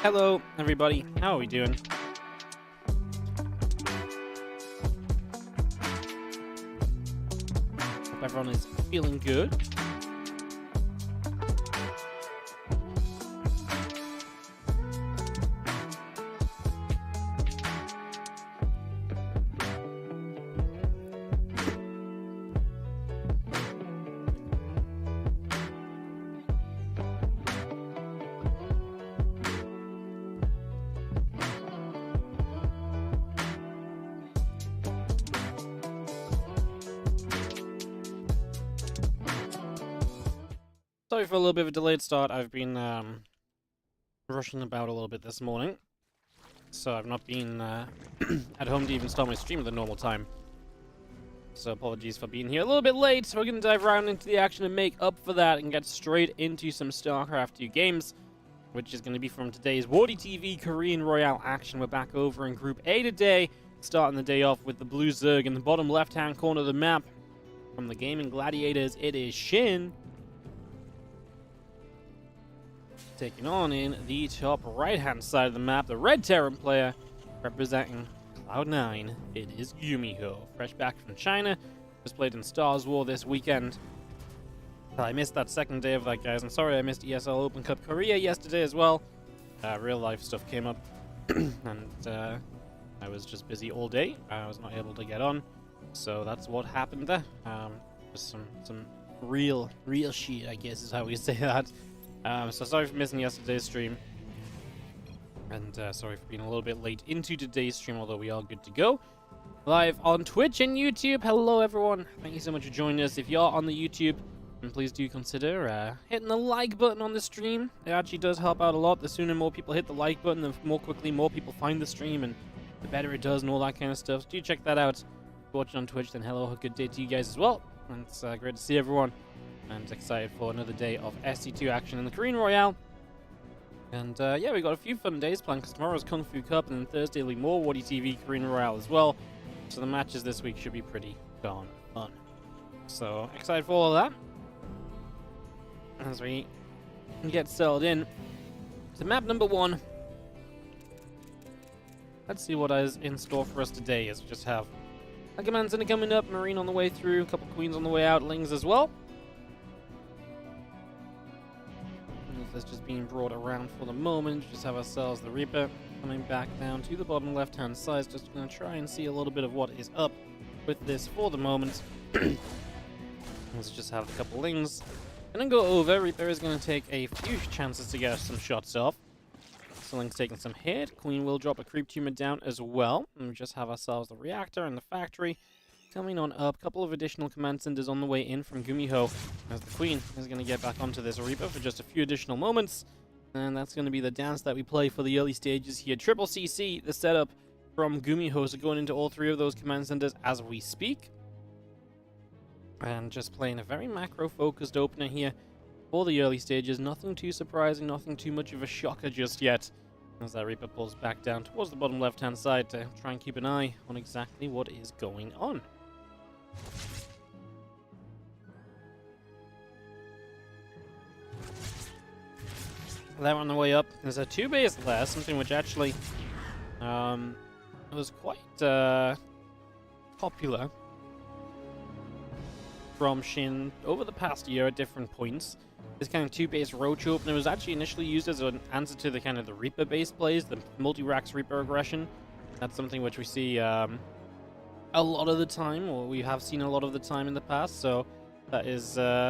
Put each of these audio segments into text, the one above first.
Hello, everybody. How are we doing? Hope everyone is feeling good. Sorry for a little bit of a delayed start. I've been rushing about a little bit this morning, so I've not been at home to even start my stream at the normal time. So apologies for being here a little bit late. So we're going to dive right into the action and make up for that and get straight into some StarCraft 2 games, which is going to be from today's WardiTV Korean Royale action. We're back over in Group A today, starting the day off with the blue Zerg in the bottom left-hand corner of the map. From the Gaming Gladiators, it is Shin taking on in the top right-hand side of the map, the red Terran player representing Cloud9. It is Gumiho, fresh back from China. Was played in Stars War this weekend. I missed that second day of that, guys. I'm sorry I missed ESL Open Cup Korea yesterday as well. Real life stuff came up, and I was just busy all day. I was not able to get on, so that's what happened there. Just some real shit, I guess is how we say that. So sorry for missing yesterday's stream, and sorry for being a little bit late into today's stream, although we are good to go. Live on Twitch and YouTube. Hello everyone, thank you so much for joining us. If you are on the YouTube, then please do consider hitting the like button on the stream. It actually does help out a lot. The sooner more people hit the like button, the more quickly more people find the stream, and the better it does and all that kind of stuff. So do check that out. If you're watching on Twitch, then hello, good day to you guys as well. And it's great to see everyone. And excited for another day of SC2 action in the Korean Royale. And yeah, we got a few fun days planned because tomorrow's Kung Fu Cup, and then Thursday will be more WardiTV Korean Royale as well. So the matches this week should be pretty darn fun. So excited for all of that as we get settled in to map number 1. Let's see what is in store for us today, as we just have a command center coming up, Marine on the way through, a couple queens on the way out, Lings as well. That's just being brought around for the moment. Just have ourselves the Reaper coming back down to the bottom left-hand side. Just going to try and see a little bit of what is up with this for the moment. Let's just have a couple Lings. And then go over. Reaper is going to take a few chances to get some shots off. So Ling's taking some hit. Queen will drop a creep tumor down as well. And we just have ourselves the reactor and the factory coming on up. A couple of additional command centers on the way in from Gumiho, as the Queen is going to get back onto this Reaper for just a few additional moments. And that's going to be the dance that we play for the early stages here. Triple CC, the setup from Gumiho, so going into all 3 of those command centers as we speak. And just playing a very macro-focused opener here for the early stages. Nothing too surprising, nothing too much of a shocker just yet, as that Reaper pulls back down towards the bottom left-hand side to try and keep an eye on exactly what is going on. They're on the way up. There's a 2 base there, something which actually was quite popular from Shin over the past year at different points. This kind of 2 base roach opener was actually initially used as an answer to the kind of the Reaper base plays, the multi-racks Reaper aggression. That's something which we see a lot of the time, or we have seen a lot of the time in the past, so that is kind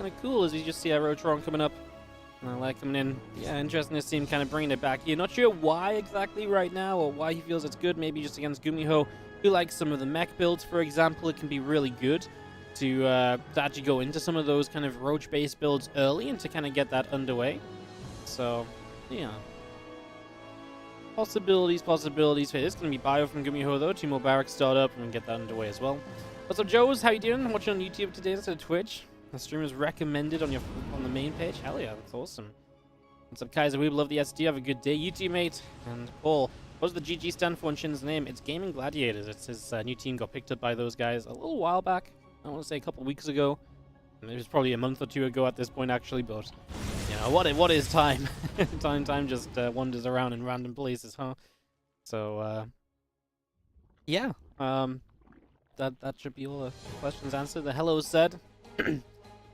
of cool as you just see our Rotron coming up. And I like coming in. Yeah, interesting to see him kind of bringing it back here. Not sure why exactly right now, or why he feels it's good. Maybe just against Gumiho, who likes some of the mech builds, for example. It can be really good to actually go into some of those kind of roach-based builds early and to kind of get that underway. So, yeah. Possibilities. Hey, this is going to be Bio from Gumiho, though. 2 more barracks start up and get that underway as well. What's up, Joes? How you doing? I'm watching on YouTube today instead of Twitch. The stream is recommended on the main page. Hell yeah, that's awesome. What's up, Kaiser? We love the SD. Have a good day. You too, mate. And Paul, what does the GG stand for in Shin's name? It's Gaming Gladiators. It's his new team. Got picked up by those guys a little while back. I want to say a couple weeks ago. It was probably a month or 2 ago at this point, actually. But You know, what is time? Time just wanders around in random places, huh? So, yeah. That should be all the questions answered. The hello said.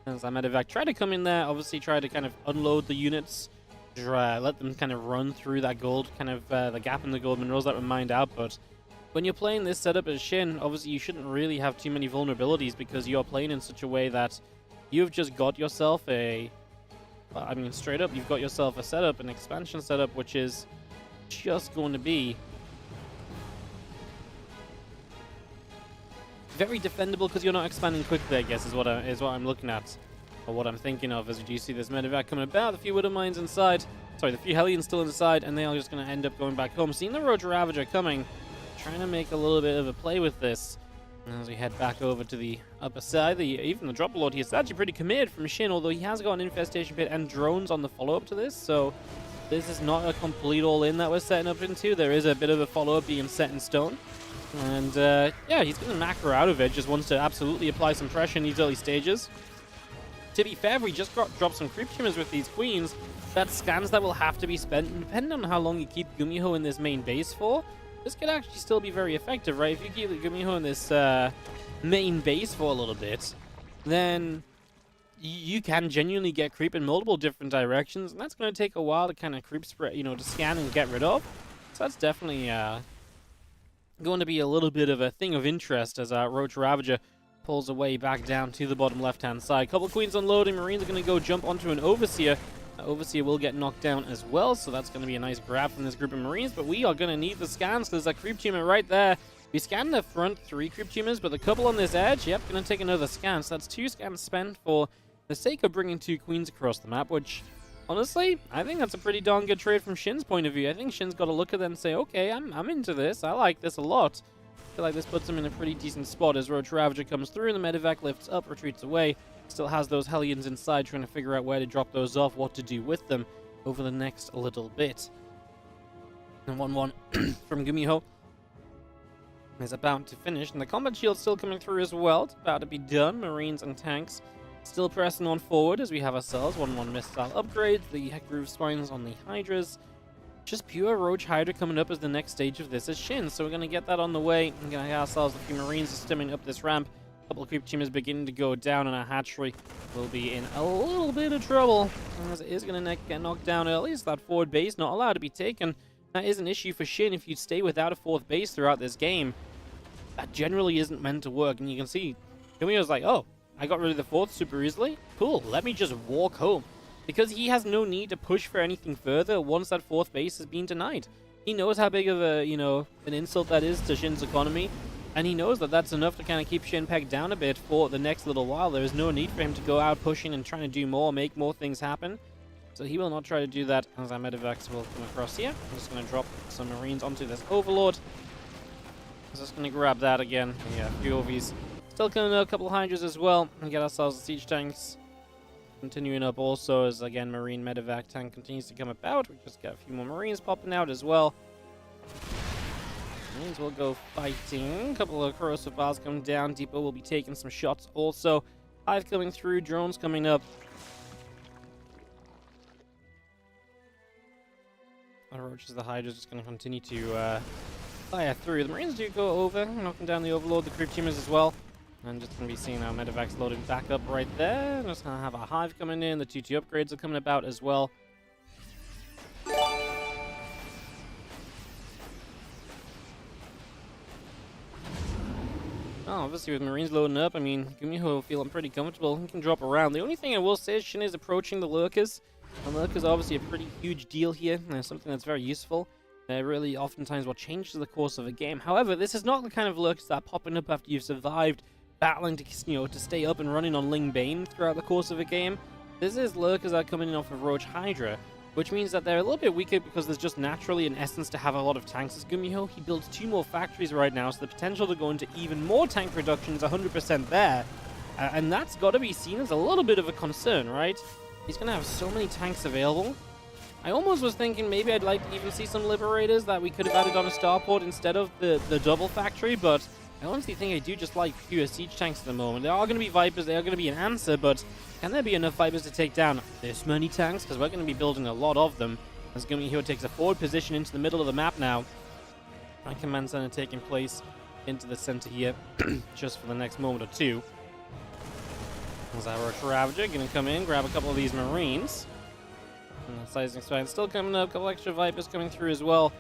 As I medevac try to come in there, obviously try to kind of unload the units, let them kind of run through that gold, kind of the gap in the gold minerals that were mined out. But when you're playing this setup as Shin, obviously you shouldn't really have too many vulnerabilities because you're playing in such a way that you've just got yourself I mean, straight up, you've got yourself a setup, an expansion setup, which is just going to be very defendable because you're not expanding quickly, I guess, is what I'm looking at, or what I'm thinking of. As you do see this medevac coming about, the few Widow Mines inside, sorry, the few Hellions still inside, and they are just going to end up going back home. Seeing the Roach Ravager coming, trying to make a little bit of a play with this. As we head back over to the upper side, even the Drop Lord here is actually pretty committed from Shin, although he has got an Infestation Pit and drones on the follow-up to this, so this is not a complete all-in that we're setting up into. There is a bit of a follow-up being set in stone. And, yeah, he's going to macro out of it, just wants to absolutely apply some pressure in these early stages. To be fair, we just dropped some creep tumors with these queens. That's scans that will have to be spent, and depending on how long you keep Gumiho in this main base for, this could actually still be very effective, right? If you keep Gumiho in this main base for a little bit, then you can genuinely get creep in multiple different directions, and that's going to take a while to kind of creep spread, you know, to scan and get rid of. So that's definitely going to be a little bit of a thing of interest as Roach Ravager pulls away back down to the bottom left-hand side. Couple queens unloading. Marines are going to go jump onto an Overseer. Overseer will get knocked down as well, so that's going to be a nice grab from this group of Marines, but we are going to need the scans because there's a creep tumor right there. We scanned the front 3 creep tumors, but the couple on this edge, yep, going to take another scan. So that's 2 scans spent for the sake of bringing 2 queens across the map, which, honestly, I think that's a pretty darn good trade from Shin's point of view. I think Shin's got to look at them and say, okay, I'm into this. I like this a lot. I feel like this puts him in a pretty decent spot as Roach Ravager comes through and the medevac lifts up, retreats away. Still has those Hellions inside, trying to figure out where to drop those off, what to do with them over the next little bit. And 1-1 from Gumiho is about to finish, and the combat shield's still coming through as well. It's about to be done. Marines and tanks still pressing on forward as we have ourselves 1-1 missile upgrades, the groove spines on the Hydras. Just pure Roach Hydra coming up as the next stage of this as Shin, so we're going to get that on the way. We're going to get ourselves a few Marines stemming up this ramp. Couple of creep tumors beginning to go down, and our hatchery will be in a little bit of trouble as it is going to get knocked down early. So that forward base not allowed to be taken. That is an issue for Shin. If you stay without a 4th base throughout this game, that generally isn't meant to work. And you can see Gumiho's like, oh, I got rid of the 4th super easily. Cool, let me just walk home. Because he has no need to push for anything further once that 4th base has been denied. He knows how big of a, an insult that is to Shin's economy. And he knows that that's enough to kind of keep Shin pegged down a bit for the next little while. There is no need for him to go out pushing and trying to do more, make more things happen. So he will not try to do that as our medevacs will come across here. I'm just going to drop some Marines onto this Overlord. I'm just going to grab that again. Yeah, a few Ovies. Still coming a couple of Hydras as well. And get ourselves the siege tanks. Continuing up also as, again, Marine medevac tank continues to come about. We just got a few more Marines popping out as well. Marines will go fighting. A couple of corrosive bars coming down. Depot will be taking some shots also. Hive coming through. Drones coming up. Our Roaches, the Hydra, just going to continue to fire through. The Marines do go over, knocking down the Overlord, the creep tumors as well. And just going to be seeing our medevacs loading back up right there. Just going to have a Hive coming in. The 2-2 upgrades are coming about as well. Oh, obviously with Marines loading up, I mean, Gumiho feeling pretty comfortable. He can drop around. The only thing I will say is Shin is approaching the Lurkers. And Lurkers are obviously a pretty huge deal here. And something that's very useful. They're really oftentimes what changes the course of a game. However, this is not the kind of Lurkers that are popping up after you've survived battling to, to stay up and running on Ling Bane throughout the course of a game. This is Lurkers that are coming in off of Roach Hydra, which means that they're a little bit weaker because there's just naturally an essence to have a lot of tanks as Gumiho. He builds 2 more factories right now, so the potential to go into even more tank production is 100% there. And that's got to be seen as a little bit of a concern, right? He's going to have so many tanks available. I almost was thinking maybe I'd like to even see some Liberators that we could have added on a starport instead of the double factory, but I honestly think I do just like fewer siege tanks at the moment. There are going to be Vipers, they are going to be an answer, but can there be enough Vipers to take down this many tanks? Because we're going to be building a lot of them. As Gumiho takes a forward position into the middle of the map now. My command center taking place into the center here just for the next moment or two. As our Ravager going to come in, grab a couple of these Marines. And that sizing spine still coming up, a couple extra Vipers coming through as well.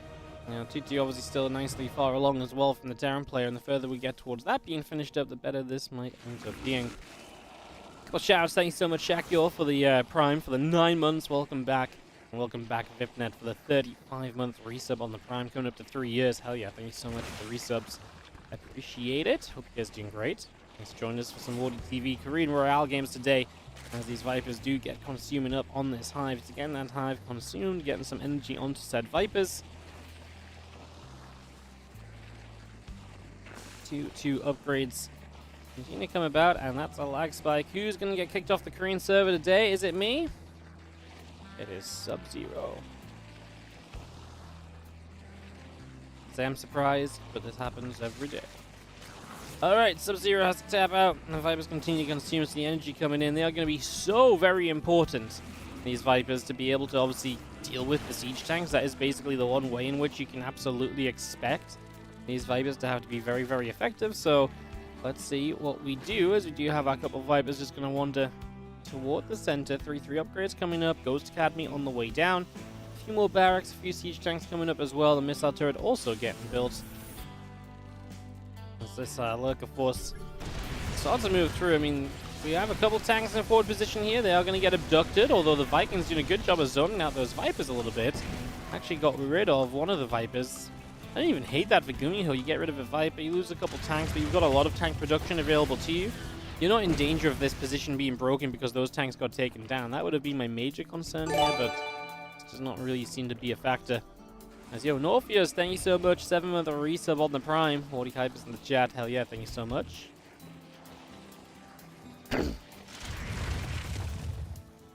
Now, TT obviously still nicely far along as well from the Terran player, and the further we get towards that being finished up, the better this might end up being. Well, shout-outs, thank you so much, Shakyor, for the Prime, for the 9 months. Welcome back. And welcome back, VipNet, for the 35-month resub on the Prime, coming up to 3 years. Hell yeah, thank you so much for the resubs. I appreciate it. Hope you guys are doing great. Thanks for joining us for some WardiTV Korean Royale games today, as these Vipers do get consuming up on this hive. It's again that hive consumed, getting some energy onto said Vipers. Two upgrades continue to come about, and that's a lag spike. Who's going to get kicked off the Korean server today? Is it me? It is Sub-Zero. I'm surprised, but this happens every day. Alright, Sub-Zero has to tap out, and the Vipers continue to consume the energy coming in. They are going to be so very important, these Vipers, to be able to obviously deal with the siege tanks. That is basically the one way in which you can absolutely expect these Vipers to have to be very, very effective. So let's see what we do, as we do have a couple of Vipers just going to wander toward the center. 3-3 upgrades coming up, Ghost Academy on the way down. A few more barracks, a few siege tanks coming up as well. The missile turret also getting built. As this Lurker force starts to move through, I mean, we have a couple tanks in a forward position here. They are going to get abducted, although the Vikings doing a good job of zoning out those Vipers a little bit. Actually got rid of one of the Vipers. I don't even hate that for Gumiho. You get rid of a Viper, you lose a couple tanks, but you've got a lot of tank production available to you. You're not in danger of this position being broken because those tanks got taken down. That would have been my major concern here, but it does not really seem to be a factor. As yo, Norpheus, thank you so much. 7-month resub on the Prime. 40 hypers in the chat. Hell yeah, thank you so much.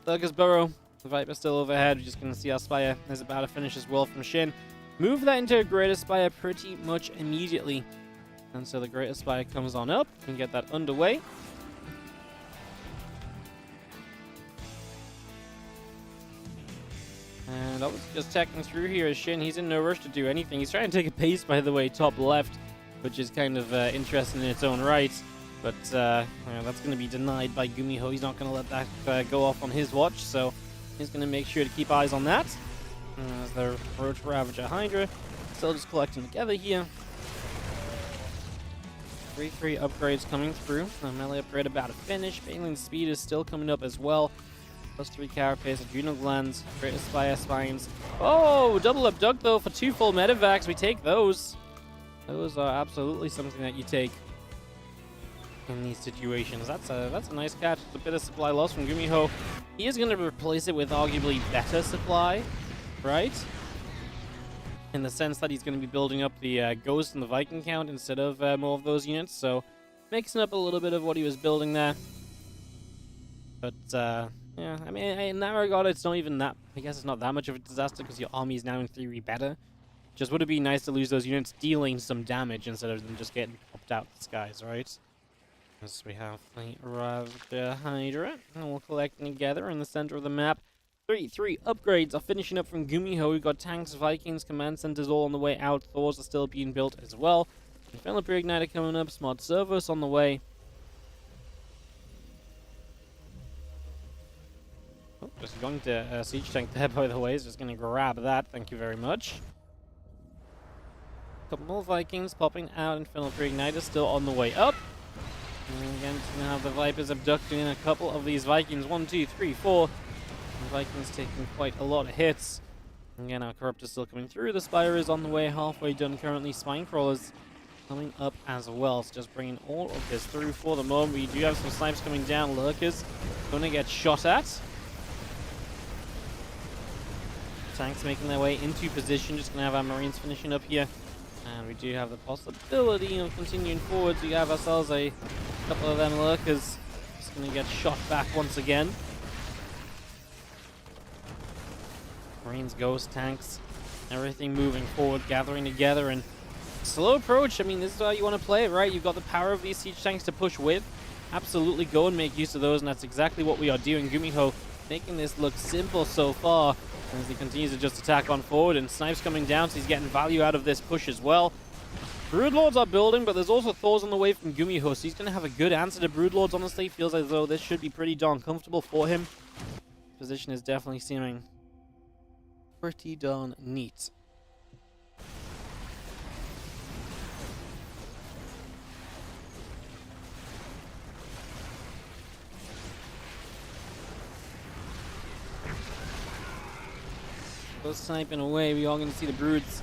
Lurker's Burrow. The Viper's still overhead. We're just going to see our Spire is about to finish as well from Shin. Move that into a Greater Spire pretty much immediately. And so the Greater Spire comes on up. We can get that underway. And I was just checking through here as Shin. He's in no rush to do anything. He's trying to take a pace, by the way, top left, which is kind of interesting in its own right. But that's going to be denied by Gumiho. He's not going to let that go off on his watch, so he's going to make sure to keep eyes on that. As the Roach Ravager Hydra still just collecting together here. 3-3 upgrades coming through. The melee upgrade about to finish. Baneling speed is still coming up as well. +3 carapace, adrenal glands, Greater Spire spines. Oh, double abduct though for 2 full medevacs. We take those. Those are absolutely something that you take in these situations. That's a nice catch. It's a bit of supply loss from Gumiho. He is going to replace it with arguably better supply, right? In the sense that he's going to be building up the Ghost and the Viking count instead of more of those units. So mixing up a little bit of what he was building there. But yeah, I mean, in that regard, it's not even that... I guess it's not that much of a disaster because your army is now in theory better. Just would it be nice to lose those units dealing some damage instead of them just getting popped out the skies, right? As we have the Ravager Hydra, and we'll collect together in the center of the map. 3 upgrades are finishing up from Gumiho. We've got tanks, Vikings, command centers all on the way out. Thors are still being built as well. Infernal Pre-Igniter coming up, Smart Servos on the way. Oh, just going to siege tank there, by the way. Is just going to grab that. Thank you very much. Couple more Vikings popping out. Infernal Pre-Igniter still on the way up. And again, going to have the Vipers abducting a couple of these Vikings. 1, 2, 3, 4. The Vikings taking quite a lot of hits. Again, our Corruptor still coming through. The Spire is on the way, halfway done currently. Spine Crawlers coming up as well. So just bringing all of this through for the moment. We do have some snipes coming down. Lurkers going to get shot at. Tanks making their way into position. Just going to have our Marines finishing up here. And we do have the possibility of continuing forwards. We have ourselves a couple of them Lurkers. Just going to get shot back once again. Marines, Ghost, tanks, everything moving forward, gathering together, and Slow approach, I mean, this is how you want to play it, right? You've got the power of these siege tanks to push with. Absolutely go and make use of those, and that's exactly what we are doing. Gumiho making this look simple so far as he continues to just attack on forward, and Snipe's coming down, so he's getting value out of this push as well. Broodlords are building, but there's also Thors on the way from Gumiho, so he's going to have a good answer to Broodlords, honestly. Feels as though this should be pretty darn comfortable for him. Position is definitely seeming pretty darn neat. Sniping away, we are going to see the Broods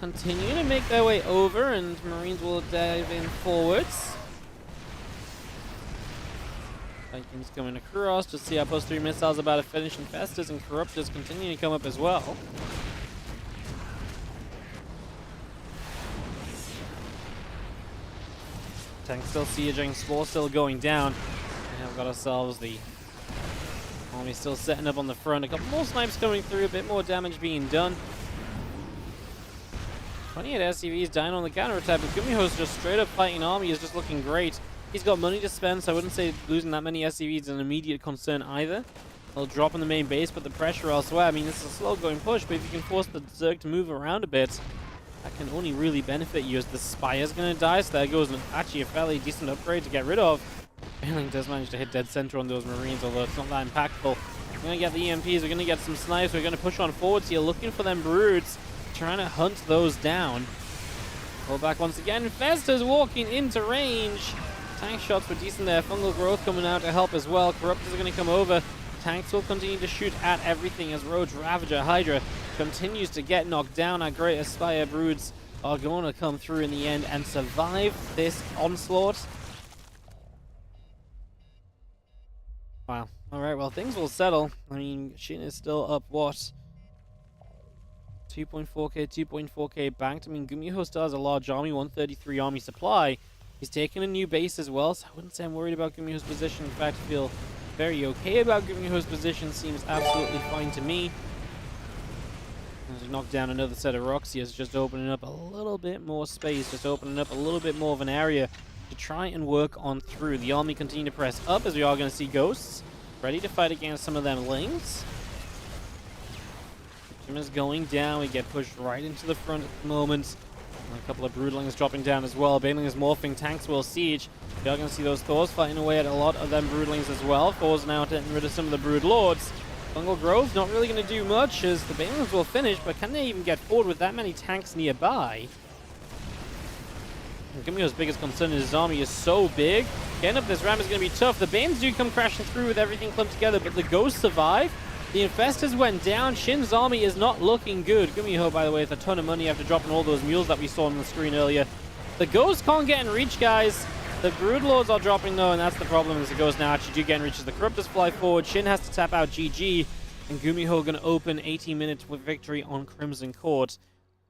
continue to make their way over, and Marines will dive in forwards. Vikings coming across to see Outpost 3 missiles about to finish, and Festus and Corruptors continue to come up as well. Tank still sieging, Spore still going down. We have got ourselves the army still setting up on the front. A couple more snipes coming through, a bit more damage being done. 28 SCVs dying on the counterattack, but Gumiho's just straight up fighting army is just looking great. He's got money to spend, so I wouldn't say losing that many SCVs is an immediate concern either. They'll drop in the main base, but the pressure elsewhere. I mean, this is a slow going push, but if you can force the Zerg to move around a bit, that can only really benefit you, as the Spire's going to die, so there goes actually a fairly decent upgrade to get rid of. Baneling does manage to hit dead center on those Marines, although it's not that impactful. We're going to get the EMPs, we're going to get some snipes, we're going to push on forwards here, looking for them Broods, trying to hunt those down. Pull back once again, Festa's walking into range. Tank shots were decent there, fungal growth coming out to help as well. Corruptors are going to come over. Tanks will continue to shoot at everything as Roach, Ravager, Hydra continues to get knocked down. Our Great Aspire Broods are going to come through in the end and survive this onslaught. Wow. Alright, well, things will settle. I mean, Shin is still up, what? 2.4k, 2.4k banked. I mean, Gumiho still has a large army, 133 army supply. He's taken a new base as well, so I wouldn't say I'm worried about Gumiho's position. In fact, I feel very okay about Gumiho's position. Seems absolutely fine to me. As we knock down another set of rocks, he is just opening up a little bit more space, just opening up a little bit more of an area to try and work on through. The army continue to press up, as we are going to see ghosts ready to fight against some of them lings. Jim is going down. We get pushed right into the front at the moment. And a couple of Broodlings dropping down as well. Baneling is morphing. Tanks will siege. We are going to see those Thors fighting away at a lot of them Broodlings as well. Thors now getting rid of some of the Brood Lords. Fungal Grove not really going to do much, as the Banelings will finish, but can they even get forward with that many tanks nearby? Gumiho's biggest concern is his army is so big. Getting up this ramp is going to be tough. The Banes do come crashing through with everything clumped together, but the Ghosts survive. The Infestors went down. Shin's army is not looking good. Gumiho, by the way, with a ton of money after dropping all those mules that we saw on the screen earlier. The Ghosts can't get in reach, guys. The Broodlords are dropping, though, and that's the problem, is the Ghosts now actually do get in reach as the Corruptors fly forward. Shin has to tap out GG, and Gumiho going to open 18 minutes with victory on Crimson Court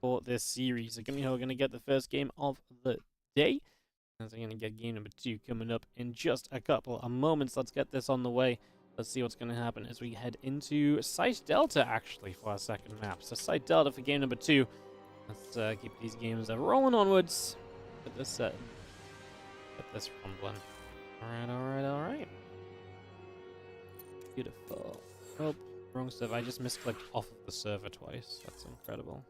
for this series. So Gumiho going to get the first game of the day. And so we're going to get game number 2 coming up in just a couple of moments. Let's get this on the way. Let's see what's going to happen as we head into Site Delta, actually, for our second map. So Site Delta for game number 2. Let's keep these games rolling onwards. Get this set. Get this rumbling. Alright, alright, alright. Beautiful. Oh, wrong server. I just misclicked off of the server twice. That's incredible.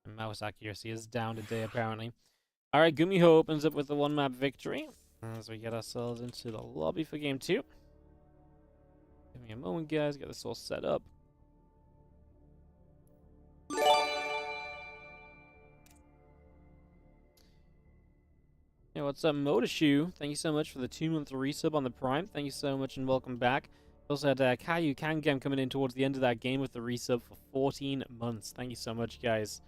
And mouse accuracy is down today, apparently. Alright, Gumiho opens up with the 1-map victory as we get ourselves into the lobby for game 2. Give me a moment, guys. Get this all set up. Hey, what's up, Motashu? Thank you so much for the 2-month resub on the Prime. Thank you so much and welcome back. Also had Kayu Kangam coming in towards the end of that game with the resub for 14 months. Thank you so much, guys.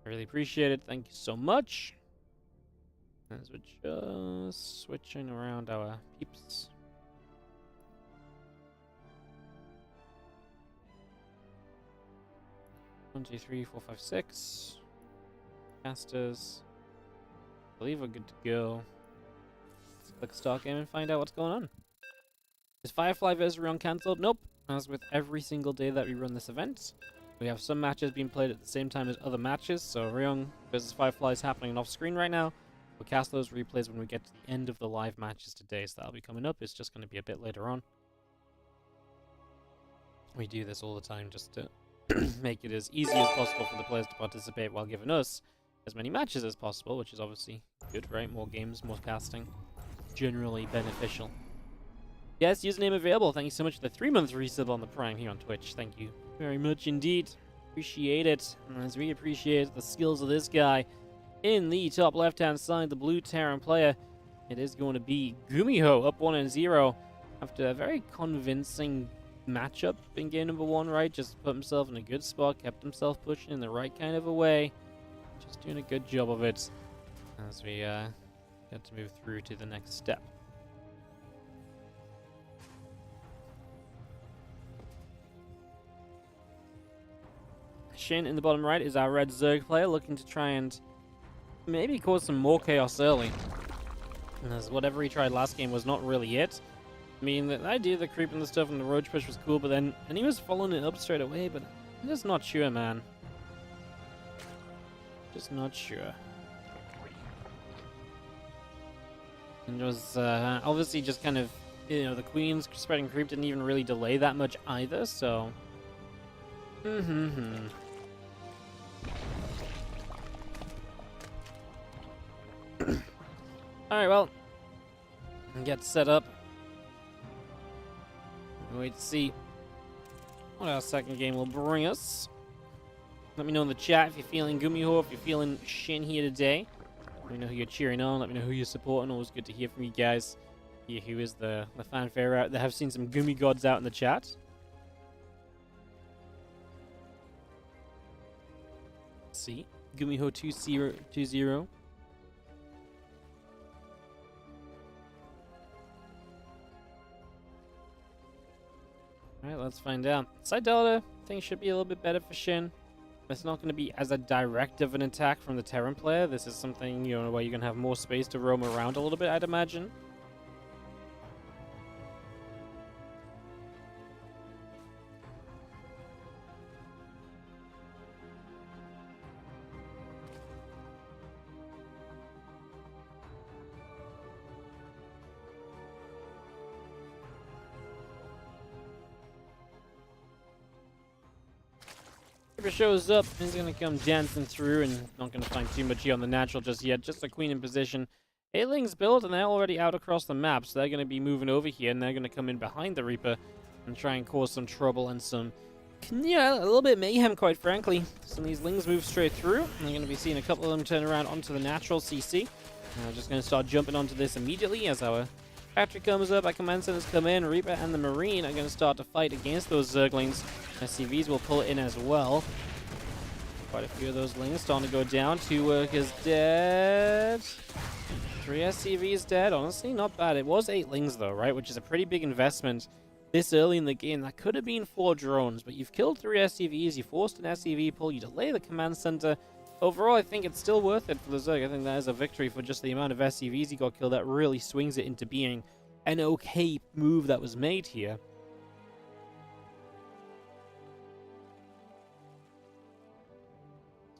I really appreciate it. Thank you so much. As we're just switching around our peeps. One, two, three, four, five, six. Casters. I believe we're good to go. Let's click start game and find out what's going on. Is Firefly vs. Royale cancelled? Nope. As with every single day that we run this event, We have some matches being played at the same time as other matches, so Ryung versus Firefly is happening off screen right now. We'll cast those replays when we get to the end of the live matches today, so that'll be coming up. It's just going to be a bit later on. We do this all the time just to make it as easy as possible for the players to participate while giving us as many matches as possible, which is obviously good, right? More games, more casting. Generally beneficial. Yes, username available. Thank you so much for the 3-month resub on the Prime here on Twitch. Thank you very much indeed. Appreciate it. And as we appreciate the skills of this guy in the top left-hand side, the blue Terran player, it is going to be Gumiho up 1-0 after a very convincing matchup in game number 1, right? Just put himself in a good spot, kept himself pushing in the right kind of a way. Just doing a good job of it as we get to move through to the next step. Shin in the bottom right is our red Zerg player, looking to try and maybe cause some more chaos early. As whatever he tried last game was not really it. I mean, the idea of the creep and the stuff and the roach push was cool, but then and he was following it up straight away, but I'm just not sure, man. Just not sure. And it was obviously just kind of, you know, the Queen's spreading creep didn't even really delay that much either, so... Alright, well, get set up. Wait to see what our second game will bring us. Let me know in the chat if you're feeling Gumiho, if you're feeling Shin here today. Let me know who you're cheering on, let me know who you're supporting. Always good to hear from you guys. Hear who is the fanfare out there. I've seen some Gumi gods out in the chat. Let's see. Gumiho 2020. Alright, let's find out. Side Delta, I think should be a little bit better for Shin. It's not going to be as a direct of an attack from the Terran player. This is something, you know, where you're going to have more space to roam around a little bit, I'd imagine. Shows up, he's gonna come dancing through and not gonna find too much here on the natural just yet. Just a queen in position. Aitling's built and they're already out across the map, so they're gonna be moving over here and they're gonna come in behind the Reaper and try and cause some trouble and some, yeah, a little bit of mayhem, quite frankly. Some of these Lings move straight through, and they're gonna be seeing a couple of them turn around onto the natural CC. We're just gonna start jumping onto this immediately as our factory comes up, our command centers come in, Reaper and the Marine are going to start to fight against those Zerglings. SCVs will pull in as well. Quite a few of those Lings starting to go down. 2 workers dead. 3 SCVs dead. Honestly, not bad. It was 8 Lings though, right? Which is a pretty big investment this early in the game. That could have been 4 drones, but you've killed 3 SCVs, you forced an SCV pull, you delay the command center. Overall, I think it's still worth it for the Zerg. I think that is a victory for just the amount of SCVs he got killed. That really swings it into being an okay move that was made here.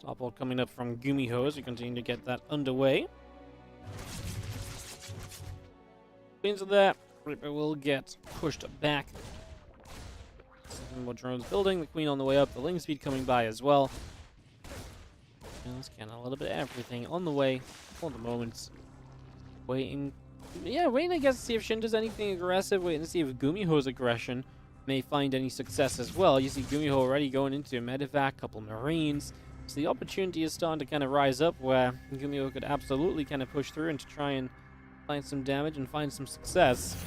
Starbolt coming up from Gumiho as we continue to get that underway. Queens of that. Reaper will get pushed back. Some more drones building. The Queen on the way up. The Ling speed coming by as well. Scan a little bit of everything on the way for the moment. Waiting, I guess to see if Shin does anything aggressive. Waiting to see if Gumiho's aggression may find any success as well. You see Gumiho already going into a medevac, couple Marines. So the opportunity is starting to kind of rise up where Gumiho could absolutely kind of push through and to try and find some damage and find some success.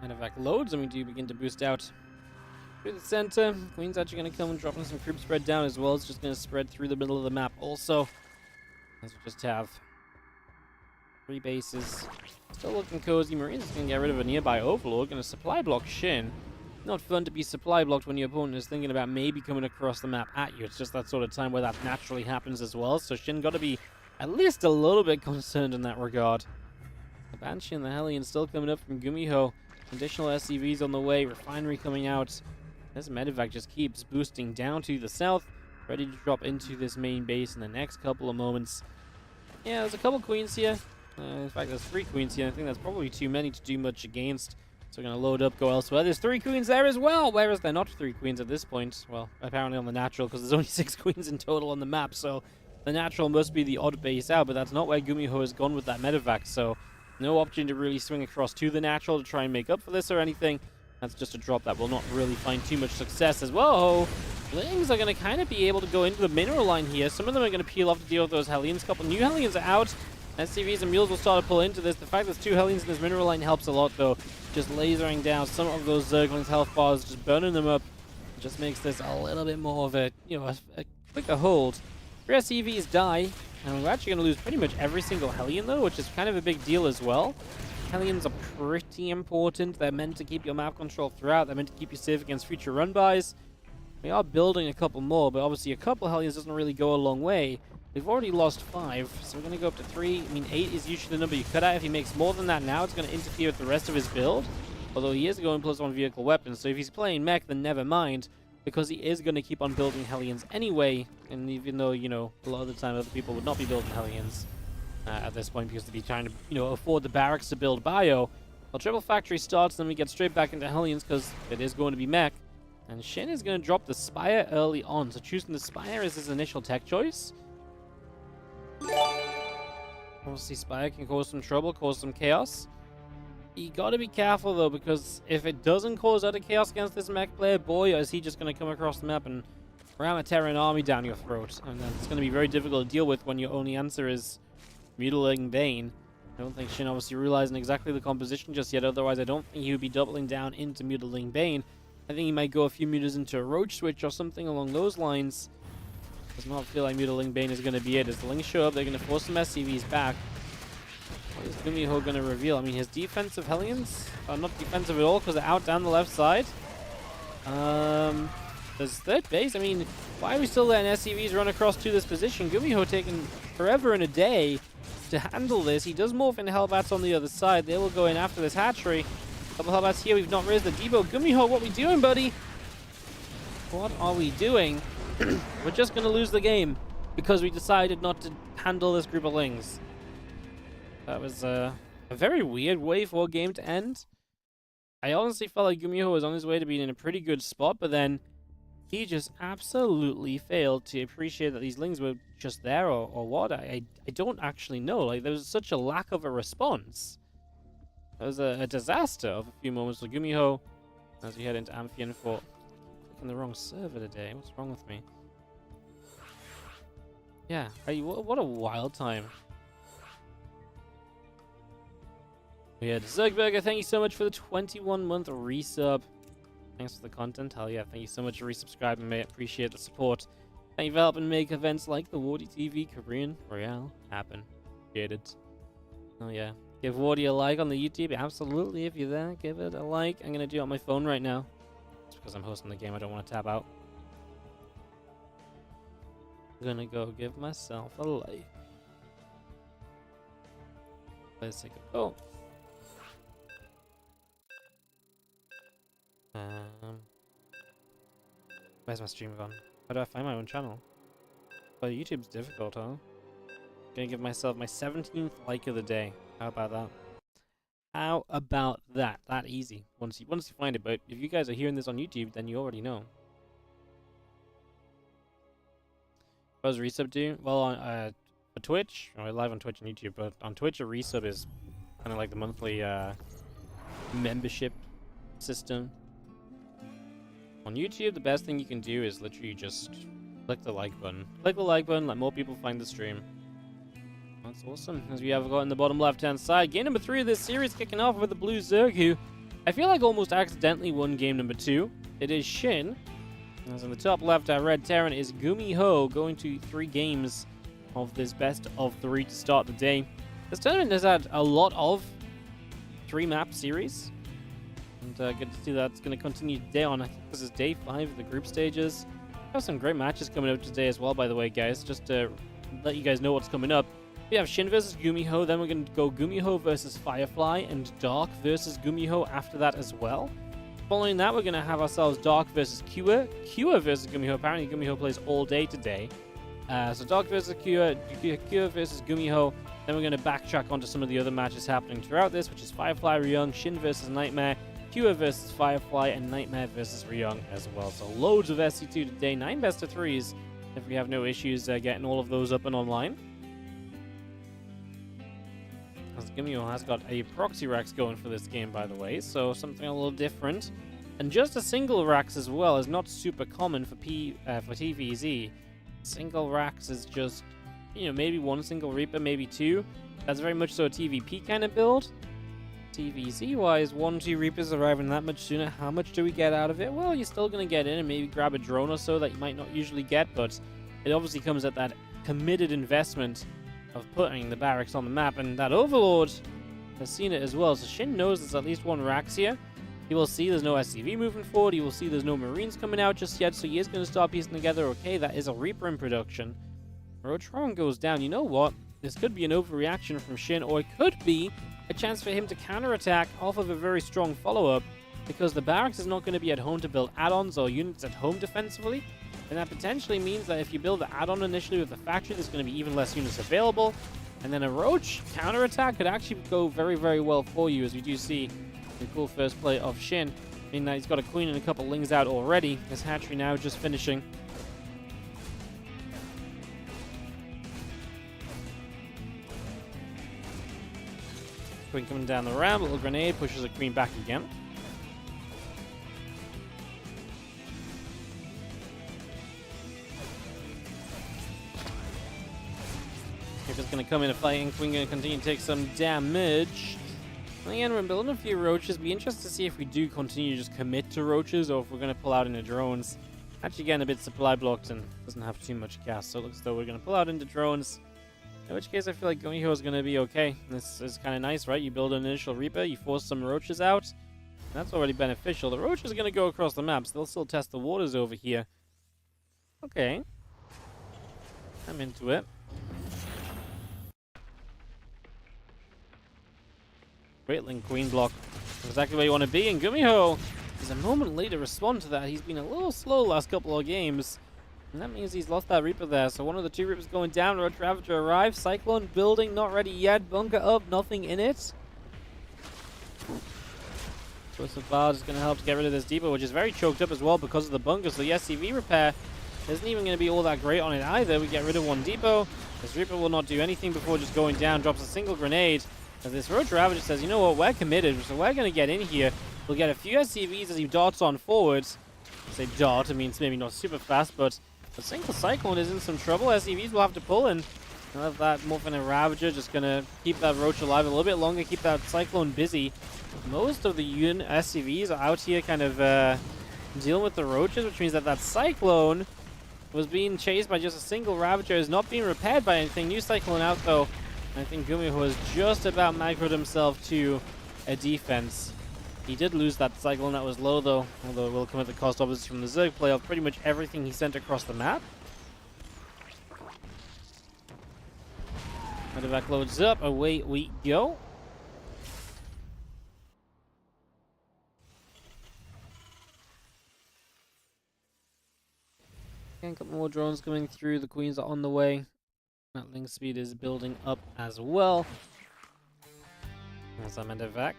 Medevac loads and we do begin to boost out through the center. Queen's actually going to come and dropping some creep spread down as well. It's just going to spread through the middle of the map also. As we just have 3 bases. Still looking cozy. Marine's going to get rid of a nearby Overlord. Going to supply block Shin. Not fun to be supply blocked when your opponent is thinking about maybe coming across the map at you. It's just that sort of time where that naturally happens as well. So Shin got to be at least a little bit concerned in that regard. The Banshee and the Hellion still coming up from Gumiho. Additional SCVs on the way, refinery coming out. This medevac just keeps boosting down to the south, ready to drop into this main base in the next couple of moments. Yeah, there's a couple queens here. In fact, there's 3 queens here. I think that's probably too many to do much against. So we're going to load up, go elsewhere. There's 3 queens there as well. Where is there not 3 queens at this point? Well, apparently on the natural, because there's only 6 queens in total on the map. So the natural must be the odd base out, but that's not where Gumiho has gone with that medevac. So no option to really swing across to the natural to try and make up for this or anything. That's just a drop that will not really find too much success as well. Lings are going to kind of be able to go into the mineral line here. Some of them are going to peel off to deal with those Hellions. A couple new Hellions are out. SCVs and mules will start to pull into this. The fact there's 2 Hellions in this mineral line helps a lot, though. Just lasering down some of those Zerglings' health bars, just burning them up. Just makes this a little bit more of a, a quicker hold. 3 SCVs die, and we're actually going to lose pretty much every single Hellion, though, which is kind of a big deal as well. Hellions are pretty important. They're meant to keep your map control throughout. They're meant to keep you safe against future run-bys. We are building a couple more, but obviously a couple Hellions doesn't really go a long way. We've already lost 5, so we're going to go up to 3. I mean, 8 is usually the number you cut out. If he makes more than that now, it's going to interfere with the rest of his build. Although he is going +1 vehicle weapons, so if he's playing mech, then never mind. Because he is going to keep on building Hellions anyway. And even though, a lot of the time other people would not be building Hellions at this point because they'd be trying to, afford the barracks to build bio. Well, Triple Factory starts, then we get straight back into Hellions because it is going to be mech. And Shin is going to drop the Spire early on. So choosing the Spire as his initial tech choice. Obviously, Spire can cause some trouble, cause some chaos. You gotta be careful, though, because if it doesn't cause utter chaos against this mech player, boy, is he just going to come across the map and ram a Terran army down your throat. And then it's going to be very difficult to deal with when your only answer is Mutilating Bane. I don't think Shin obviously realizing exactly the composition just yet, otherwise I don't think he would be doubling down into Mutilating Bane. I think he might go a few mutas into a Roach Switch or something along those lines. Does not feel like Mutilating Bane is going to be it. As the Lings show up, they're going to force some SCVs back. What is Gumiho going to reveal? I mean, his defensive Hellions are not defensive at all because they're out down the left side. There's third base. I mean, why are we still letting SCVs run across to this position? Gumiho taking forever and a day to handle this. He does morph into Hellbats on the other side. They will go in after this hatchery. Couple Hellbats here. We've not raised the depot. Gumiho, what are we doing, buddy? What are we doing? We're just going to lose the game because we decided not to handle this group of Lings. That was a very weird way for a game to end. I honestly felt like Gumiho was on his way to being in a pretty good spot, but then he just absolutely failed to appreciate that these Lings were just there or what. I don't actually know. Like, there was such a lack of a response. It was a disaster of a few moments for Gumiho as we head into Amphion for clicking the wrong server today. What's wrong with me? Yeah, what a wild time. We had Zergberger, thank you so much for the 21-month resub. Thanks for the content. Hell yeah, thank you so much for resubscribing, mate. Appreciate the support. Thank you for helping make events like the WardiTV Korean Royale happen. Appreciate it. Oh yeah. Give Wardy a like on the YouTube. Absolutely, if you're there, give it a like. I'm going to do it on my phone right now. It's because I'm hosting the game. I don't want to tap out. I'm going to go give myself a like. Let's take a go. Where's my stream gone? How do I find my own channel? Well, YouTube's difficult, huh? Gonna give myself my 17th like of the day. How about that? How about that? That easy. Once you find it, but if you guys are hearing this on YouTube, then you already know. What does resub do? Well, on for Twitch, or live on Twitch and YouTube, but on Twitch a resub is kind of like the monthly membership system. On YouTube, the best thing you can do is literally just click the like button. Click the like button, let more people find the stream. That's awesome. As we have got in the bottom left-hand side, game number 3 of this series kicking off with the blue Zerg, who I feel like almost accidentally won game number 2. It is Shin. As in the top left, our red Terran is Gumiho, going to 3 games of this best of 3 to start the day. This tournament has had a lot of 3-map series. And good to see that it's going to continue today on. I think this is day 5 of the group stages. We have some great matches coming up today as well, by the way, guys. Just to let you guys know what's coming up. We have Shin versus Gumiho, then we're going to go Gumiho versus Firefly, and Dark versus Gumiho after that as well. Following that, we're going to have ourselves Dark versus Kua, Kua versus Gumiho. Apparently, Gumiho plays all day today. So Dark versus Kua, Kua versus Gumiho. Then we're going to backtrack onto some of the other matches happening throughout this, which is Firefly, Ryung, Shin versus Nightmare, Kua versus Firefly, and Nightmare versus Ryung as well. So loads of SC2 today, 9 best of 3s, if we have no issues getting all of those up and online. As Gumiho has got a proxy Rax going for this game, by the way, so something a little different. And just a single Rax as well is not super common for TVZ. Single Rax is just, you know, maybe one single Reaper, maybe two. That's very much so a TVP kind of build. TVZ-wise, 1-2 Reapers arriving that much sooner. How much do we get out of it? Well, you're still going to get in and maybe grab a drone or so that you might not usually get, but it obviously comes at that committed investment of putting the barracks on the map, and that Overlord has seen it as well. So Shin knows there's at least one Rax here. He will see there's no SCV moving forward. He will see there's no Marines coming out just yet, so he is going to start piecing together, okay, that is a Reaper in production. Rotron goes down. You know what? This could be an overreaction from Shin, or it could be a chance for him to counterattack off of a very strong follow-up, because the barracks is not going to be at home to build add-ons or units at home defensively. And that potentially means that if you build the add-on initially with the factory, there's going to be even less units available. And then a Roach counterattack could actually go very, very well for you, as we do see the cool first play of Shin. In that he's got a Queen and a couple Lings out already. His hatchery now just finishing. Queen coming down the ramp, little grenade, pushes a Queen back again. Reaper's going to come in and fight, and Queen going to continue to take some damage. And again, we're building a few Roaches. Be interested to see if we do continue to just commit to Roaches, or if we're going to pull out into drones. Actually getting a bit supply blocked and doesn't have too much cast, so it looks as though we're going to pull out into drones. In which case, I feel like Gumiho is going to be okay. This is kind of nice, right? You build an initial Reaper, you force some Roaches out. That's already beneficial. The Roaches are going to go across the map, so they'll still test the waters over here. Okay. I'm into it. Greatling Queen block. Exactly where you want to be, and Gumiho is a moment late to respond to that. He's been a little slow last couple of games. And that means he's lost that Reaper there. So one of the two Reapers going down. Roach Ravager arrives. Cyclone building, not ready yet. Bunker up, nothing in it. Joseph Bard is going to help to get rid of this depot, which is very choked up as well because of the bunker. So the SCV repair isn't even going to be all that great on it either. We get rid of one depot. This Reaper will not do anything before just going down. Drops a single grenade. As this Roach Ravager says, you know what, we're committed, so we're going to get in here. We'll get a few SCVs as he darts on forwards. I say dart, I mean it's maybe not super fast, but a single Cyclone is in some trouble. SCVs will have to pull in. I love that Morphin and Ravager just going to keep that Roach alive a little bit longer, keep that Cyclone busy. Most of the SCVs are out here kind of dealing with the Roaches, which means that that Cyclone was being chased by just a single Ravager, is not being repaired by anything. New Cyclone out though. I think Gumiho has just about macroed himself to a defense. He did lose that Cyclone that was low though, although it will come at the cost obviously from the Zerg play of pretty much everything he sent across the map. Medevac loads up, away we go. And a couple more drones coming through, the Queens are on the way. That link speed is building up as well. There's that Medevac.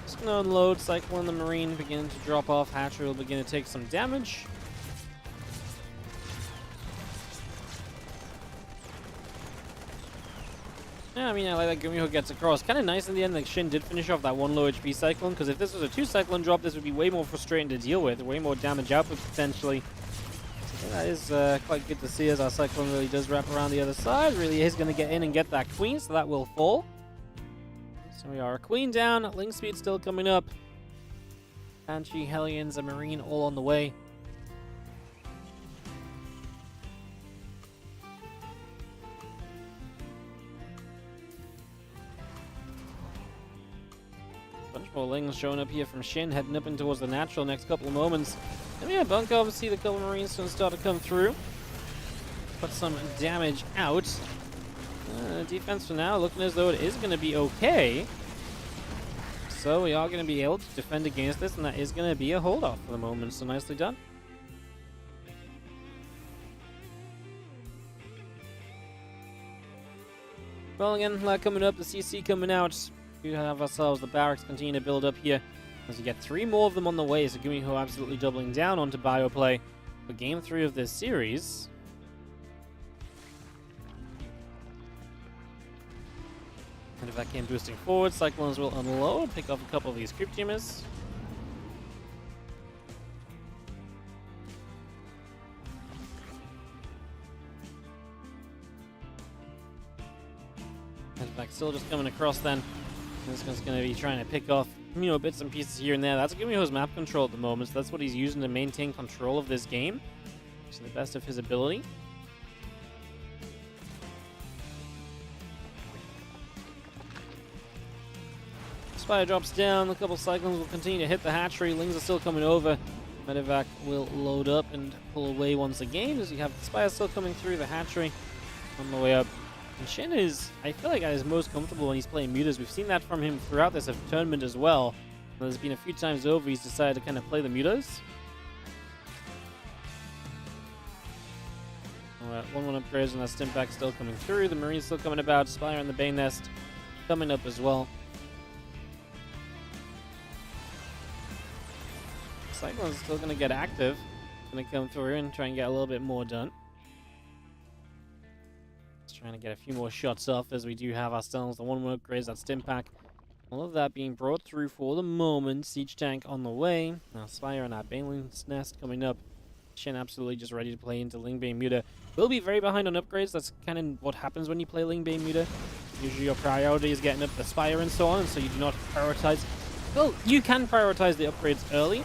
Just gonna unload, Cyclone the Marine, begin to drop off. Hatchery will begin to take some damage. Yeah, I mean, I like that Gumiho gets across. Kind of nice in the end, like Shin did finish off that one low HP Cyclone, because if this was a 2 Cyclone drop, this would be way more frustrating to deal with, way more damage output potentially. That is quite good to see, as our Cyclone really does wrap around the other side. Really is going to get in and get that Queen, so that will fall. So we are a Queen down, Link speed still coming up. Banshee, Hellions, and Marine all on the way. Bunch more Lings showing up here from Shin, heading up in towards the natural next couple of moments. And yeah, bunker, obviously the couple Marines going to start to come through. put some damage out. Defense for now looking as though it is going to be okay. So we are going to be able to defend against this, and that is going to be a hold-off for the moment. So nicely done. Well, again, coming up, the CC coming out. We have ourselves the barracks continue to build up here. As we get 3 more of them on the way, so Gumiho absolutely doubling down onto bioplay for game 3 of this series. And if that came boosting forward, Cyclones will unload, pick off a couple of these creep tumors. Still just coming across then. This one's going to be trying to pick off, bits and pieces here and there. That's Gumiho's map control at the moment, so that's what he's using to maintain control of this game to the best of his ability. Spire drops down, a couple Cyclones will continue to hit the hatchery. Lings are still coming over. Medevac will load up and pull away once again, as you have the Spire still coming through the hatchery on the way up. And Shin is, I feel like, at his most comfortable when he's playing mutas. We've seen that from him throughout this tournament as well. There's been a few times over he's decided to kind of play the mutas. Alright, 1-1 upgrades and that stim pack still coming through. The Marine's still coming about. Spire and the Bane Nest coming up as well. Cyclone's still going to get active. Going to come through and try and get a little bit more done. Trying to get a few more shots off as we do have ourselves the 1-1 upgrades, that stim pack. All of that being brought through for the moment. Siege tank on the way. Now Spire and our Baneling's Nest coming up. Shin absolutely just ready to play into Lingbane Muta. Will be very behind on upgrades. That's kind of what happens when you play Lingbane Muta. Usually your priority is getting up the Spire and so on, and so you do not prioritize. Well, you can prioritize the upgrades early,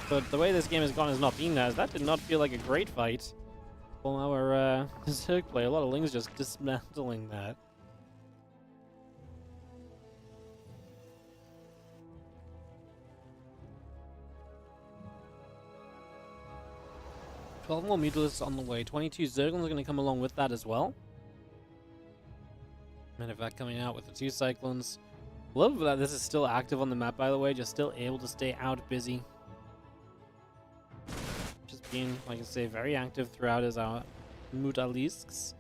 but the way this game has gone has not been that. As that did not feel like a great fight. Well, our Zerg play, a lot of Lings just dismantling that. $12 more Mutalisks on the way. 22 Zerglings are going to come along with that as well. Medevac coming out with the 2 Cyclones. Love that this is still active on the map, by the way. Just still able to stay out busy. Being, like I say, very active throughout as our Mutalisks.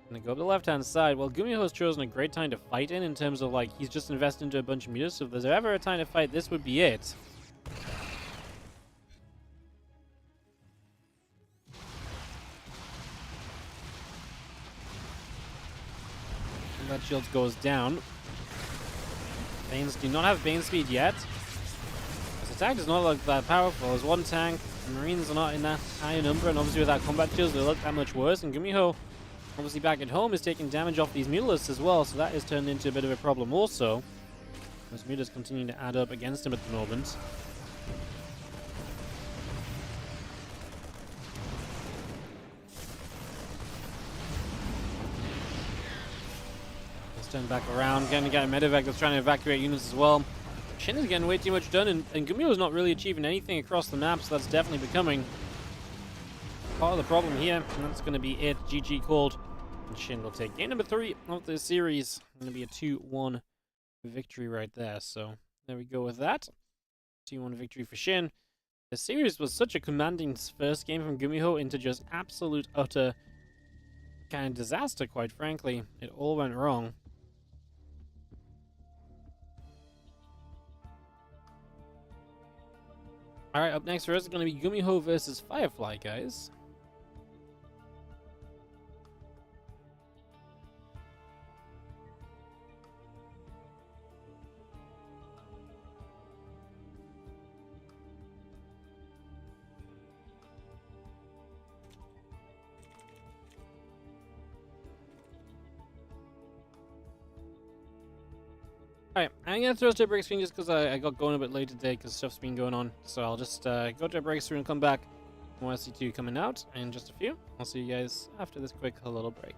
Gonna go up the left-hand side. Well, Gumiho has chosen a great time to fight in terms of, like, he's just invested into a bunch of mutas, so if there's ever a time to fight, this would be it. And that shield goes down. Banes do not have Bane speed yet. This attack does not look that powerful. There's 1 tank. The Marines are not in that high number, and obviously without combat shields, they look that much worse. And Gumiho, obviously back at home, is taking damage off these Mutalisks as well, so that is turned into a bit of a problem also. Those mutas continue to add up against him at the moment. Let's turn back around. Again, you got a Medevac that's trying to evacuate units as well. Shin is getting way too much done, and Gumiho is not really achieving anything across the map, so that's definitely becoming part of the problem here. And that's going to be it. GG called. And Shin will take game number 3 of the series. Going to be a 2-1 victory right there. So there we go with that. 2-1 victory for Shin. The series was such a commanding first game from Gumiho into just absolute, utter kind of disaster, quite frankly. It all went wrong. Alright, up next for us is going to be Gumiho versus Firefly, guys. Alright, I'm going to throw us to a break screen just because I got going a bit late today because stuff's been going on. So I'll just go to a break screen and come back. YC2 coming out in just a few. I'll see you guys after this quick little break.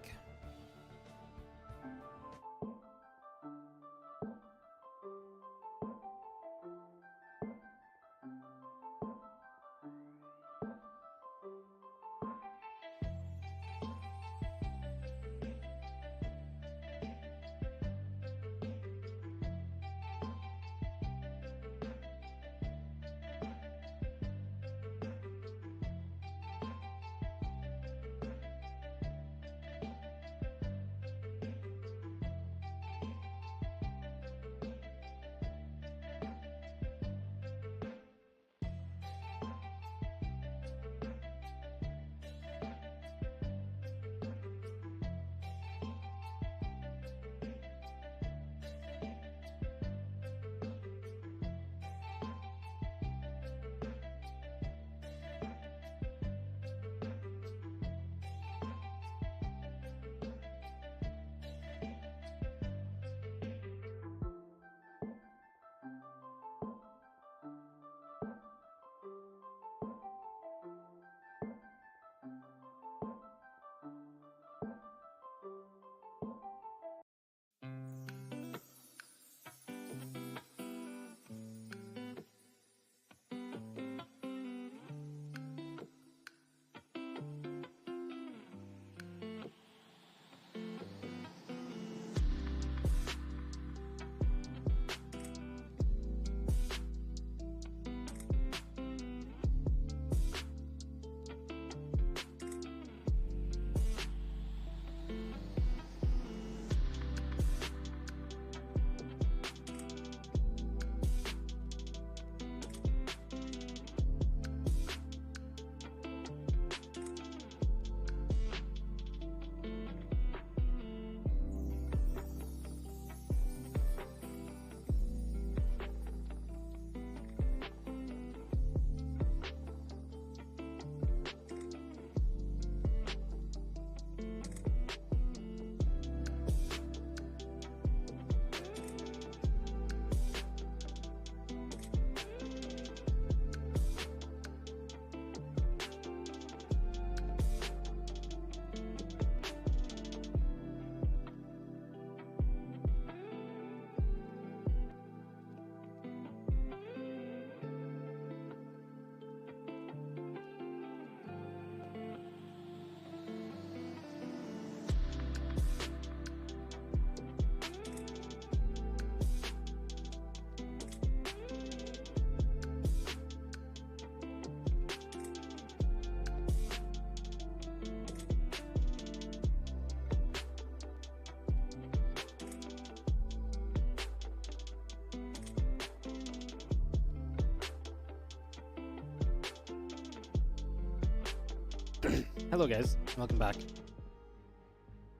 Hello guys, welcome back.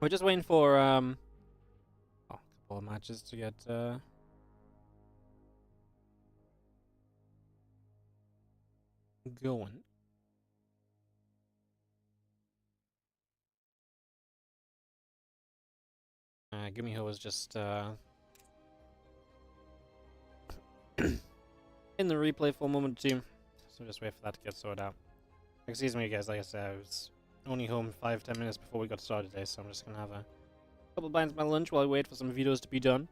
We're just waiting for a couple of matches to get going. Gumiho was just in the replay for a moment or two, so just wait for that to get sorted out. Excuse me guys, like I said, I was only home 5-10 minutes before we got started today, so I'm just gonna have a couple bites of my lunch while I wait for some videos to be done.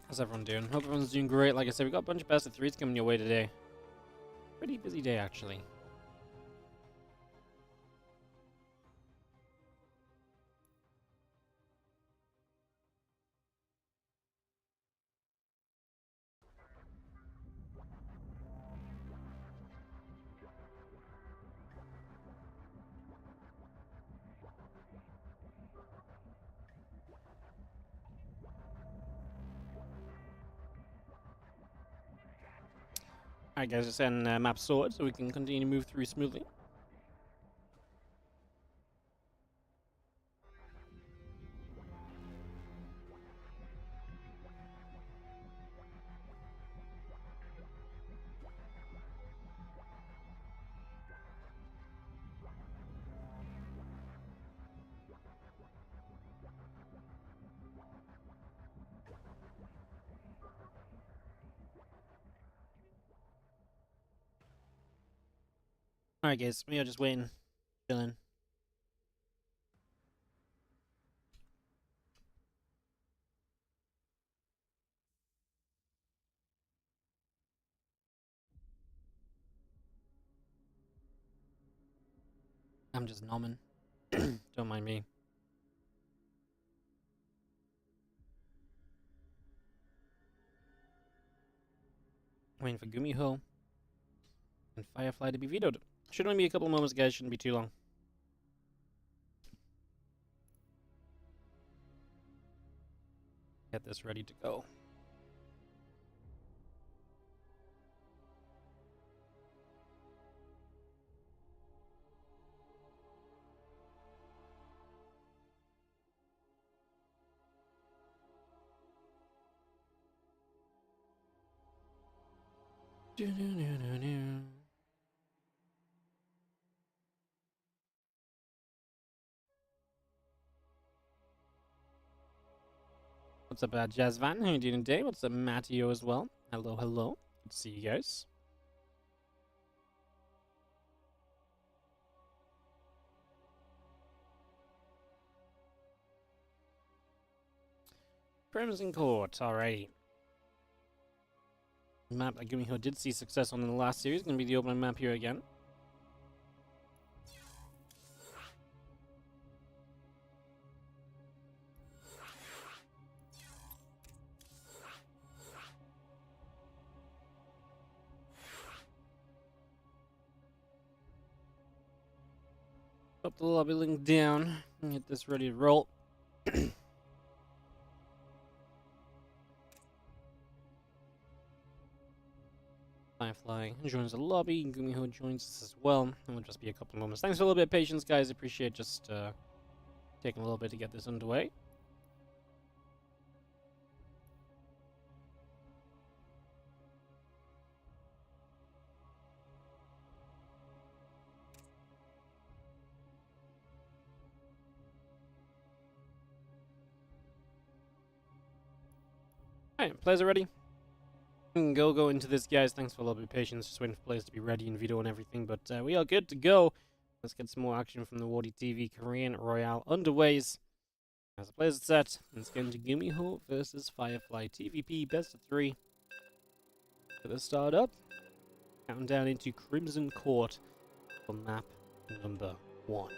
How's everyone doing? Hope everyone's doing great. Like I said, we got a bunch of best of threes coming your way today. Pretty busy day, actually. Alright guys, just getting map sorted so we can continue to move through smoothly. Alright guys, we are just waiting, chilling. I'm just nomming. Don't mind me. Waiting for Gumiho and Firefly to be vetoed. Should only be a couple of moments, guys. Shouldn't be too long. Get this ready to go. What's up, Jazvan? How you doing today? What's up, Matteo as well? Hello, hello. Good to see you guys. Crimson Court, alrighty. Map that Gumiho did see success on in the last series. Gonna be the opening map here again. Up the lobby link down and get this ready to roll. Firefly joins the lobby, Gumiho joins us as well. It'll just be a couple of moments. Thanks for a little bit of patience, guys. Appreciate just taking a little bit to get this underway. Alright, players are ready. We can go into this, guys. Thanks for a little bit of patience. Just waiting for players to be ready in video and everything. But we are good to go. Let's get some more action from the WardiTV Korean Royale underways. As the players are set, let's get into Gumiho versus Firefly TVP best of 3. Get this started up. Counting down into Crimson Court for map number 1.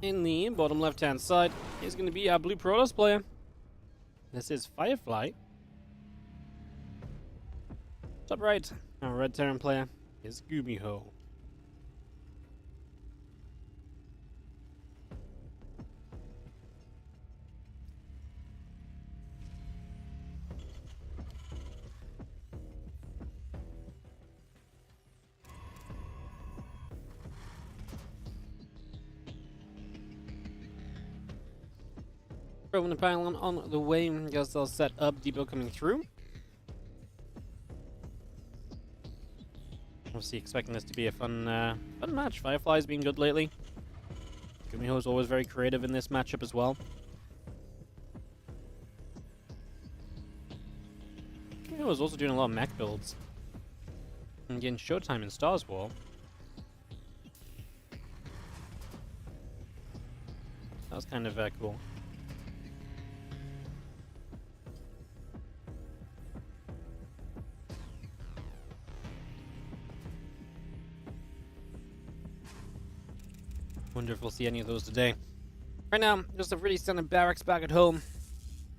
In the bottom left-hand side is going to be our blue Protoss player. This is Firefly. Top right, our red Terran player is Gumiho. Throwing the pylon on the way, guess they'll set up, depot coming through. Obviously expecting this to be a fun match. Firefly's been good lately. Gumiho is always very creative in this matchup as well. Gumiho is also doing a lot of mech builds. And getting showtime in Stars War. That was kind of cool. Wonder if we'll see any of those today. Right now, just a really standard barracks back at home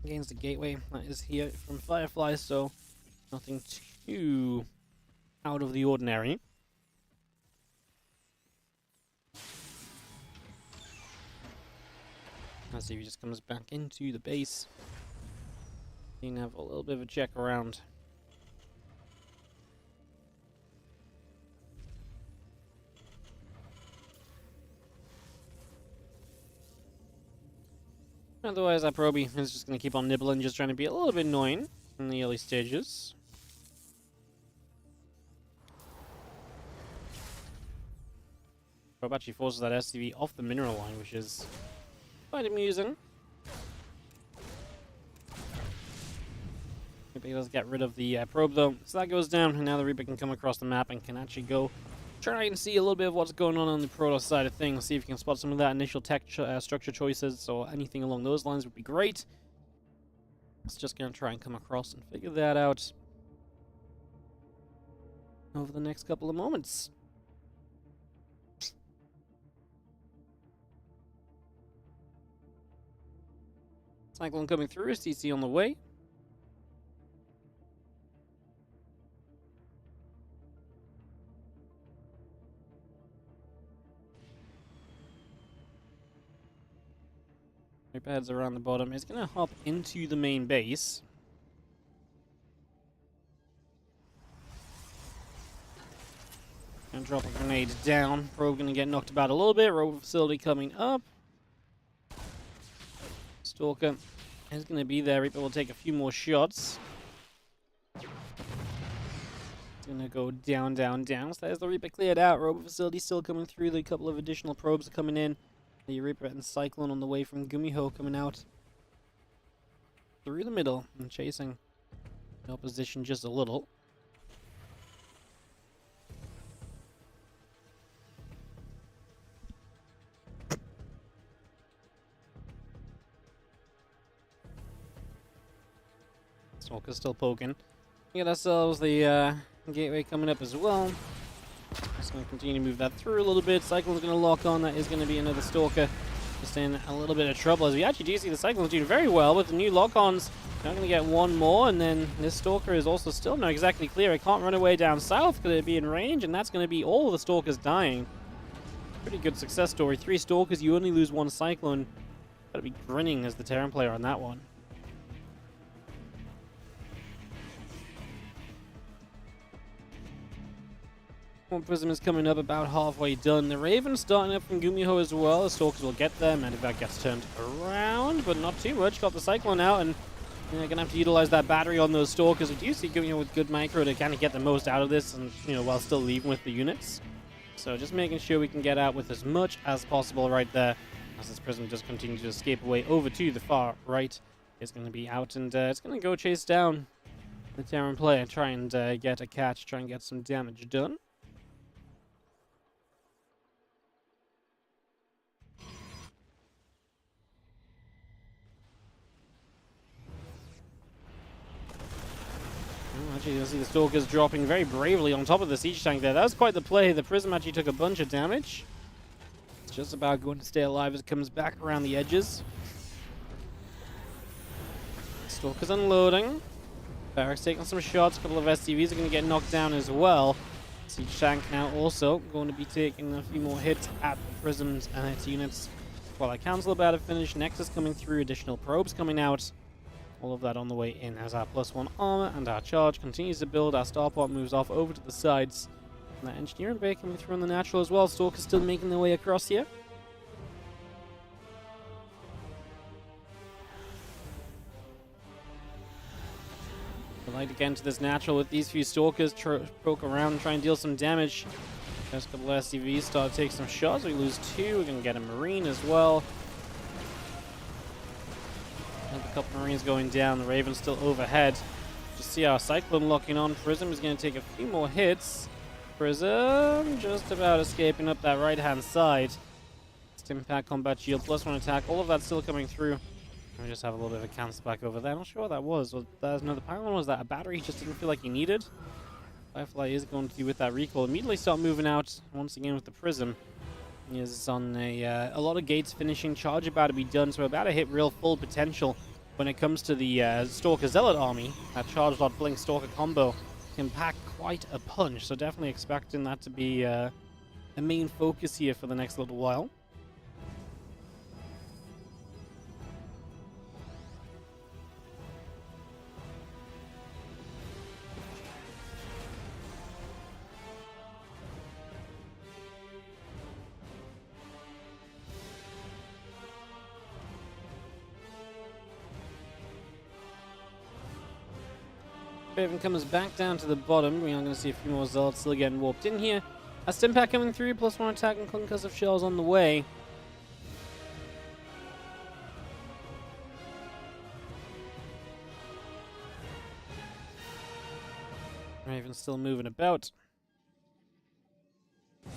against the gateway that is here from Firefly, so nothing too out of the ordinary. Let's see if he just comes back into the base. You can have a little bit of a check around. Otherwise, that Proby is just going to keep on nibbling, just trying to be a little bit annoying in the early stages. Probe actually forces that SCV off the mineral line, which is quite amusing. Maybe he does get rid of the probe, though. So that goes down, and now the Reaper can come across the map and can actually go try and see a little bit of what's going on the Protoss side of things. See if you can spot some of that initial tech structure choices or anything along those lines would be great. It's just going to try and come across and figure that out over the next couple of moments. Cyclone coming through, CC on the way. Pads around the bottom. It's going to hop into the main base. And drop a grenade down. Probe going to get knocked about a little bit. Rover facility coming up. Stalker is going to be there. Reaper will take a few more shots. It's going to go down, down, down. So there's the Reaper cleared out. Rover facility still coming through. A couple of additional probes are coming in. The Reaper and Cyclone on the way from Gumiho coming out through the middle and chasing the opposition just a little. Stalker's still poking. We got ourselves the gateway coming up as well. Just going to continue to move that through a little bit. Cyclone's going to lock on. That is going to be another Stalker. Just in a little bit of trouble. As we actually do see the Cyclone's doing very well with the new lock-ons. Now going to get one more. And then this Stalker is also still not exactly clear. It can't run away down south. Could it be in range? And that's going to be all of the Stalkers dying. Pretty good success story. 3 Stalkers. You only lose 1 Cyclone. Got to be grinning as the Terran player on that one. One Prism is coming up about halfway done. The Raven's starting up from Gumiho as well. The Stalkers will get them, and if that gets turned around, but not too much. Got the Cyclone out, and they're going to have to utilize that battery on those Stalkers. We do see Gumiho with good micro to kind of get the most out of this, and while still leaving with the units. So just making sure we can get out with as much as possible right there. As this Prism just continues to escape away over to the far right. It's going to be out, and it's going to go chase down the Terran player. Try and get a catch, try and get some damage done. Actually, you can see the Stalkers dropping very bravely on top of the siege tank there. That was quite the play. The Prism actually took a bunch of damage. It's just about going to stay alive as it comes back around the edges. Stalkers unloading. Barracks taking some shots. A couple of SCVs are going to get knocked down as well. Siege tank now also going to be taking a few more hits at the Prisms and its units. While I cancel about to finish, Nexus coming through, additional probes coming out. All of that on the way in as our +1 armor and our charge continues to build. Our starport moves off over to the sides. And that engineering bay coming through on the natural as well. Stalkers still making their way across here. I'd like to get into this natural with these few Stalkers, poke around and try and deal some damage. There's a couple of SCVs start to take some shots. We lose 2. We're going to get a Marine as well. And a couple Marines going down. The Raven's still overhead. Just see our Cyclone locking on. Prism is going to take a few more hits. Prism just about escaping up that right-hand side. Impact, combat shield, +1 attack. All of that's still coming through. Let me just have a little bit of a cancel back over there. Not sure what that was. Was that another pylon? Was that a battery he just didn't feel like he needed? Firefly is going to, with that recall, immediately start moving out once again with the Prism. He is on a lot of gates finishing. Charge about to be done, so we're about to hit real full potential when it comes to the Stalker Zealot army. That charge.blink Stalker combo can pack quite a punch, so definitely expecting that to be a main focus here for the next little while. Raven comes back down to the bottom. We are going to see a few more Zealots still getting warped in here. A Stimpack coming through, +1 attack and concussive shells on the way. Raven's still moving about. A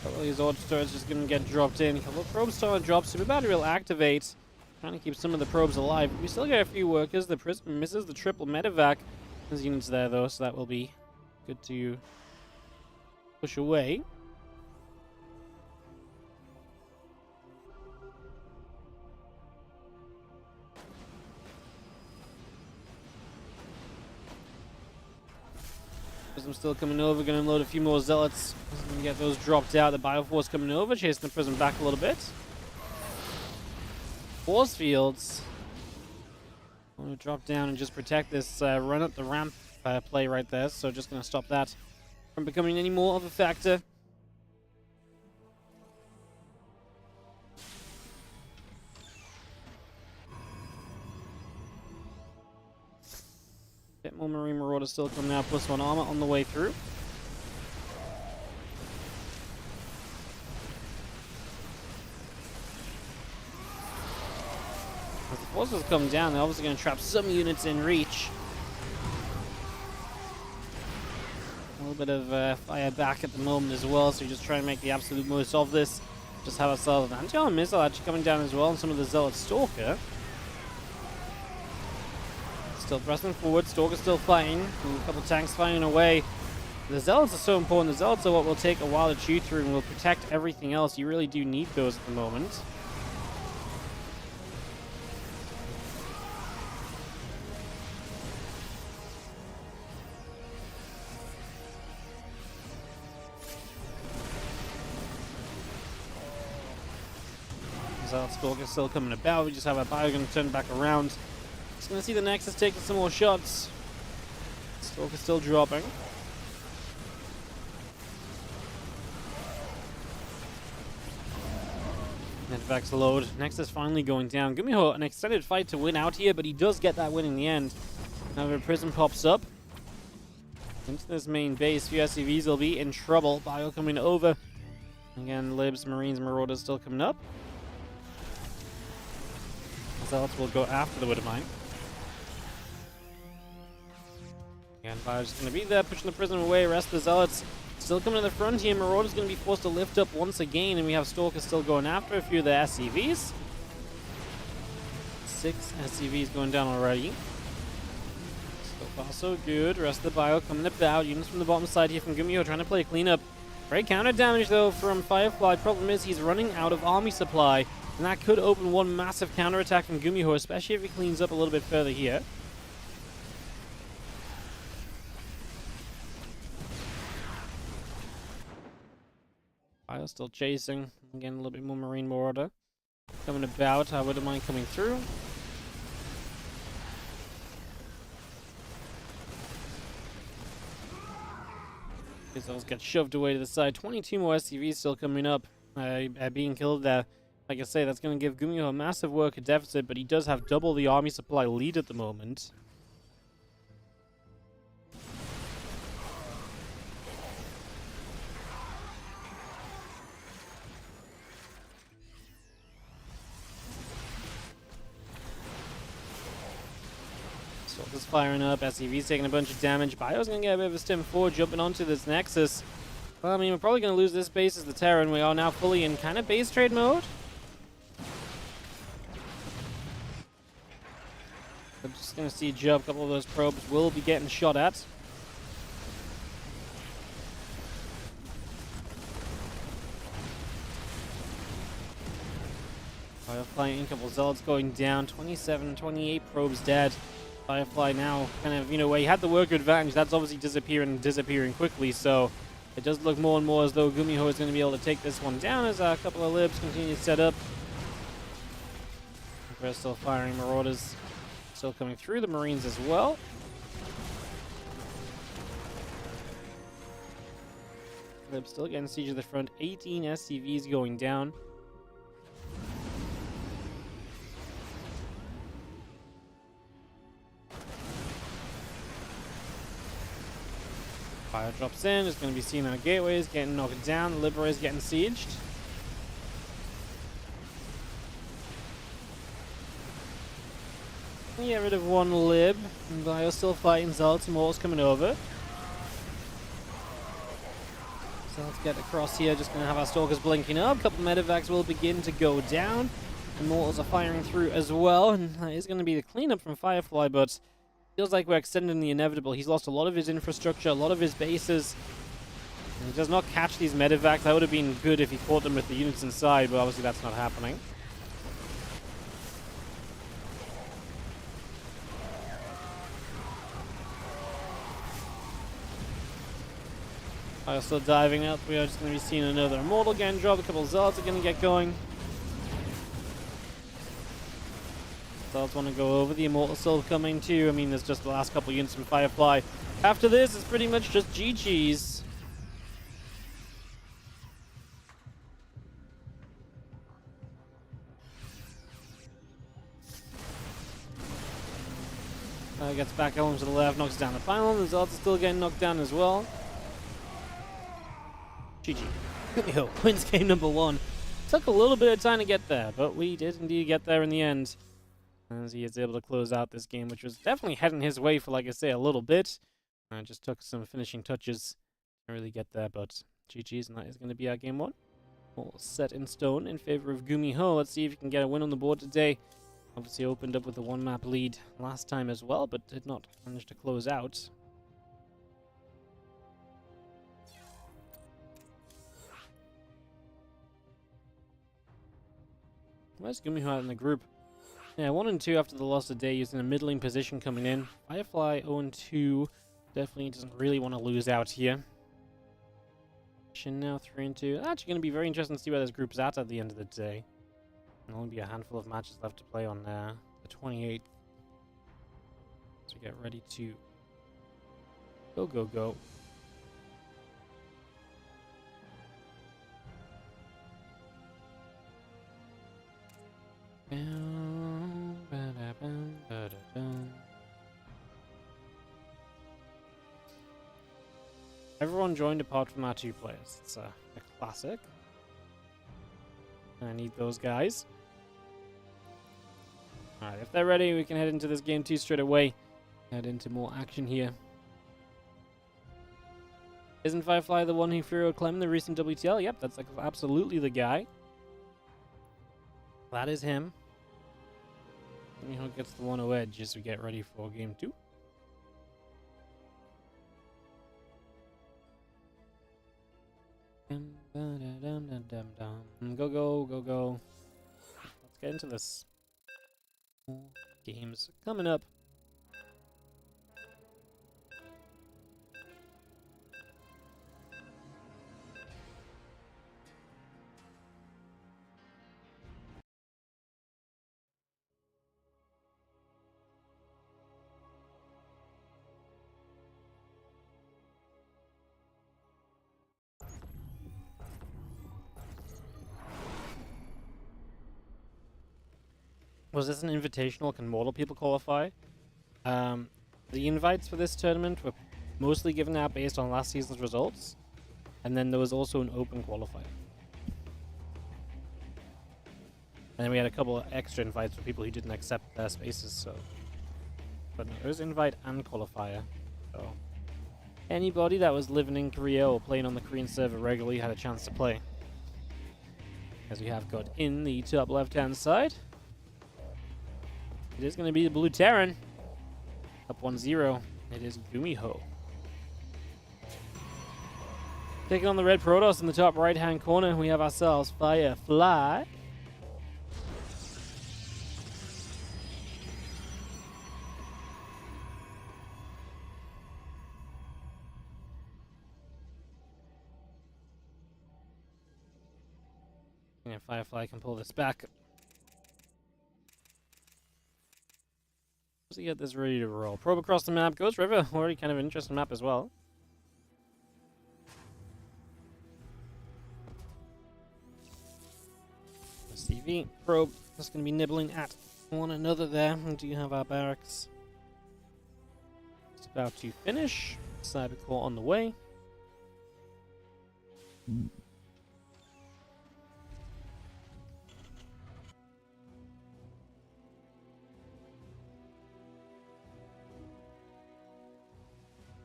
couple of these Order turrets just going to get dropped in. A couple of probes starting to drop, so we're about to activate. Trying to keep some of the probes alive. We still get a few workers. The Prism misses the triple medevac. There's units there though, so that will be good to push away. Prism still coming over. Gonna unload a few more Zealots. Gonna get those dropped out. The Bioforce coming over, chasing the Prism back a little bit. Force fields. I'm going to drop down and just protect this run up the ramp play right there. So just going to stop that from becoming any more of a factor. Bit more Marine Marauders still coming out. +1 armor on the way through. As the forces come down, they're obviously going to trap some units in reach. A little bit of fire back at the moment as well, so we just try and make the absolute most of this. Just have ourselves an anti-armor missile actually coming down as well, and some of the Zealot Stalker. Still pressing forward, Stalker still fighting, and a couple tanks fighting away. The Zealots are so important. The Zealots are what will take a while to chew through and will protect everything else. You really do need those at the moment. Zealot Stalker still coming about. We just have our bio going to turn back around. Just going to see the Nexus taking some more shots. Stalker still dropping. Medvac's load. Nexus finally going down. Gumiho, an extended fight to win out here, but he does get that win in the end. However, Prism pops up into this main base. Few SCVs will be in trouble. Bio coming over. Again, Libs, Marines, Marauders still coming up. Zealots will go after the Widowmine. Again, Bio's just going to be there, pushing the Prism away. Rest of the Zealots still coming to the front here. Marauder's going to be forced to lift up once again, and we have Stalker still going after a few of the SCVs. 6 SCVs going down already. far so good. Rest of the bio coming about. Units from the bottom side here from Gumiho trying to play a cleanup. Great counter damage though from Firefly. Problem is he's running out of army supply, and that could open one massive counter attack from Gumiho, especially if he cleans up a little bit further here. Bio still chasing. Again, a little bit more Marine Marauder coming about. I wouldn't mind coming through. Those get shoved away to the side. 22 more SCVs still coming up, being killed there. Like I say, that's going to give Gumiho a massive worker deficit, but he does have double the army supply lead at the moment. Soldiers firing up, SCV's taking a bunch of damage. Bio's going to get a bit of a stim forward, jumping onto this Nexus. Well, I mean, we're probably going to lose this base as the Terran. We are now fully in kind of base trade mode. I'm just going to see Jub. A couple of those probes will be getting shot at. Firefly in, couple Zealots going down. 27, 28 probes dead. Firefly now kind of, where he had the worker advantage, that's obviously disappearing quickly, so it does look more and more as though Gumiho is going to be able to take this one down as a couple of libs continue to set up. We're still firing Marauders, still coming through the Marines as well. Libs still getting siege of the front, 18 SCVs going down. Fire drops in, it's going to be seen on gateways, getting knocked down, the Liberator's getting sieged. We get rid of one lib, and Bio's still fighting Zealots, and Mortals coming over. So let's get across here, just going to have our Stalkers blinking up, a couple medevacs will begin to go down. The Mortals are firing through as well, and that is going to be the cleanup from Firefly, but feels like we're extending the inevitable. He's lost a lot of his infrastructure, a lot of his bases. And he does not catch these medevacs. That would have been good if he fought them with the units inside, but obviously that's not happening. Still diving up. We are just going to be seeing another Immortal getting dropped. A couple of Zealots are going to get going. Zealots want to go over. The Immortal still coming too. I mean, there's just the last couple units from Firefly. After this, it's pretty much just GG's. Gets back home to the left, knocks down the final. The Zealots are still getting knocked down as well. GG. Gumiho wins game number 1. Took a little bit of time to get there, but we did indeed get there in the end. As he is able to close out this game, which was definitely heading his way for, like I say, a little bit. Just took some finishing touches to really get there, but GG's, and that is going to be our game 1. All set in stone in favor of Gumiho. Let's see if he can get a win on the board today. Obviously opened up with a 1-map lead last time as well, but did not manage to close out. Where's Gumiho out in the group? Yeah, 1 and 2 after the loss of the day, using a middling position coming in. Firefly 0 and 2 definitely doesn't really want to lose out here. Shin now 3 and 2. Actually, going to be very interesting to see where this group's at the end of the day. There'll only be a handful of matches left to play on the 28th. So get ready to go. Everyone joined apart from our 2 players. It's a classic. I need those guys. Alright, if they're ready, we can head into this game 2 straight away. Head into more action here. Isn't Firefly the one who threw Clem in the recent WTL? Yep, that's absolutely the guy. That is him. Gumiho gets the 1-0 edge as we get ready for game 2. Go, go, go, go. Let's get into this. Games coming up. Was this an invitational? Can mortal people qualify? The invites for this tournament were mostly given out based on last season's results, and then there was also an open qualifier. And then we had a couple of extra invites for people who didn't accept their spaces, so... But no, it was invite and qualifier, so... Anybody that was living in Korea or playing on the Korean server regularly had a chance to play. As we have got in the top left-hand side, it is going to be the Blue Terran. Up 1-0. It is Gumiho. Taking on the Red Protoss in the top right-hand corner, we have ourselves Firefly. And Firefly can pull this back. Let's get this ready to roll. Probe across the map. Goes River. Already kind of an interesting map as well. CV. Probe. That's going to be nibbling at one another there. And do you have our barracks? It's about to finish. Cybercore on the way.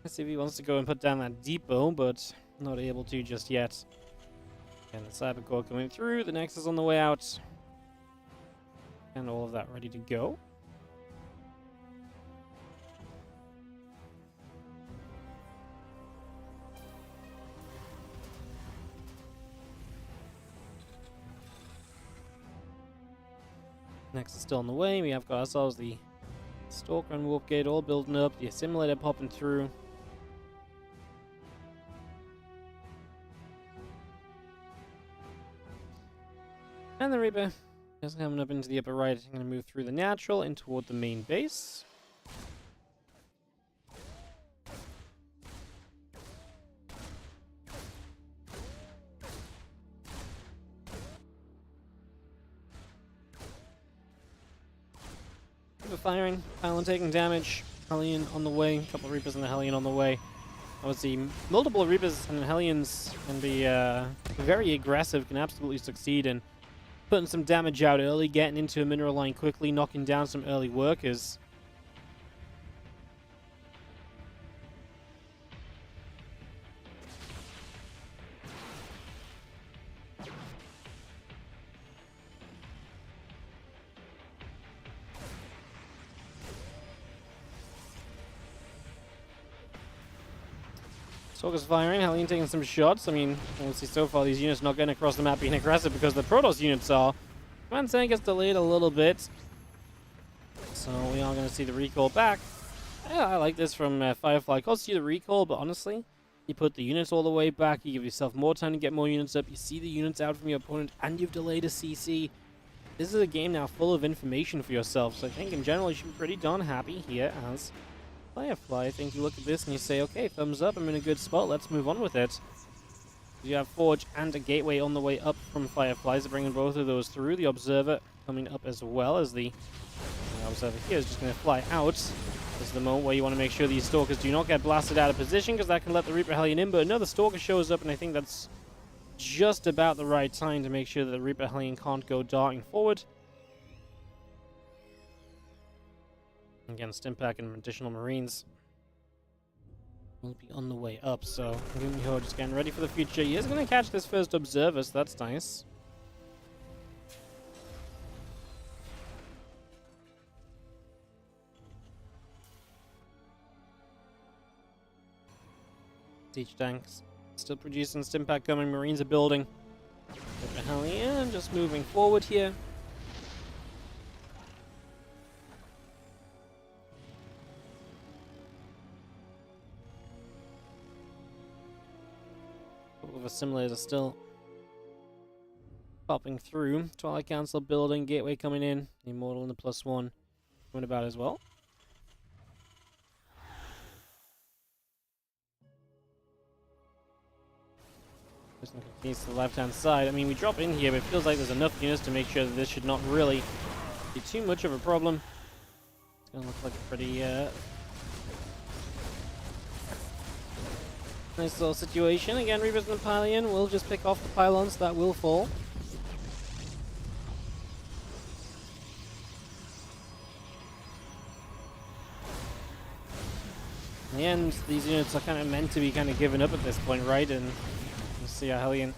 Let's see if he wants to go and put down that depot, but not able to just yet. And the Cybercore coming through, the Nexus on the way out. And all of that ready to go. Nexus still on the way, we have got ourselves the Stalker and Warp Gate all building up, the Assimilator popping through. And the Reaper is coming up into the upper right. I'm going to move through the natural and toward the main base. Reaper firing, Pylon taking damage, Hellion on the way, a couple of Reapers and the Hellion on the way. Obviously, multiple Reapers and Hellions can be very aggressive, can absolutely succeed in putting some damage out early, getting into a mineral line quickly, knocking down some early workers. Stalker's firing, Hellion taking some shots. I mean, obviously so far these units not getting across the map being aggressive because the Protoss units are. Command Center gets delayed a little bit. So we are going to see the recall back. Yeah, I like this from Firefly. Costs you the recall, but honestly, you put the units all the way back, you give yourself more time to get more units up, you see the units out from your opponent, and you've delayed a CC. This is a game now full of information for yourself, so I think in general you should be pretty darn happy here as Firefly. I think you look at this and you say, okay, thumbs up, I'm in a good spot, let's move on with it. You have Forge and a Gateway on the way up from Fireflies, bringing both of those through. The Observer coming up as well as the Observer here is just going to fly out. This is the moment where you want to make sure these Stalkers do not get blasted out of position, because that can let the Reaper Hellion in, but another Stalker shows up, and I think that's just about the right time to make sure that the Reaper Hellion can't go darting forward. Against Impact and additional Marines will be on the way up, so Gumiho just getting ready for the future. He is going to catch this first Observer, so that's nice. Siege tanks Still producing Stimpak coming. Marines are building. Hellion just moving forward here. Couple of assimilators still popping through. Twilight Council building. Gateway coming in. The Immortal and the +1 coming about as well. Continues to the left-hand side. I mean, we drop in here, but it feels like there's enough units to make sure that this should not really be too much of a problem. It's going to look like a pretty nice little situation. Again, Reavers and the Pylon will just pick off the pylons that will fall. In the end, these units are kind of meant to be kind of given up at this point, right? And you see a Hellion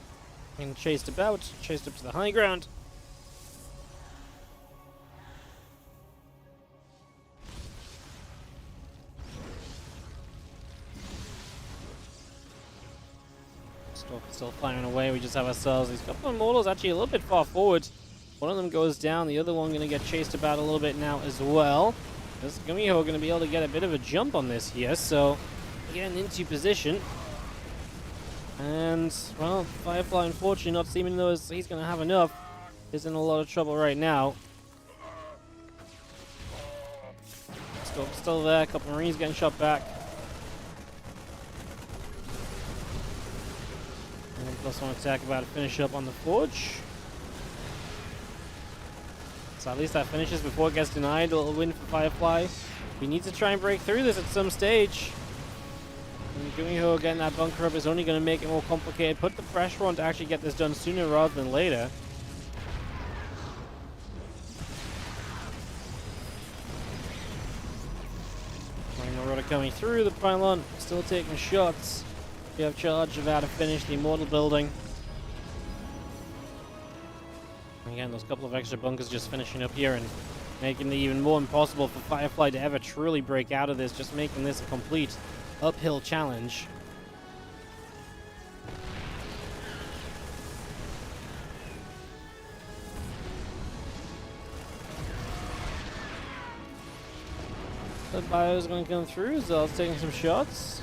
being chased about, chased up to the high ground. Still firing away. We just have ourselves these couple of Immortals actually a little bit far forward. One of them goes down, the other one going to get chased about a little bit now as well. This Gumiho going to be able to get a bit of a jump on this here, so getting into position. And, well, Firefly, unfortunately, not seeming though as he's going to have enough, is in a lot of trouble right now. Still there, a couple of Marines getting shot back. And +1 attack about to finish up on the Forge. So at least that finishes before it gets denied. A little win for Firefly. We need to try and break through this at some stage. And Gumiho getting that bunker up is only going to make it more complicated. Put the pressure on to actually get this done sooner rather than later. Marauder coming through. The pylon still taking shots. We have charge about to finish the Immortal building. Again, those couple of extra bunkers just finishing up here and making it even more impossible for Firefly to ever truly break out of this, just making this a complete uphill challenge. The Bio's going to come through, Zell's taking some shots.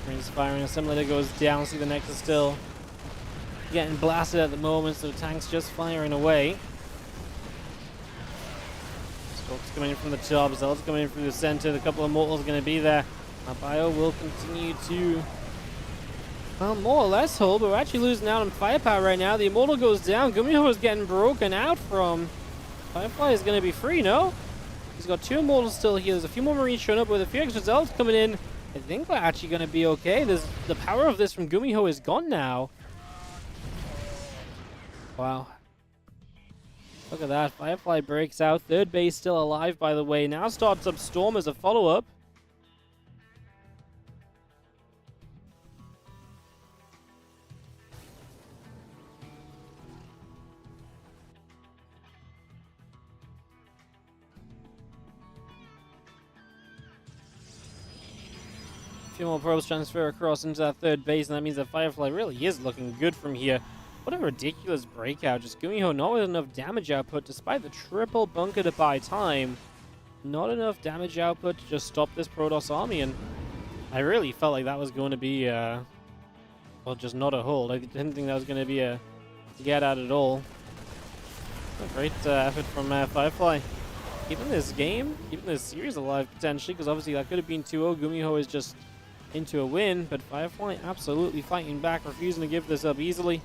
Marines firing, assimilator goes down, see the Nexus still getting blasted at the moment, so tanks just firing away. Stork's coming in from the top, Zell's coming in through the center, the couple of Mortals going to be there. Bio will continue to, well, more or less hold, but we're actually losing out on firepower right now. The Immortal goes down, Gumiho is getting broken out from. Firefly is going to be free, no? He's got 2 Immortals still here, there's a few more Marines showing up with a few extra Zells coming in. I think we're actually going to be okay. The power of this from Gumiho is gone now. Wow. Look at that. Firefly breaks out. Third base still alive, by the way. Now starts up Storm as a follow-up. Few more probes transfer across into that third base, and that means that Firefly really is looking good from here. What a ridiculous breakout. Just Gumiho not with enough damage output despite the triple bunker to buy time. Not enough damage output to just stop this Protoss army, and I really felt like that was going to be, well, just not a hold. I didn't think that was going to be a get out at all. A great effort from Firefly. Keeping this game, keeping this series alive potentially, because obviously that could have been 2-0. Gumiho is just into a win, but Firefly absolutely fighting back, refusing to give this up easily.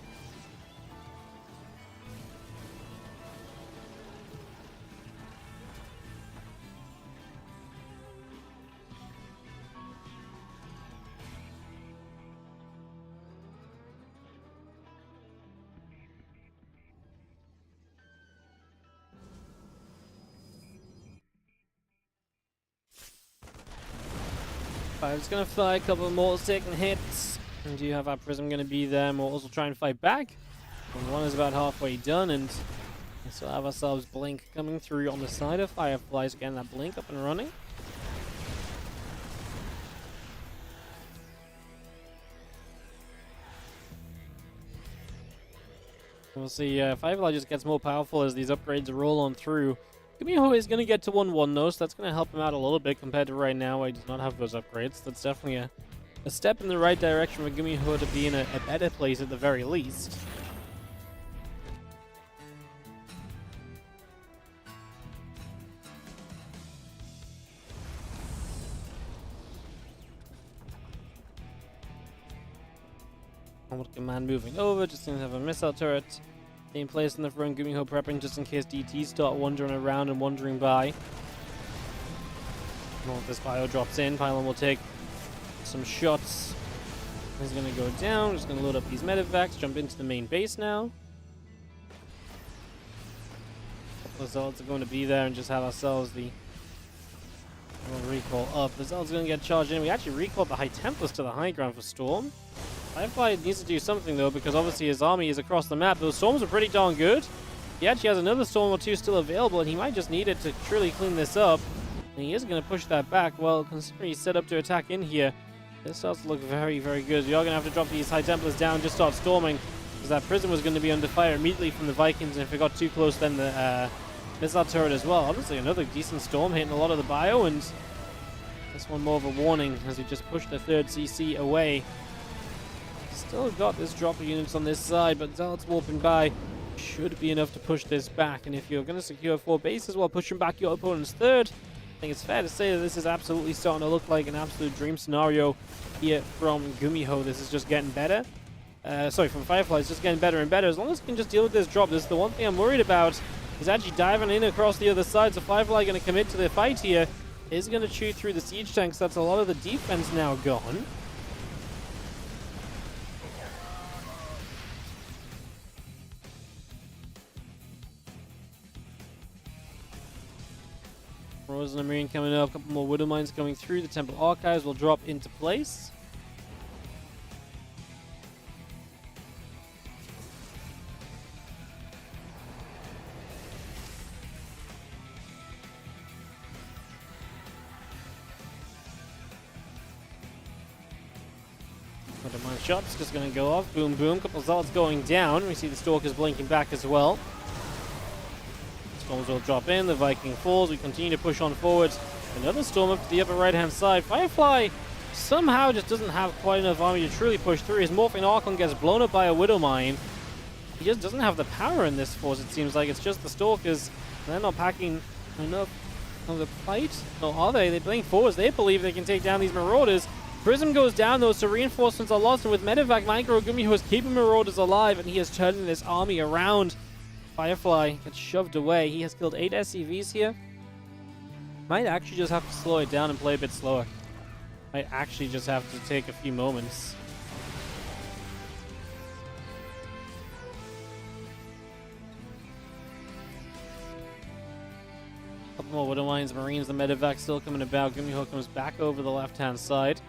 Five's going to fly, a couple of Mortals taking hits. And do you have our Prism going to be there? Mortals will try and fight back. And one is about halfway done, and So have ourselves Blink coming through on the side of Fireflies. Again, that Blink up and running. We'll see. Firefly just gets more powerful as these upgrades roll on through. Gumiho is going to get to 1-1 though, so that's going to help him out a little bit compared to right now where he does not have those upgrades. That's definitely a step in the right direction for Gumiho to be in a better place at the very least. Onward Command moving over, just going to have a missile turret being placed in the front. Gumiho prepping just in case DTs start wandering around and wandering by. Well, if this Pylon drops in, Pylon will take some shots. He's going to go down, just going to load up these medevacs, jump into the main base now. The Zealots are going to be there and just have ourselves the recall up. The Zealots are going to get charged in. We actually recalled the High Templars to the high ground for Storm. Firefly needs to do something though, because obviously his army is across the map. Those storms are pretty darn good. He actually has another storm or two still available, and he might just need it to truly clean this up. And he is going to push that back. Well, considering he's set up to attack in here, this starts to look very, very good. We are going to have to drop these High Templars down, just start storming, because that prison was going to be under fire immediately from the Vikings, and if it got too close, then the missile turret as well. Obviously, another decent storm hitting a lot of the bio, and this one more of a warning as we just push the third CC away. Still got this drop of units on this side, but Zealots warping by should be enough to push this back. And if you're going to secure 4 bases while pushing back your opponent's third, I think it's fair to say that this is absolutely starting to look like an absolute dream scenario here from Gumiho. This is just getting better. Sorry, from Firefly, it's just getting better and better. As long as we can just deal with this drop, this is the one thing I'm worried about, is actually diving in across the other side. So Firefly going to commit to the fight here, is going to chew through the siege tanks. That's a lot of the defense now gone. Rose and the Marine coming up, a couple more Widow Mines coming through. The Temple Archives will drop into place. Widow Mine shots just going to go off. Boom, boom. Couple of Zealots going down. We see the Stalkers blinking back as well. Storms will drop in, the Viking falls, we continue to push on forward. Another storm up to the upper right hand side. Firefly somehow just doesn't have quite enough army to truly push through. His Morphing Archon gets blown up by a Widow Mine. He just doesn't have the power in this force, it seems like. It's just the Stalkers. They're not packing enough of the fight. Or are they? They're playing forwards. They believe they can take down these Marauders. Prism goes down though, so reinforcements are lost, and with Medevac, Micro Gumiho is keeping Marauders alive, and he is turning this army around. Firefly gets shoved away. He has killed 8 SCVs here. Might actually just have to slow it down and play a bit slower. Might actually just have to take a few moments. Couple more Widow Mines, Marines, the Medevac still coming about. Gumiho comes back over the left-hand side.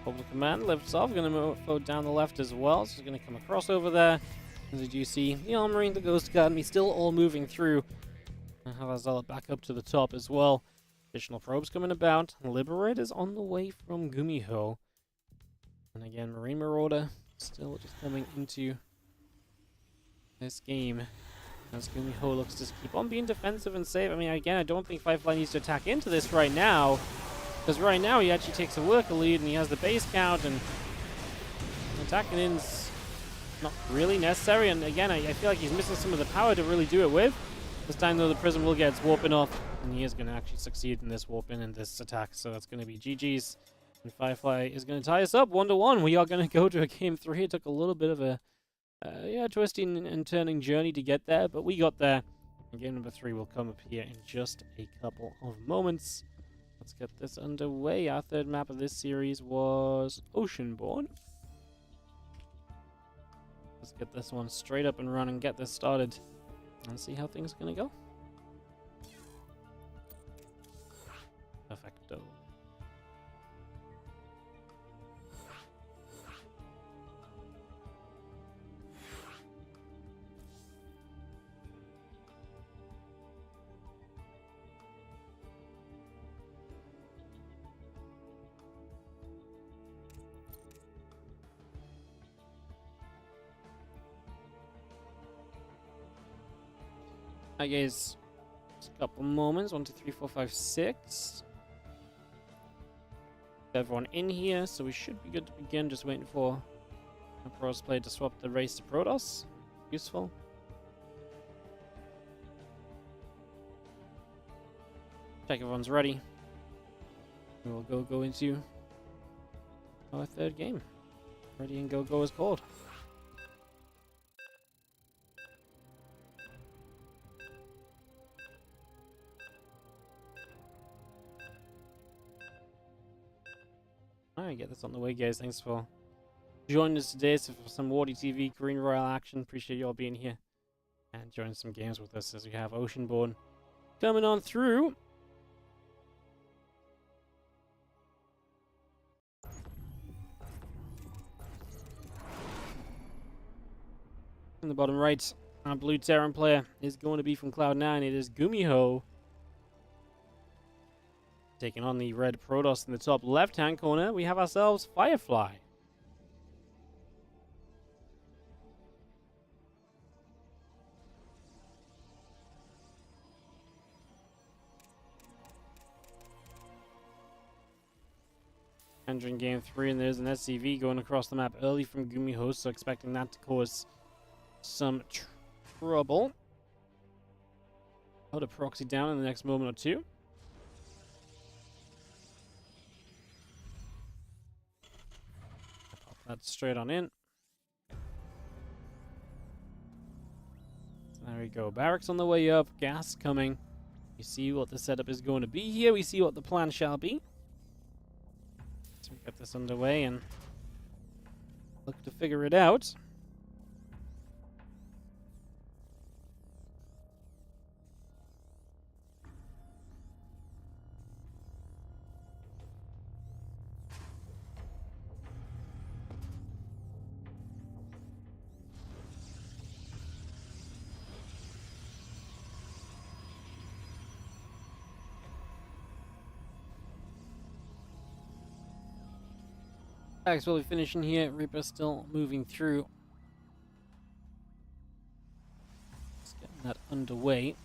Public Command lifts off, going to move down the left as well, so he's going to come across over there. As you see, the Armoring, the Ghost Academy still all moving through. And have our Zealot back up to the top as well. Additional probes coming about. Liberators on the way from Gumiho. And again, Marine Marauder still just coming into this game. As Gumiho looks to keep on being defensive and safe. I mean, again, I don't think Firefly needs to attack into this right now. Because right now he actually takes a worker lead and he has the base count, and attacking in's not really necessary. And again, I feel like he's missing some of the power to really do it with. This time though, the Prism will get its warping off, and he is going to actually succeed in this warping and this attack. So that's going to be GG's. And Firefly is going to tie us up 1-1. We are going to go to a game 3. It took a little bit of a twisting and turning journey to get there, but we got there. And game number 3 will come up here in just a couple of moments. Let's get this underway. Our third map of this series was Oceanborn. Let's get this one straight up and running, get this started, and see how things are going to go. Perfecto. I guess just a couple moments. 1, 2, 3, 4, 5, 6. Everyone in here, so we should be good to begin. Just waiting for a Pros player to swap the race to Protoss. Useful. Check everyone's ready. We will go into our third game. Ready and go is called. Alright, get this on the way, guys. Thanks for joining us today. So for some WardiTV Korean Royale action. Appreciate you all being here and joining some games with us as we have Oceanborn coming on through. In the bottom right, our blue Terran player is going to be from Cloud9. It is Gumiho. Taking on the red Protoss in the top left-hand corner, we have ourselves Firefly. Entering game 3, and there's an SCV going across the map early from Gumiho, so expecting that to cause some trouble. Hold a proxy down in the next moment or two. Pop that straight on in. So there we go. Barracks on the way up. Gas coming. You see what the setup is going to be here. We see what the plan shall be. So we get this underway and look to figure it out. Bags will be finishing here. Reaper still moving through. Just getting that underway.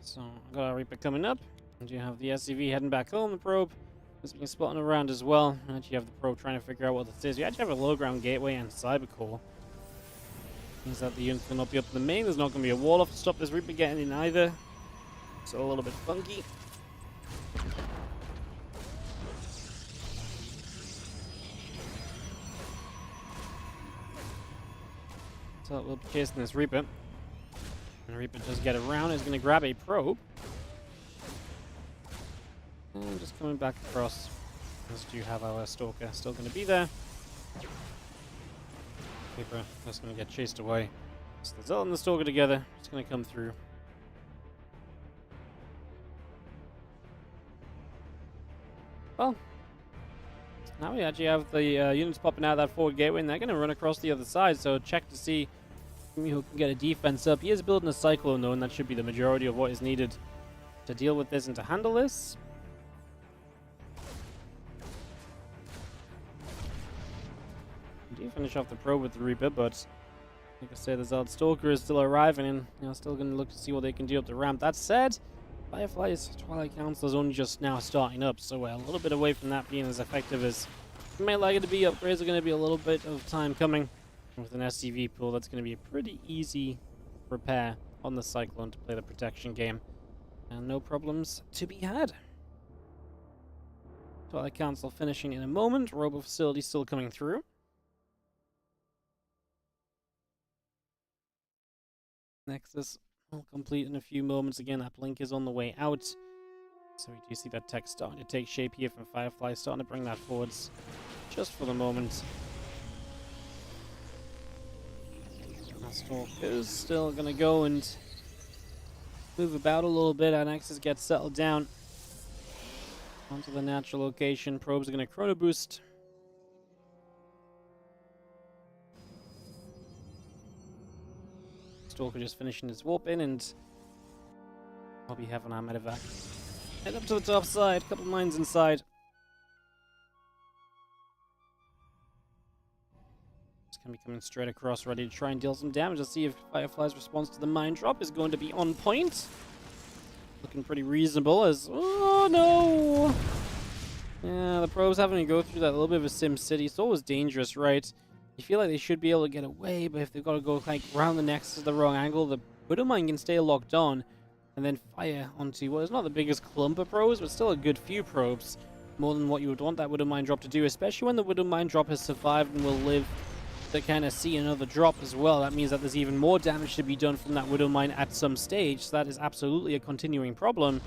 So, got our Reaper coming up. And you have the SCV heading back home. The probe has been spotting around as well. And you have the probe trying to figure out what this is. You actually have a low ground gateway and cyber core. Means that the units will not be up in the main. There's not going to be a wall off to stop this Reaper getting in either. So a little bit funky. So we'll be chasing this Reaper. And Reaper does get around. He's going to grab a probe. And just coming back across. As do have our Stalker still going to be there. Reaper just going to get chased away. So the Zealot and the Stalker together. Just going to come through. Well, now we actually have the units popping out of that forward gateway, and they're going to run across the other side. So check to see who can get a defense up. He is building a Cyclone, though, and that should be the majority of what is needed to deal with this and to handle this. We do finish off the probe with the Reaper, but like I said, the Zealot Stalker is still arriving, and still going to look to see what they can do up the ramp. That said, Firefly's Twilight Council is only just now starting up, so we're a little bit away from that being as effective as you might like it to be. Upgrades are going to be a little bit of time coming. With an SCV pool, that's going to be a pretty easy repair on the Cyclone to play the protection game. And no problems to be had. Twilight Council finishing in a moment. Robo Facility still coming through. Nexus will complete in a few moments. Again, that blink is on the way out. So we do see that tech starting to take shape here from Firefly, starting to bring that forwards just for the moment. Stalker's still going to go and move about a little bit. Our Nexus gets settled down onto the natural location. Probes are going to chrono boost. Stalker just finishing his warp in, and I'll be having our medevac. Head up to the top side, couple mines inside. It's gonna be coming straight across, ready to try and deal some damage. Let's see if Firefly's response to the mine drop is going to be on point. Looking pretty reasonable as... Oh, no! Yeah, the probes having to go through that little bit of a sim city. It's always dangerous, right? You feel like they should be able to get away, but if they've got to go, like, round the nexus the wrong angle, the Widow Mine can stay locked on and then fire onto what is not the biggest clump of probes, but still a good few probes. More than what you would want that Widow Mine drop to do, especially when the Widow Mine drop has survived and will live to kind of see another drop as well. That means that there's even more damage to be done from that Widow Mine at some stage. So that is absolutely a continuing problem.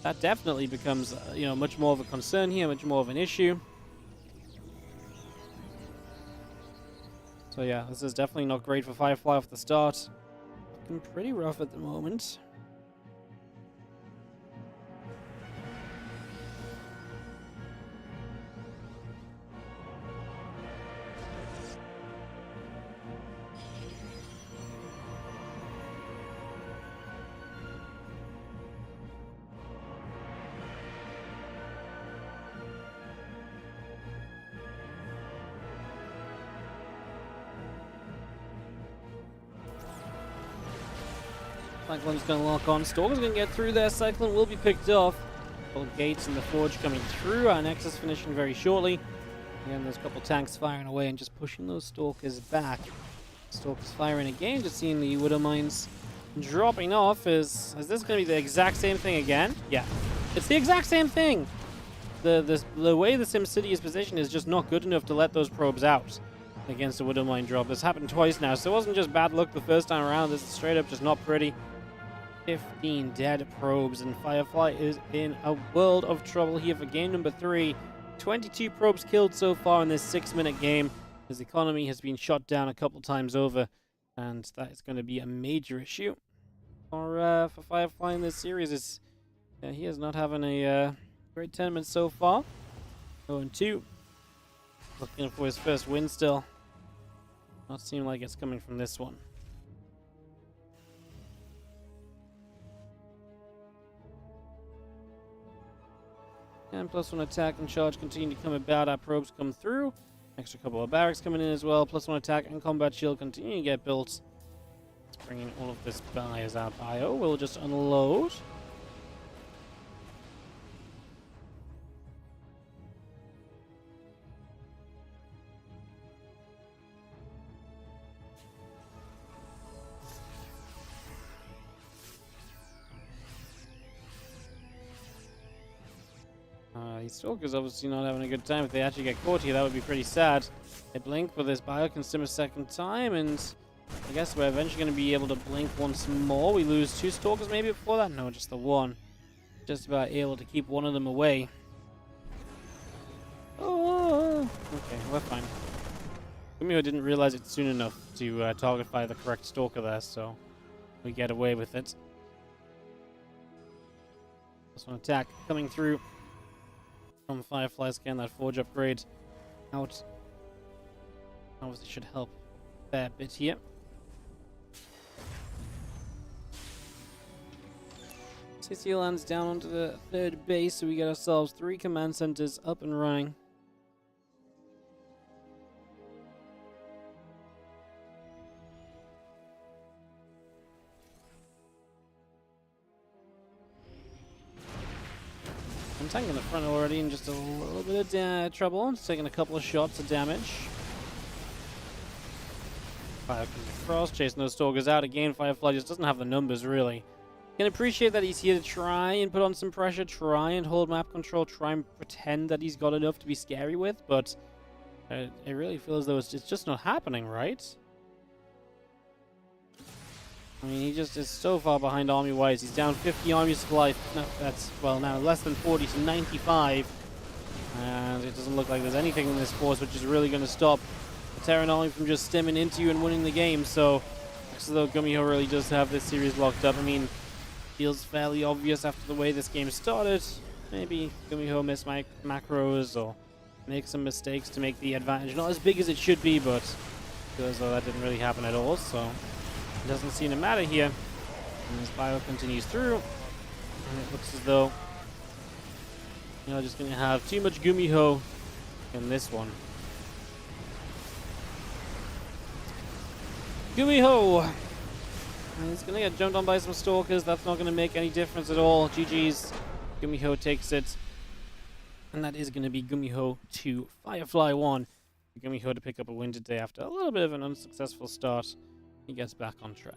That definitely becomes, you know, much more of a concern here, much more of an issue. So yeah, this is definitely not great for Firefly off the start. Looking pretty rough at the moment. Cyclone's going to lock on. Stalker's going to get through there. Cyclone will be picked off. Both gates and the forge coming through. Our Nexus finishing very shortly. Again, there's a couple tanks firing away and just pushing those Stalkers back. Stalkers firing again. Just seeing the Widow Mines dropping off. Is this going to be the exact same thing again? Yeah. It's the exact same thing. The way the SimCity is positioned is just not good enough to let those probes out against a Widow Mine drop. This happened twice now, so it wasn't just bad luck the first time around. This is straight up just not pretty. 15 dead probes, and Firefly is in a world of trouble here for game number 3. 22 probes killed so far in this 6-minute game. His economy has been shot down a couple times over, and that is going to be a major issue for Firefly in this series. He is not having a great tournament so far. 0-2. Looking for his first win still. Not seem like it's coming from this one. And +1 attack and charge continue to come about. Our probes come through. Extra couple of barracks coming in as well. +1 attack and combat shield continue to get built. Let's bring in all of this by as our bio. We'll just unload. These Stalkers obviously not having a good time. If they actually get caught here, that would be pretty sad. They blink, but this bio can sim a second time, and I guess we're eventually going to be able to blink once more. We lose 2 Stalkers maybe before that? No, just the one. Just about able to keep one of them away. Oh, okay, we're fine. Gumiho didn't realize it soon enough to target fire the correct Stalker there, so we get away with it. +1 attack coming through from Firefly's. Again, that forge upgrade out obviously should help a fair bit here. CC lands down onto the 3rd base, so we get ourselves 3 command centers up and running. I'm tanking the front already in just a little bit of trouble. It's taking a couple of shots of damage. Fire comes across, chasing those Stalkers out. Again, Firefly just doesn't have the numbers, really. Can appreciate that he's here to try and put on some pressure, try and hold map control, try and pretend that he's got enough to be scary with, but I really feel as though it's just not happening, right? I mean, he just is so far behind army-wise. He's down 50 army supply. No, that's, well, now less than 40 to 95. And it doesn't look like there's anything in this force which is really going to stop the Terran army from just stemming into you and winning the game. So, looks as though Gumiho really does have this series locked up. I mean, feels fairly obvious after the way this game started. Maybe Gumiho missed macros or make some mistakes to make the advantage not as big as it should be, but feels as though that didn't really happen at all. So, it doesn't seem to matter here. And this bio continues through. And it looks as though just going to have too much Gumiho in this one. Gumiho! He's going to get jumped on by some Stalkers. That's not going to make any difference at all. GG's. Gumiho takes it. And that is going to be Gumiho 2, Firefly 1. Gumiho to pick up a win today after a little bit of an unsuccessful start. He gets back on track.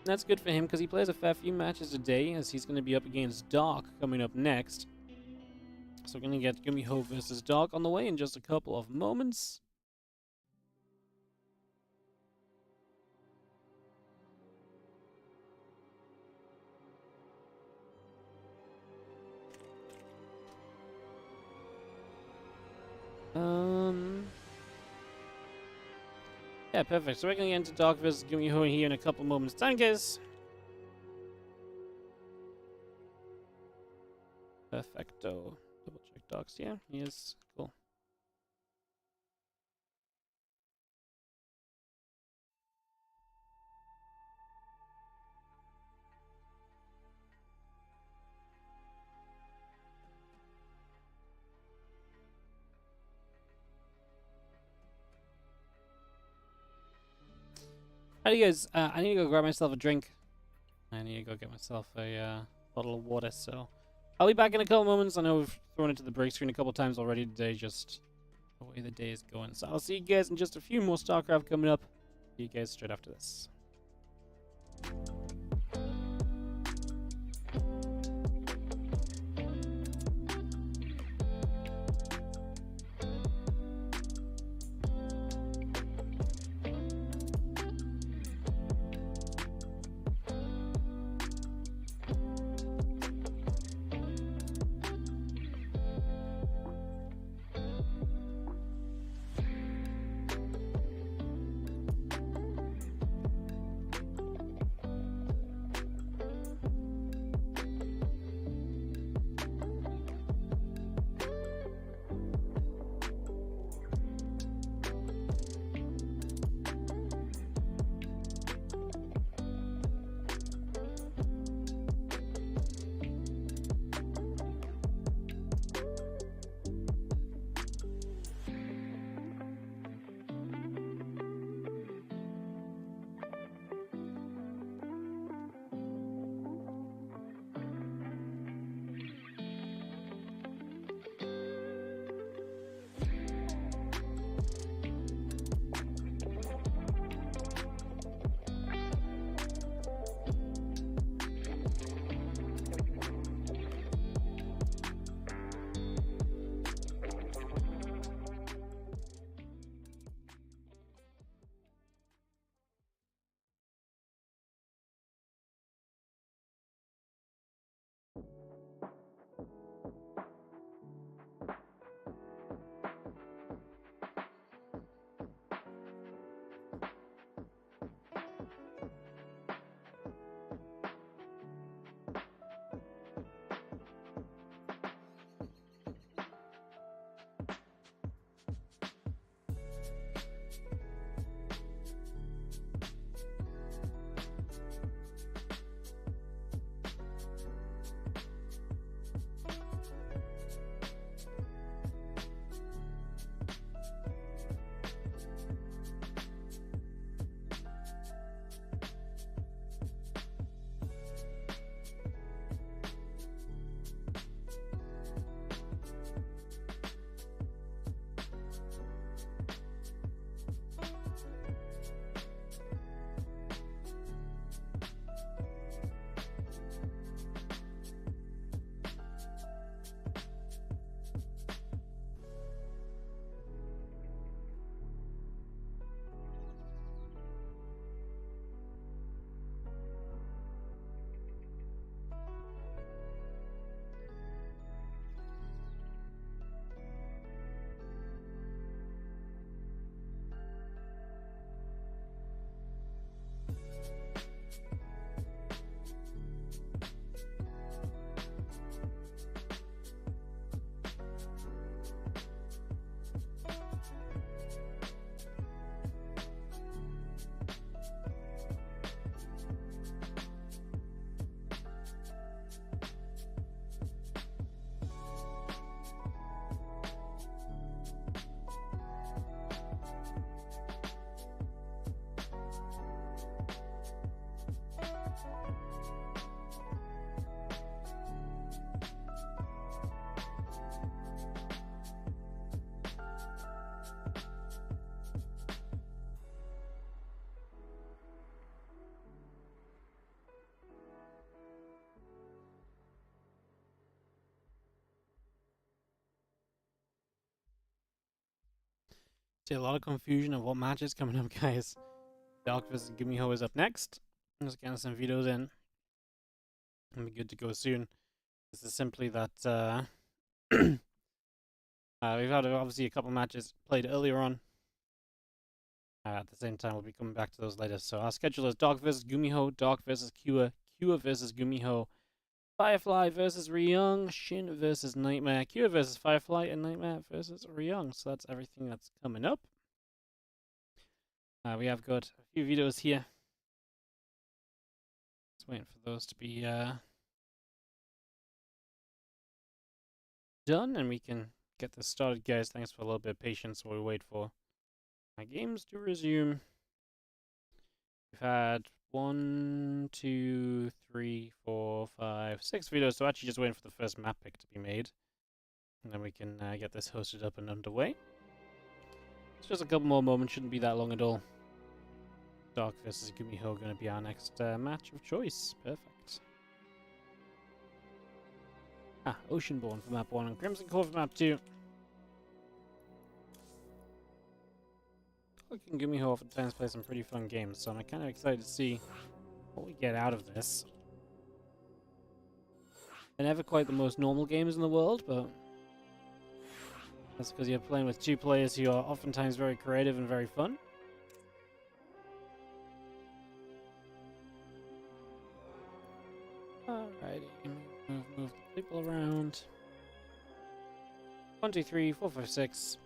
That's good for him because he plays a fair few matches today, as he's going to be up against Dark coming up next. So we're going to get Gumiho versus Dark on the way in just a couple of moments. Yeah, perfect. So we're going to get into Dark versus Gumiho here in a couple moments. Tankers! Perfecto. Double check Dark's here. He is. Cool. Alright, guys, I need to go grab myself a drink. I need to go get myself a bottle of water, so I'll be back in a couple moments. I know we've thrown it to the break screen a couple times already today, just the way the day is going. So I'll see you guys in just a few more StarCraft coming up. See you guys straight after this. See a lot of confusion of what match is coming up, guys. Dark vs Gumiho is up next. I'm just getting some videos in. It'll be good to go soon. This is simply that we've had obviously a couple matches played earlier on. At the same time, we'll be coming back to those later. So our schedule is Dark vs Gumiho, Dark vs Kua, Kua vs Gumiho, Firefly versus Ryung, Shin versus Nightmare, Kua versus Firefly, and Nightmare versus Ryung. So that's everything that's coming up. We have got a few videos here. Just waiting for those to be done, and we can get this started, guys. Thanks for a little bit of patience while we wait for my games to resume. We've had 1, 2, 3, 4, 5, 6 videos, so actually just waiting for the first map pick to be made. And then we can get this hosted up and underway. It's just a couple more moments, shouldn't be that long at all. Dark vs Gumiho going to be our next match of choice. Perfect. Oceanborn for map 1 and Crimson Core for map 2. Looking Gumiho oftentimes play some pretty fun games, so I'm kind of excited to see what we get out of this. They're never quite the most normal games in the world, but that's because you're playing with two players who are oftentimes very creative and very fun. Alrighty, move the people around. 1, 2, 3, 4, 5, 6.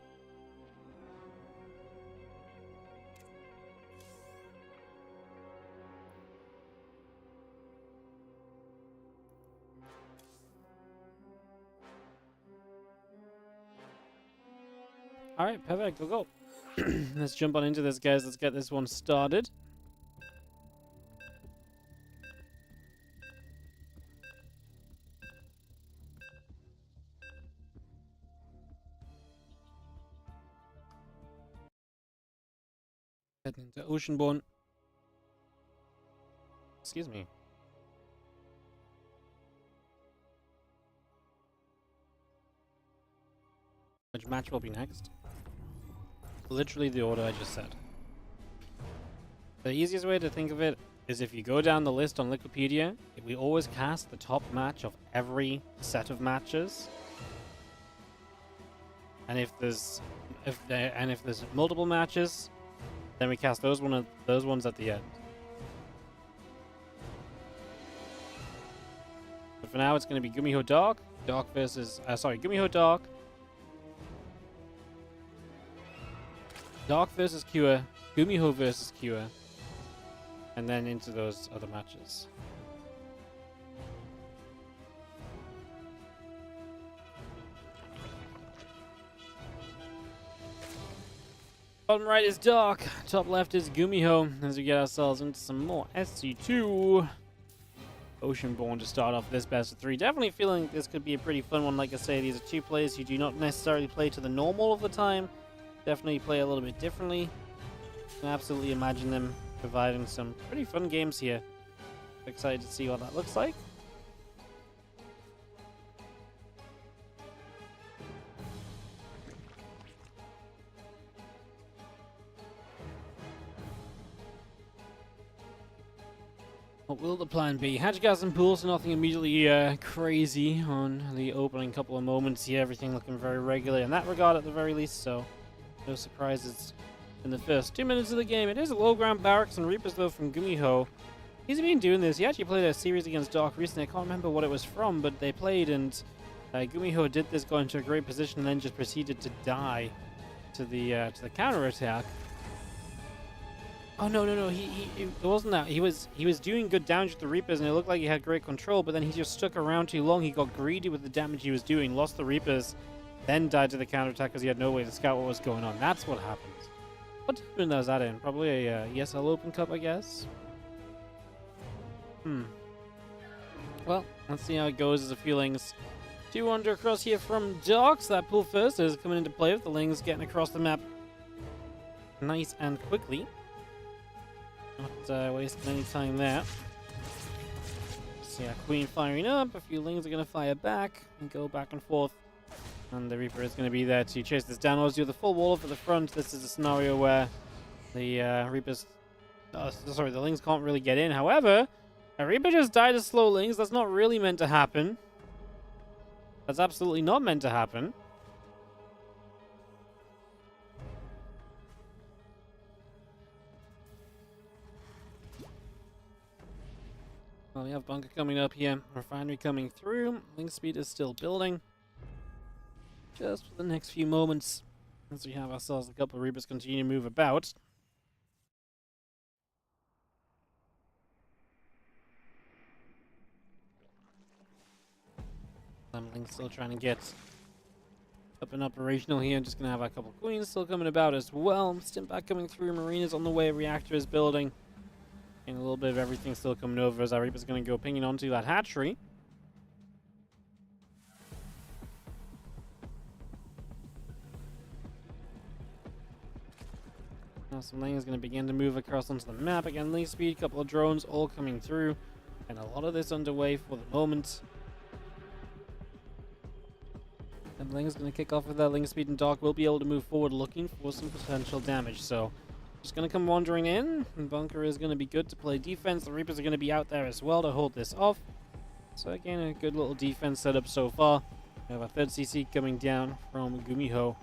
Alright, perfect, we'll go. Let's jump on into this, guys. Let's get this one started. Heading into Oceanborn. Excuse me. Which match will be next? Literally the order I just said. The easiest way to think of it is if you go down the list on Wikipedia, we always cast the top match of every set of matches. And if there's multiple matches, then we cast those ones at the end. But for now, it's going to be Gumiho Dark, Gumiho Dark, Dark versus Kua, Gumiho versus Kua, and then into those other matches. Bottom right is Dark, top left is Gumiho, as we get ourselves into some more SC2. Oceanborn to start off this best of 3. Definitely feeling this could be a pretty fun one. Like I say, these are two players who do not necessarily play to the normal of the time. Definitely play a little bit differently. I can absolutely imagine them providing some pretty fun games here. Excited to see what that looks like. What will the plan be? Hatch gas and pool, so nothing immediately crazy on the opening couple of moments here. Everything looking very regular in that regard at the very least, so no surprises in the first 2 minutes of the game. It is a low ground barracks and Reapers though from Gumiho. He's been doing this. He actually played a series against Dark recently. I can't remember what it was from, but they played and Gumiho did this, got into a great position, and then just proceeded to die to the counter attack. Oh no, it wasn't that. He was doing good damage with the Reapers, and it looked like he had great control, but then he just stuck around too long. He got greedy with the damage he was doing, lost the Reapers, then died to the counterattack because he had no way to scout what was going on. That's what happened. What tournament was that in? Probably a ESL Open Cup, I guess? Well, let's see how it goes as the feelings. 2 under across here from Docs. That pull first is coming into play with the Lings getting across the map nice and quickly. Not wasting any time there. See our Queen firing up. A few Lings are going to fire back and go back and forth And the Reaper is going to be there to chase this down. Always do the full wall for the front. This is a scenario where the Reapers... sorry, the Lings can't really get in. However, a Reaper just died to slow Lings. That's not really meant to happen. That's absolutely not meant to happen. Well, we have bunker coming up here. Refinery coming through. Link speed is still building. Just for the next few moments, as we have ourselves a couple of Reapers continue to move about. Link's still trying to get up and operational here. Just going to have a couple of Queens still coming about as well. Stimpback coming through. Marina's on the way. Reactor is building. And a little bit of everything still coming over as our Reaper's going to go pinging onto that hatchery. Now some Lang is going to begin to move across onto the map. Again, Link speed, couple of drones all coming through. And a lot of this underway for the moment. And Ling is going to kick off with that. Ling speed and Doc will be able to move forward looking for some potential damage. So just going to come wandering in. And Bunker is going to be good to play defense. The Reapers are going to be out there as well to hold this off. So again, a good little defense setup so far. We have a third CC coming down from Gumiho.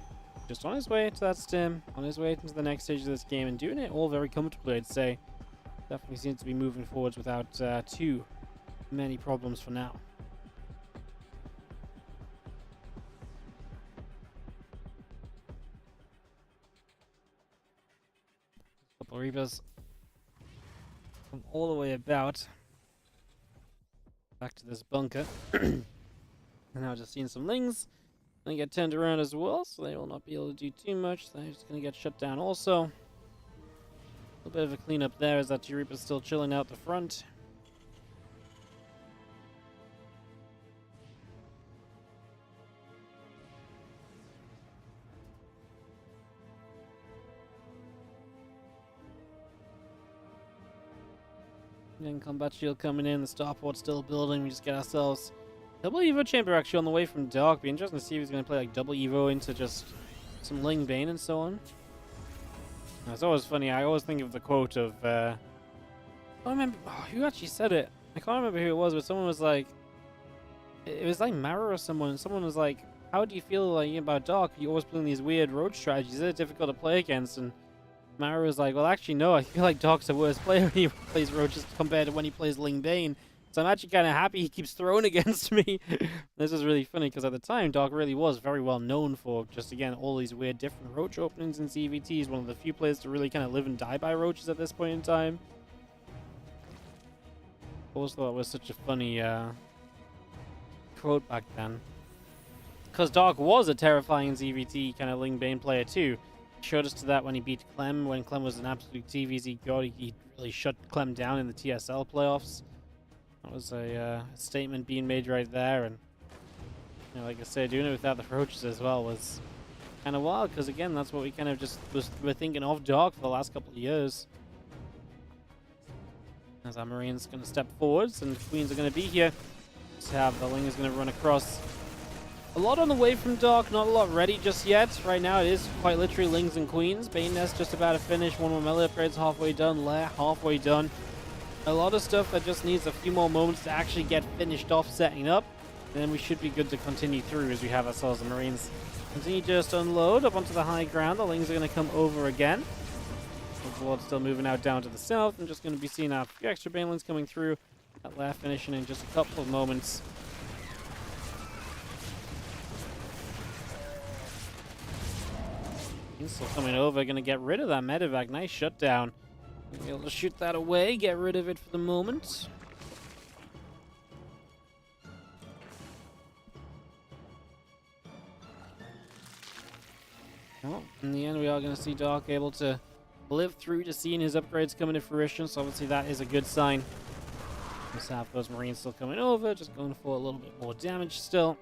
Just on his way to that stim, on his way into the next stage of this game, and doing it all very comfortably, I'd say. Definitely seems to be moving forwards without too many problems for now. Couple of Reapers come all the way about back to this bunker. And now just seeing some Lings. They get turned around as well, so they will not be able to do too much. They're just going to get shut down also. A little bit of a cleanup there as that Reaper's still chilling out the front. Then combat shield coming in, the starport still building. We just get ourselves double Evo chamber actually on the way from Dark. Be interesting to see if he's going to play like double Evo into just some Ling Bane and so on. It's always funny. I always think of the quote of I don't remember who actually said it. I can't remember who it was, but someone was like, it was like Mara or someone. Someone was like, "How do you feel like about Dark? You always playing these weird road strategies. They're difficult to play against." And Mara was like, "Well, actually, no. I feel like Dark's a worse player when he plays roaches compared to when he plays Ling Bane. So I'm actually kind of happy he keeps throwing against me." This is really funny because at the time, Dark really was very well known for just, again, all these weird different roach openings in CVT. He's one of the few players to really kind of live and die by roaches at this point in time. I always thought it was such a funny quote back then. Because Dark was a terrifying CVT kind of Ling Bane player too. He showed us to that when he beat Clem, when Clem was an absolute TVZ god. He really shut Clem down in the TSL playoffs. That was a statement being made right there, and you know, like I said, doing it without the roaches as well was kind of wild, because again, that's what we kind of just were thinking of Dark for the last couple of years. As our Marine's going to step forwards, and the Queens are going to be here. Just have the Ling is going to run across. A lot on the way from Dark, not a lot ready just yet. Right now it is quite literally Lings and Queens. Bane Nest just about to finish. One more melee upgrades halfway done. Lair halfway done. A lot of stuff that just needs a few more moments to actually get finished off setting up. And then we should be good to continue through as we have ourselves the Marines. Continue to just unload up onto the high ground. The Lings are going to come over again. The Lord's still moving out down to the south. I'm just going to be seeing a few extra Banelings coming through. That Lair finishing in just a couple of moments. He's still coming over. Going to get rid of that medevac. Nice shutdown. Be able to shoot that away, get rid of it for the moment. Well, in the end, we are going to see Dark able to live through to seeing his upgrades coming to fruition, so obviously that is a good sign. Just have those Marines still coming over, just going for a little bit more damage still.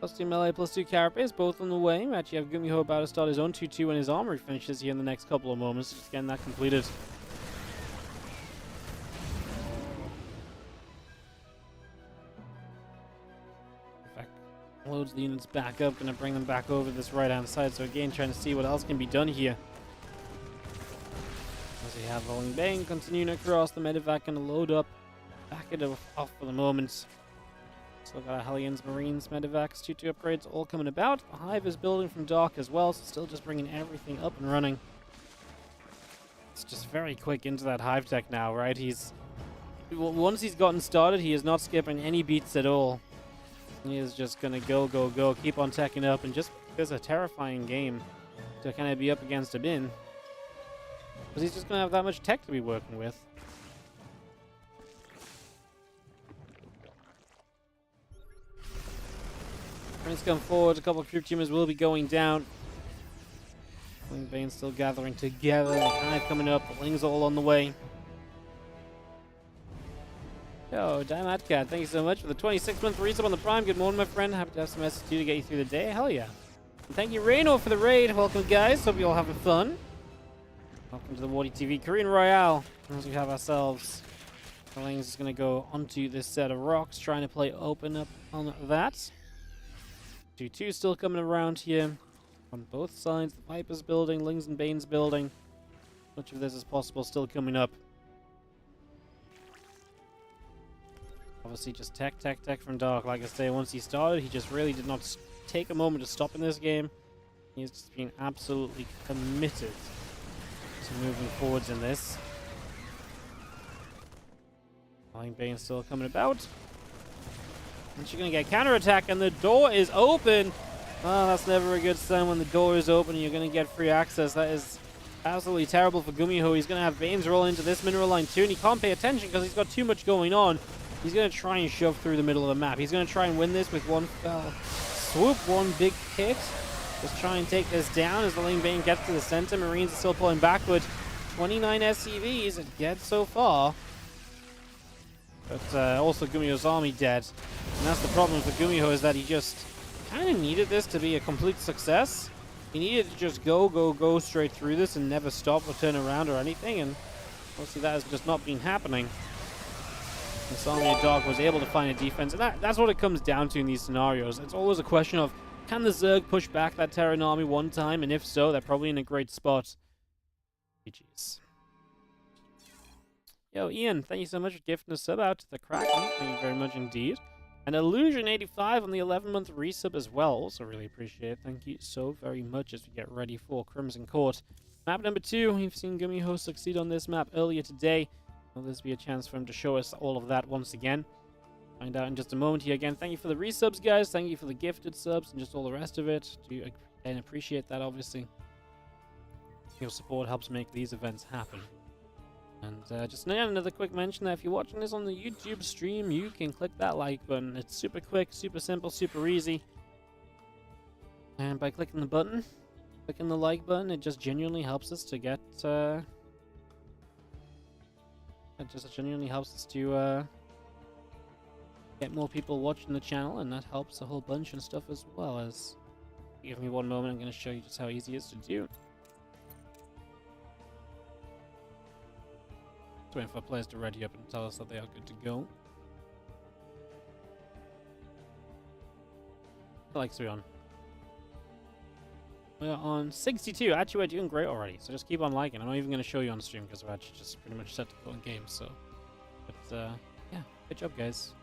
+2 melee, +2 carapace, both on the way. We actually have Gumiho about to start his own 2-2 when his armory finishes here in the next couple of moments. Just getting that completed. loads the units back up, gonna bring them back over this right-hand side. So again, trying to see what else can be done here. As we have Rolling Bang continuing across, the medevac gonna load up, back it off for the moment. Still got our Hellions, Marines, medevacs, 2-2 upgrades all coming about. The Hive is building from Dark as well, so still just bringing everything up and running. It's just very quick into that Hive tech now, right? Once he's gotten started, he is not skipping any beats at all. He is just gonna go, go, go, keep on teching up, and just because a terrifying game to kind of be up against him in. Because he's just gonna have that much tech to be working with. Prince come forward, a couple of troop teamers will be going down. Bane still gathering together, the Hive coming up, the Lings all on the way. Yo, Dimatcat, thank you so much for the 26-month resub on the Prime. Good morning, my friend. Happy to have some SSD to get you through the day. Hell yeah. And thank you, Reno, for the raid. Welcome, guys. Hope you all having fun. Welcome to the WardiTV Korean Royale. As we have ourselves, the Lings is going to go onto this set of rocks, trying to play open up on that. 2-2 still coming around here on both sides. The Viper's building, Lings and Bane's building. Much of this is possible still coming up. Obviously just tech from Dark. Like I say, once he started, he just really did not take a moment to stop in this game. He's just been absolutely committed to moving forwards in this. Bane's still coming about. And she's going to get counterattack, and the door is open. Oh, that's never a good sign when the door is open and you're going to get free access. That is absolutely terrible for Gumiho. He's going to have Banes roll into this mineral line too, and he can't pay attention because he's got too much going on. He's going to try and shove through the middle of the map. He's going to try and win this with one fell swoop, one big hit. Just try and take this down as the Lane Bane gets to the center. Marines are still pulling backward. 29 SCVs it gets so far. But also Gumiho's army dead. And that's the problem for Gumiho, is that he just kind of needed this to be a complete success. He needed to just go straight through this and never stop or turn around or anything. And obviously that has just not been happening. This army of Dark was able to find a defense, and that's what it comes down to in these scenarios. It's always a question of, can the Zerg push back that Terran army one time? And if so, they're probably in a great spot. GG's. Yo, Ian, thank you so much for gifting a sub out to the Kraken. Thank you very much indeed. And Illusion85 on the 11-month resub as well. Also really appreciate it. Thank you so very much as we get ready for Crimson Court. Map number 2. We've seen Gumiho succeed on this map earlier today. Will this be a chance for him to show us all of that once again? Find out in just a moment here. Again, thank you for the resubs, guys. Thank you for the gifted subs and just all the rest of it. Do and appreciate that, obviously. Your support helps make these events happen. And just another quick mention that if you're watching this on the YouTube stream, you can click that like button. It's super quick, super simple, super easy. And by clicking the button, clicking the like button, it just genuinely helps us to get... It just genuinely helps us to get more people watching the channel, and that helps a whole bunch and stuff as well. As give me one moment, I'm going to show you just how easy it is to do. Just waiting for players to ready up and tell us that they are good to go. What likes are we on? We're on 62. Actually, we're doing great already, so just keep on liking. I'm not even going to show you on stream because we're actually just pretty much set to go in game, so... But, yeah, good job, guys.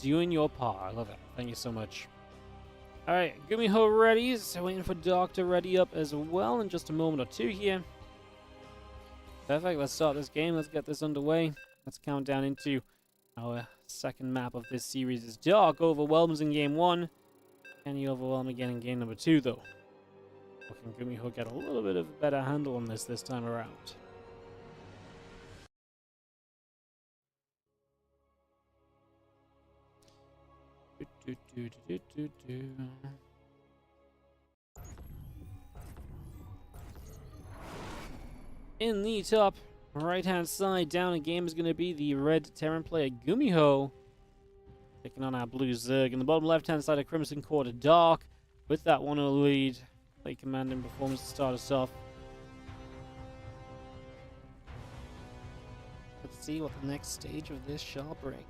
Doing your part. I love it. Thank you so much. Alright, Gumiho ready. So waiting for Dark to ready up as well in just a moment or two here. Perfect. Let's start this game. Let's get this underway. Let's count down into our second map of this series. Is Dark overwhelms in game 1. Can he overwhelm again in game number 2, though? Or can Gumiho get a little bit of a better handle on this time around? In the top right-hand side, down a game is going to be the red Terran player Gumiho, taking on our blue Zerg. In the bottom left-hand side, a Crimson Quarter Dark, with that 1-0 lead. Play commanding performance to start us off. Let's see what the next stage of this shall bring.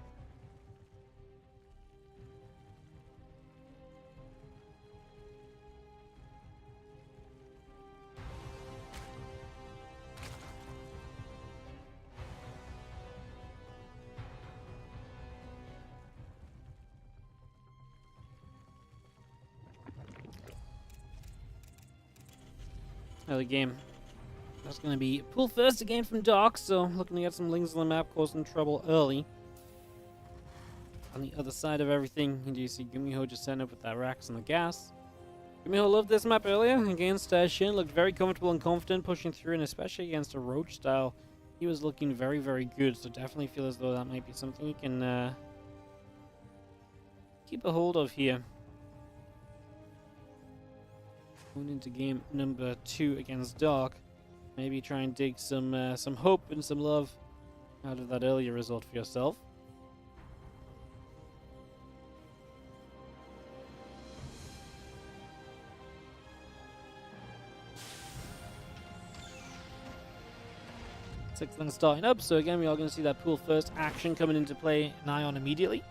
early game. That's going to be pull first again from Dark, so looking to get some lings on the map, causing trouble early. On the other side of everything, you do see Gumiho just setting up with that racks on the gas. Gumiho loved this map earlier against Shin, looked very comfortable and confident pushing through, and especially against a Roach style, he was looking very, very good, so definitely feel as though that might be something he can keep a hold of here. Going into game number 2 against Dark. Maybe try and dig some hope and some love out of that earlier result for yourself. Sixth then starting up, so again we are going to see that pool first action coming into play nigh on immediately.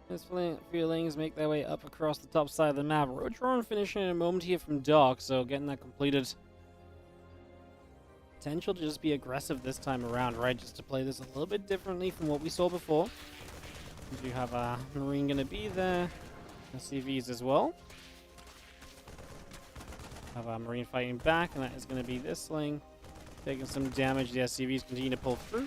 His feelings make their way up across the top side of the map. Roadrunner finishing in a moment here from Dark, so getting that completed. Potential to just be aggressive this time around, right? Just to play this a little bit differently from what we saw before. We do have a Marine going to be there. SCVs as well. Have a Marine fighting back, and that is going to be this sling. Taking some damage. The SCVs continue to pull through.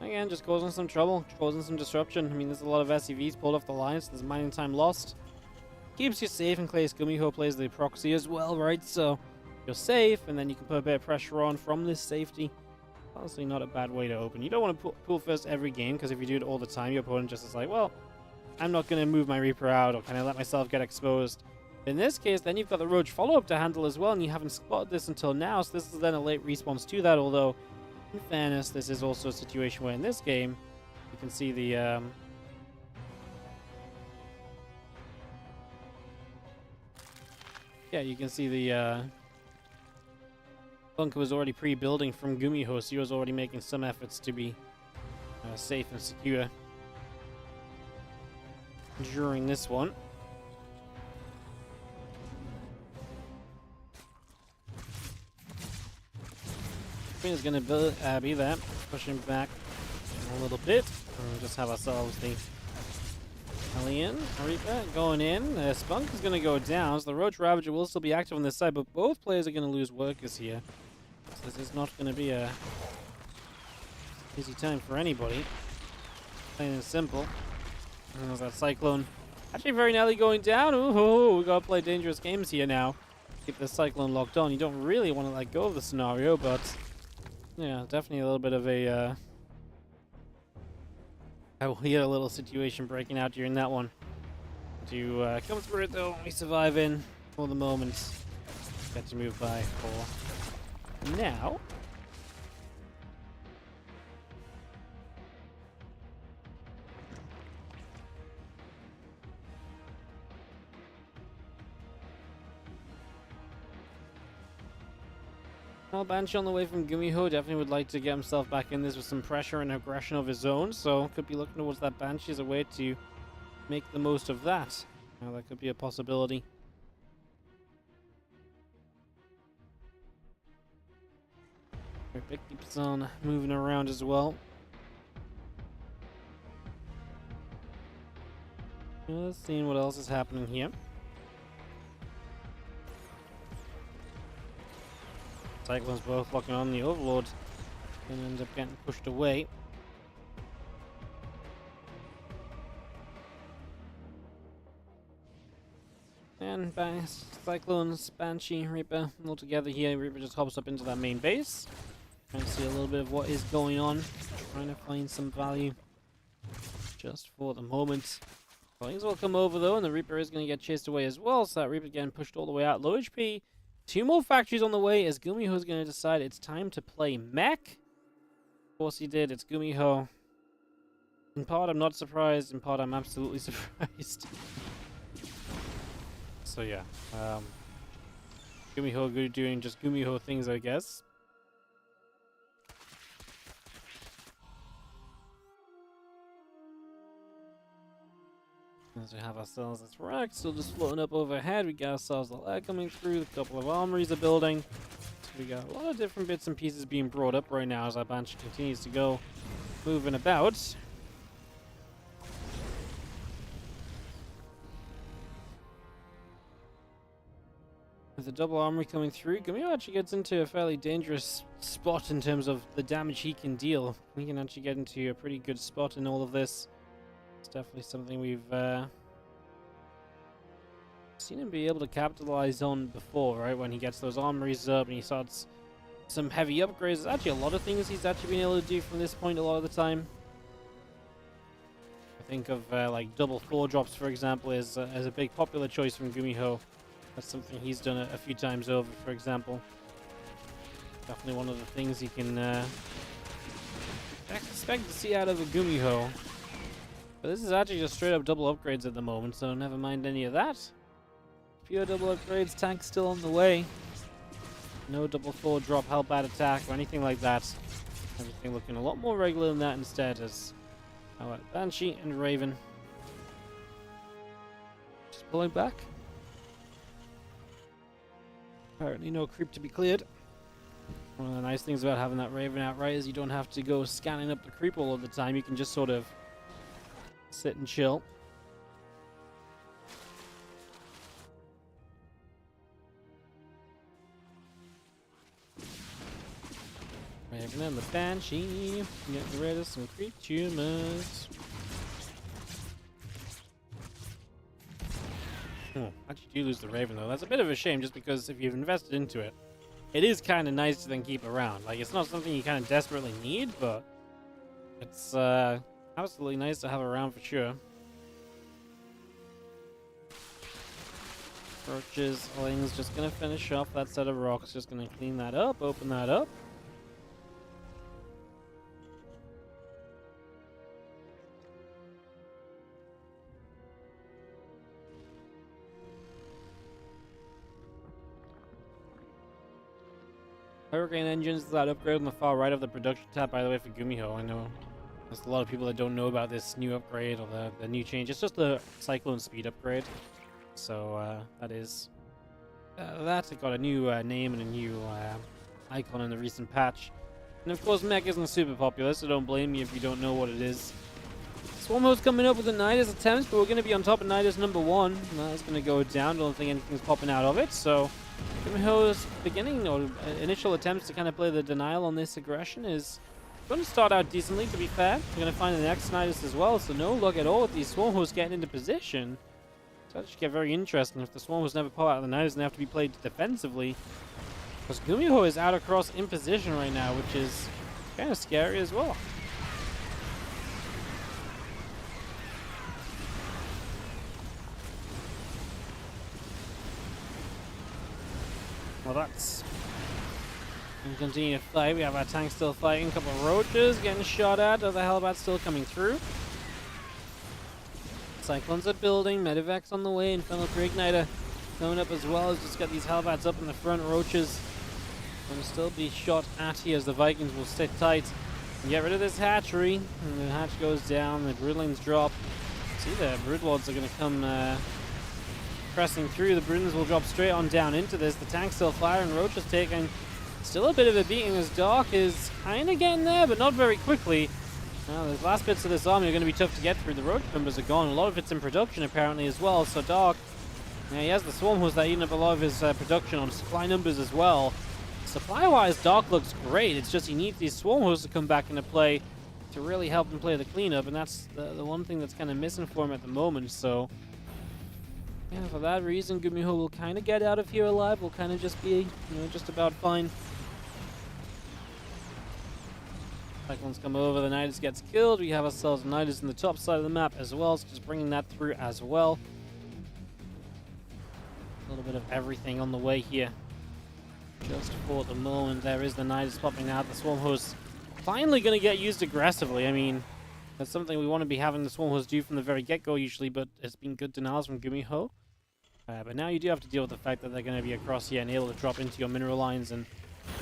Again, just causing some trouble, causing some disruption. I mean, there's a lot of SCVs pulled off the line, so there's mining time lost. Keeps you safe in case Gumiho plays the proxy as well, right? So you're safe, and then you can put a bit of pressure on from this safety. Honestly, not a bad way to open. You don't want to pull first every game, because if you do it all the time, your opponent just is like, well, I'm not going to move my Reaper out, or kind of let myself get exposed. In this case, then you've got the Roach follow-up to handle as well, and you haven't spotted this until now, so this is then a late response to that, although in fairness, this is also a situation where in this game, you can see the you can see the bunker was already pre-building from Gumiho, so he was already making some efforts to be safe and secure during this one. Is going to be there, pushing back a little bit, and just have ourselves the Alien Reaper going in. Spunk is going to go down, so the Roach Ravager will still be active on this side, but both players are going to lose workers here. So this is not going to be a easy time for anybody. Plain and simple. And there's that Cyclone. Actually very nearly going down. Ooh, we got to play dangerous games here now. Keep the Cyclone locked on. You don't really want to let go of the scenario, but yeah, definitely a little bit of a weird little situation breaking out during that one. To come through it though, we survive in for the moment. Get to move by for now. Banshee on the way from Gumiho definitely would like to get himself back in this with some pressure and aggression of his own, so could be looking towards that Banshee as a way to make the most of that. Now that could be a possibility. Rick keeps on moving around as well. Just seeing what else is happening here. Cyclones both locking on the Overlord and end up getting pushed away. And by Cyclones, Banshee, Reaper all together here. Reaper just hops up into that main base. Trying to see a little bit of what is going on. Trying to find some value just for the moment. Things will come over though, and the Reaper is going to get chased away as well. So that Reaper getting pushed all the way out. Low HP. 2 more factories on the way as Gumiho is going to decide it's time to play mech. Of course he did. It's Gumiho. In part, I'm not surprised. In part, I'm absolutely surprised. So yeah, Gumiho doing just Gumiho things, I guess. As we have ourselves this rack still just floating up overhead, we got ourselves a lag coming through, a couple of armories are building. So we got a lot of different bits and pieces being brought up right now as our bunch continues to go moving about. With the double armory coming through, Gumiho actually gets into a fairly dangerous spot in terms of the damage he can deal. He can actually get into a pretty good spot in all of this. It's definitely something we've seen him be able to capitalize on before, right? When he gets those armories up and he starts some heavy upgrades. There's actually a lot of things he's actually been able to do from this point a lot of the time. I think of like double 4 drops, for example, as a big popular choice from Gumiho. That's something he's done a few times over, for example. Definitely one of the things you can expect to see out of a Gumiho. But this is actually just straight up double upgrades at the moment, so never mind any of that. Pure double upgrades, tank still on the way. No double 4 drop Hellbat attack or anything like that. Everything looking a lot more regular than that instead, as our Banshee and Raven just pulling back. Apparently no creep to be cleared. One of the nice things about having that Raven outright is you don't have to go scanning up the creep all of the time. You can just sort of sit and chill. Raven and the Banshee, getting rid of some creep tumors. Actually do lose the Raven though. That's a bit of a shame just because if you've invested into it, it is kind of nice to then keep around. Like, it's not something you kind of desperately need, but it's absolutely nice to have around for sure. Roaches, Ling's just going to finish off that set of rocks. Just going to clean that up, open that up. Hurricane engines, that upgrade on the far right of the production tab, by the way, for Gumiho. I know there's a lot of people that don't know about this new upgrade or the new change. It's just the Cyclone speed upgrade. So that is that. It got a new name and a new icon in the recent patch. And of course, mech isn't super popular, so don't blame me if you don't know what it is. Swarmo's coming up with a Nidus attempt, but we're going to be on top of Nidus number 1. And that is going to go down. Don't think anything's popping out of it, so Gumiho's beginning or initial attempts to kind of play the denial on this aggression is going to start out decently, to be fair. We're going to find the next Nidus as well, so no luck at all with these Swarmos getting into position. So that should get very interesting if the Swarmos never pop out of the Nidus and have to be played defensively. Because Gumiho is out across in position right now, which is kind of scary as well. Well, that's... We continue to fight. We have our tank still fighting. A couple of roaches getting shot at. Other Hellbats still coming through. Cyclones are building. Medivacs on the way. Infernal Pre-Igniter coming up as well. As just got these Hellbats up in the front. Roaches going to still be shot at here as the Vikings will sit tight and get rid of this hatchery. And the hatch goes down. The Broodlings drop. See, the Broodlords are going to come... pressing through. The Broodlings will drop straight on down into this. The tank's still firing. Roach is taking still a bit of a beating as Dark is kind of getting there, but not very quickly. Now, the last bits of this army are going to be tough to get through. The Roach numbers are gone. A lot of it's in production apparently as well. So Dark, yeah, he has the Swarm Hose that eating up a lot of his production on supply numbers as well. Supply-wise, Dark looks great. It's just he needs these Swarm Hoses to come back into play to really help him play the cleanup, and that's the one thing that's kind of missing for him at the moment. So yeah, for that reason, Gumiho will kind of get out of here alive. Will kind of just be, just about fine. Cyclones come over, the Nidus gets killed. We have ourselves a Nidus in the top side of the map as well, so just bringing that through as well. A little bit of everything on the way here. Just for the moment, there is the Nidus popping out. The Swarm Hose finally going to get used aggressively. I mean, That's something we want to be having the Swarmhorse do from the very get-go usually, but it's been good denials from Gumiho. But now you do have to deal with the fact that they're going to be across here and able to drop into your mineral lines and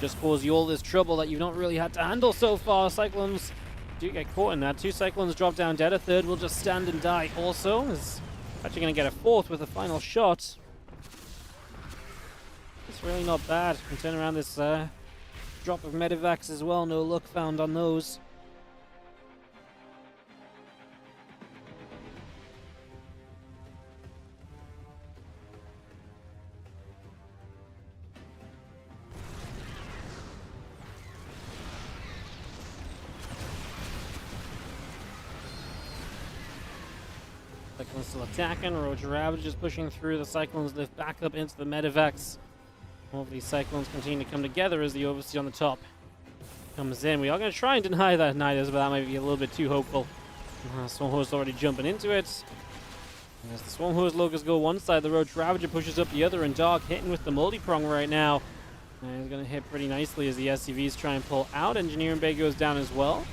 just cause you all this trouble that you've not really had to handle so far. Cyclones do get caught in that. 2 Cyclones drop down dead. A third will just stand and die also. Is actually going to get a 4th with a final shot. It's really not bad. And turn around this drop of medevacs as well. No luck found on those. Cyclones still attacking. Roger Ravage is pushing through. The Cyclones lift back up into the medevacs. All of these Cyclones continue to come together as the Overseer on the top comes in. We are going to try and deny that Niders, but that might be a little bit too hopeful. Swarmhorse already jumping into it. And as the Swarmhorse Locust go one side, the Roach Ravager pushes up the other, and Dark hitting with the multi-prong right now. And he's going to hit pretty nicely as the SCVs try and pull out. Engineering Bay goes down as well.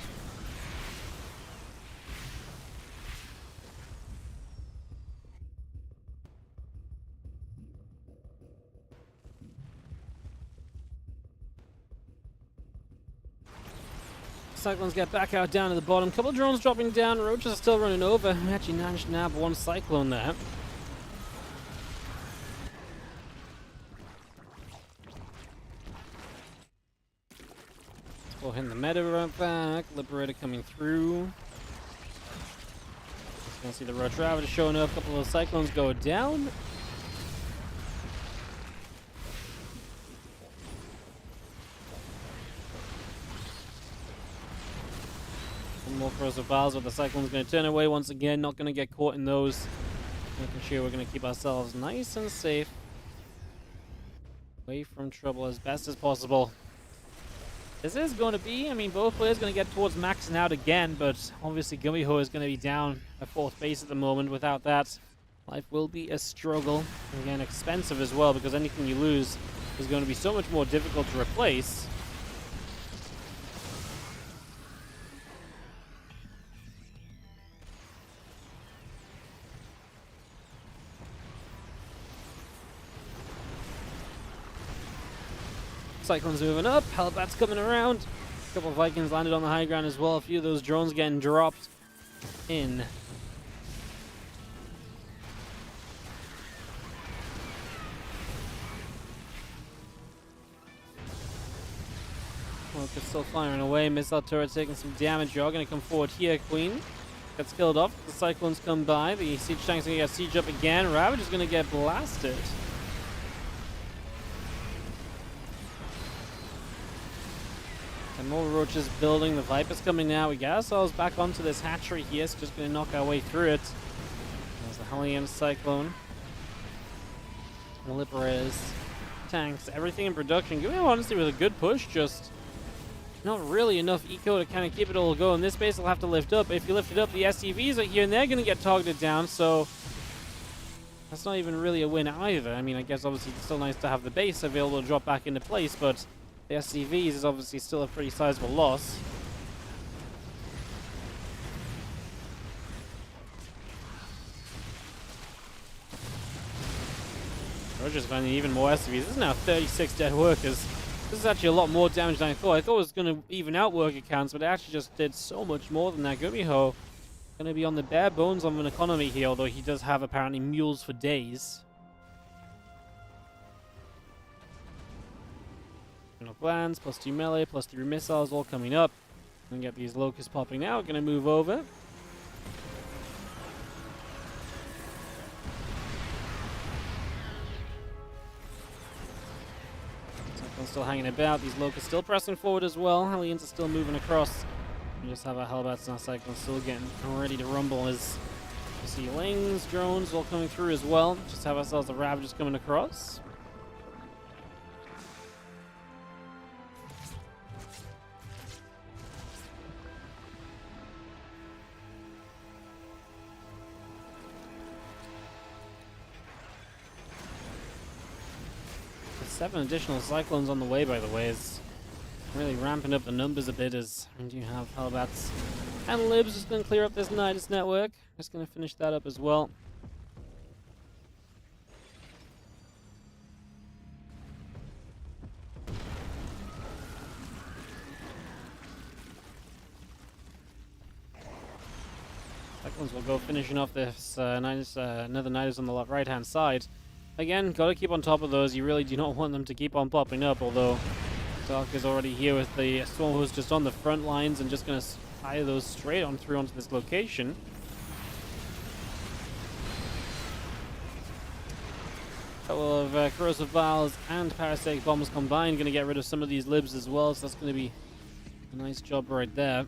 Cyclones get back out down to the bottom. Couple drones dropping down. Roaches are still running over. We actually managed to nab 1 Cyclone there. We'll hit the meta right back. Liberator coming through. Just gonna see the Roach Ravager showing up. A couple of Cyclones go down. More corrosive vials, but the Cyclone's going to turn away once again. Not going to get caught in those. Making sure we're going to keep ourselves nice and safe. Away from trouble as best as possible. This is going to be, I mean, both players going to get towards maxing out again, but obviously Gumiho is going to be down at 4th base at the moment. Without that, life will be a struggle. And again, expensive as well, because anything you lose is going to be so much more difficult to replace. Cyclones moving up, Hellbat's coming around. A couple of Vikings landed on the high ground as well. A few of those drones getting dropped in. Locust still firing away. Missile turret taking some damage. You're going to come forward here. Queen gets killed off. The Cyclones come by. The siege tank's going to get siege up again. Ravage is going to get blasted. And more roaches building. The Viper's coming now. We get ourselves back onto this hatchery here. So just going to knock our way through it. There's the Hellion Cyclone. Liberators. Tanks. Everything in production. Gumiho honestly with a good push. Just not really enough eco to kind of keep it all going. This base will have to lift up. If you lift it up, the SCVs are here and they're going to get targeted down. So that's not even really a win either. I mean, I guess obviously it's still nice to have the base available to drop back into place, but the SCVs is obviously still a pretty sizable loss. Roger's finding even more SCVs. This is now 36 dead workers. This is actually a lot more damage than I thought. I thought it was going to even out worker counts, but it actually just did so much more than that. Gumiho going to be on the bare bones of an economy here, although he does have apparently mules for days. Plans, +2 melee, +3 missiles, all coming up. And get these locusts popping out. Going to move over. Cyclone's still hanging about. These locusts still pressing forward as well. Hellions are still moving across. We just have our Hellbats and our Cyclones still getting ready to rumble as we see Lings, drones all coming through as well. Just have ourselves the Ravagers coming across. There's 7 additional Cyclones on the way, by the way. It's really ramping up the numbers a bit as we do have Hellbats And Lib's just going to clear up this Nidus network. Just going to finish that up as well. Cyclones will go finishing off this Nidus, another Nidus on the right-hand side. Again, got to keep on top of those. You really do not want them to keep on popping up, although Doc is already here with the Storm Host just on the front lines and just going to fire those straight on through onto this location. Couple of corrosive vials and parasitic bombs combined, going to get rid of some of these libs as well, so that's going to be a nice job right there.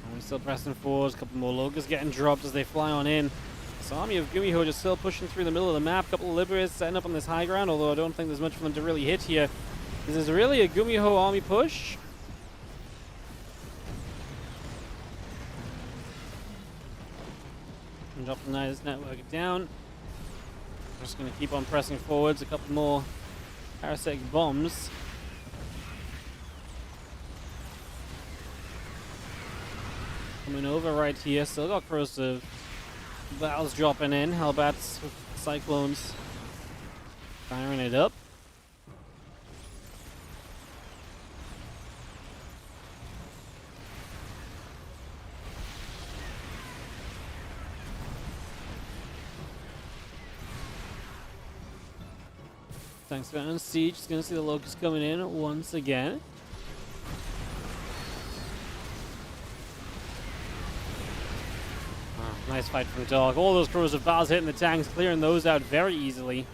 And we're still pressing forward, a couple more logos getting dropped as they fly on in. This army of Gumiho just still pushing through the middle of the map, a couple of liberators setting up on this high ground, although I don't think there's much for them to really hit here. This is really a Gumiho army push. And drop the Nidus network down. Just going to keep on pressing forwards. A couple more parasitic bombs. Coming over right here. Still got corrosive valves dropping in. Hellbats with cyclones firing it up. Thanks for on siege. Just gonna see the locusts coming in once again. Oh, nice fight from Dog. All those corrosive valves hitting the tanks, clearing those out very easily.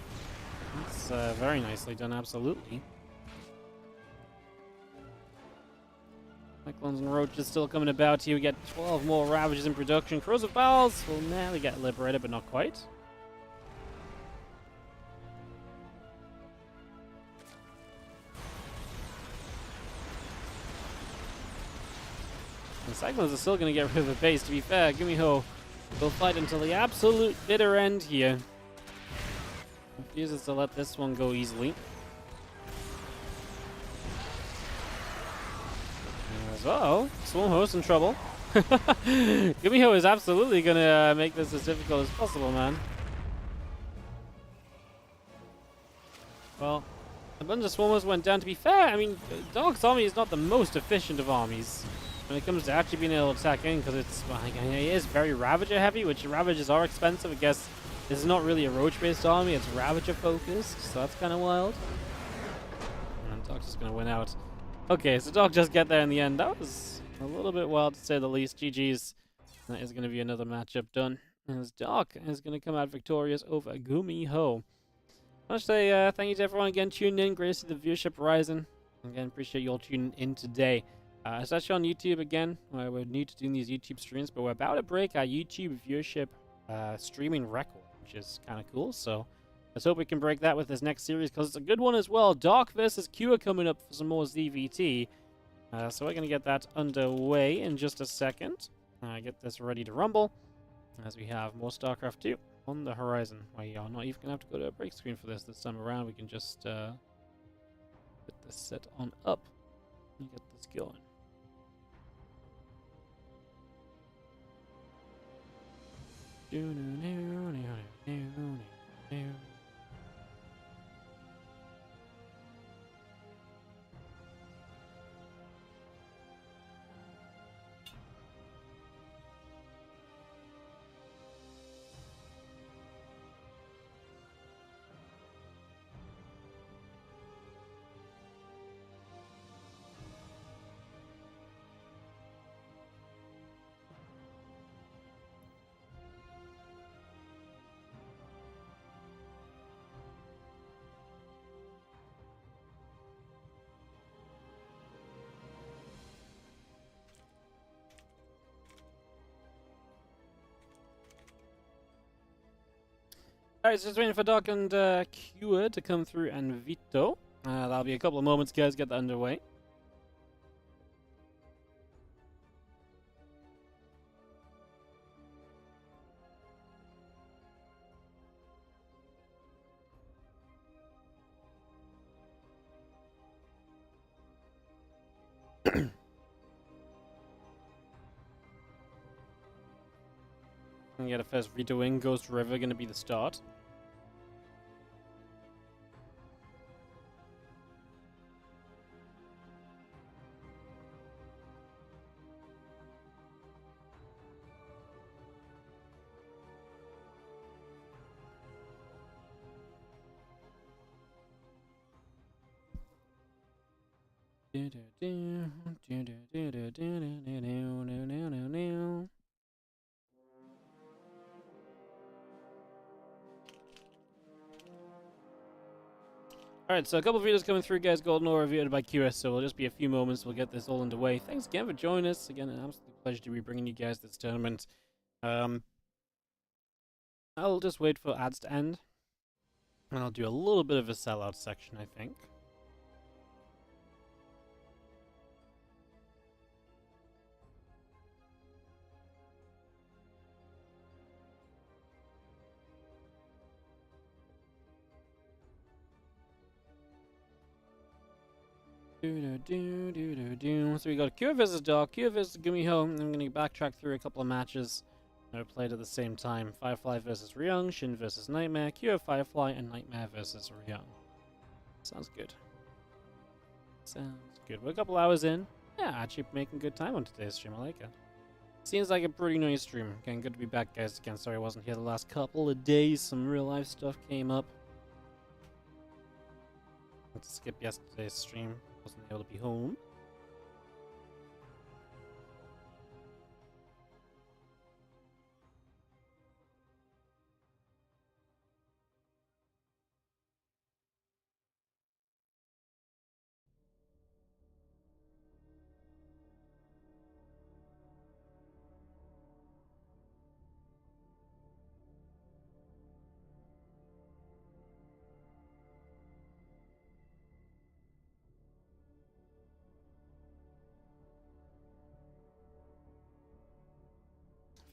That's very nicely done, absolutely. Cyclones and Roaches still coming about here. We get 12 more Ravages in production. Corrosive valves will nearly get liberated, but not quite. The Cyclones are still going to get rid of the base. To be fair, Gumiho will fight until the absolute bitter end here. Refuses to let this one go easily. As well, Swarm Host in trouble. Gumiho is absolutely going to make this as difficult as possible, man. Well, a bunch of Swarm Hosts went down. To be fair, I mean, Dog's army is not the most efficient of armies when it comes to actually being able to attack in, because it's, well, it is very Ravager heavy, which Ravagers are expensive. I guess this is not really a Roach-based army, it's Ravager focused, so that's kind of wild. And Dog's just going to win out. Okay, so Dog just get there in the end. That was a little bit wild to say the least. GG's. That is going to be another matchup done. As Dog is going to come out victorious over Gumiho. I want to say thank you to everyone again tuning in. Great to see the viewership rising. Again, appreciate you all tuning in today. It's actually on YouTube again. We're new to doing these YouTube streams, but we're about to break our YouTube viewership streaming record, which is kind of cool. So let's hope we can break that with this next series, because it's a good one as well. Dark versus Q coming up for some more ZVT. So we're going to get that underway in just a second. Get this ready to rumble, as we have more StarCraft 2 on the horizon. We are not even going to have to go to a break screen for this time around. We can just put this set on up and get this going. Alright, so just waiting for Doc and Cure to come through, and Vito. That'll be a couple of moments, guys. Get that underway. And get a first veto in. Ghost River going to be the start. Alright, so a couple of videos coming through, guys. Golden Ore reviewed by QS, so it'll just be a few moments. We'll get this all underway. Thanks again for joining us. Again, an absolute pleasure to be bringing you guys this tournament. I'll just wait for ads to end, and I'll do a little bit of a sellout section, I think. So we got Q versus Dark, Q versus Gumiho. I'm going to backtrack through a couple of matches that were played at the same time. Firefly versus Ryung, Shin versus Nightmare, Q Firefly, and Nightmare versus Ryung. Sounds good. Sounds good. We're a couple hours in. Yeah, actually making good time on today's stream. I like it. Seems like a pretty nice stream. Again, good to be back, guys. Again, sorry I wasn't here the last couple of days. Some real life stuff came up. Had to skip yesterday's stream. Wasn't able to be home.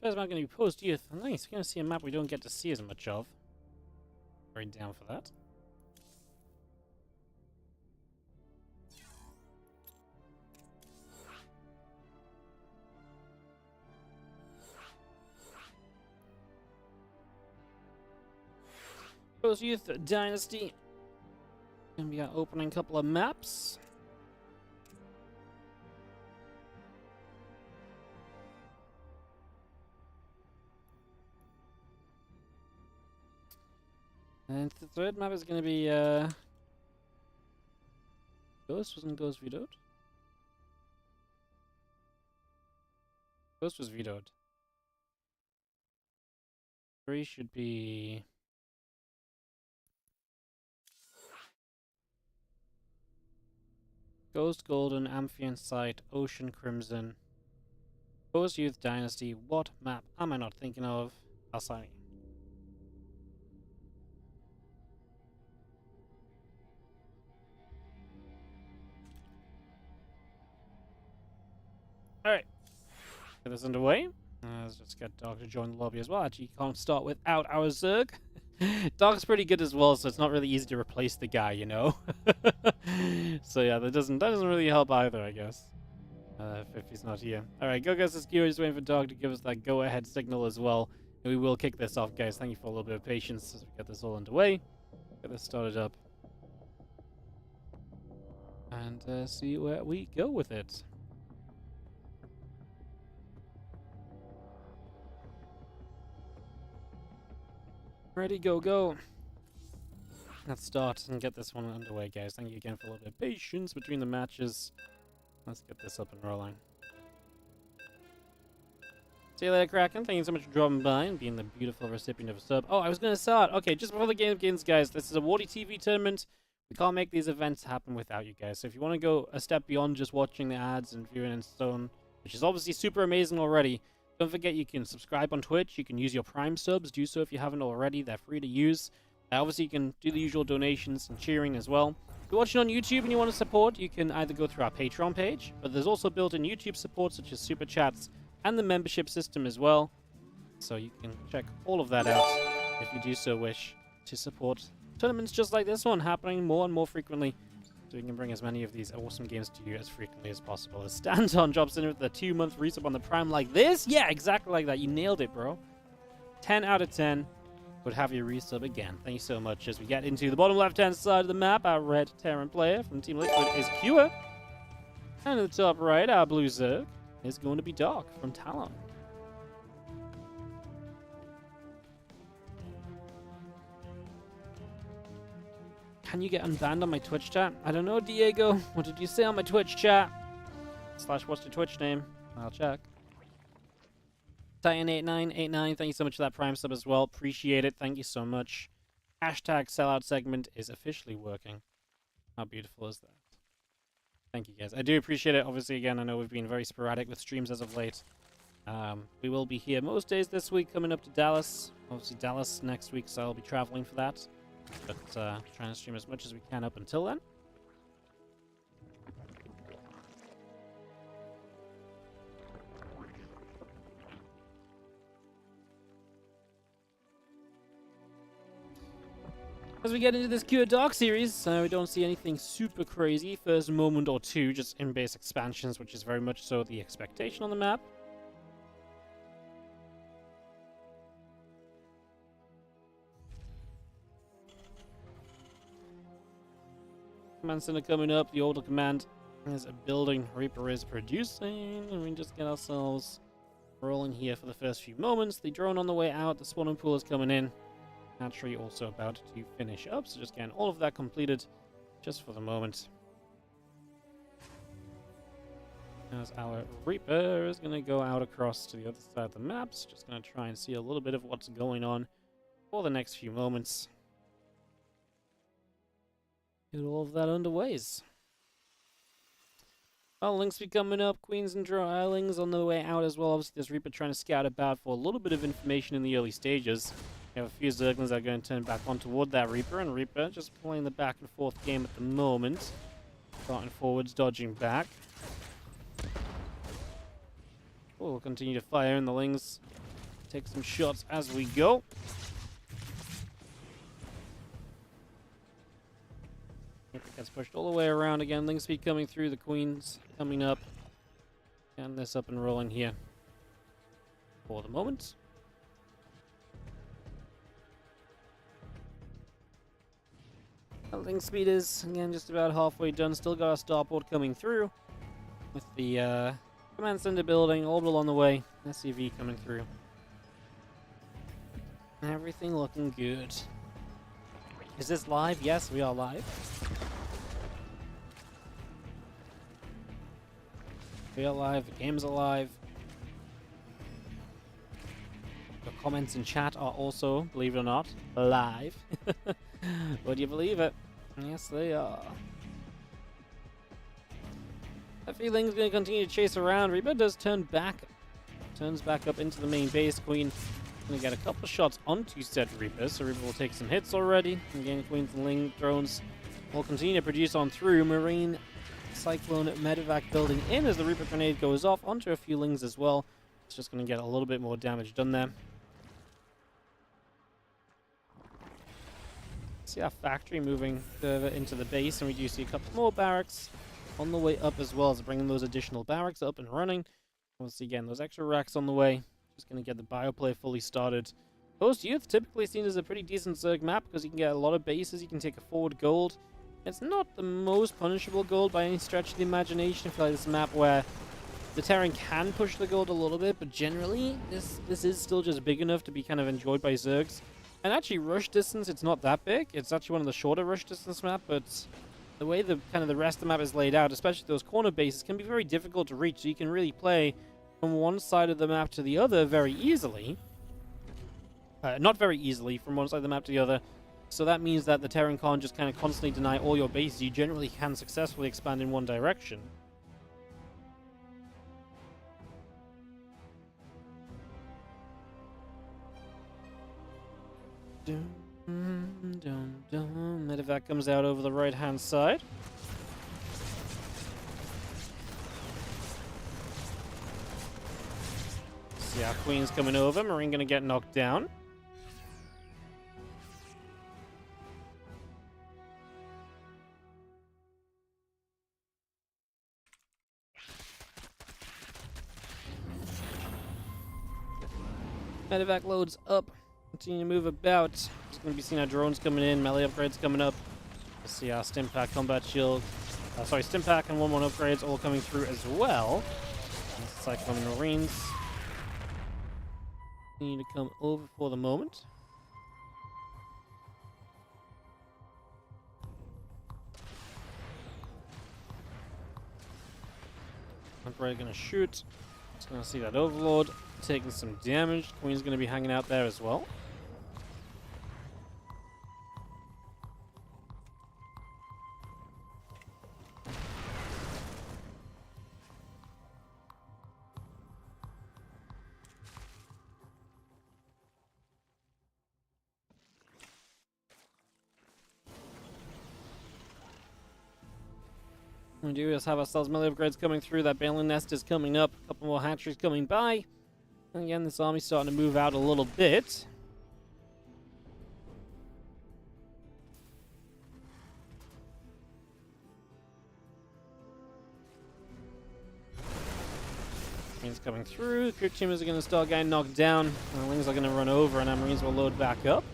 First map going to be post-youth. Nice, we're going to see a map we don't get to see as much of. Very down for that. Post-youth Dynasty. Going to be our opening couple of maps. And the third map is going to be, Ghost? Wasn't Ghost vetoed? Ghost was vetoed. 3 should be... Ghost, Golden, Amphion, Sight, Ocean, Crimson. Post Youth Dynasty. What map am I not thinking of? Alsani. Alright, get this underway. Let's just get Dark to join the lobby as well. Actually, you can't start without our Zerg. Dark's pretty good as well, so it's not really easy to replace the guy, you know? So yeah, that doesn't really help either, I guess. If he's not here. Alright, go guys, let's go. Just waiting for Dark to give us that go-ahead signal as well. And we will kick this off, guys. Thank you for a little bit of patience as we get this all underway. Get this started up. And see where we go with it. Ready, go, go. Let's start and get this one underway, guys. Thank you again for a little bit of patience between the matches. Let's get this up and rolling. See you later, Kraken. Thank you so much for dropping by and being the beautiful recipient of a sub. Oh, I was going to start. Okay, just before the game begins, guys, this is a WardiTV tournament. We can't make these events happen without you guys. So if you want to go a step beyond just watching the ads and viewing in stone, which is obviously super amazing already, don't forget you can subscribe on Twitch. You can use your Prime subs. Do so if you haven't already. They're free to use. Obviously, you can do the usual donations and cheering as well. If you're watching on YouTube and you want to support, you can either go through our Patreon page, but there's also built-in YouTube support such as Super Chats and the membership system as well. So you can check all of that out if you do so wish to support tournaments just like this one happening more and more frequently so we can bring as many of these awesome games to you as frequently as possible. As Stanton drops in with the 2-month resub on the Prime like this. Yeah, exactly like that. You nailed it, bro. 10 out of 10 would have you resub again. Thank you so much. As we get into the bottom left-hand side of the map, our red Terran player from Team Liquid is Cure. And at the top right, our blue Zerg is going to be Dark from Talon. Can you get unbanned on my Twitch chat? I don't know, Diego. What did you say on my Twitch chat? / what's your Twitch name? I'll check. Titan8989, thank you so much for that Prime sub as well. Appreciate it. Thank you so much. Hashtag sellout segment is officially working. How beautiful is that? Thank you, guys. I do appreciate it. Obviously, again, I know we've been very sporadic with streams as of late. We will be here most days this week coming up to Dallas. Obviously, Dallas next week, so I'll be traveling for that. But trying to stream as much as we can up until then. As we get into this Cure Dark series, we don't see anything super crazy. First moment or two, just in-base expansions, which is very much so the expectation on the map. Command center coming up. The older command is building. Reaper is producing. And we just get ourselves rolling here for the first few moments. The drone on the way out. The spawning pool is coming in. Naturally also about to finish up. So just getting all of that completed just for the moment. As our Reaper is going to go out across to the other side of the maps. Just going to try and see a little bit of what's going on for the next few moments. Get all of that underways. Well, Lynx be coming up. Queens and Drylings on the way out as well. Obviously, there's Reaper trying to scout about for a little bit of information in the early stages. We have a few Zerglings that are going to turn back on toward that Reaper, and Reaper just playing the back and forth game at the moment. Starting forwards, dodging back. Oh, we'll continue to fire in the Lings. Take some shots as we go. Reaper gets pushed all the way around again. Ling speed coming through. The Queens coming up. And this up and rolling here for the moment. Ling speed is, again, just about halfway done. Still got our starport coming through. With the command center building, orbital on the way. SCV coming through. Everything looking good. Is this live? Yes, we are live. We are live. The game's alive. The comments in chat are also, believe it or not, live. Would you believe it? Yes, they are. I feel Ling's going to continue to chase around. Reaper does turn back. Turns back up into the main base. Queen going to get a couple of shots onto said Reaper. So Reaper will take some hits already. Again, Queen's and Ling drones will continue to produce on through. Marine Cyclone Medevac building in as the Reaper grenade goes off onto a few Lings as well. It's just going to get a little bit more damage done there. See our factory moving further into the base, and we do see a couple more barracks on the way up as well, as bringing those additional barracks up and running. Once again, those extra racks on the way. Just going to get the bioplay fully started. Post Youth typically seen as a pretty decent Zerg map because you can get a lot of bases. You can take a forward gold. It's not the most punishable gold by any stretch of the imagination. I feel like this is a map where the Terran can push the gold a little bit, but generally this is still just big enough to be kind of enjoyed by Zergs. And actually, rush distance, it's not that big. It's actually one of the shorter rush distance map, but the way the rest of the map is laid out, especially those corner bases, can be very difficult to reach. So you can really play from one side of the map to the other very easily. Not very easily from one side of the map to the other. So that means that the Terran can't just kind of constantly deny all your bases. You generally can successfully expand in one direction. Medevac comes out over the right-hand side. See our Queen's coming over. Marine gonna get knocked down. Medevac loads up. Continue to move about. It's going to be seeing our drones coming in, melee upgrades coming up. Let's see our Stimpack combat shield. Stimpack and 1-1 upgrades all coming through as well. Cyclone Marines need to come over for the moment. Emperor gonna shoot. Just gonna see that Overlord taking some damage. Queen's gonna be hanging out there as well. We do just have ourselves melee upgrades coming through. That Balin Nest is coming up. A couple more hatcheries coming by. And again, this army's starting to move out a little bit. Marines coming through. Crew teamers are going to start getting knocked down. Our Lings are going to run over, and our Marines will load back up.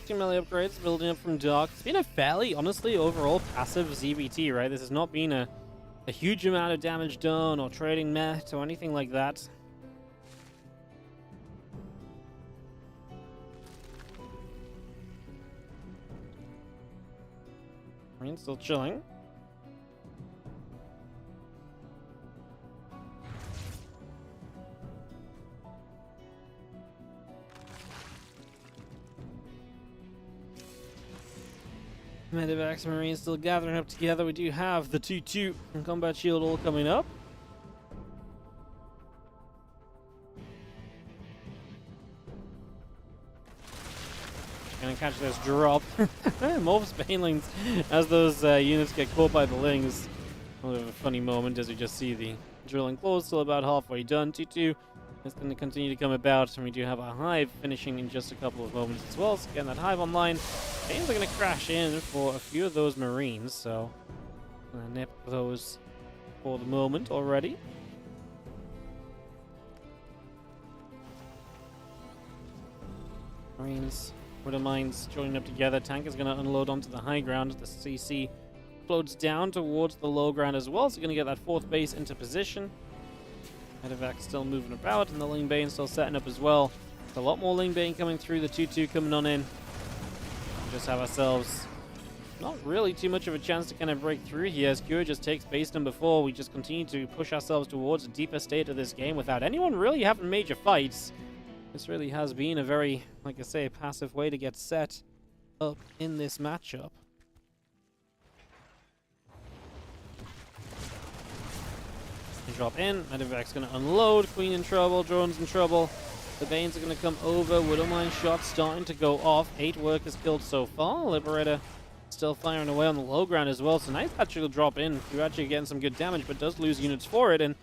Melee upgrades building up from Dark. It's been a fairly, honestly, overall passive ZVT, right? This has not been a huge amount of damage done or trading met or anything like that. Marine still chilling. Medevacs and Marines still gathering up together. We do have the 2-2 and combat shield all coming up. Gonna catch this drop. Morphs Banelings as those units get caught by the Lings. A little bit of a funny moment as we just see the drilling close, still about halfway done. 2-2 is going to continue to come about, and we do have a hive finishing in just a couple of moments as well. So getting that hive online. Banes are going to crash in for a few of those Marines, so I'm going to nip those for the moment already. Marines, Widow Mines joining up together. Tank is going to unload onto the high ground. The CC floats down towards the low ground as well, so going to get that fourth base into position. Medevac still moving about, and the Ling Bane still setting up as well. There's a lot more Ling Bane coming through. The 2-2 coming on in. We just have ourselves not really too much of a chance to kind of break through here. As Kura just takes base number 4, we just continue to push ourselves towards a deeper state of this game without anyone really having major fights. This really has been a very, like I say, passive way to get set up in this matchup. Drop in, Medevac's going to unload, Queen in trouble, drones in trouble. The Banes are going to come over, Widowmine shots starting to go off. 8 workers killed so far. Liberator still firing away on the low ground as well, so nice actually drop in. You're actually getting some good damage, but does lose units for it, and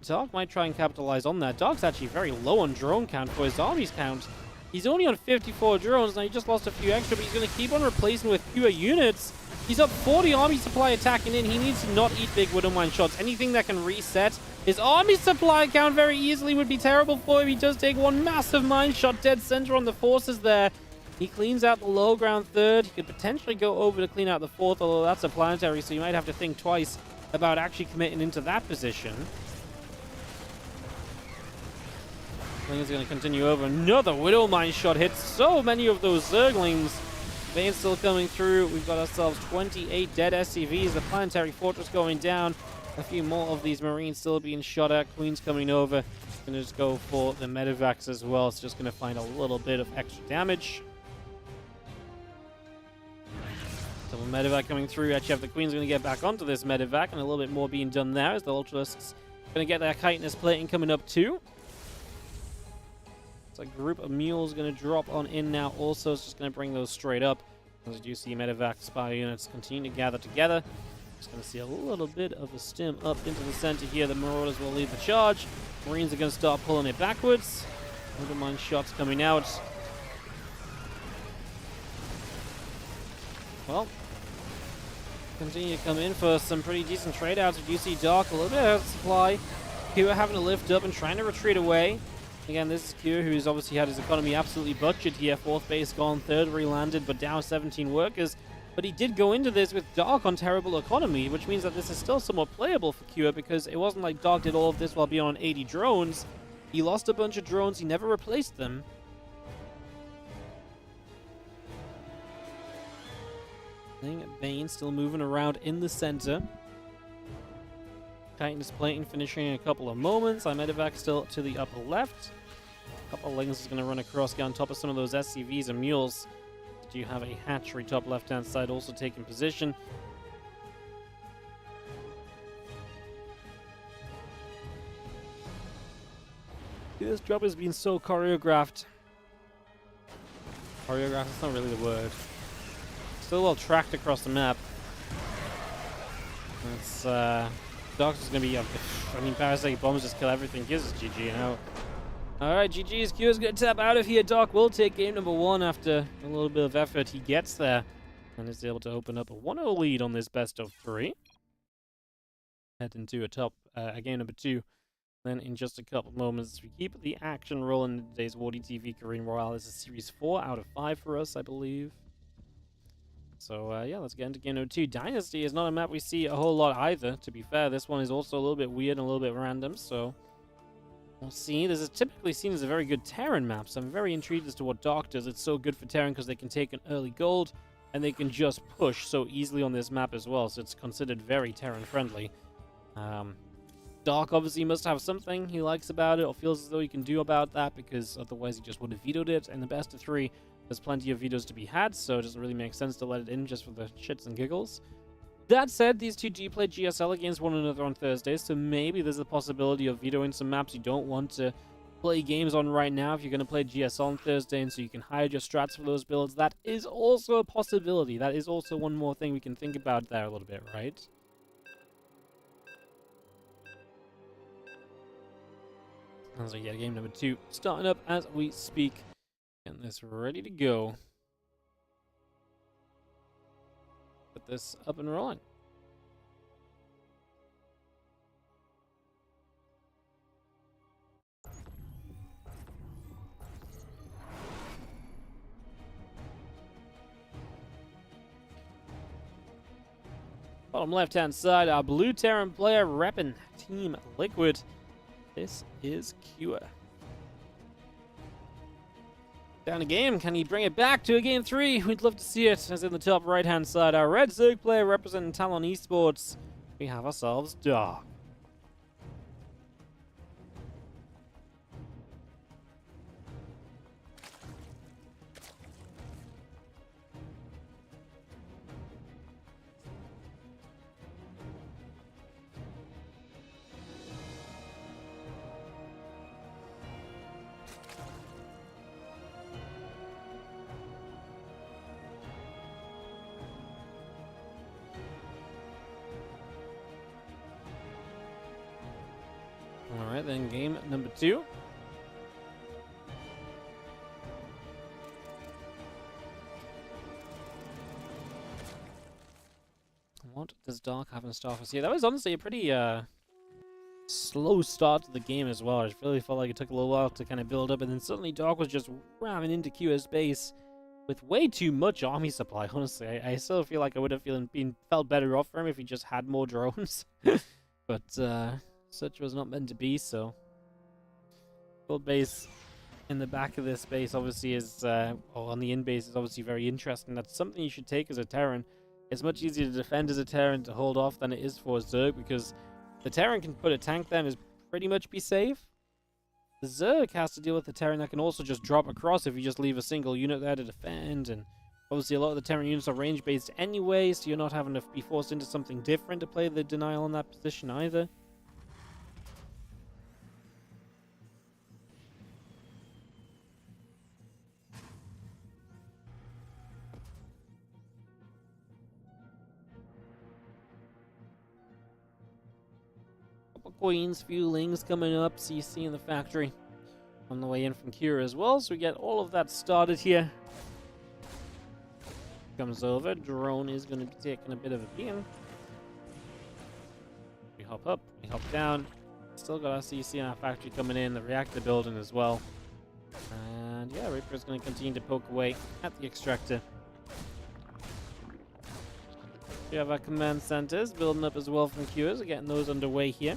Dark might try and capitalize on that. Dark's actually very low on drone count for his army's count. He's only on 54 drones, now he just lost a few extra, but he's going to keep on replacing with fewer units. He's up 40 army supply attacking in. He needs to not eat big Widowmine shots. Anything that can reset his army supply count very easily would be terrible for him. He does take one massive mine shot dead center on the forces there. He cleans out the low ground third. He could potentially go over to clean out the fourth, although that's a planetary, so you might have to think twice about actually committing into that position. Ling is going to continue over. Another Widowmine shot hits so many of those Zerglings. Bane's still coming through. We've got ourselves 28 dead SCVs. The planetary fortress going down. A few more of these Marines still being shot at. Queen's coming over. Going to just go for the Medevacs as well. It's just going to find a little bit of extra damage. Double Medevac coming through. Actually, the Queen's going to get back onto this Medevac, and a little bit more being done there as the Ultralisks going to get their chitinous plating coming up too. It's a group of mules going to drop on in now also. It's just going to bring those straight up. As you see, Medevac spy units continue to gather together. Just going to see a little bit of a stim up into the center here. The Marauders will lead the charge. Marines are going to start pulling it backwards. Undermine shots coming out. well, continue to come in for some pretty decent trade outs. We do see Dark a little bit out of supply. Kua having to lift up and trying to retreat away. Again, this is Kua, who's obviously had his economy absolutely butchered here. 4th base gone, 3rd where he landed, but down 17 workers. But he did go into this with Dark on terrible economy, which means that this is still somewhat playable for Kua, because it wasn't like Dark did all of this while being on 80 drones. He lost a bunch of drones, he never replaced them. Bane still moving around in the center. Titan's plating finishing in a couple of moments. Medevac still to the upper left. A couple of Lings is going to run across, get on top of some of those SCVs and mules. Do you have a hatchery top left-hand side also taking position? This job has been so choreographed. Choreographed is not really the word. Still well tracked across the map. It's Doc's is gonna be. I mean, parasitic bombs just kill everything. Gives us GG, you know. All right, GG's. Q's gonna tap out of here. Doc will take game number 1 after a little bit of effort. He gets there and is able to open up a 1-0 lead on this best of 3. Head into a game number 2. Then in just a couple moments, we keep the action rolling in today's WardiTV Korean Royale. This is series 4 out of 5 for us, I believe. So, yeah, let's get into game number 2. Dynasty is not a map we see a whole lot either, to be fair. This one is also a little bit weird and a little bit random, so we'll see. This is typically seen as a very good Terran map, so I'm very intrigued as to what Dark does. It's so good for Terran because they can take an early gold, and they can just push so easily on this map as well, so it's considered very Terran-friendly. Dark obviously must have something he likes about it, or feels as though he can do about that, because otherwise he just would have vetoed it. In the best of 3, there's plenty of vetoes to be had, so it doesn't really make sense to let it in just for the shits and giggles. That said, these two do play GSL against one another on Thursdays, so maybe there's a possibility of vetoing some maps you don't want to play games on right now if you're going to play GSL on Thursday, and so you can hide your strats for those builds. That is also a possibility. That is also one more thing we can think about there a little bit, right? And so yeah, game number 2 starting up as we speak. Getting this ready to go. Put this up and rolling. Bottom left-hand side, our blue Terran player repping Team Liquid. This is Kua. Down a game. Can he bring it back to a game 3? We'd love to see it. As in the top right-hand side, our red Zerg player representing Talon eSports. We have ourselves Dark. Alright, then game number 2. What does Dark have in store for us here? That was honestly a pretty slow start to the game as well. I really felt like it took a little while to kind of build up, and then suddenly Dark was just ramming into Qa's base with way too much army supply, honestly. I still feel like I would have felt better off for him if he just had more drones. But such was not meant to be, so build base in the back of this base obviously is, or on the in base is obviously very interesting. That's something you should take as a Terran. It's much easier to defend as a Terran to hold off than it is for a Zerg, because the Terran can put a tank there and is pretty much be safe. The Zerg has to deal with the Terran that can also just drop across if you just leave a single unit there to defend, and obviously a lot of the Terran units are range based anyway, so you're not having to be forced into something different to play the denial in that position either. Queens, few Lings coming up, CC in the factory on the way in from Kira as well, so we get all of that started here. Comes over. Drone is going to be taking a bit of a beating. We hop up. We hop down. Still got our CC and our factory coming in. The reactor building as well. And yeah, Reaper's going to continue to poke away at the extractor. We have our command centers building up as well from Qers. We're getting those underway here.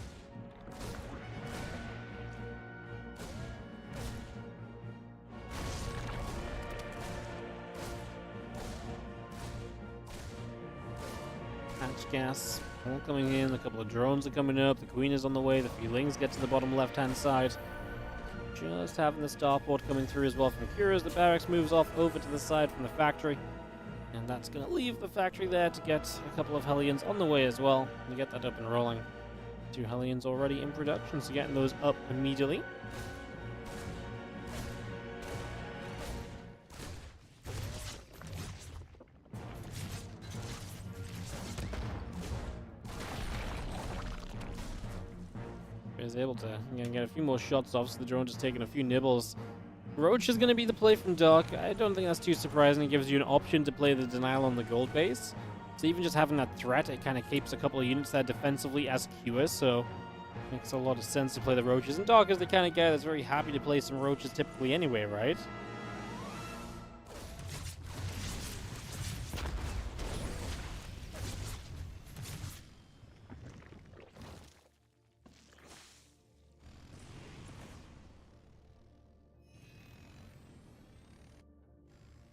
Hatch gas all coming in. A couple of drones are coming up. The Queen is on the way. The Feelings get to the bottom left-hand side. Just having the starport coming through as well from Qers. The barracks moves off over to the side from the factory. And that's going to leave the factory there to get a couple of Hellions on the way as well. And get that up and rolling. 2 Hellions already in production, so getting those up immediately. Is able to get a few more shots off, so the drone just taking a few nibbles. Roach is going to be the play from Dark. I don't think that's too surprising. It gives you an option to play the denial on the gold base. So even just having that threat, it kind of keeps a couple of units there defensively as Qers, so makes a lot of sense to play the Roaches. And Dark is the kind of guy that's very happy to play some Roaches typically anyway, right?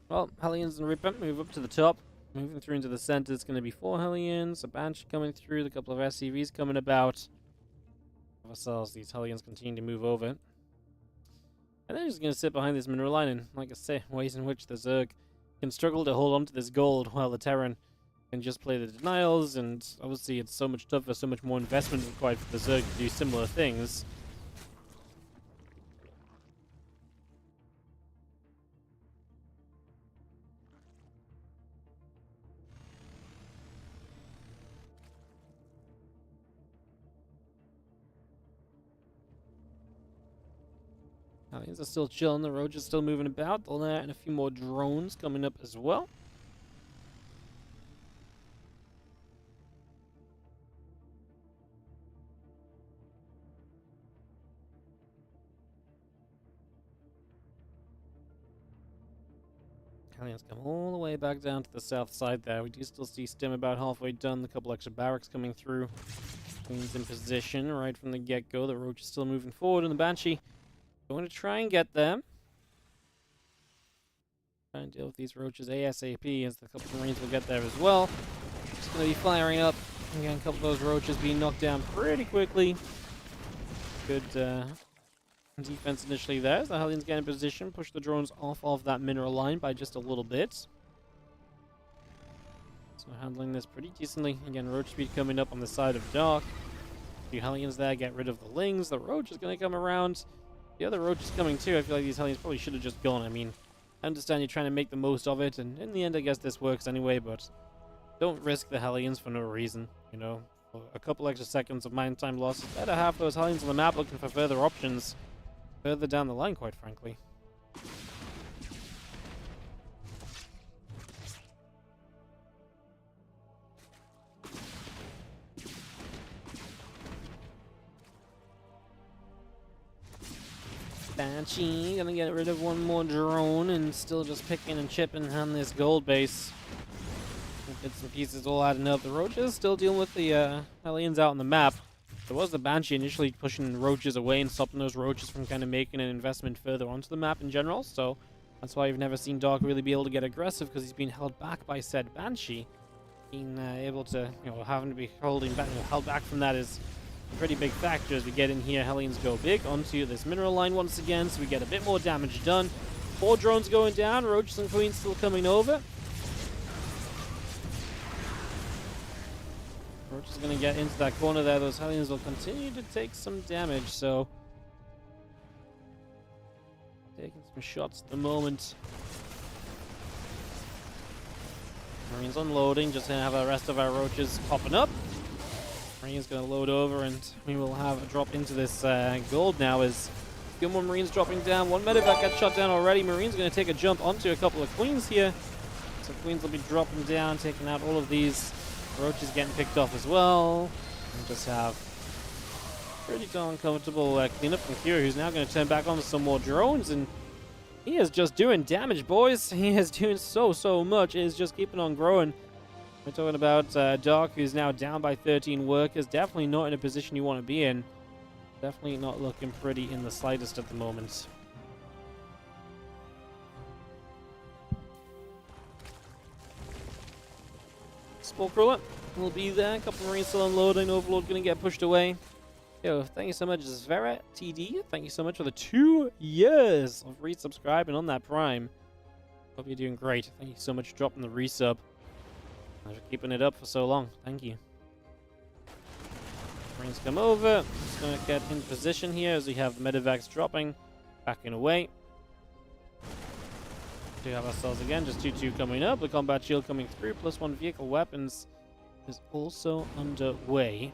Well, Hellions and Reaper move up to the top. Moving through into the center, it's going to be 4 Hellions, a Banshee coming through, a couple of SCVs coming about. Ourselves, these Hellions continue to move over. And they're just going to sit behind this mineral line, and like I say, ways in which the Zerg can struggle to hold on to this gold while the Terran can just play the denials, and obviously it's so much tougher, so much more investment required for the Zerg to do similar things. Hellions are still chilling, the Roach is still moving about, and a few more drones coming up as well. Hellions come all the way back down to the south side there. We do still see Stim about halfway done, a couple extra barracks coming through. Queen's in position right from the get-go. The Roach is still moving forward, and the Banshee going to try and get them. Try and deal with these Roaches ASAP, as the couple of Marines will get there as well. Just going to be firing up. Again, a couple of those Roaches being knocked down pretty quickly. Good defense initially there, as the Hellions get in position. Push the drones off of that mineral line by just a little bit. So handling this pretty decently. Again, Roach speed coming up on the side of Dark. A few Hellions there, get rid of the Lings. The Roach is going to come around. The other Roach is coming too. I feel like these Hellions probably should have just gone. I mean, I understand you're trying to make the most of it, and in the end I guess this works anyway, but don't risk the Hellions for no reason, you know. For a couple extra seconds of mine time loss, it's better have those Hellions on the map looking for further options further down the line, quite frankly. Banshee gonna get rid of one more drone and still just picking and chipping on this gold base. Bits and pieces all adding up. The Roaches still dealing with the Hellions out on the map. There was the Banshee initially pushing Roaches away and stopping those Roaches from kind of making an investment further onto the map in general. So that's why you've never seen Dark really be able to get aggressive, because he's been held back by said Banshee. Being able to, you know, having to be holding back, held back from that is a pretty big factor. As we get in here, Hellions go big onto this mineral line once again, so we get a bit more damage done. 4 drones going down, Roaches and Queens still coming over. Roach is going to get into that corner there. Those Hellions will continue to take some damage, so taking some shots at the moment. Marines unloading, just going to have the rest of our Roaches popping up. Marine's going to load over, and we will have a drop into this gold now as a few more Marines dropping down. One medevac got shot down already. Marine's going to take a jump onto a couple of Queens here. So Queens will be dropping down, taking out all of these. Roaches getting picked off as well. And just have pretty darn comfortable cleanup from Kira, who's now going to turn back on some more drones. And he is just doing damage, boys. He is doing so much. It is just keeping on growing. We're talking about Dark, who's now down by 13 workers. Definitely not in a position you want to be in. Definitely not looking pretty in the slightest at the moment. Spore Crawler will be there. A couple of Marines still unloading. Overlord going to get pushed away. Yo, thank you so much, Zvera TD. Thank you so much for the 2 years of resubscribing on that Prime. Hope you're doing great. Thank you so much for dropping the resub. Thanks for keeping it up for so long. Thank you. Marines come over. Just going to get in position here as we have the medevacs dropping. Backing away. We have ourselves again, just 2-2 coming up. The combat shield coming through. +1 vehicle weapons is also underway.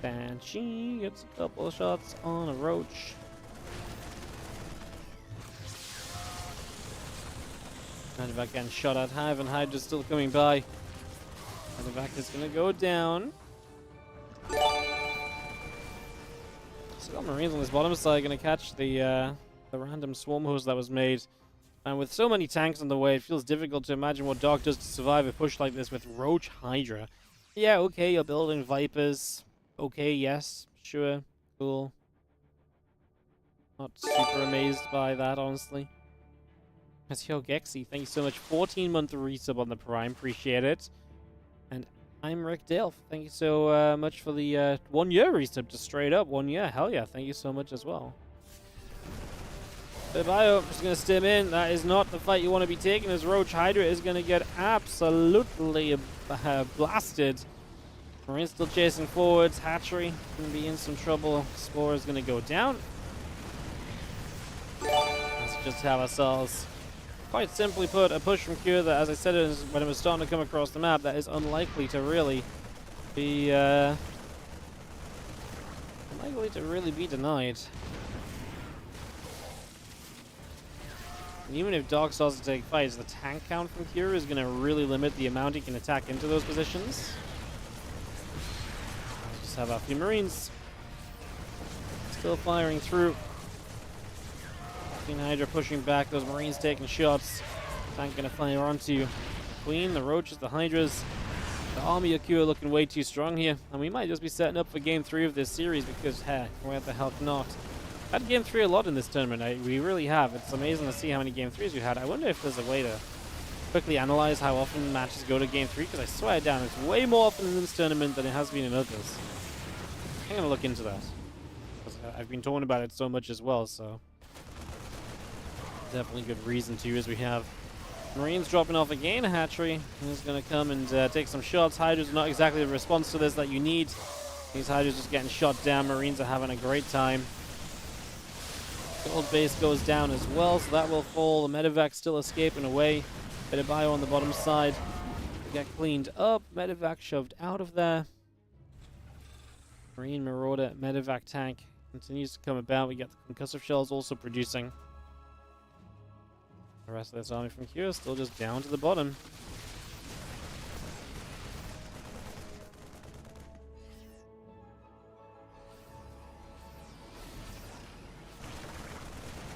Banshee gets a couple of shots on a roach. Medevac getting shot at. Hive and Hydra's still coming by. Medevac is going to go down. So got Marines on this bottom side going to catch the random swarm hose that was made. And with so many tanks on the way, it feels difficult to imagine what Dark does to survive a push like this with Roach Hydra. Yeah, okay, you're building Vipers. Okay, yes, sure, cool. Not super amazed by that, honestly. That's Yo Gexy, thank you so much. 14-month resub on the Prime, appreciate it. And I'm Rick Dale, thank you so much for the 1 year resub, just straight up 1 year. Hell yeah, thank you so much as well. The bio is going to stim in. That is not the fight you want to be taking, as Roach Hydra is going to get absolutely blasted. Marine's still chasing forwards. Hatchery going to be in some trouble. Spore is going to go down. Let's just have ourselves, quite simply put, a push from Cure that, as I said when it was starting to come across the map, that is unlikely to really be denied. And even if Dark starts to take fights, the tank count from Cure is going to really limit the amount he can attack into those positions. Just have a few Marines still firing through. Queen Hydra pushing back, those Marines taking shots. Tank going to fire onto Queen, the Roaches, the Hydras. The army of Q are looking way too strong here, and we might just be setting up for Game 3 of this series because, heck, where the hell not? Had Game 3 a lot in this tournament. We really have. It's amazing to see how many Game 3s we had. I wonder if there's a way to quickly analyze how often matches go to Game 3, because I swear down, it's way more often in this tournament than it has been in others. I'm going to look into that. I've been talking about it so much as well, so definitely good reason to, as we have Marines dropping off again. A hatchery is going to come and take some shots. Hydras are not exactly the response to this that you need. These Hydras just getting shot down. Marines are having a great time. Gold base goes down as well, so that will fall. The medevac still escaping away. Bit of bio on the bottom side. They get cleaned up. Medevac shoved out of there. Marine Marauder medevac tank continues to come about. We get the concussive shells also producing. The rest of this army from here is still just down to the bottom.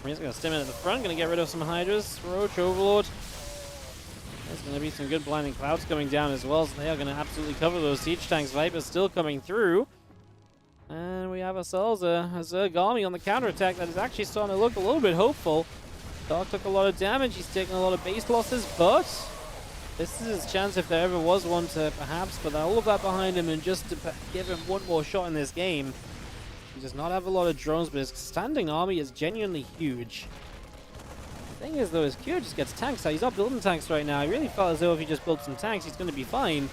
Marine's going to stem in at the front, going to get rid of some Hydras. Roach, Overlord. There's going to be some good blinding clouds coming down as well, so they are going to absolutely cover those siege tanks. Viper's still coming through. And we have ourselves a Zerg army on the counterattack that is actually starting to look a little bit hopeful. Dark took a lot of damage, he's taking a lot of base losses, but this is his chance, if there ever was one, to perhaps put all of that behind him and just to give him one more shot in this game. He does not have a lot of drones, but his standing army is genuinely huge. The thing is, though, his Q just gets tanks out. He's not building tanks right now. I really felt as though if he just built some tanks, he's going to be fine.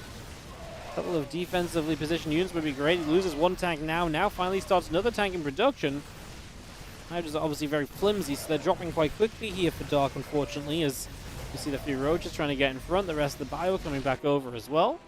A couple of defensively positioned units would be great. He loses one tank now. Now finally starts another tank in production. Hydras are obviously very flimsy, so they're dropping quite quickly here for Dark, unfortunately, as you see the few Roaches trying to get in front. The rest of the bio coming back over as well.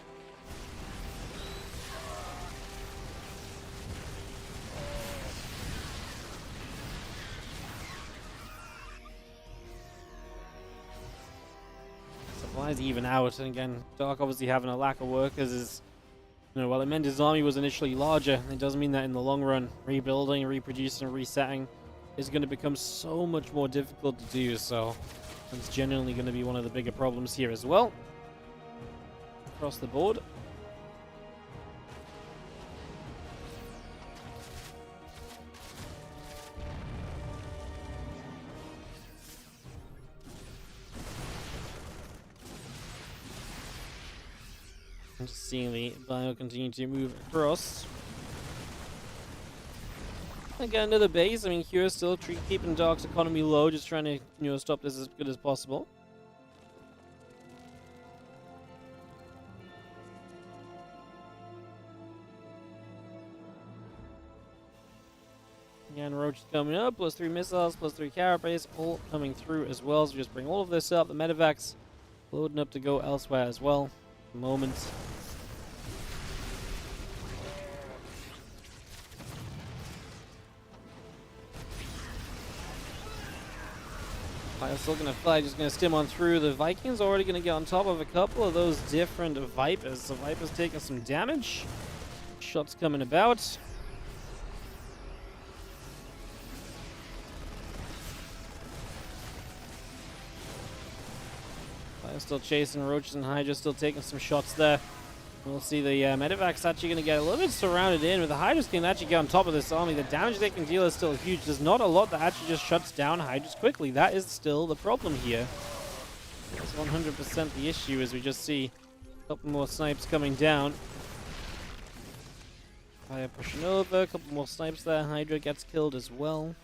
supplies even out. And again, Dark obviously having a lack of workers is, while it meant his army was initially larger, it does mean that in the long run, rebuilding, reproducing, resetting is going to become so much more difficult to do. So it's genuinely going to be one of the bigger problems here as well. Across the board. I'm just seeing the bio continue to move across. Again, another base. I mean, Q is still keeping Dark's economy low, just trying to, stop this as good as possible. Again, Roach is coming up, +3 missiles, +3 carapace, all coming through as well. So just bring all of this up. The medevacs loading up to go elsewhere as well. At the moment. I'm still going to fight, just going to stim on through. The Vikings already going to get on top of a couple of those different Vipers. The Vipers taking some damage. Shots coming about. Still chasing Roaches and Hydra, still taking some shots there. We'll see the medevac's actually going to get a little bit surrounded in, with the Hydras can actually get on top of this army. The damage they can deal is still huge. There's not a lot that actually just shuts down Hydras quickly. That is still the problem here. That's 100% the issue, as we just see a couple more snipes coming down. Fire pushing over, a couple more snipes there. Hydra gets killed as well.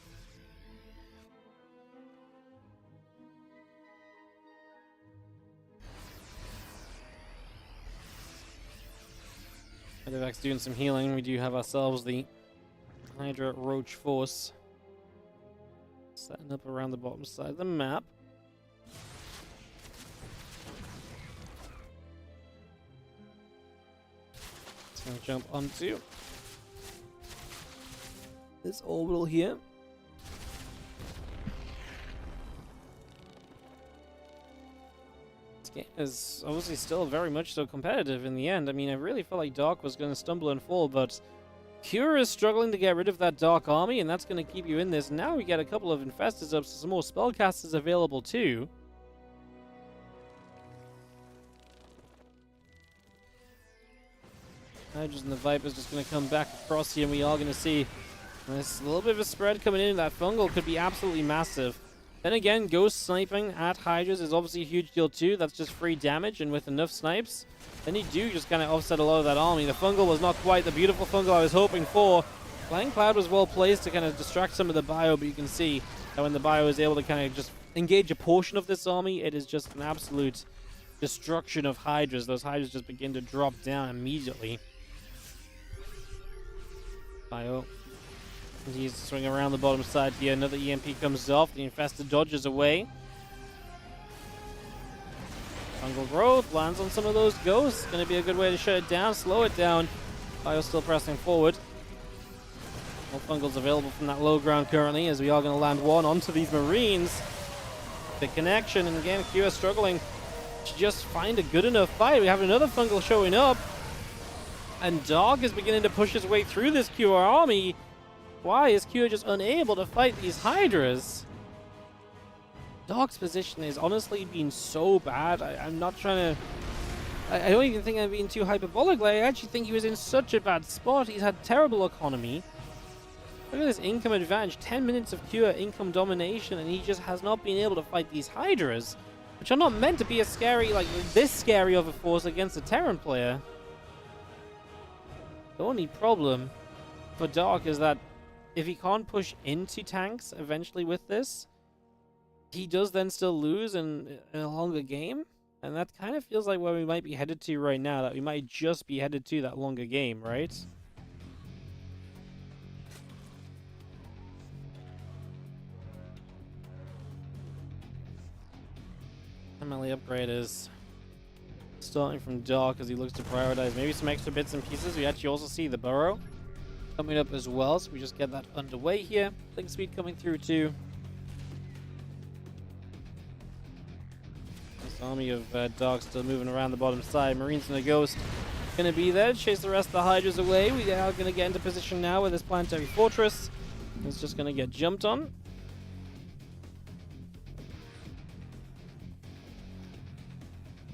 Medevac's doing some healing. We do have ourselves the Hydra Roach Force setting up around the bottom side of the map. It's going to jump onto this orbital here. Game is obviously still very much so competitive in the end. I mean, I really felt like Dark was going to stumble and fall, but Cure is struggling to get rid of that Dark army, and that's going to keep you in this. Now we get a couple of Infestors up, so some more Spellcasters available too. Hydras and the Vipers just going to come back across here, and we are going to see this little bit of a spread coming in. That fungal could be absolutely massive. Then again, ghost sniping at Hydras is obviously a huge deal too. That's just free damage, and with enough snipes, then you do just kind of offset a lot of that army. The fungal was not quite the beautiful fungal I was hoping for. Flying Cloud was well placed to kind of distract some of the bio, but you can see that when the bio is able to kind of just engage a portion of this army, it is just an absolute destruction of Hydras. Those Hydras just begin to drop down immediately. Bio. He's swinging around the bottom side here. Another EMP comes off. The Infested dodges away. Fungal growth lands on some of those ghosts. Going to be a good way to shut it down, slow it down. Bio's still pressing forward. More Fungals available from that low ground currently, as we are going to land one onto these Marines. The connection, and again, Q is struggling to just find a good enough fight. We have another Fungal showing up. And Dark is beginning to push his way through this Q army. Why is Q just unable to fight these Hydras? Dark's position has honestly been so bad. I'm not trying to... I don't even think I'm being too hyperbolic. Like, I actually think he was in such a bad spot. He's had terrible economy. Look at this income advantage. 10 minutes of pure income domination, and he just has not been able to fight these Hydras, which are not meant to be as scary, like this scary of a force against a Terran player. The only problem for Dark is that if he can't push into tanks eventually with this, he does then still lose in a longer game. And that kind of feels like where we might be headed to right now, that we might just be headed to that longer game, right? MLA upgrade is starting from Dark as he looks to prioritize maybe some extra bits and pieces. We actually also see the Burrow coming up as well, so we just get that underway here. Link speed coming through too. This army of dogs still moving around the bottom side. Marines and a Ghost gonna be there to chase the rest of the Hydras away. We are gonna get into position now with this planetary fortress. It's just gonna get jumped on.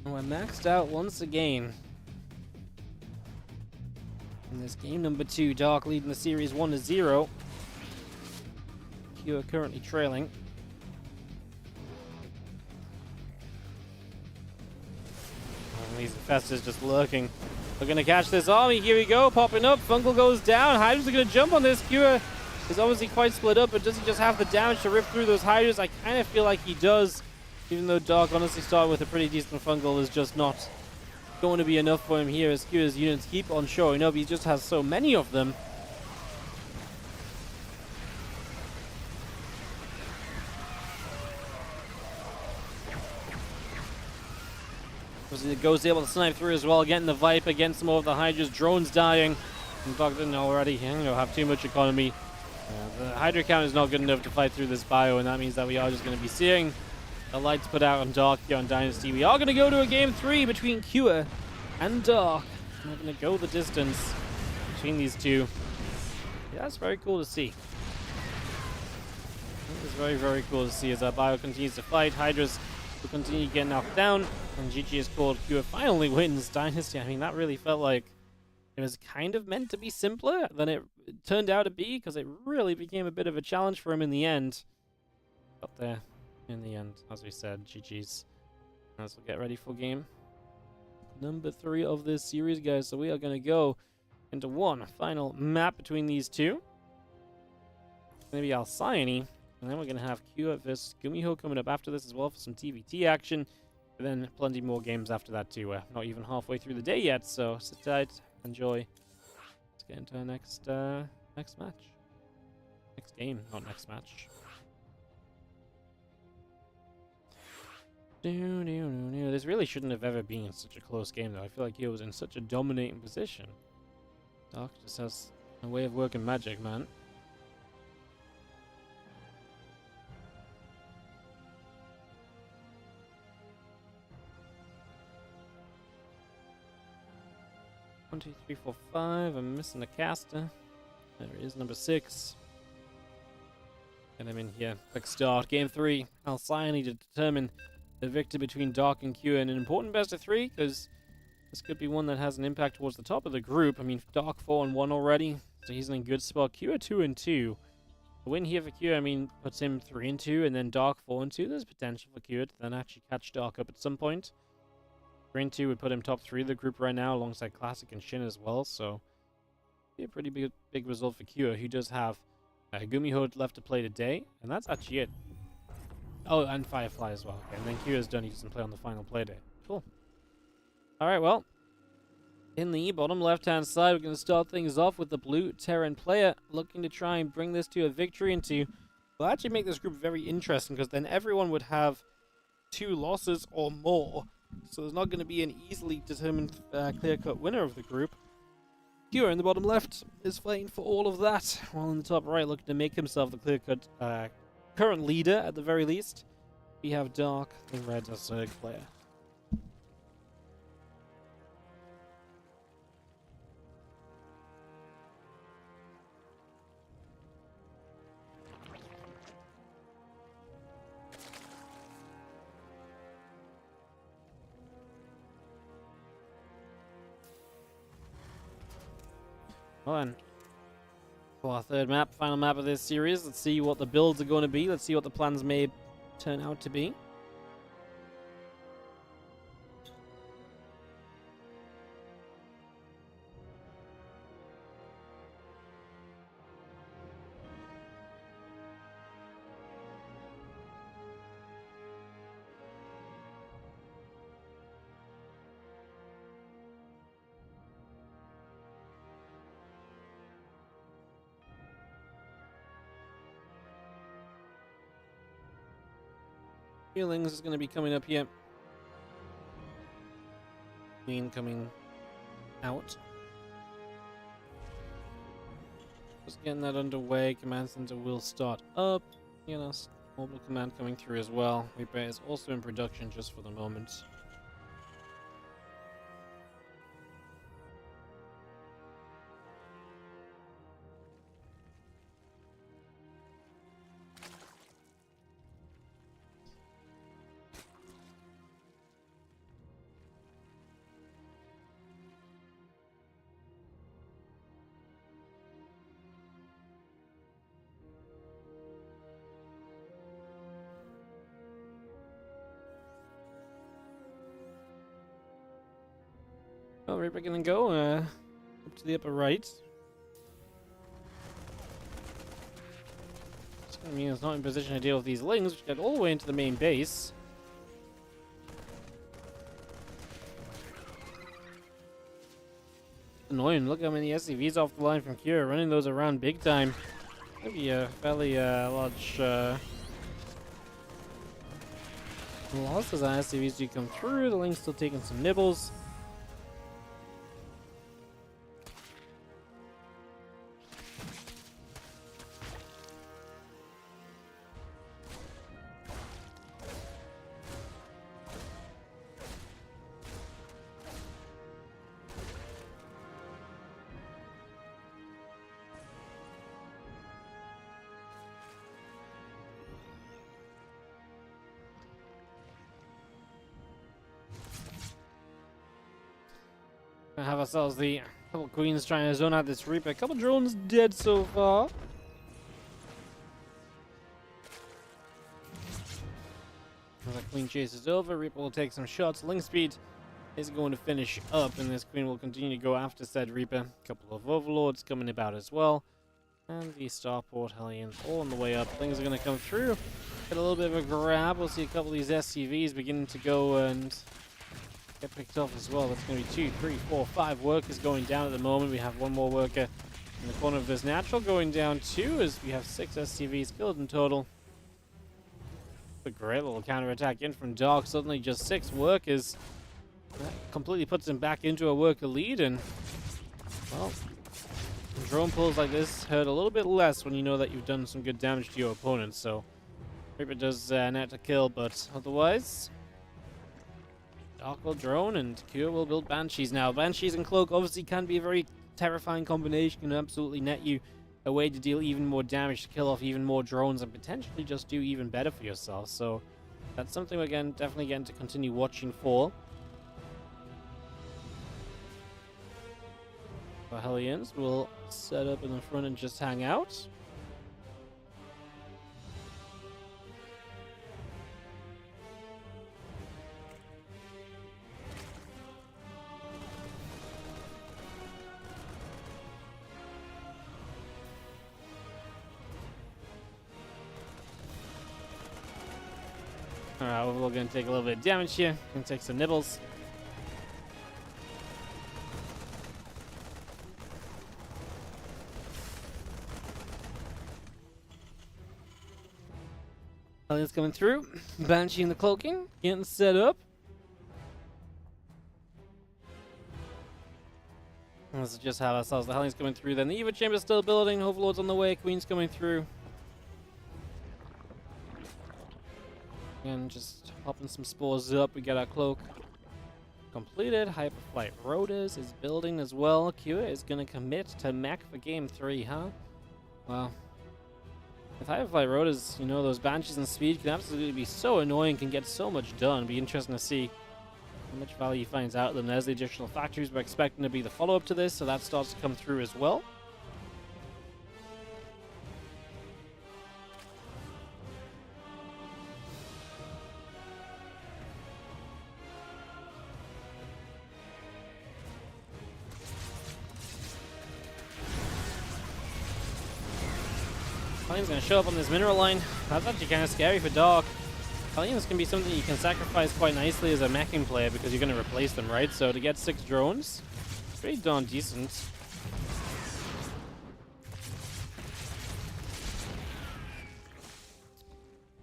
And we're maxed out once again. In this game number 2, Dark leading the series 1-0. Q are currently trailing. These infestors just lurking. We're going to catch this army. Here we go. Popping up. Fungal goes down. Hydras are going to jump on this. Q is obviously quite split up, but does he just have the damage to rip through those Hydras? I kind of feel like he does. Even though Dark honestly started with a pretty decent Fungal, is just not going to be enough for him here as Q's units keep on showing up. He just has so many of them. The Ghost able to snipe through as well, getting the Viper against some more of the Hydras. Drones dying. And Dark didn't already have too much economy. The Hydra count is not good enough to fight through this bio, and that means that we are just going to be seeing the lights put out on Dark here on Dynasty. We are going to go to a game 3 between Q and Dark. We're going to go the distance between these two. Yeah, that's very cool to see. It's very, very cool to see as our bio continues to fight. Hydras will continue to get knocked down, and GG is called. Q finally wins Dynasty. I mean, that really felt like it was kind of meant to be simpler than it turned out to be, because it really became a bit of a challenge for him in the end. Got there in the end, as we said. GG's. As we'll get ready for game number 3 of this series, guys. So we are going to go into one final map between these two. Maybe Alcyone. And then we're going to have Q versus Gumiho coming up after this as well for some TVT action. But then plenty more games after that too. We're not even halfway through the day yet, so sit tight, enjoy. Let's get into our next match. Next game, not next match. This really shouldn't have ever been such a close game though. I feel like he was in such a dominating position. Dark just has a way of working magic, man. One, two, three, four, five. I'm missing a caster. There he is, number 6. Get him in here. Quick start. Game 3. Alcyone to determine the victor between Dark and Q, and an important best of 3, because this could be one that has an impact towards the top of the group. I mean, Dark 4-1 already, so he's in a good spot. Q are 2-2. A win here for Q, I mean, puts him 3-2, and then Dark 4-2. There's potential for Q to then actually catch Dark up at some point. 3-2 would put him top 3 of the group right now, alongside Classic and Shin as well, so be a pretty big result for Q, who does have Gumiho left to play today, and that's actually it. Oh, and Firefly as well. Okay, and then Q is done. He doesn't play on the final play day. Cool. Alright, well, in the bottom left-hand side, we're going to start things off with the blue Terran player, looking to try and bring this to a victory and to, well, actually make this group very interesting, because then everyone would have 2 losses or more. So there's not going to be an easily determined clear-cut winner of the group. Q in the bottom left is fighting for all of that, while in the top right looking to make himself the clear-cut current leader at the very least. We have Dark in red as third player. Well then, for our third map, final map of this series, let's see what the builds are going to be. Let's see what the plans may turn out to be. Feelings is going to be coming up here. Queen coming out. Just getting that underway. Command center will start up. You know, Mobile command coming through as well. Reaper is also in production just for the moment. Well, Reaper gonna go up to the upper right. It's gonna mean it's not in position to deal with these lings, which get all the way into the main base. Annoying. Look how many SCVs off the line from Kira, running those around big time. Maybe a fairly large loss as our SCVs do come through. The ling's still taking some nibbles. We have ourselves the couple queens trying to zone out this Reaper. A couple drones dead so far. As that queen chase is over, Reaper will take some shots. Link speed is going to finish up, and this queen will continue to go after said Reaper. A couple of overlords coming about as well. And the starport Hellions all on the way up. Things are going to come through. Get a little bit of a grab. We'll see a couple of these SCVs beginning to go and get picked off as well. That's going to be 2, 3, 4, 5 workers going down at the moment. We have one more worker in the corner of this natural going down too, as we have 6 SCVs killed in total. A great little counterattack in from Dark. Suddenly just 6 workers. That completely puts him back into a worker lead, and well, drone pulls like this hurt a little bit less when you know that you've done some good damage to your opponent. So Reaper does net a kill, but otherwise Dark will drone and Cure will build Banshees now. Banshees and Cloak obviously can be a very terrifying combination, can absolutely net you a way to deal even more damage, to kill off even more drones, and potentially just do even better for yourself. So that's something we're definitely getting to continue watching for. The Hellions will set up in the front and just hang out. Alright, we're going to take a little bit of damage here. Going to take some nibbles. Hellions coming through. Banshee in the cloaking. Getting set up. Let's just have ourselves the Hellions coming through. Then the Eva Chamber's still building. Overlord's on the way. Queen's coming through. And just popping some spores up. We got our cloak completed. Hyperflight Rotors is building as well. Kua is going to commit to mech for game 3, huh? Wow. With Hyperflight Rotors, you know, those Banshees and speed can absolutely be so annoying, can get so much done. Be interesting to see how much value he finds out of them. There's the additional factories we're expecting to be the follow-up to this, so that starts to come through as well. Hellions going to show up on this mineral line. That's actually kind of scary for Dark. Hellions can be something you can sacrifice quite nicely as a meching player because you're going to replace them, right? So to get 6 drones, pretty darn decent.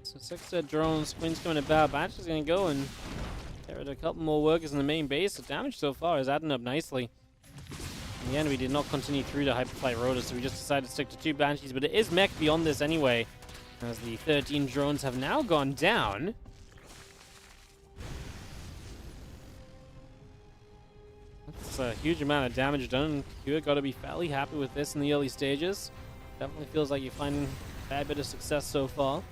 So 6 drones, Queen's coming about. Batch is going to go and get rid of a couple more workers in the main base. The damage so far is adding up nicely. In the end, we did not continue through the Hyperflight Rotor, so we just decided to stick to 2 Banshees, but it is mech beyond this anyway. as the 13 drones have now gone down. That's a huge amount of damage done. You've got to be fairly happy with this in the early stages. Definitely feels like you're finding a fair bit of success so far.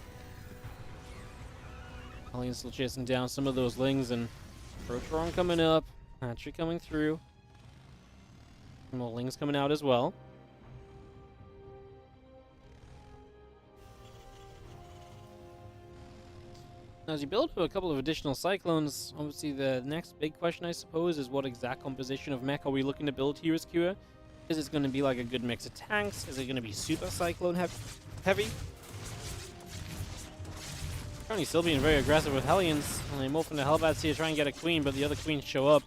Alien's still chasing down some of those lings, and Protron coming up. Hatchery coming through. More lings coming out as well. Now, as you build up a couple of additional cyclones, obviously the next big question, I suppose, is what exact composition of mech are we looking to build here as Kua? Is it going to be like a good mix of tanks? Is it going to be super cyclone heavy? Currently still being very aggressive with Hellions. And they morph into Hellbats here to try and get a queen, but the other queens show up.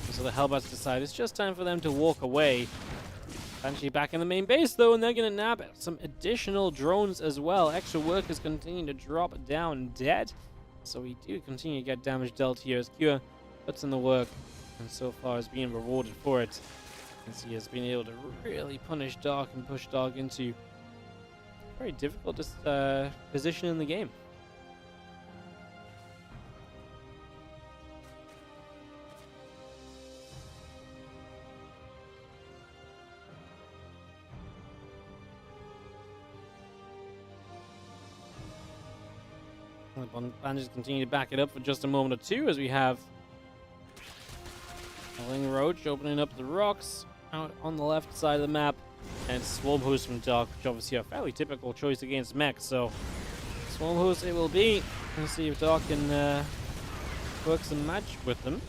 And so the Hellbats decide it's just time for them to walk away. Banshee back in the main base, though, and they're going to nab some additional drones as well. Extra workers continue to drop down dead. So we do continue to get damage dealt here as Kua puts in the work, and so far is being rewarded for it. As he has been able to really punish Dark and push Dark into a very difficult position in the game. The Bandits continue to back it up for just a moment or two as we have Ling Roach opening up the rocks out on the left side of the map, and Swarm Host from Dark, which obviously a fairly typical choice against mech. So Swarm Host it will be. Let's see if Dark can work some magic with them.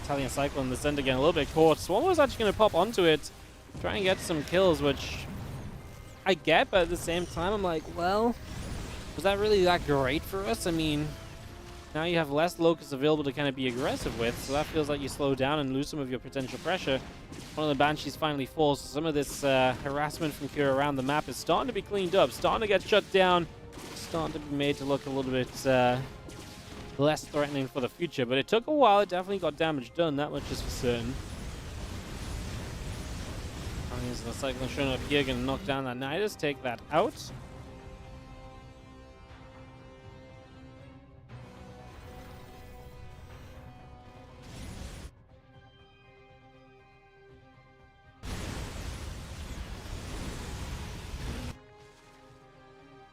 Italian Cyclone this end again, a little bit caught. Swarm was actually going to pop onto it, try and get some kills, which I get, but at the same time, I'm like, well, was that really that great for us? I mean, now you have less locus available to kind of be aggressive with, so that feels like you slow down and lose some of your potential pressure. One of the Banshees finally falls, so some of this harassment from Kura around the map is starting to be cleaned up, starting to get shut down, starting to be made to look a little bit less threatening for the future, but it took a while. It definitely got damage done, that much is for certain. The Cyclone showing up here, gonna knock down that Nidus, take that out.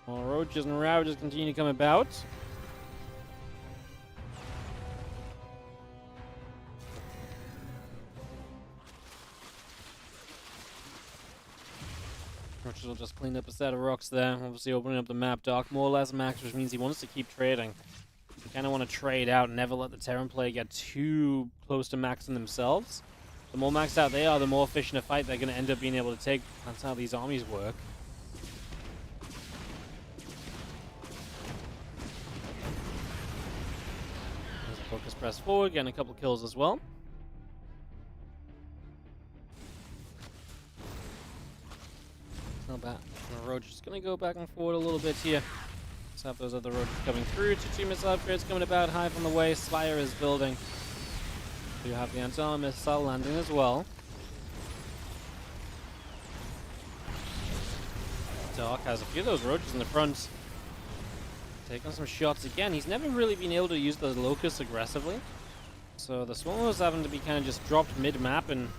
More Roaches and Ravages continue to come about. Roaches will just clean up a set of rocks there, obviously opening up the map. Dark more or less max, which means he wants to keep trading. You kind of want to trade out and never let the Terran player get too close to maxing themselves. The more maxed out they are, the more efficient a fight they're going to end up being able to take. That's how these armies work. There's a focus press forward, getting a couple kills as well. Roach is going to go back and forward a little bit here. Let's have those other Roaches coming through. Two missile upgrades coming about. Hive on the way. Slayer is building. You have the Antonov missile landing as well. Dark has a few of those Roaches in the front. Taking some shots again. He's never really been able to use the Locust aggressively. So the Swallows having to be kind of just dropped mid-map and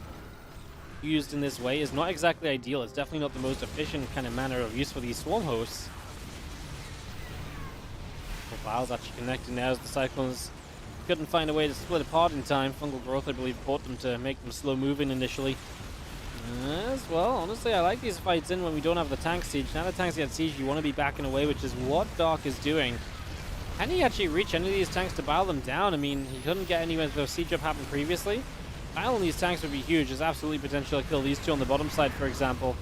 used in this way is not exactly ideal. It's definitely not the most efficient kind of manner of use for these Swarm Hosts. Files actually connecting now as the Cyclones couldn't find a way to split apart in time. Fungal Growth, I believe, caught them to make them slow moving initially. As well, honestly, I like these fights in when we don't have the tank siege. Now the tanks get siege, you want to be backing away, which is what Dark is doing. Can he actually reach any of these tanks to bow them down? I mean, he couldn't get anywhere if the siege up happened previously. Battling these tanks would be huge. There's absolutely potential to kill these two on the bottom side, for example.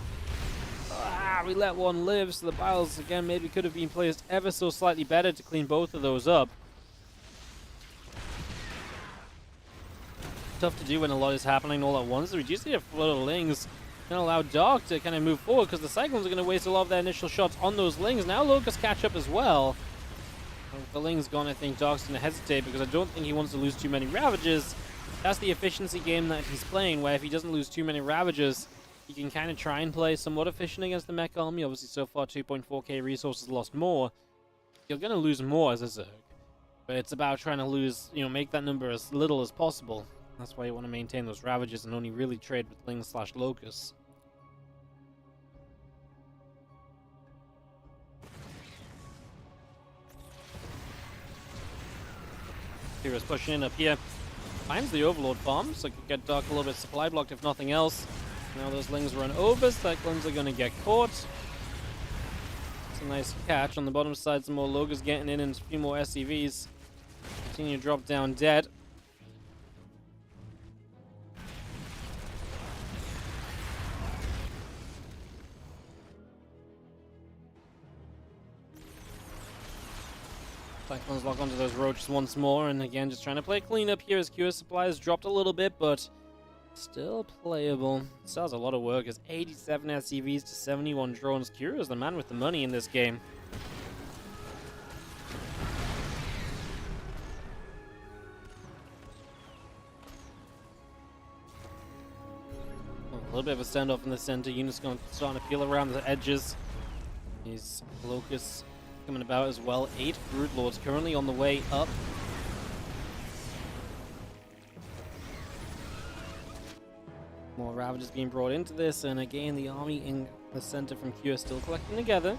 We let one live, so the Biles, again, maybe could have been placed ever so slightly better to clean both of those up. tough to do when a lot is happening all at once. We just need a float of Lings and allow Dark to kind of move forward, because the Cyclones are going to waste a lot of their initial shots on those Lings. Now Locusts catch up as well. With the Lings gone, I think Dark's going to hesitate, because I don't think he wants to lose too many Ravages. That's the efficiency game that he's playing, where if he doesn't lose too many Ravages, he can kind of try and play somewhat efficient against the mech army. Obviously, so far, 2.4k resources lost more. You're going to lose more as a Zerg. But it's about trying to lose, make that number as little as possible. That's why you want to maintain those Ravages and only really trade with Lings/Locusts. Heroes pushing in up here. Finds the Overlord farm, so could get Dark a little bit supply blocked if nothing else. Now those Lings run over, Cyclones are going to get caught. It's a nice catch. On the bottom side, some more Logos getting in and a few more SCVs. Continue to drop down dead. Cyclones lock onto those roaches once more, and again, just trying to play cleanup here as QS supply has dropped a little bit, but still playable. Still has a lot of work as 87 SCVs to 71 drones. Kira is the man with the money in this game. A little bit of a standoff in the center. Units starting to peel around the edges. These Locusts coming about as well. 8 Broodlords currently on the way up. More Ravages being brought into this, and again the army in the center from Q is still collecting together.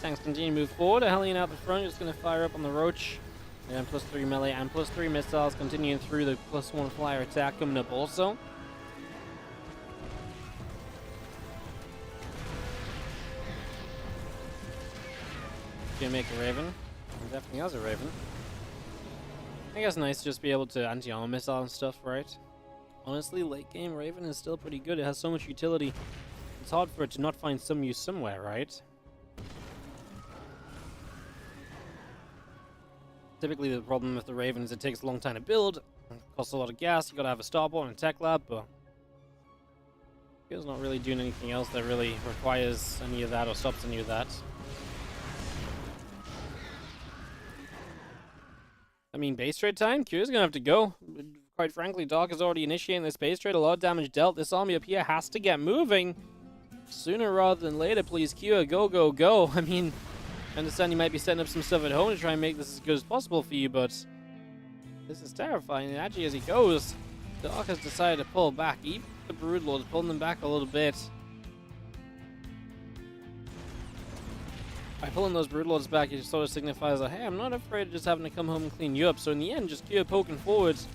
Tanks continue to move forward. A Hellion out the front, just going to fire up on the Roach. And +3 melee and +3 missiles, continuing through the +1 flyer attack coming up also. Gonna make a Raven. He definitely has a Raven. I guess nice to just be able to anti-armor missile and stuff, right? Honestly, late game Raven is still pretty good. It has so much utility. It's hard for it to not find some use somewhere, right? Typically, the problem with the Raven is it takes a long time to build, it costs a lot of gas, you gotta have a starport and a tech lab, but it's not really doing anything else that really requires any of that or stops any of that. I mean, base trade time? Q's gonna have to go. Quite frankly, Dark is already initiating this base trade, a lot of damage dealt. This army up here has to get moving sooner rather than later, please. Q, go, go, go. I mean, I understand you might be setting up some stuff at home to try and make this as good as possible for you, but this is terrifying. And actually, as he goes, Dark has decided to pull back. Even the Broodlords pulling them back a little bit. By pulling those Broodlords back, it just sort of signifies that, hey, I'm not afraid of just having to come home and clean you up. So in the end, just Q poking forwards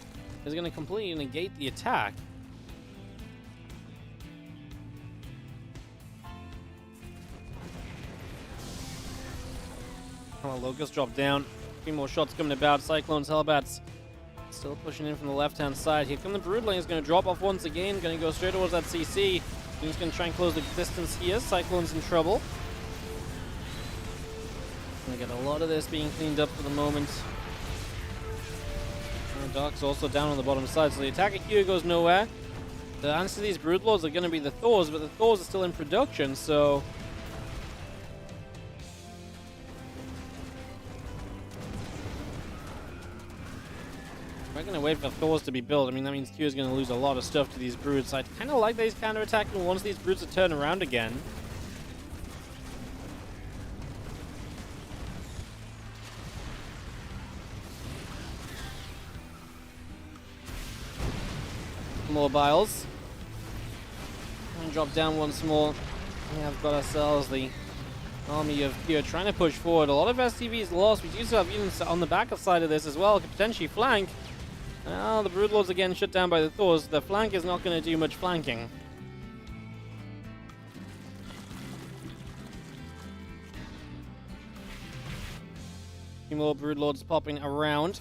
is going to completely negate the attack. Locust drop down. A few more shots coming about. Cyclones, Hellbats still pushing in from the left-hand side. Here come the Broodling. Is going to drop off once again. Going to go straight towards that CC. He's going to try and close the distance here. Cyclone's in trouble. Going to get a lot of this being cleaned up for the moment. And Dark's also down on the bottom side, so the attack at Q goes nowhere. The answer to these Broodlords are going to be the Thors, but the Thors are still in production, so we're going to wait for Thors to be built. I mean, that means Q is going to lose a lot of stuff to these Broods. I kind of like that he's counter-attacking once these Broods are turned around again. More Biles. And drop down once more. We have got ourselves the army of Q trying to push forward. A lot of SCVs lost. We do still have units on the back side of this as well. Could potentially flank. Now the Broodlords again shut down by the Thors. The flank is not going to do much flanking. A few more Broodlords popping around.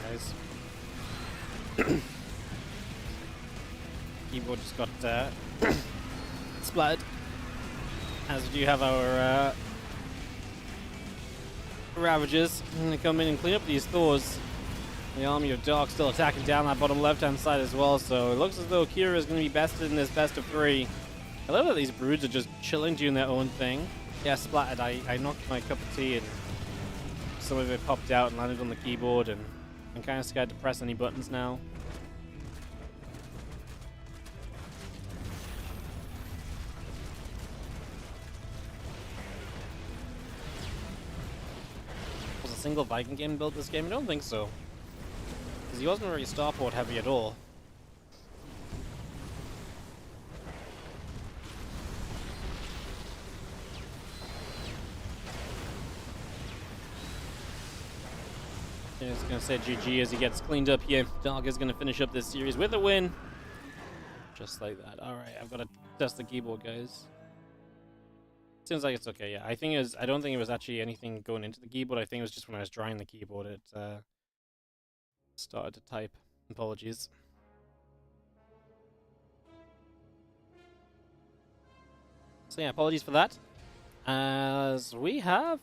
guys. Keyboard just got splattered. As we do have our Ravagers. I'm gonna come in and clean up these Thors. The army of Dark still attacking down that bottom left-hand side as well, so it looks as though Kira is going to be bested in this best of 3. I love that these broods are just chilling, doing their own thing. Yeah, splattered. I knocked my cup of tea and some of it popped out and landed on the keyboard, and I'm kind of scared to press any buttons now. Was a single Viking game built this game? I don't think so. Because he wasn't very starport heavy at all. I was going to say GG as he gets cleaned up here. Dog is going to finish up this series with a win. Just like that. Alright, I've got to test the keyboard, guys. Seems like it's okay, yeah. I don't think it was actually anything going into the keyboard. I think it was just when I was drying the keyboard, it started to type. Apologies. So yeah, apologies for that. As we have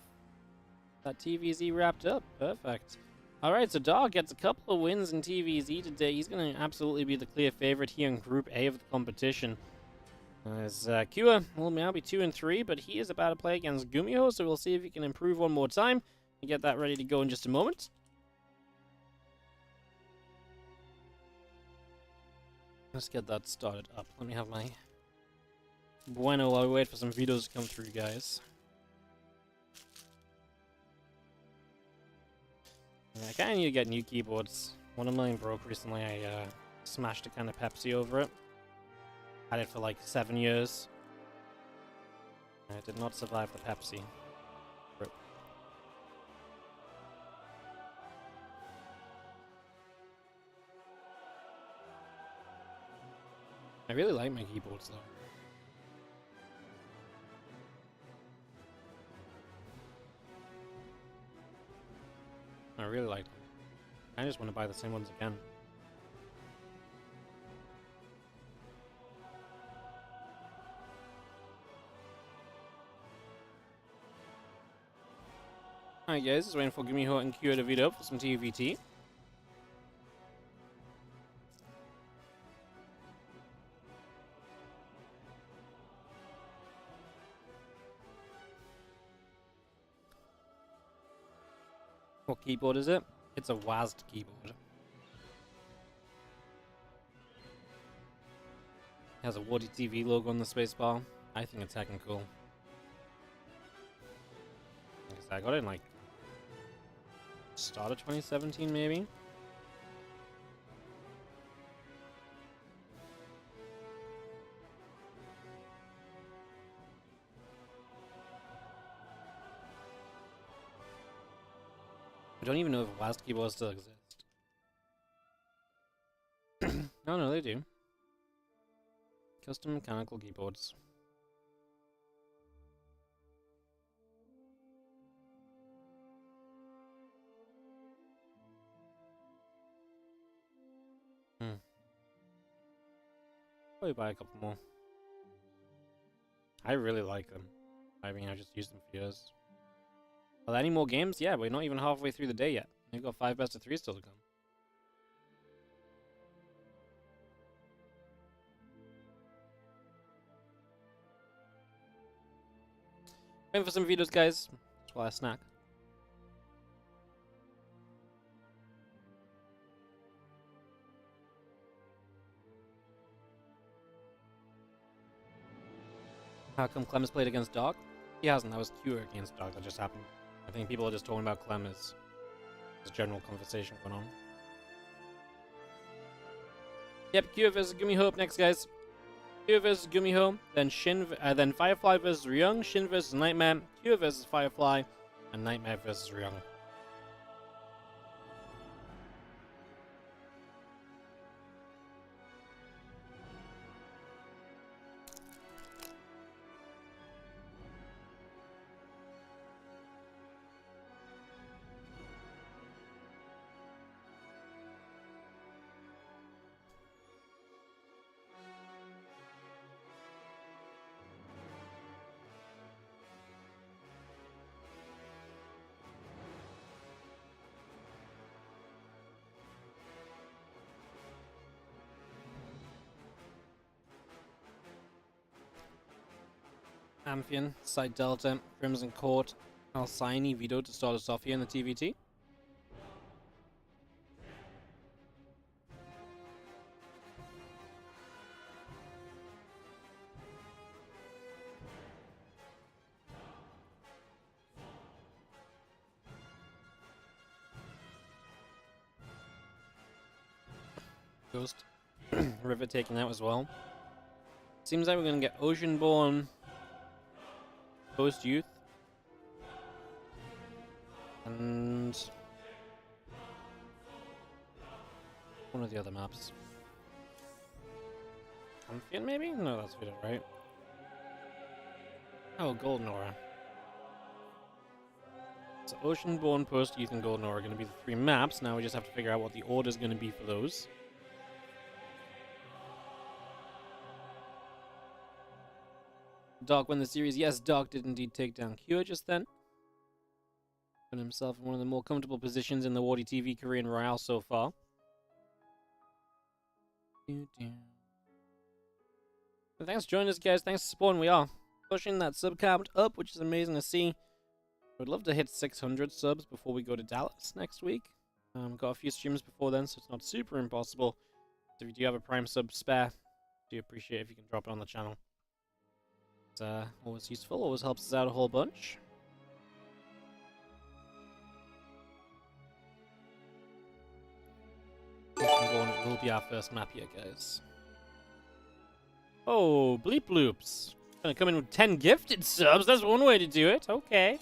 that TVZ wrapped up. Perfect. Alright, so Dog gets a couple of wins in TVZ today. He's going to absolutely be the clear favorite here in Group A of the competition. As Kua will now be 2-3, but he is about to play against Gumiho, so we'll see if he can improve one more time and get that ready to go in just a moment. Let's get that started up. Let me have my bueno while we wait for some videos to come through, guys. Yeah, I kind of need to get new keyboards. One of mine broke recently. I smashed a can of Pepsi over it. Had it for like 7 years. I did not survive the Pepsi. Rip. I really like my keyboards though. I really like them. I just want to buy the same ones again. Alright guys, just waiting for Gumiho and Kyo to beat up for some TVT. What keyboard is it? It's a WASD keyboard. It has a WardiTV logo on the spacebar. I think it's heckin' cool. I got it in like start of 2017 maybe. I don't even know if WASD keyboards still exist. No, they do. Custom mechanical keyboards. Probably buy a couple more. I really like them. I mean, I just used them for years. Are there any more games? Yeah, we're not even halfway through the day yet. We've got 5 best of 3 still to come. Waiting for some videos, guys. That's why I snack. How come Clem has played against Dog? He hasn't. That was Q against Dog that just happened. I think people are just talking about Clem as general conversation going on. Yep, Q versus Gumiho up next, guys. Q versus Gumiho, then Shin, then Firefly versus Ryung, Shin versus Nightmare, Q versus Firefly, and Nightmare versus Ryung. Amphion, Side Delta, Crimson Court, Alcyone, Vito to start us off here in the TVT. Ghost River taken out as well. Seems like we're going to get Oceanborn Post Youth. And one of the other maps. Amphion maybe? No, that's Vito, right? Oh, Golden Aura. So Oceanborn, Post Youth, and Golden Aura are going to be the three maps. Now we just have to figure out what the order is going to be for those. Dark won the series. Yes, Dark did indeed take down Cure just then. Put himself in one of the more comfortable positions in the WardiTV career in Royale so far. But thanks for joining us, guys. Thanks for supporting. We are pushing that sub count up, which is amazing to see. I'd love to hit 600 subs before we go to Dallas next week. Got a few streams before then, so it's not super impossible. So if you do have a Prime sub spare, I do appreciate it if you can drop it on the channel. It's always useful, always helps us out a whole bunch. Oceanborn will be our first map here, guys. Oh, Bleep Bloops. Gonna come in with 10 gifted subs. That's one way to do it. Okay.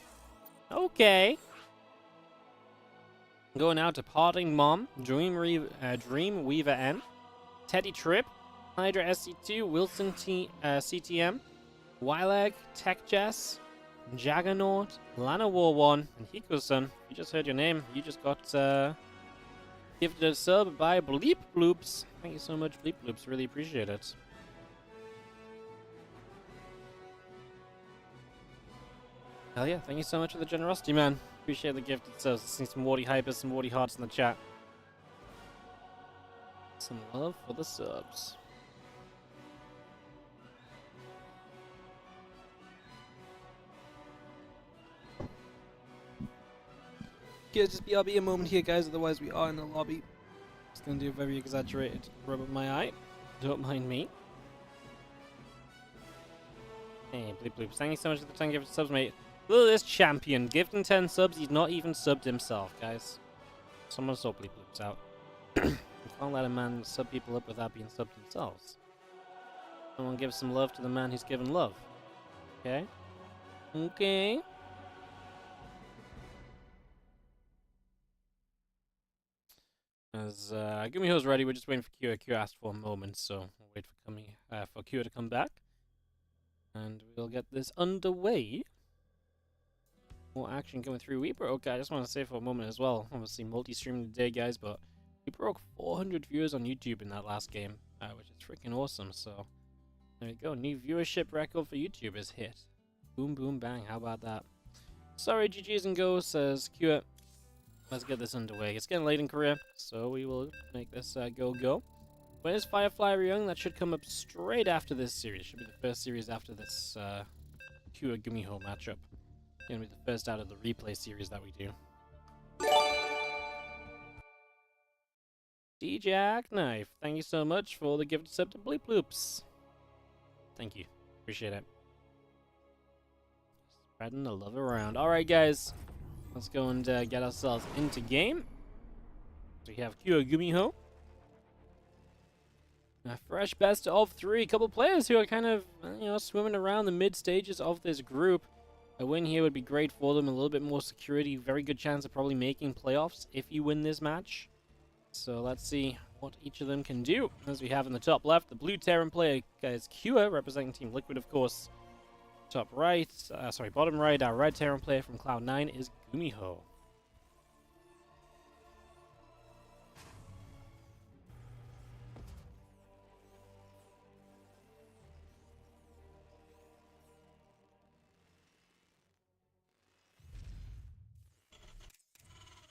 Okay. Going out to Parting Mom, Dreamweaver N, Teddy Trip, Hydra SC2, Wilson CTM, Wylag, Tech Jess, Jaggernaut, Lana War 1, and Hiko-san. You just heard your name. You just got gifted a sub by Bleep Bloops. Thank you so much, Bleep Bloops. Really appreciate it. Hell yeah, thank you so much for the generosity, man. Appreciate the gifted subs. See some Wardy hypers, some Wardy hearts in the chat. Some love for the subs. Yeah, just BRB a moment here, guys, otherwise we are in the lobby. Just gonna do a very exaggerated rub of my eye. Don't mind me. Hey, Bleep Bloops, thank you so much for the 10 gifted subs, mate. Look at this champion, gifting 10 subs, he's not even subbed himself, guys. Someone sort Bleep Bloops out. You can't let a man sub people up without being subbed themselves. Someone give some love to the man who's given love. Okay? Okay. As Gumiho's ready, we're just waiting for Q. Q asked for a moment, so we'll wait for Q to come back. And we'll get this underway. More action coming through. We broke, I just want to say for a moment as well, obviously multi-streaming today, guys, but we broke 400 viewers on YouTube in that last game, which is freaking awesome. So there we go. New viewership record for YouTube is hit. Boom, boom, bang. How about that? Sorry, GG's and go, says Q. Let's get this underway. It's getting late in career, so we will make this go. When is Firefly Young? That should come up straight after this series. Should be the first series after this Q Gumiho matchup. Gonna be the first out of the replay series that we do. D-Jack Knife, thank you so much for the gift sub to Bleep Bloops. Thank you. Appreciate it. Spreading the love around. Alright, guys. Let's go and get ourselves into game. So we have Q Gumiho. A fresh best of 3. A couple players who are kind of, swimming around the mid stages of this group. A win here would be great for them. A little bit more security. Very good chance of probably making playoffs if you win this match. So let's see what each of them can do. As we have in the top left, the blue Terran player is Q, representing Team Liquid, of course. Top right, bottom right, our red Terran player from Cloud9 is Gumiho.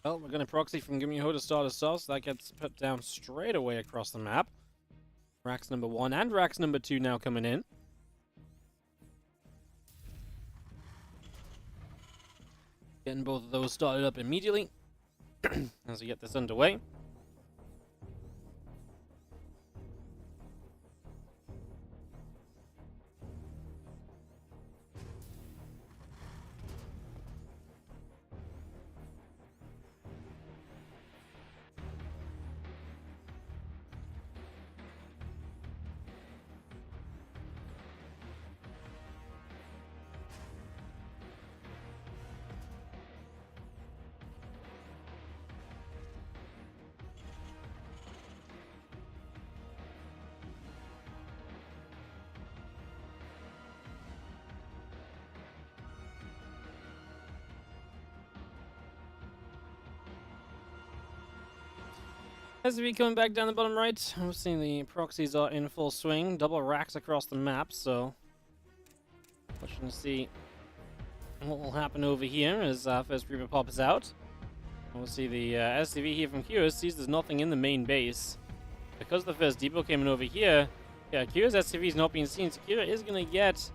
Well, we're going to proxy from Gumiho to start us off, so that gets put down straight away across the map. Racks number 1 and racks number 2 now coming in. Getting both of those started up immediately as we get this underway. As we coming back down the bottom right, we're seeing the proxies are in full swing, double racks across the map, so watching to see what will happen over here as first Reaper pops out. We'll see the SCV here from Kira sees there's nothing in the main base. Because the first depot came in over here, yeah, Kira's SCV is not being seen, so Kira is going to get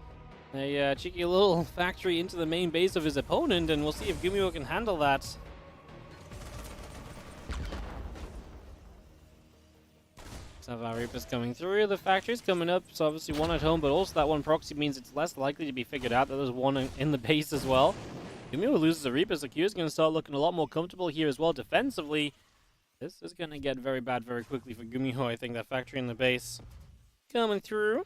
a cheeky little factory into the main base of his opponent, and we'll see if Gumiho can handle that. Have our Reapers coming through, the factory's coming up, so obviously one at home, but also that one proxy means it's less likely to be figured out that there's one in the base as well. Gumiho loses the Reapers, so Q's going to start looking a lot more comfortable here as well defensively. This is going to get very bad very quickly for Gumiho, I think, that factory in the base coming through.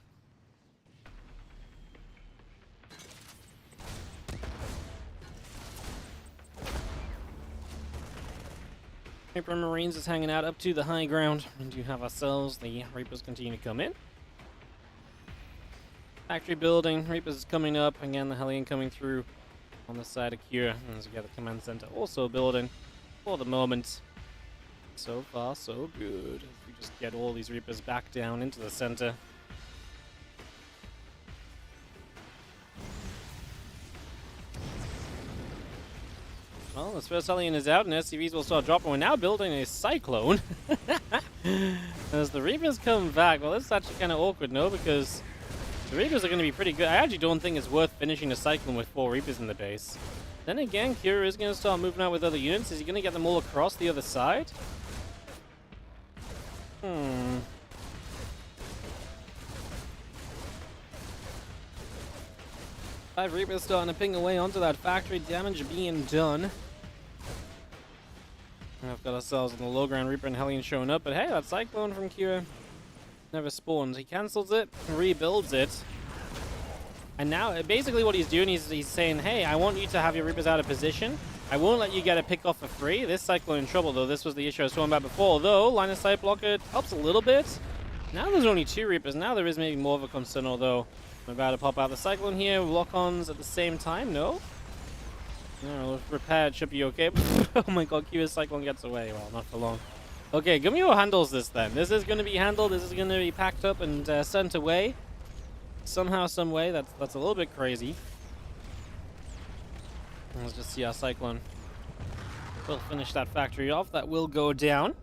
Reaper Marines is hanging out up to the high ground. We do have ourselves the Reapers continue to come in. Factory building, Reapers coming up. Again, the Hellion coming through on the side of Kira. And as we get the command center also building for the moment. So far, so good. We just get all these Reapers back down into the center. Well, this first Hellion is out and SCVs will start dropping. We're now building a Cyclone. As the Reapers come back, well, this is actually kind of awkward, no? Because the Reapers are going to be pretty good. I actually don't think it's worth finishing a Cyclone with 4 Reapers in the base. Then again, Kira is going to start moving out with other units. Is he going to get them all across the other side? 5 Reapers starting to ping away onto that factory. Damage being done. We've got ourselves on the low ground Reaper and Hellion showing up. But hey, that Cyclone from Kira never spawns. He cancels it, rebuilds it. And now, basically what he's doing is he's saying, hey, I want you to have your Reapers out of position. I won't let you get a pick off for free. This Cyclone in trouble, though. This was the issue I was talking about before. Although, line of sight blocker helps a little bit. Now there's only 2 Reapers. Now there is maybe more of a concern, although I'm about to pop out the Cyclone here. Lock-ons at the same time. No? No, repaired should be okay. Oh my god, Kira's Cyclone gets away. Well, not for long. Okay, Gumiho handles this then. This is going to be handled. This is going to be packed up and sent away. Somehow, some way. That's a little bit crazy. Let's just see our Cyclone. We'll finish that factory off. That will go down.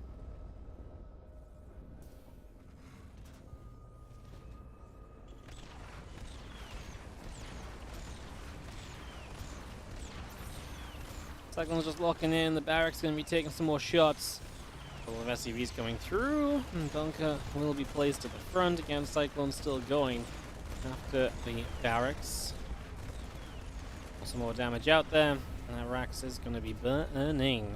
Cyclone's just locking in. The barracks going to be taking some more shots. A couple of SCVs coming through. And Bunker will be placed at the front. Again, Cyclone still going after the barracks. Some more damage out there. And that Rax is going to be burning.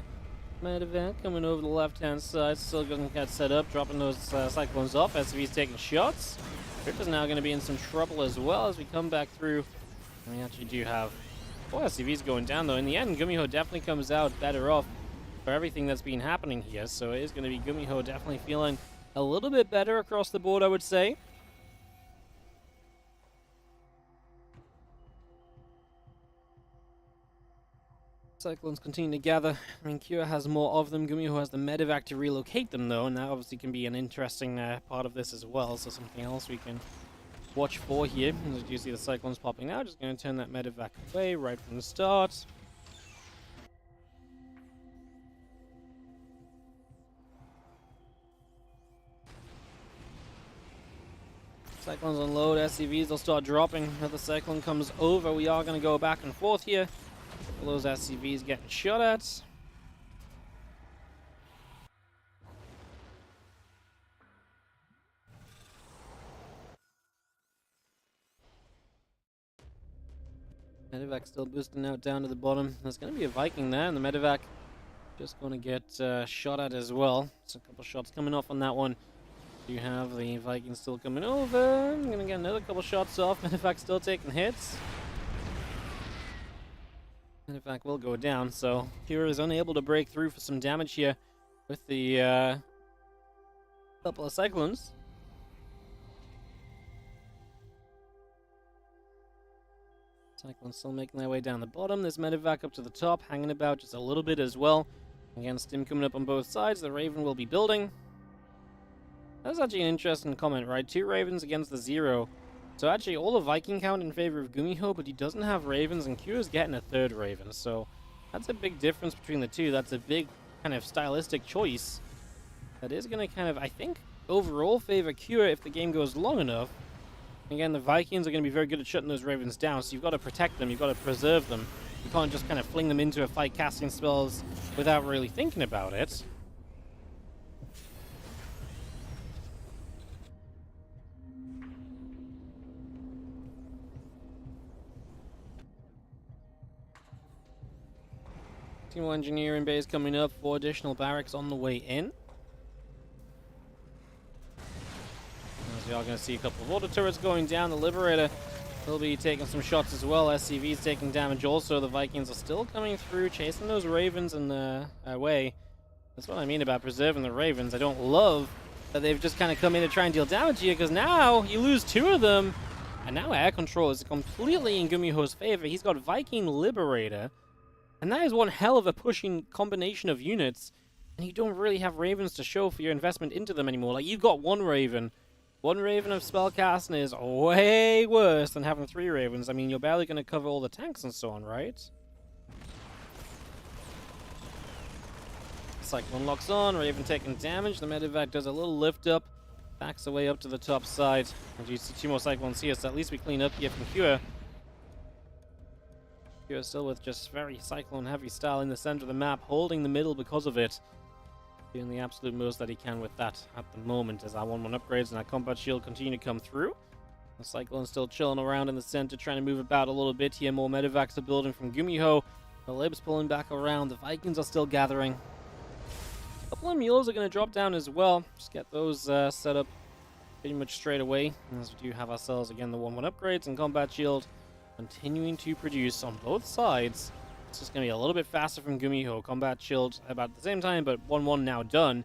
Medevac coming over the left-hand side. Still going to get set up. Dropping those Cyclones off. SCV's taking shots. Ripper's now going to be in some trouble as well as we come back through. And we actually do have 4 SCVs going down, though. In the end, Gumiho definitely comes out better off for everything that's been happening here. So it is going to be Gumiho definitely feeling a little bit better across the board, I would say. Cyclones continue to gather. I mean, Kira has more of them. Gumiho has the medevac to relocate them, though, and that obviously can be an interesting part of this as well. So something else we can watch for here. As you see the Cyclones popping out, just going to turn that medevac away right from the start. Cyclones unload, SCVs will start dropping. Another Cyclone comes over. We are going to go back and forth here. Couple of those SCVs getting shot at. Medevac still boosting out down to the bottom. There's going to be a Viking there, and the Medevac just going to get shot at as well. So a couple shots coming off on that one. You have the Viking still coming over. I'm going to get another couple shots off. Medevac still taking hits. Medevac will go down, so Kira is unable to break through for some damage here with the couple of Cyclones. Cyclones still making their way down the bottom. There's Medevac up to the top, hanging about just a little bit as well. Again, Stim coming up on both sides. The Raven will be building. That's actually an interesting comment, right? 2 Ravens against the 0. So actually, all the Viking count in favor of Gumiho, but he doesn't have Ravens, and Q is getting a 3rd Raven. So that's a big difference between the two. That's a big kind of stylistic choice. That is going to kind of, I think, overall favor Q if the game goes long enough. Again, the Vikings are going to be very good at shutting those Ravens down, so you've got to protect them, you've got to preserve them. You can't just kind of fling them into a fight casting spells without really thinking about it. Team engineering base coming up, 4 additional barracks on the way in. As we are going to see a couple of auto turrets going down. The Liberator will be taking some shots as well. SCV's taking damage also. The Vikings are still coming through, chasing those Ravens in the way. That's what I mean about preserving the Ravens. I don't love that they've just kind of come in to try and deal damage here, because now you lose 2 of them. And now air control is completely in Gumiho's favor. He's got Viking Liberator. And that is one hell of a pushing combination of units. And you don't really have Ravens to show for your investment into them anymore. Like, you've got 1 Raven. 1 Raven of spellcasting is way worse than having 3 Ravens. I mean, you're barely going to cover all the tanks and so on, right? Cyclone locks on, Raven taking damage. The Medevac does a little lift up, backs away up to the top side. And you see 2 more Cyclones here, so at least we clean up here from Kua. Kua still with just very Cyclone-heavy style in the center of the map, holding the middle because of it. Doing the absolute most that he can with that at the moment as our 1-1 upgrades and our combat shield continue to come through. The Cyclone's still chilling around in the center, trying to move about a little bit here. More Medevacs are building from Gumiho. The Libs pulling back around. The Vikings are still gathering. A couple of mules are going to drop down as well. Just get those set up pretty much straight away. As we do have ourselves, again, the 1-1 upgrades and combat shield continuing to produce on both sides. It's just going to be a little bit faster from Gumiho. Combat shield about the same time, but 1-1 now done.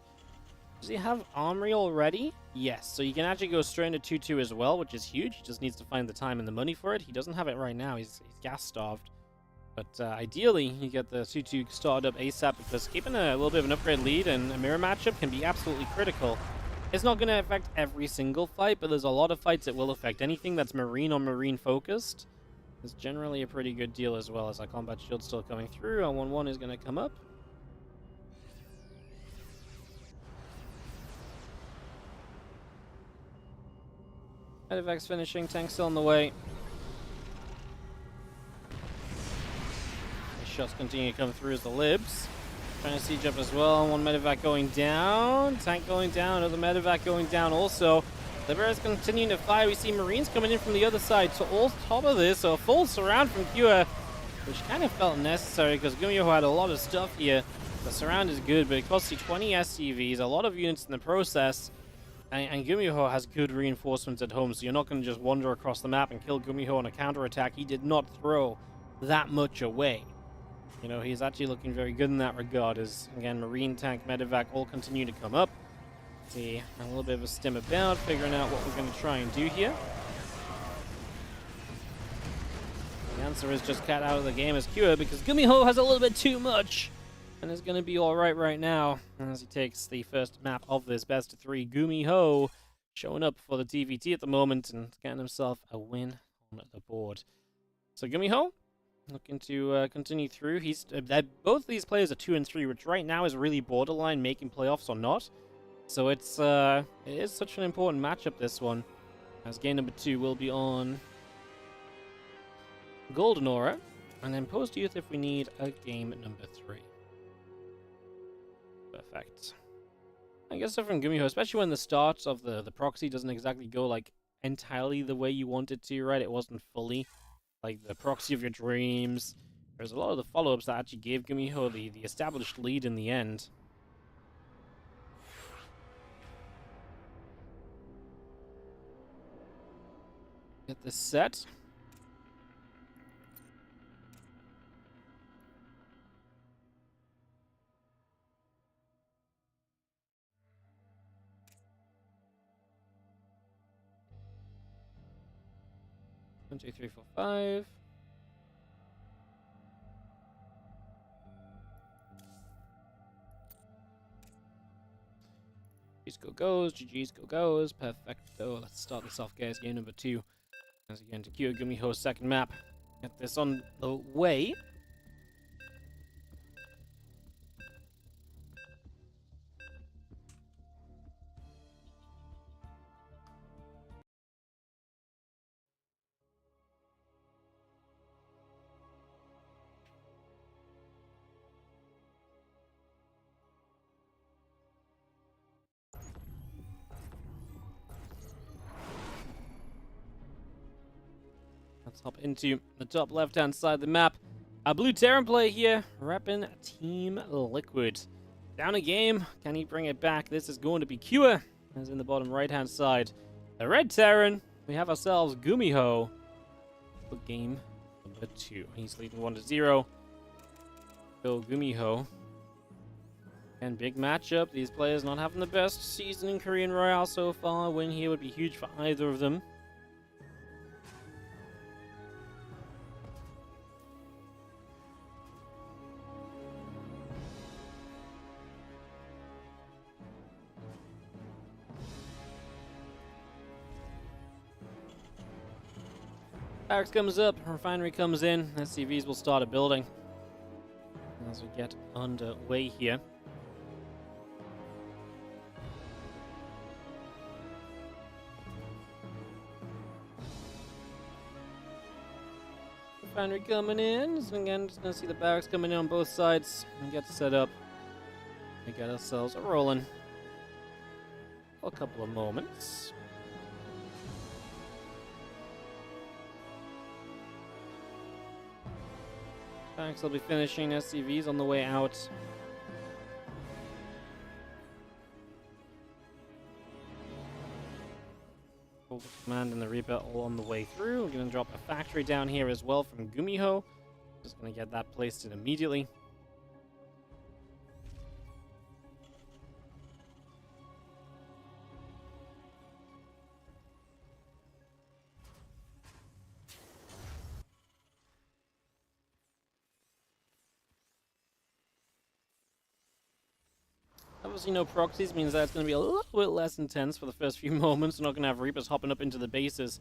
Does he have armory already? Yes, so you can actually go straight into 2-2 as well, which is huge. He just needs to find the time and the money for it. He doesn't have it right now. He's gas-starved. But ideally, you get the 2-2 started up ASAP, because keeping a little bit of an upgrade lead and a mirror matchup can be absolutely critical. It's not going to affect every single fight, but there's a lot of fights it will affect. Anything that's marine on marine focused is generally a pretty good deal as well. As our combat shield still coming through. Our 1-1 is going to come up. Medevac's finishing, tank still on the way. The shots continue to come through as the Libs trying to siege up as well. 1 Medevac going down, tank going down, another Medevac going down also. Liberators continuing to fire. We see Marines coming in from the other side. So all top of this, so a full surround from Kua, which kind of felt necessary because Gumiho had a lot of stuff here. The surround is good, but it costs you 20 SCVs, a lot of units in the process. And Gumiho has good reinforcements at home, so you're not going to just wander across the map and kill Gumiho on a counterattack. He did not throw that much away. You know, he's actually looking very good in that regard as, again, Marine, Tank, Medevac all continue to come up. See, a little bit of a stim about, figuring out what we're going to try and do here. The answer is just cat out of the game as Kua, because Gumiho has a little bit too much and is going to be alright right now as he takes the first map of this best of 3. Gumiho showing up for the TVT at the moment and getting himself a win on the board. So Gumiho looking to continue through. Both these players are 2 and 3, which right now is really borderline making playoffs or not. So it is such an important matchup, this one, as game number 2 will be on Golden Aura. And then post-youth if we need a game number 3. Perfect. I guess so from Gumiho, especially when the start of the proxy doesn't exactly go like entirely the way you want it to, right? It wasn't fully like the proxy of your dreams. There's a lot of the follow-ups that actually gave Gumiho the established lead in the end. Get this set. One, two, three, four, five. GG's go goes, GG's go goes. Perfecto. Let's start this off, guys. Game number 2. As again to Kyo Gumiho's second map. Get this on the way. Let's hop into the top left-hand side of the map. A blue Terran player here, repping Team Liquid. Down a game, can he bring it back? This is going to be Kua, as in the bottom right-hand side. The red Terran, we have ourselves Gumiho for game number 2. He's leading 1-0. Go Gumiho. And big matchup. These players not having the best season in Korean Royale so far. A win here would be huge for either of them. Barracks comes up, refinery comes in, SCVs will start a building as we get underway here. Refinery coming in, so again, just gonna see the barracks coming in on both sides and get set up. We get ourselves rolling for a couple of moments. Barracks will be finishing, SCVs on the way out. Full Command and the Reaper all on the way through. We're going to drop a factory down here as well from Gumiho. Just going to get that placed in immediately. Obviously no proxies means that it's going to be a little bit less intense for the first few moments. We're not going to have Reapers hopping up into the bases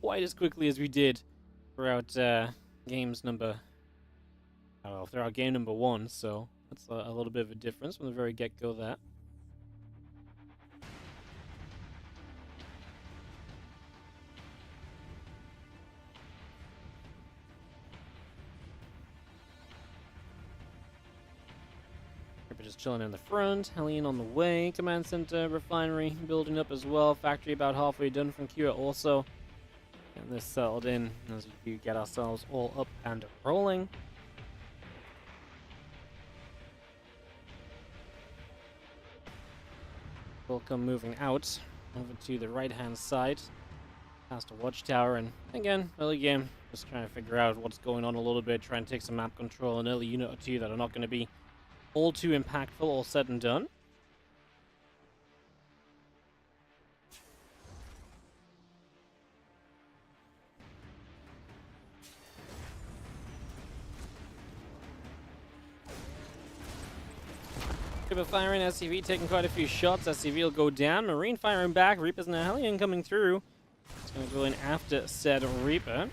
quite as quickly as we did throughout games number... throughout game number 1, so that's a little bit of a difference from the very get-go there. Just chilling in the front, Hellion on the way, command center, refinery building up as well, factory about halfway done from Kua also. And this settled in as we get ourselves all up and rolling. We'll come moving out over to the right hand side, past a watchtower, and again, early game, just trying to figure out what's going on a little bit, trying to take some map control, an early unit or two that are not going to be all too impactful, all said and done. Reaper firing, SCV taking quite a few shots. SCV will go down. Marine firing back. Reaper's and a Hellion coming through. It's going to go in after said Reaper.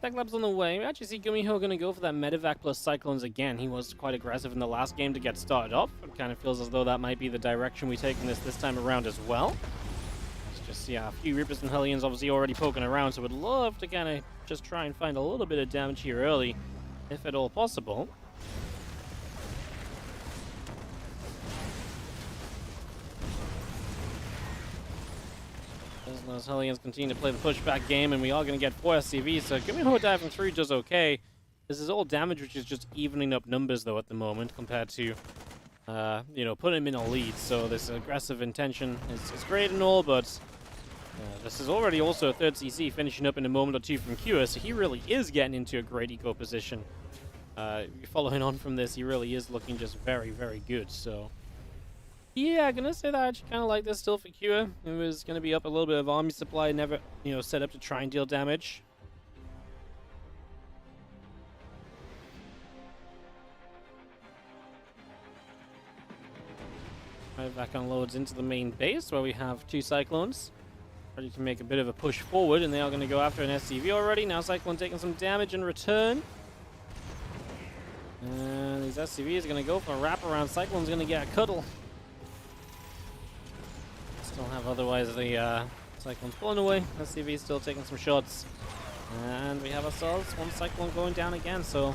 Tech Lab's on the way. We actually see Gumiho going to go for that Medevac plus Cyclones again. He was quite aggressive in the last game to get started off. It kind of feels as though that might be the direction we take in this time around as well. Let's just see a few Reapers and Hellions obviously already poking around, so would love to kind of just try and find a little bit of damage here early, if at all possible. As those Hellions continue to play the pushback game, and we are going to get 4 SCVs, so Gumiho diving through does okay. This is all damage, which is just evening up numbers, though, at the moment, compared to, you know, putting him in a lead. So this aggressive intention is great and all, but this is already also a 3rd CC finishing up in a moment or two from Kua, so he really is getting into a great eco position. Following on from this, he really is looking just very, very good, so... Yeah, gonna say that I actually kind of like this still for Kua. It was gonna be up a little bit of army supply, never, you know, set up to try and deal damage. Right back unloads into the main base where we have 2 Cyclones ready to make a bit of a push forward, and they are going to go after an SCV already. Now Cyclone taking some damage in return. And these SCVs are going to go for a wraparound. Cyclone's going to get a cuddle. Still have otherwise the Cyclone's pulling away. SCV still taking some shots. And we have ourselves 1 Cyclone going down again. So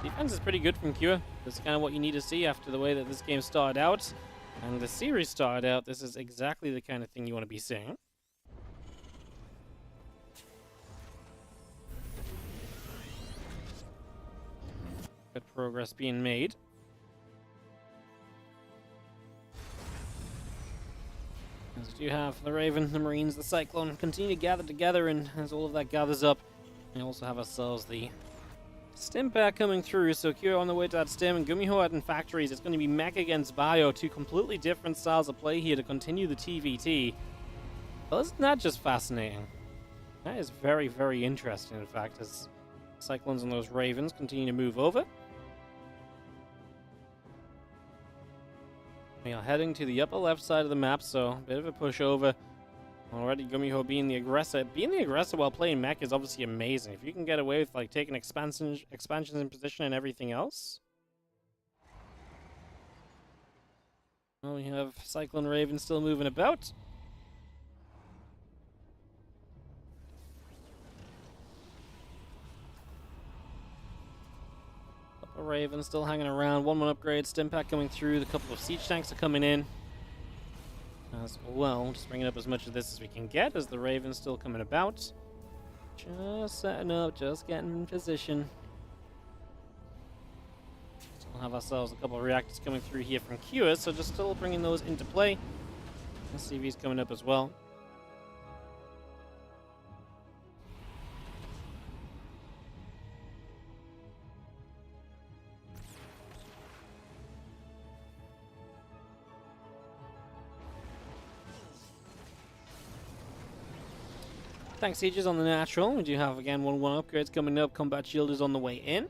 defense is pretty good from Kua. This is kind of what you need to see after the way that this game started out. And the series started out. This is exactly the kind of thing you want to be seeing. Good progress being made. As we do have the Raven, the Marines, the Cyclone continue to gather together, and as all of that gathers up, we also have ourselves the Stim pack coming through. So Kyo on the way to that Stim, and Gumiho out in factories. It's going to be mech against bio, 2 completely different styles of play here to continue the TVT. Well, isn't that just fascinating? That is very, very interesting, in fact, as Cyclones and those Ravens continue to move over. We are heading to the upper left side of the map, so a bit of a push over. Already Gumiho being the aggressor. Being the aggressor while playing mech is obviously amazing. If you can get away with like taking expansions in position and everything else. Well, we have Cyclone Raven still moving about. Raven still hanging around. 1-1 upgrade. Stim pack coming through. A couple of siege tanks are coming in as well. Just bringing up as much of this as we can get as the Raven's still coming about. Just setting up. Just getting in position. Still have ourselves a couple of reactors coming through here from Kua, so just still bringing those into play. SCV's coming up as well. Tank sieges on the natural. We do have again 1-1 upgrades coming up. Combat shield is on the way in.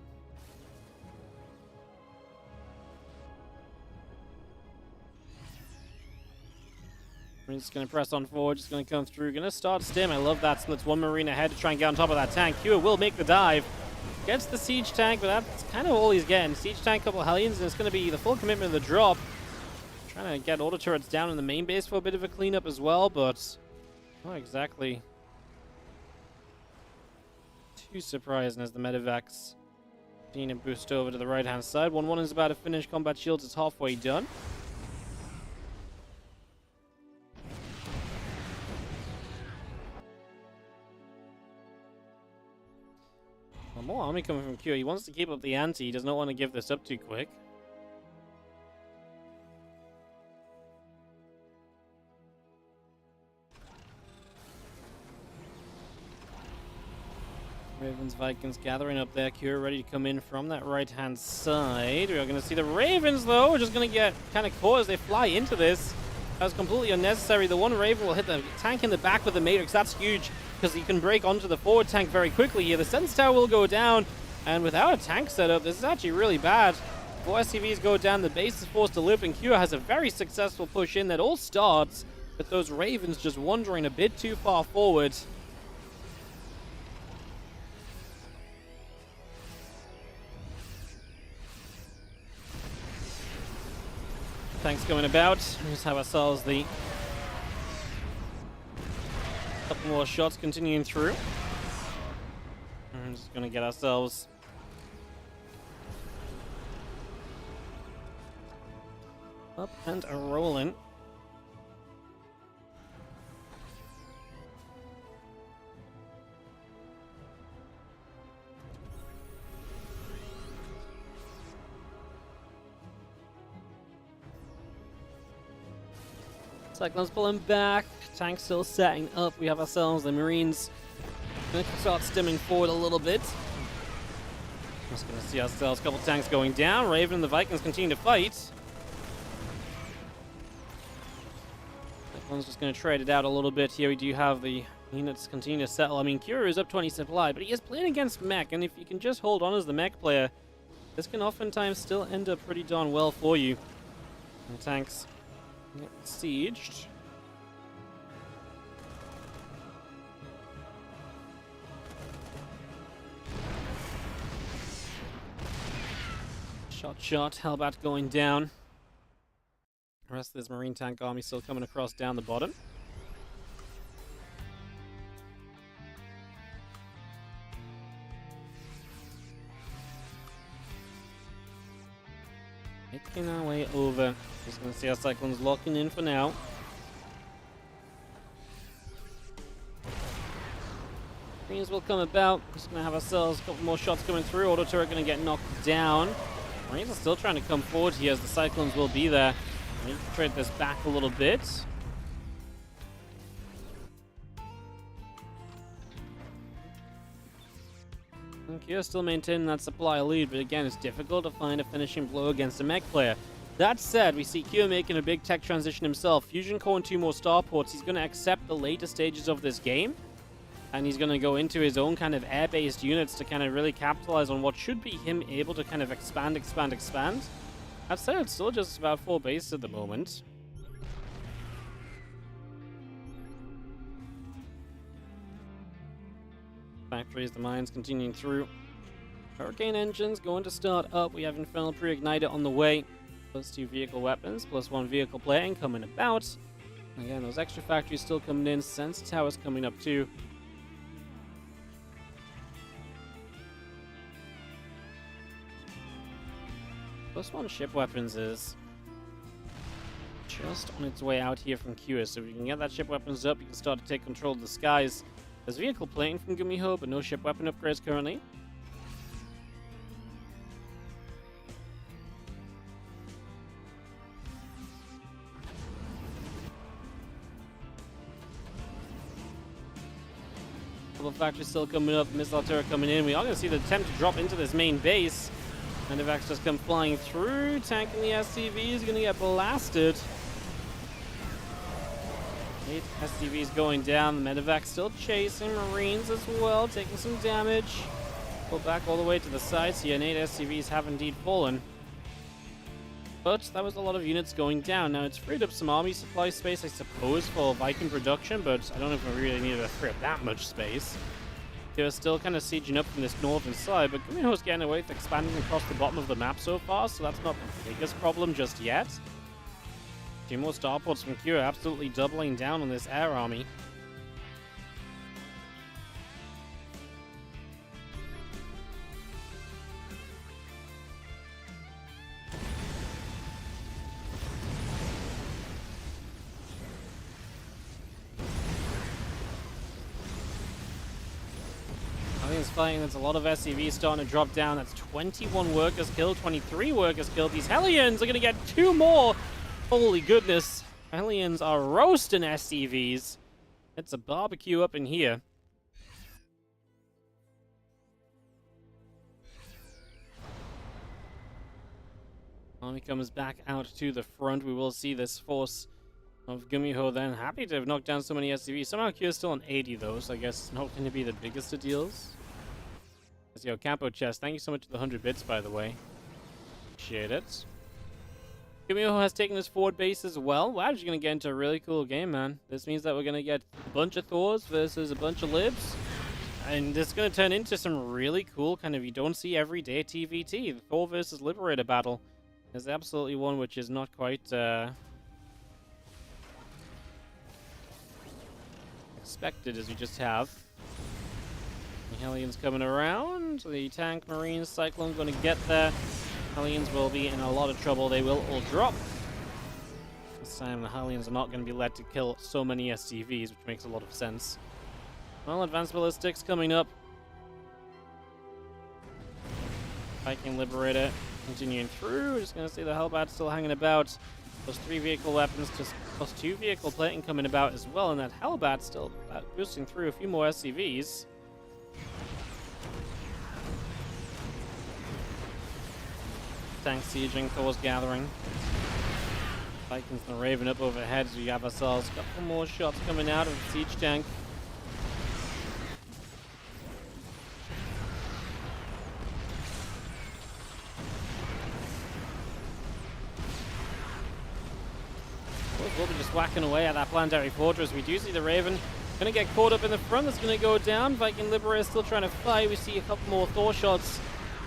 We're just going to press on forward. Just going to come through. Going to start Stim. I love that. Splits 1 Marine ahead to try and get on top of that tank. Kua will make the dive. Gets the siege tank, but that's kind of all he's getting. Siege tank, couple of Hellions, and it's going to be the full commitment of the drop. Trying to get auto turrets down in the main base for a bit of a cleanup as well, but not exactly too surprising as the medevacs continue to boost over to the right hand side. 1-1 is about to finish. Combat shields is halfway done. More army coming from Q. He wants to keep up the ante. He does not want to give this up too quick. Ravens, Vikings gathering up there. Q ready to come in from that right-hand side. We are going to see the Ravens, though. We're just going to get kind of caught as they fly into this. That was completely unnecessary. The one Raven will hit the tank in the back with the Matrix. That's huge because he can break onto the forward tank very quickly here. The Sense Tower will go down, and without a tank setup, this is actually really bad. 4 SCVs go down, the base is forced to live, and Q has a very successful push in that all starts with those Ravens just wandering a bit too far forward. tanks going about. We just have ourselves the couple more shots continuing through. I'm just gonna get ourselves up and a rolling. Cyclone's pulling back, tank still setting up. We have ourselves the Marines gonna start stemming forward a little bit. Just gonna see ourselves a couple tanks going down. Raven and the Vikings continue to fight. Cyclone's just gonna trade it out a little bit here. We do have the units continue to settle. I mean, Kira is up 20 supply, but he is playing against mech, and if you can just hold on as the mech player, this can oftentimes still end up pretty darn well for you. And tanks get sieged. Shot, Hellbat going down. The rest of this Marine tank army still coming across down the bottom. Making our way over. Just gonna see our Cyclones locking in for now. Marines will come about. Just gonna have ourselves a couple more shots coming through. Auto turret gonna get knocked down. Marines are still trying to come forward here as the Cyclones will be there. We need to trade this back a little bit. Kira still maintaining that supply lead, but again, it's difficult to find a finishing blow against a mech player. That said, we see Kira making a big tech transition himself. Fusion core and 2 more starports. He's going to accept the later stages of this game, and he's going to go into his own kind of air-based units to kind of really capitalize on what should be him able to kind of expand. That said, it's still just about 4 bases at the moment. Factories, the mines continuing through. Hurricane engines going to start up. We have Infernal Pre-Igniter on the way. Plus 2 vehicle weapons, plus 1 vehicle plating coming about. Again, those extra factories still coming in. Sense towers coming up too. Plus 1 ship weapons is just on its way out here from Kira. So if you can get that ship weapons up, you can start to take control of the skies. There's vehicle plating from Gumiho, but no ship weapon upgrades currently. Couple of factories still coming up, missile turret coming in. We are going to see the attempt to drop into this main base. Medevacs just come flying through. Tank in the SCV is going to get blasted. 8 SCVs going down. The Medevac still chasing. Marines as well, taking some damage. Pull back all the way to the sides here, and 8 SCVs have indeed fallen. But that was a lot of units going down. Now, it's freed up some army supply space, I suppose, for Viking production, but I don't know if we really needed to free up that much space. They're still kind of sieging up from this northern side, but Gumiho's getting away with expanding across the bottom of the map so far, so that's not the biggest problem just yet. 2 more starports from Kira, absolutely doubling down on this air army. Is fighting. There's a lot of SCVs starting to drop down. That's 21 workers killed, 23 workers killed. These Hellions are going to get 2 more. Holy goodness. Hellions are roasting SCVs. It's a barbecue up in here. Army comes back out to the front. We will see this force of Gumiho then. Happy to have knocked down so many SCVs. Somehow Kyo's still on 80 though, so I guess it's not going to be the biggest of deals. Let's go, Campo Chest. Thank you so much for the 100 bits, by the way. Appreciate it. Gumiho has taken his forward base as well. Wow, you're going to get into a really cool game, man. This means that we're going to get a bunch of Thors versus a bunch of Libs. And this is going to turn into some really cool kind of you don't see everyday TVT. The Thor versus Liberator battle. There's absolutely one which is not quite expected, as we just have. The Hellions coming around. The tank, Marines, Cyclone going to get there. Hellions will be in a lot of trouble. They will all drop. This time the Hellions are not going to be led to kill so many SCVs, which makes a lot of sense. Well, advanced ballistics coming up. Viking Liberator continuing through. Just going to see the Hellbat still hanging about. Plus 3 vehicle weapons, just plus 2 vehicle plating coming about as well. And that Hellbat still boosting through a few more SCVs. Tank sieging, Thor's gathering. Vikings and the Raven up overhead as we have ourselves a couple more shots coming out of the siege tank. We'll be just whacking away at that planetary fortress. We do see the Raven gonna get caught up in the front. That's gonna go down. Viking Liberator still trying to fight. We see a couple more Thor shots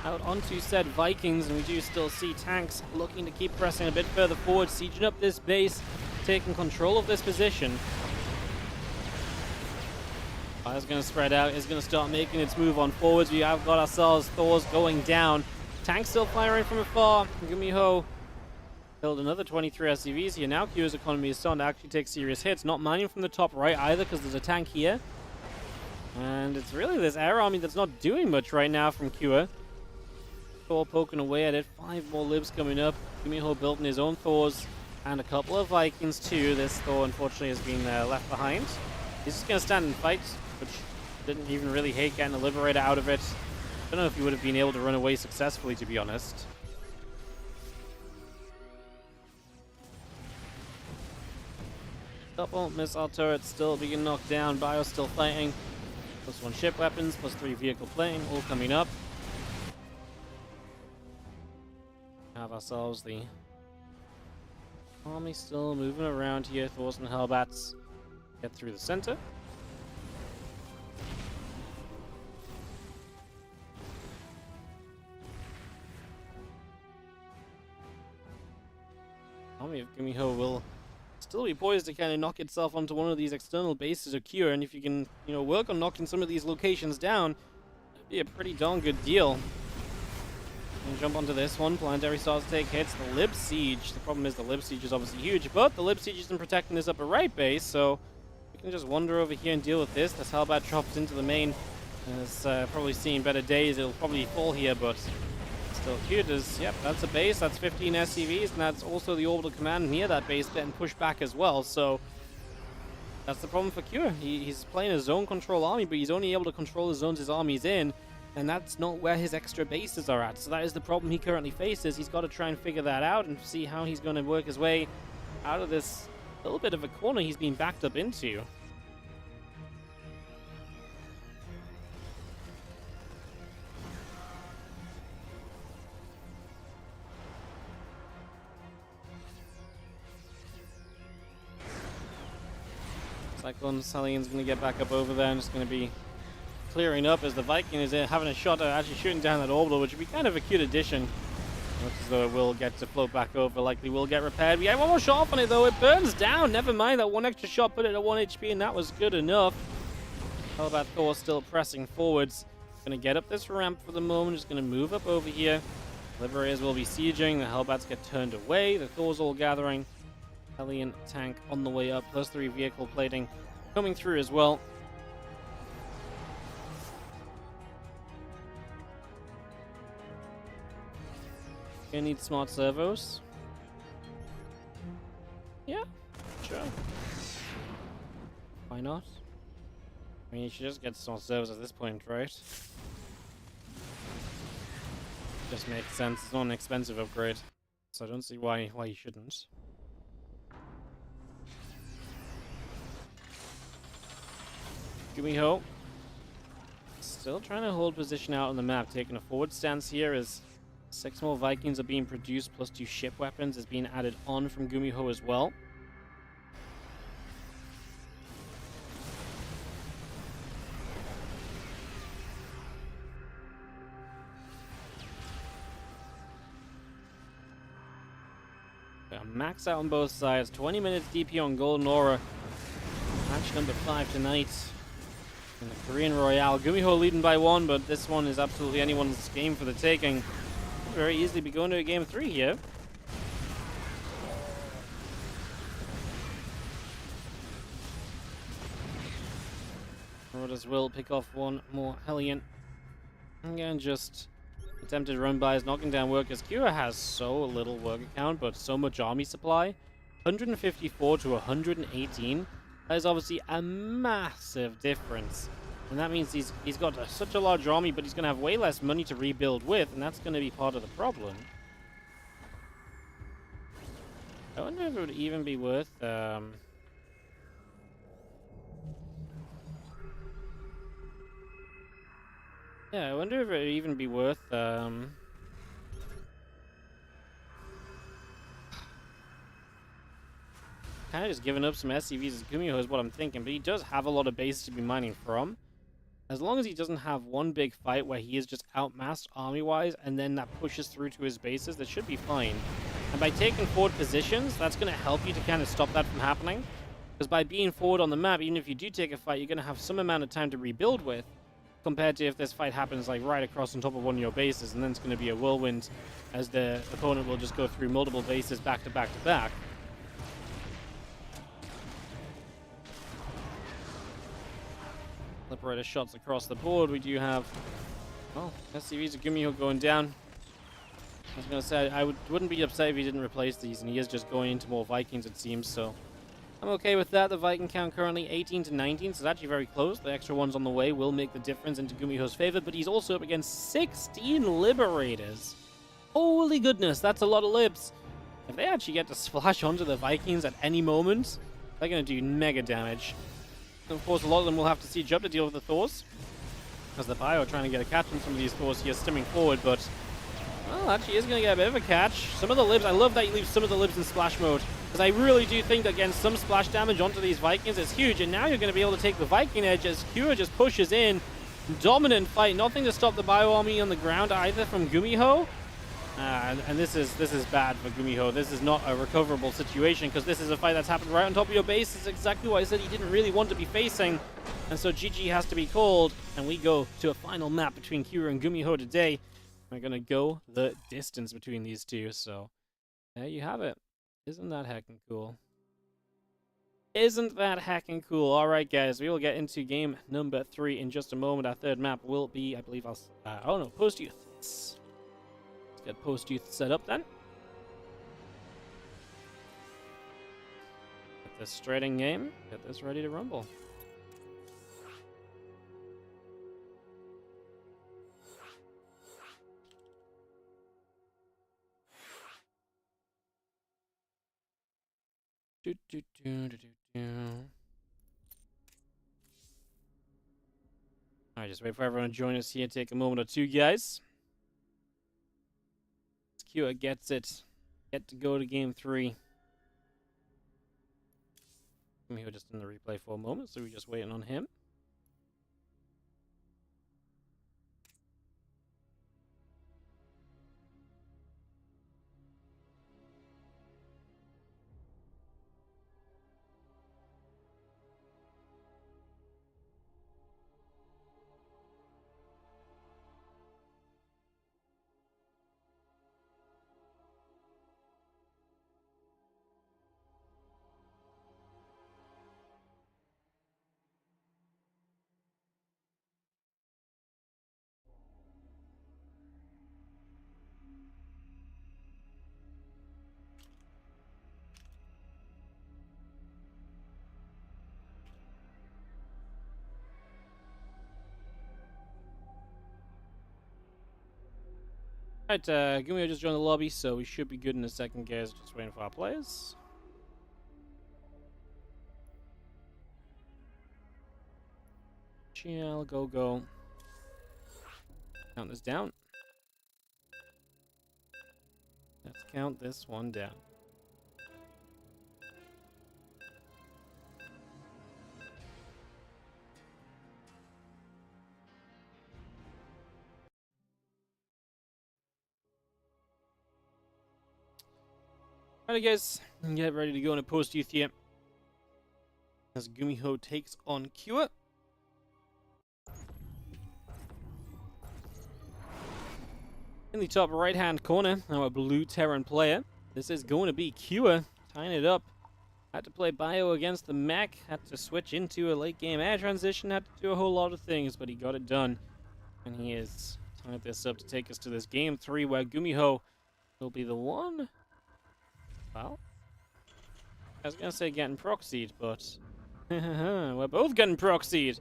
out onto said Vikings, and we do still see tanks looking to keep pressing a bit further forward, sieging up this base, taking control of this position. Fire's going to spread out, is going to start making its move on forwards. We have got ourselves Thors going down. Tanks still firing from afar. Gumiho killed another 23 SCVs here. Now Q's economy is starting to actually take serious hits. Not mining from the top right either, because there's a tank here. And it's really this air army that's not doing much right now from Q. Thor poking away at it. 5 more libs coming up. Gumiho building his own Thors and a couple of Vikings too. This Thor unfortunately has been left behind. He's just going to stand and fight, which didn't even really hate getting a Liberator out of it. I don't know if he would have been able to run away successfully, to be honest. Couple missile turrets still being knocked down. Bio still fighting. Plus 1 ship weapons, plus 3 vehicle plating, all coming up. Have ourselves the army still moving around here. Thors and Hellbats get through the center. Army of Gumiho will still be poised to kind of knock itself onto one of these external bases of Cure, and if you can, work on knocking some of these locations down, it'd be a pretty darn good deal. And jump onto this one. Planetary stars take hits. The Lib Siege. The problem is the Lib Siege is obviously huge, but the Lib Siege isn't protecting this upper right base, so we can just wander over here and deal with this. This Hellbat drops into the main. It's probably seen better days. It'll probably fall here, but still cute. Yep, that's a base. That's 15 SCVs, and that's also the orbital command near that base getting pushed back as well. So that's the problem for Q. He's playing a zone control army, but he's only able to control the zones his army's in. And that's not where his extra bases are at. So that is the problem he currently faces. He's got to try and figure that out and see how he's going to work his way out of this little bit of a corner he's been backed up into. Cyclone Hellions going to get back up over there and just going to be clearing up as the Viking is having a shot at actually shooting down that orbital, which would be kind of a cute addition. Looks as though it will get to float back over, likely will get repaired. We have one more shot off on it though, it burns down. Never mind, that one extra shot put it at 1 HP and that was good enough. How about Thor still pressing forwards? Gonna get up this ramp for the moment, just gonna move up over here. Liberators will be sieging, the Hellbats get turned away, the Thor's all gathering. Hellion tank on the way up, plus 3 vehicle plating coming through as well. Gonna need smart servos. Yeah, sure. Why not? I mean, you should just get smart servos at this point, right? Just makes sense. It's not an expensive upgrade, so I don't see why you shouldn't. Gumiho still trying to hold position out on the map, taking a forward stance here as 6 more Vikings are being produced, plus 2 ship weapons is being added on from Gumiho as well. Got max out on both sides. 20 minutes DP on Golden Aura. Match number 5 tonight in the Korean Royale. Gumiho leading by 1, but this one is absolutely anyone's game for the taking. Could very easily be going to a game 3 here. Marauders will pick off one more Hellion. Again, just attempted run bys, knocking down workers. Kira has so little worker count, but so much army supply. 154 to 118. That is obviously a massive difference. And that means he's got such a large army, but he's going to have way less money to rebuild with, and that's going to be part of the problem. I wonder if it would even be worth... Yeah, I wonder if it would even be worth... Kind of just giving up some SCVs as Gumiho is what I'm thinking, but he does have a lot of bases to be mining from. As long as he doesn't have one big fight where he is just outmassed army-wise, and then that pushes through to his bases, that should be fine. And by taking forward positions, that's going to help you to kind of stop that from happening. Because by being forward on the map, even if you do take a fight, you're going to have some amount of time to rebuild with, compared to if this fight happens like right across on top of one of your bases, and then it's going to be a whirlwind as the opponent will just go through multiple bases back to back to back. Liberator shots across the board. We do have, well, SCVs of Gumiho going down. I was going to say, I wouldn't be upset if he didn't replace these, and he is just going into more Vikings, it seems, so I'm okay with that. The Viking count currently 18 to 19, so it's actually very close. The extra ones on the way will make the difference into Gumiho's favor, but he's also up against 16 Liberators. Holy goodness, that's a lot of libs. If they actually get to splash onto the Vikings at any moment, they're going to do mega damage. And of course, a lot of them will have to siege up to deal with the Thors, because the Bio are trying to get a catch on some of these Thors here, stimming forward, but, well, actually is going to get a bit of a catch. Some of the libs, I love that you leave some of the libs in splash mode, because I really do think that getting some splash damage onto these Vikings is huge, and now you're going to be able to take the Viking edge as Kira just pushes in. Dominant fight, nothing to stop the Bio army on the ground either from Gumiho. And this is bad for Gumiho. This is not a recoverable situation, because this is a fight that's happened right on top of your base. It's exactly what I said he didn't really want to be facing. And so GG has to be called, and we go to a final map between Kira and Gumiho today. We're going to go the distance between these two, so there you have it. Isn't that heckin' cool? Isn't that heckin' cool? Alright, guys, we will get into game number 3 in just a moment. Our third map will be, I believe, Post Youth. Let's get Post Youth set up then. Get this straight in game. Get this ready to rumble. Alright, just wait for everyone to join us here. Take a moment or two, guys. Kira gets it. Get to go to game 3. We were just in the replay for a moment, so we're just waiting on him. Alright, Gumiho just joined the lobby, so we should be good in a second, guys. Just waiting for our players. Chill, go. Count this down. Let's count this one down. Alright guys, get ready to go into post-youth here. As Gumiho takes on Cure. In the top right-hand corner, our blue Terran player. This is going to be Cure, tying it up. Had to play bio against the mech, had to switch into a late-game air transition, had to do a whole lot of things, but he got it done. And he is tying this up to take us to this game 3, where Gumiho will be the one. Well, I was going to say getting proxied, but we're both getting proxied.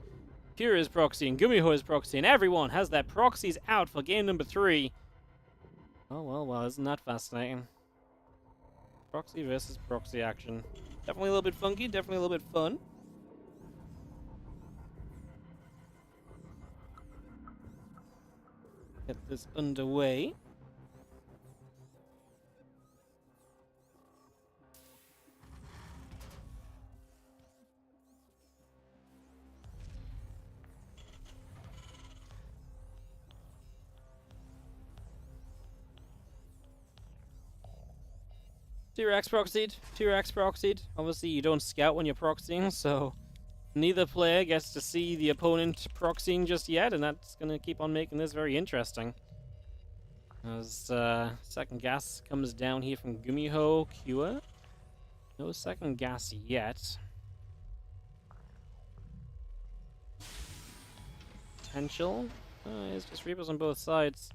Cure is proxy and Gumiho is proxy, and everyone has their proxies out for game number 3. Oh, well, isn't that fascinating? Proxy versus proxy action. Definitely a little bit funky, definitely a little bit fun. Get this underway. T-Rex proxied. Obviously, you don't scout when you're proxying, so neither player gets to see the opponent proxying just yet, and that's going to keep on making this very interesting. As second gas comes down here from Gumiho, Cure. No second gas yet. Potential. It's just Reapers on both sides.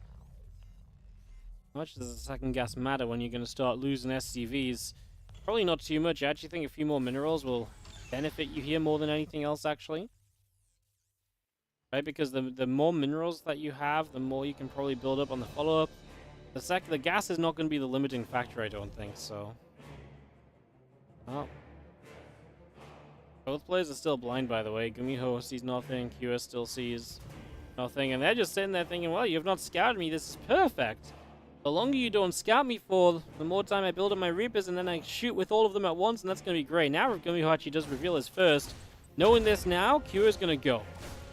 How much does the second gas matter when you're going to start losing SCVs? Probably not too much. I actually think a few more minerals will benefit you here more than anything else, actually. Right, because the more minerals that you have, the more you can probably build up on the follow-up. The gas is not going to be the limiting factor, I don't think, so. Oh. Both players are still blind, by the way. Gumiho sees nothing, Cure still sees nothing, and they're just sitting there thinking, well, you have not scouted me, this is perfect. The longer you don't scout me for, the more time I build up my Reapers, and then I shoot with all of them at once, and that's going to be great. Now Gumiho actually does reveal his first. Knowing this now, Cure is going to go.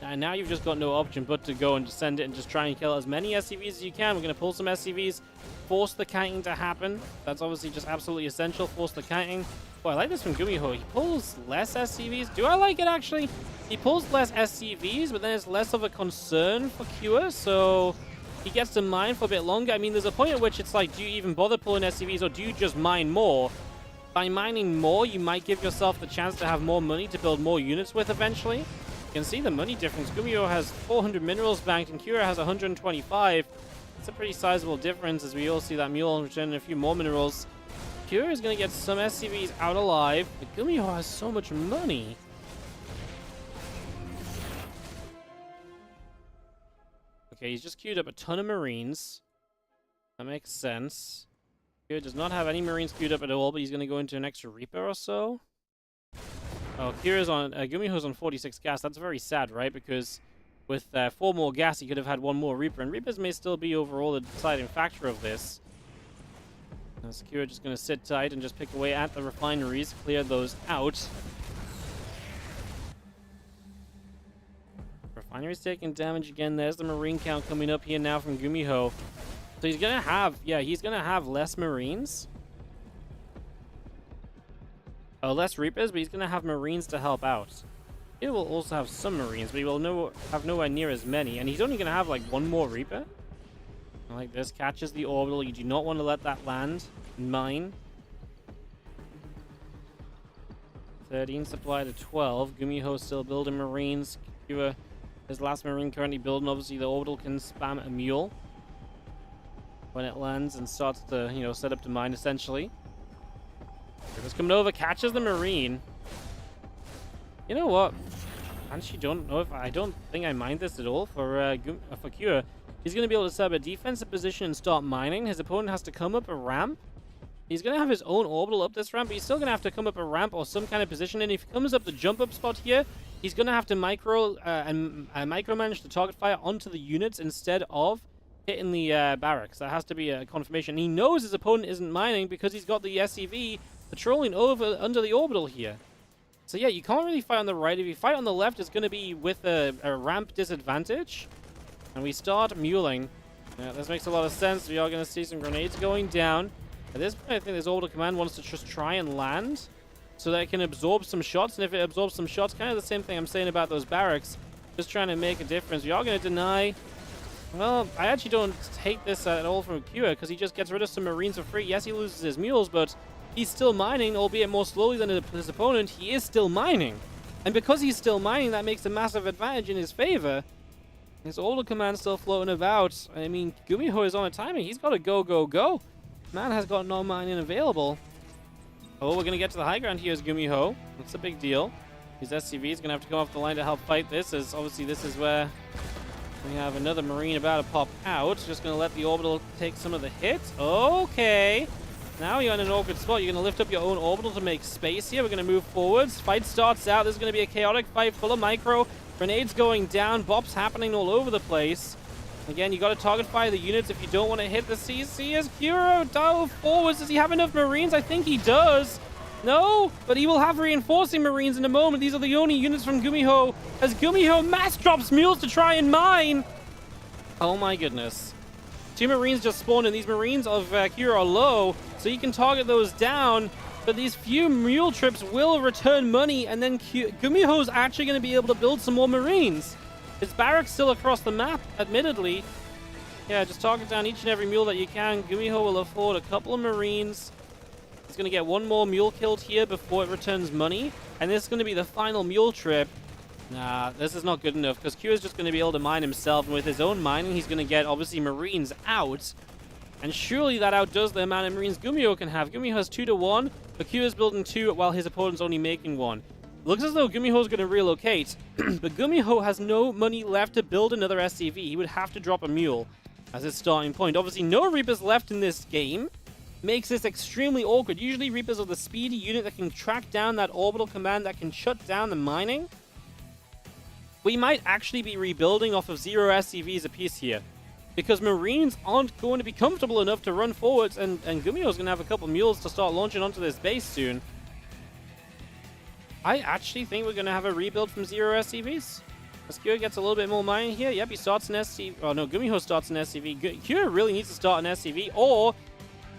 And now you've just got no option but to go and send it and just try and kill as many SCVs as you can. We're going to pull some SCVs, force the kiting to happen. That's obviously just absolutely essential, force the kiting. Boy, I like this from Gumiho. He pulls less SCVs. Do I like it, actually? He pulls less SCVs, but then it's less of a concern for Cure, so he gets to mine for a bit longer. I mean, there's a point at which it's like, do you even bother pulling SCVs, or do you just mine more? By mining more, you might give yourself the chance to have more money to build more units with eventually. You can see the money difference. Gumiho has 400 minerals banked, and Cure has 125. It's a pretty sizable difference, as we all see that mule returning a few more minerals. Cure is going to get some SCVs out alive, but Gumiho has so much money. Okay, he's just queued up a ton of Marines. That makes sense. Cure does not have any Marines queued up at all, but he's going to go into an extra Reaper or so. Oh, Gumiho's on 46 gas. That's very sad, right? Because with 4 more gas, he could have had 1 more Reaper. And Reapers may still be overall the deciding factor of this. Now, Cure just going to sit tight and just pick away at the refineries, clear those out. Refinery's taking damage again. There's the Marine count coming up here now from Gumiho. So he's going to have, he's going to have less Marines. Less Reapers, but he's going to have Marines to help out. He will also have some Marines, but he will have nowhere near as many. And he's only going to have like 1 more Reaper. Like this, catches the orbital. You do not want to let that land. Mine. 13 supply to 12. Gumiho still building Marines. Cure, his last Marine currently building. Obviously, the orbital can spam a mule when it lands and starts to, set up to mine essentially. Reaper's coming over, catches the Marine. You know what? I actually don't know if I don't think I mind this at all for Cure. He's going to be able to set up a defensive position and start mining. His opponent has to come up a ramp. He's going to have his own orbital up this ramp, but he's still going to have to come up a ramp or some kind of position. And if he comes up the jump up spot here, he's going to have to micromanage the target fire onto the units instead of hitting the barracks. That has to be a confirmation. He knows his opponent isn't mining because he's got the SCV patrolling under the orbital here. So yeah, you can't really fight on the right. If you fight on the left, it's going to be with a ramp disadvantage. And we start muling. Yeah, this makes a lot of sense. We are going to see some grenades going down. At this point, I think this orbital command wants to just try and land so that it can absorb some shots. And if it absorbs some shots, kind of the same thing I'm saying about those barracks, just trying to make a difference. We are going to deny. Well, I actually don't take this at all from Kua because he just gets rid of some Marines for free. Yes, he loses his mules, but he's still mining, albeit more slowly than his opponent. He is still mining. And because he's still mining, that makes a massive advantage in his favor. His orbital command still floating about. I mean, Gumiho is on a timing. He's got to go, go, go. Man has got no mining available. Oh, we're going to get to the high ground here as Gumiho. That's a big deal. His SCV is going to have to come off the line to help fight this, as obviously this is where we have another Marine about to pop out. Just going to let the orbital take some of the hits. Okay. Now you're in an awkward spot. You're going to lift up your own orbital to make space here. We're going to move forwards. Fight starts out. This is going to be a chaotic fight full of micro. Grenades going down. Bops happening all over the place. Again, you got to target fire the units if you don't want to hit the CC. As Kuro dove forwards. Does he have enough Marines? I think he does. No, but he will have reinforcing Marines in a moment. These are the only units from Gumiho. As Gumiho mass drops mules to try and mine. Oh my goodness. 2 Marines just spawned, and these Marines of Kuro are low, so you can target those down. But these few mule trips will return money, and then Gumiho's actually going to be able to build some more Marines. His barracks still across the map, admittedly. Yeah, just target down each and every mule that you can. Gumiho will afford a couple of Marines. He's going to get 1 more mule killed here before it returns money. And this is going to be the final mule trip. Nah, this is not good enough because Q is just going to be able to mine himself. And with his own mining, he's going to get, obviously, Marines out. And surely that outdoes the amount of Marines Gumiho can have. Gumiho has 2 to 1, but Q is building 2 while his opponent's only making 1. Looks as though Gumiho is going to relocate. But Gumiho has no money left to build another SCV. He would have to drop a mule as his starting point. Obviously, no Reapers left in this game. Makes this extremely awkward. Usually Reapers are the speedy unit that can track down that orbital command that can shut down the mining. We might actually be rebuilding off of 0 SCVs apiece here, because Marines aren't going to be comfortable enough to run forwards, and Gumiho's going to have a couple mules to start launching onto this base soon. I actually think we're going to have a rebuild from 0 SCVs. As Kura gets a little bit more mining here. Yep, he starts an SCV. Oh no, Gumiho starts an SCV. Kura really needs to start an SCV, or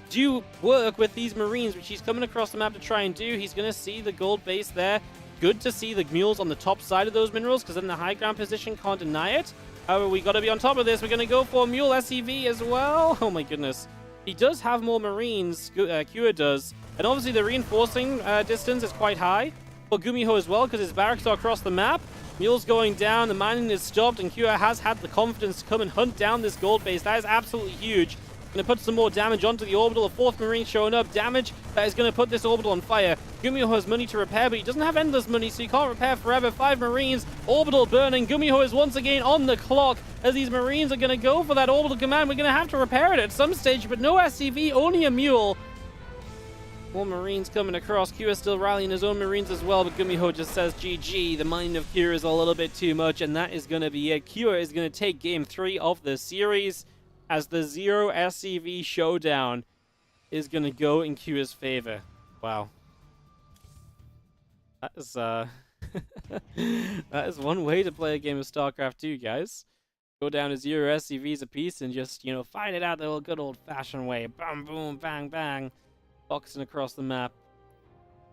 do work with these Marines, which he's coming across the map to try and do. He's going to see the gold base there. Good to see the mules on the top side of those minerals, because in the high ground position, can't deny it. However, we got to be on top of this. We're going to go for a mule SCV as well. Oh my goodness. He does have more Marines, Kua does. And obviously the reinforcing distance is quite high for Gumiho as well, because his barracks are across the map. Mules going down, the mining is stopped, and Kua has had the confidence to come and hunt down this gold base. That is absolutely huge. Going to put some more damage onto the orbital. A 4th Marine showing up. Damage that is going to put this orbital on fire. Gumiho has money to repair, but he doesn't have endless money, so he can't repair forever. 5 Marines. Orbital burning. Gumiho is once again on the clock as these Marines are going to go for that orbital command. We're going to have to repair it at some stage, but no SCV, only a mule. More Marines coming across. Kua still rallying his own Marines as well, but Gumiho just says GG. The mining of Kua is a little bit too much, and that is going to be it. Kua is going to take game 3 of the series, as the 0 SCV showdown is going to go in Kua's favor. Wow. That is, that is one way to play a game of StarCraft 2, guys. Go down to 0 SCVs apiece and just, you know, fight it out the good old-fashioned way. Bam, boom, bang, bang. Boxing across the map.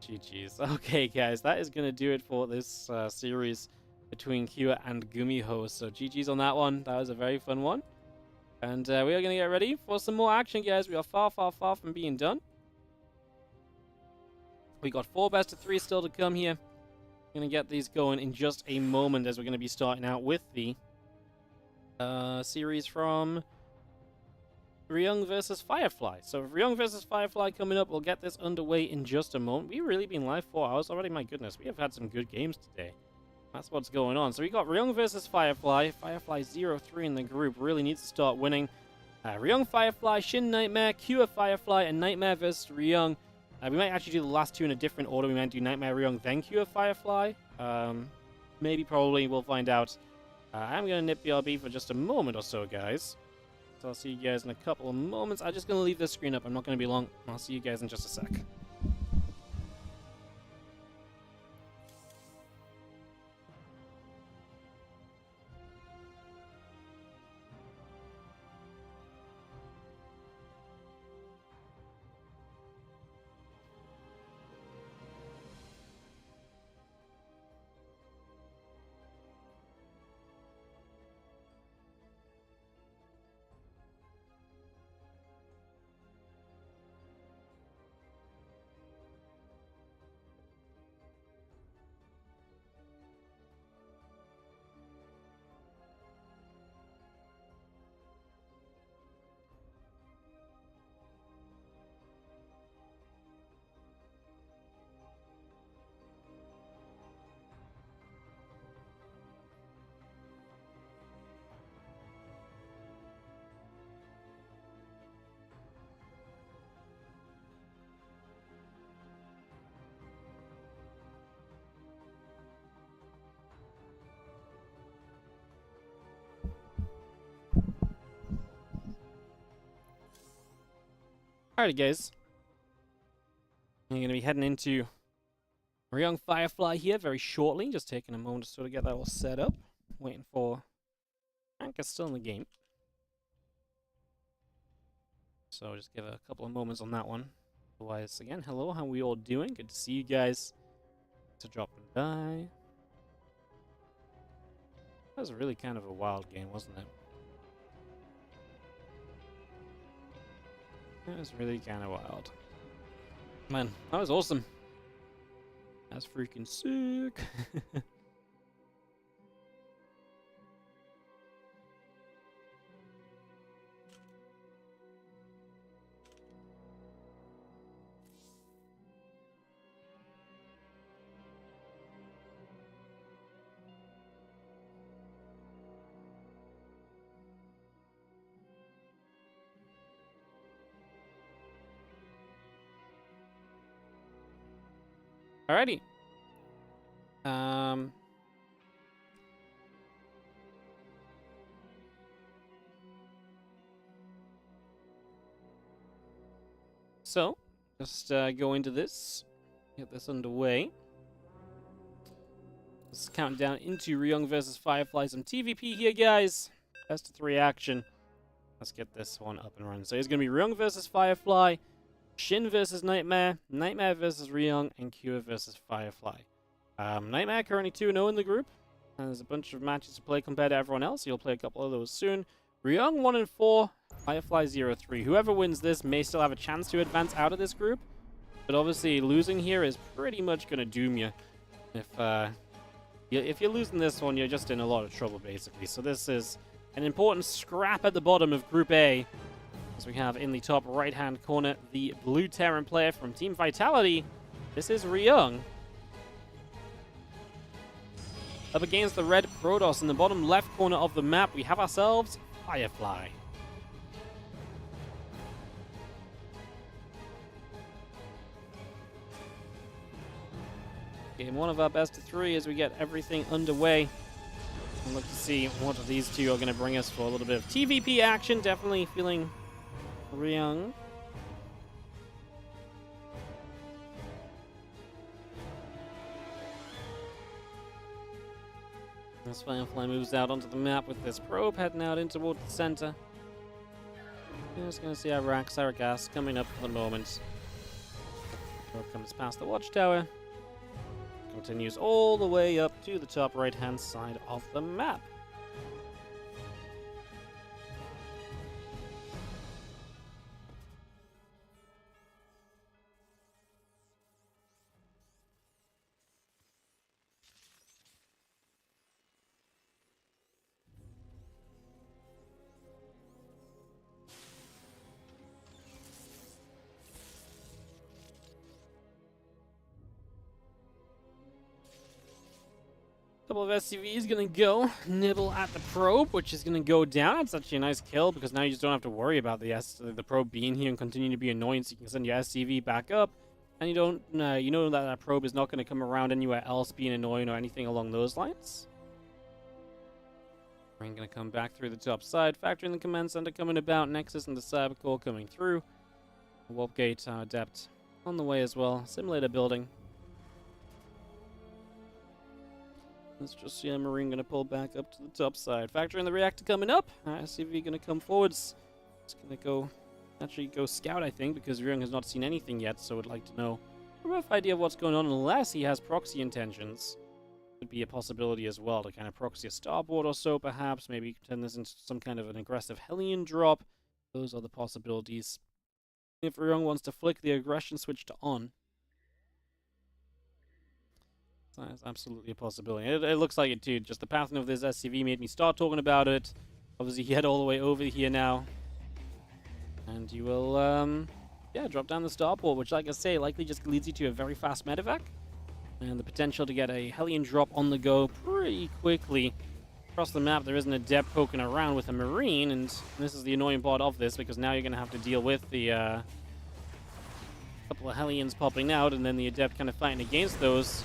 GG's. Okay, guys, that is going to do it for this series between Kua and Gumiho. So GG's on that one. That was a very fun one. And we are going to get ready for some more action, guys. We are far, far, far from being done. We got 4 best of 3 still to come here. We're going to get these going in just a moment, as we're going to be starting out with the series from Ryung versus Firefly. So Ryung versus Firefly coming up. We'll get this underway in just a moment. We've really been live 4 hours already. My goodness, we have had some good games today. That's what's going on. So we got Ryung versus Firefly. Firefly 0-3 in the group. Really needs to start winning. Ryung Firefly, Shin Nightmare, Kua Firefly, and Nightmare versus Ryung. We might actually do the last 2 in a different order. We might do Nightmare Ryung, then Kua Firefly. Maybe, probably, we'll find out. I'm going to nip BRB for just a moment or so, guys. So I'll see you guys in a couple of moments. I'm just going to leave this screen up. I'm not going to be long. I'll see you guys in just a sec. Alrighty, guys. I'm going to be heading into our young Firefly here very shortly. Just taking a moment to sort of get that all set up. Waiting for Anchor still in the game. So just give a couple of moments on that one. Otherwise, again, hello, how are we all doing? Good to see you guys. To drop and die. That was really kind of a wild game, wasn't it? That was really kind of wild. Man, that was awesome. That's freaking sick. Alrighty. So, just go into this. Get this underway. Let's count down into Ryung versus Firefly. Some TVP here, guys. Best of 3 action. Let's get this one up and running. So it's going to be Ryung versus Firefly, Shin versus Nightmare, Nightmare versus Ryung, and Cure versus Firefly. Nightmare currently 2-0 in the group. And there's a bunch of matches to play compared to everyone else. You'll play a couple of those soon. Ryung 1-4, Firefly 0-3. Whoever wins this may still have a chance to advance out of this group. But obviously losing here is pretty much going to doom you. If you're losing this one, you're just in a lot of trouble, basically. So this is an important scrap at the bottom of Group A. As we have in the top right-hand corner, the blue Terran player from Team Vitality. This is Ryung. Up against the red Protoss in the bottom left corner of the map, we have ourselves Firefly. Game 1 of our best of 3 as we get everything underway. And look to see what these two are going to bring us for a little bit of TVP action. Definitely feeling Ryung. As Firefly moves out onto the map with this probe heading out in towards the center. Just going to see our Gas coming up for the moment. Probe comes past the watchtower. Continues all the way up to the top right-hand side of the map. Couple of SCVs gonna go nibble at the probe, which is gonna go down. It's actually a nice kill because now you just don't have to worry about the probe being here and continue to be annoying. So you can send your SCV back up, and you don't you know that probe is not gonna come around anywhere else being annoying or anything along those lines. We're gonna come back through the top side, factoring the command center coming about, Nexus and the Cybercore coming through. Warp gate adept on the way as well. Simulator building. Let's just see a Marine going to pull back up to the top side. Factoring the reactor coming up. SCV going to come forwards. It's going to go scout, I think, because Ryung has not seen anything yet, so would like to know a rough idea of what's going on, unless he has proxy intentions. Could be a possibility as well, to kind of proxy a starboard or so, perhaps. Maybe turn this into some kind of an aggressive Hellion drop. Those are the possibilities. If Ryung wants to flick the aggression switch to on, that's absolutely a possibility. It looks like it too. Just the pathing of this SCV made me start talking about it. Obviously, head all the way over here now. And you will, drop down the starport, which, like I say, likely just leads you to a very fast medevac. And the potential to get a Hellion drop on the go pretty quickly. Across the map, there isn't a Deb poking around with a Marine, and this is the annoying part of this, because now you're going to have to deal with the couple of Hellions popping out, and then the Adept kind of fighting against those.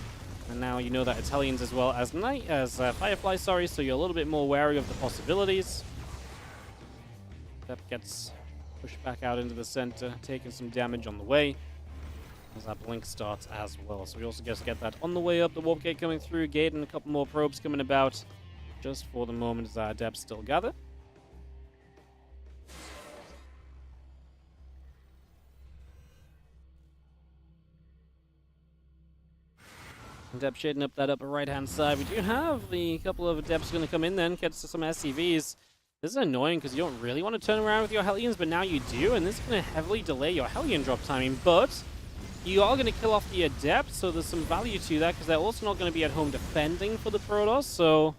And now you know that it's Hellions as well as Firefly, sorry, so you're a little bit more wary of the possibilities. That gets Push back out into the center, taking some damage on the way. As that blink starts as well. So we also get that on the way up. The warp gate coming through. Gate and a couple more probes coming about. Just for the moment as our adepts still gather. Adept shading up that upper right-hand side. We do have the couple of adepts going to come in then. Get some SCVs. This is annoying because you don't really want to turn around with your Hellions, but now you do. And this is going to heavily delay your Hellion drop timing. But you are going to kill off the Adept, so there's some value to that, because they're also not going to be at home defending for the Protoss, so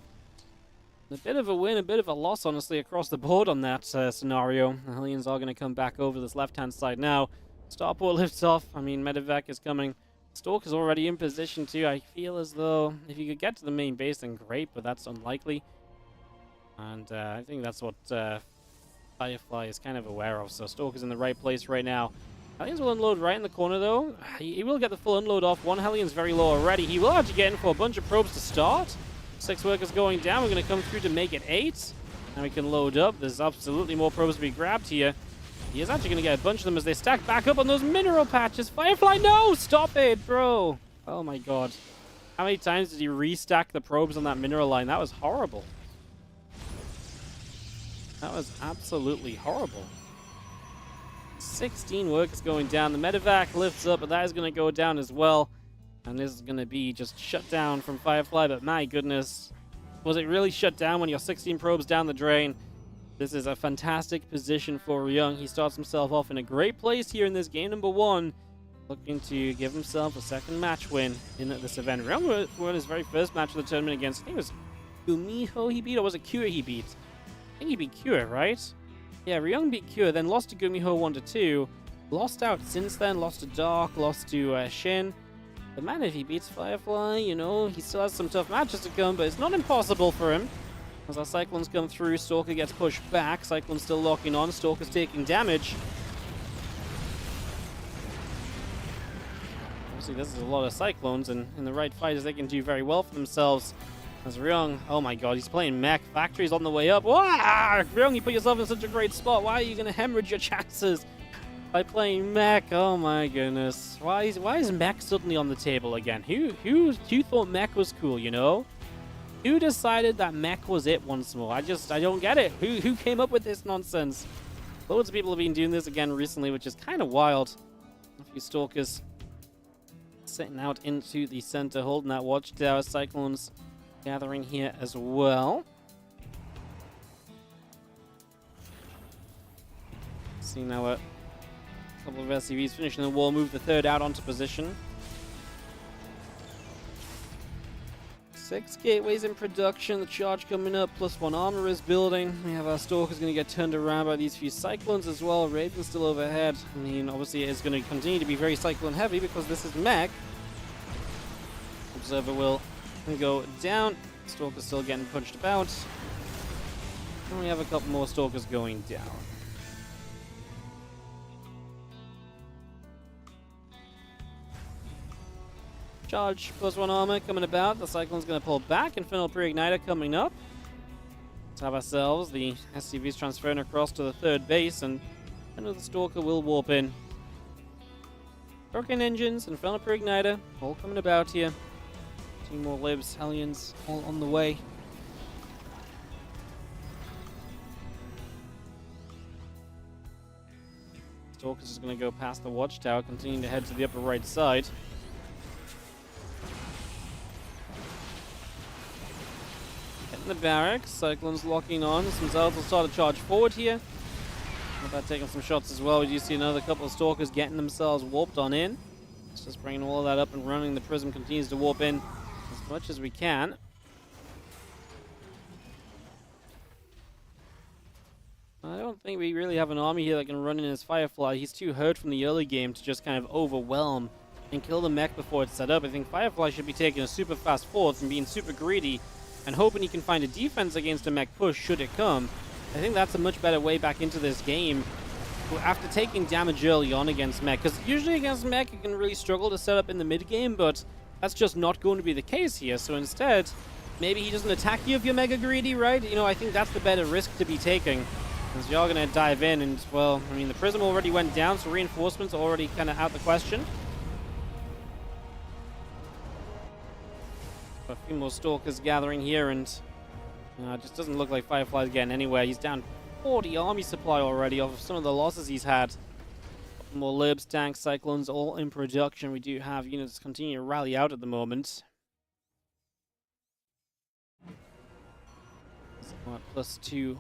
a bit of a win, a bit of a loss, honestly, across the board on that scenario. The Hellions are going to come back over this left-hand side now. Starport lifts off. I mean, Medevac is coming. Stalker's already in position, too. I feel as though if you could get to the main base, then great, but that's unlikely. And I think that's what Firefly is kind of aware of, so Stalker's in the right place right now. Hellions will unload right in the corner, though. He will get the full unload off. One Hellion's very low already. He will have to get in for a bunch of probes to start. 6 workers going down. We're going to come through to make it 8. And we can load up. There's absolutely more probes to be grabbed here. He is actually going to get a bunch of them as they stack back up on those mineral patches. Firefly, no! Stop it, bro! Oh my god. How many times did he restack the probes on that mineral line? That was horrible. That was absolutely horrible. 16 workers going down. The medevac lifts up, but that is going to go down as well. And this is going to be just shut down from Firefly, but my goodness. Was it really shut down when you're 16 probes down the drain? This is a fantastic position for Ryung. He starts himself off in a great place here in this game number 1. Looking to give himself a second match win in this event. Ryung won his very first match of the tournament against, I think it was Gumiho he beat, or was it Kure he beat? I think he beat Kure, right? Yeah, Ryung beat Kure, then lost to Gumiho 1-2. Lost out since then, lost to Dark, lost to Shin. But man, if he beats Firefly, you know, he still has some tough matches to come, but it's not impossible for him. As our Cyclones come through, Stalker gets pushed back. Cyclone's still locking on, Stalker's taking damage. Obviously, this is a lot of Cyclones, and in the right fighters, they can do very well for themselves. As Ryung, oh my god, he's playing mech. Factory's on the way up. Wah! Ryung, you put yourself in such a great spot. Why are you going to hemorrhage your chances by playing mech? Oh my goodness. Why is mech suddenly on the table again? Who thought mech was cool, you know? Who decided that mech was it once more? I don't get it. Who came up with this nonsense? Loads of people have been doing this again recently, which is kind of wild. A few Stalkers sitting out into the center, holding that watchtower. Cyclones gathering here as well. See now a couple of SCVs finishing the wall, move the third out onto position. 6 gateways in production, the charge coming up, +1 armor is building. We have our Stalkers going to get turned around by these few Cyclones as well. Raven's still overhead. I mean, obviously it's going to continue to be very Cyclone heavy because this is mech. Observer will go down. Stalker's still getting punched about. And we have a couple more Stalkers going down. Charge +1 armor coming about. The Cyclone's going to pull back. Infernal Pre-Igniter coming up. Let's have ourselves the SCVs transferring across to the third base, and another Stalker will warp in. Broken engines, Infernal Pre-Igniter, all coming about here. 2 more libs, Hellions, all on the way. Stalker's is going to go past the watchtower, continuing to head to the upper right side. Hitting the barracks, Cyclone's locking on. Some Zelds will start to charge forward here. How about taking some shots as well? We do see another couple of Stalkers getting themselves warped on in. It's just bringing all of that up and running. The Prism continues to warp in as much as we can. I don't think we really have an army here that can run in as Firefly. He's too hurt from the early game to just kind of overwhelm and kill the mech before it's set up. I think Firefly should be taking a super fast fourth and being super greedy and hoping he can find a defense against a mech push should it come. I think that's a much better way back into this game after taking damage early on against mech, because usually against mech you can really struggle to set up in the mid game, but that's just not going to be the case here. So instead, maybe he doesn't attack you if you're mega greedy, right? You know, I think that's the better risk to be taking. As we are going to dive in, and, well, I mean, the Prism already went down, so reinforcements are already kind of out the question. A few more Stalkers gathering here, and it just doesn't look like Firefly's getting anywhere. He's down 40 army supply already off of some of the losses he's had. More Libs, tanks, Cyclones, all in production. We do have units continue to rally out at the moment. +2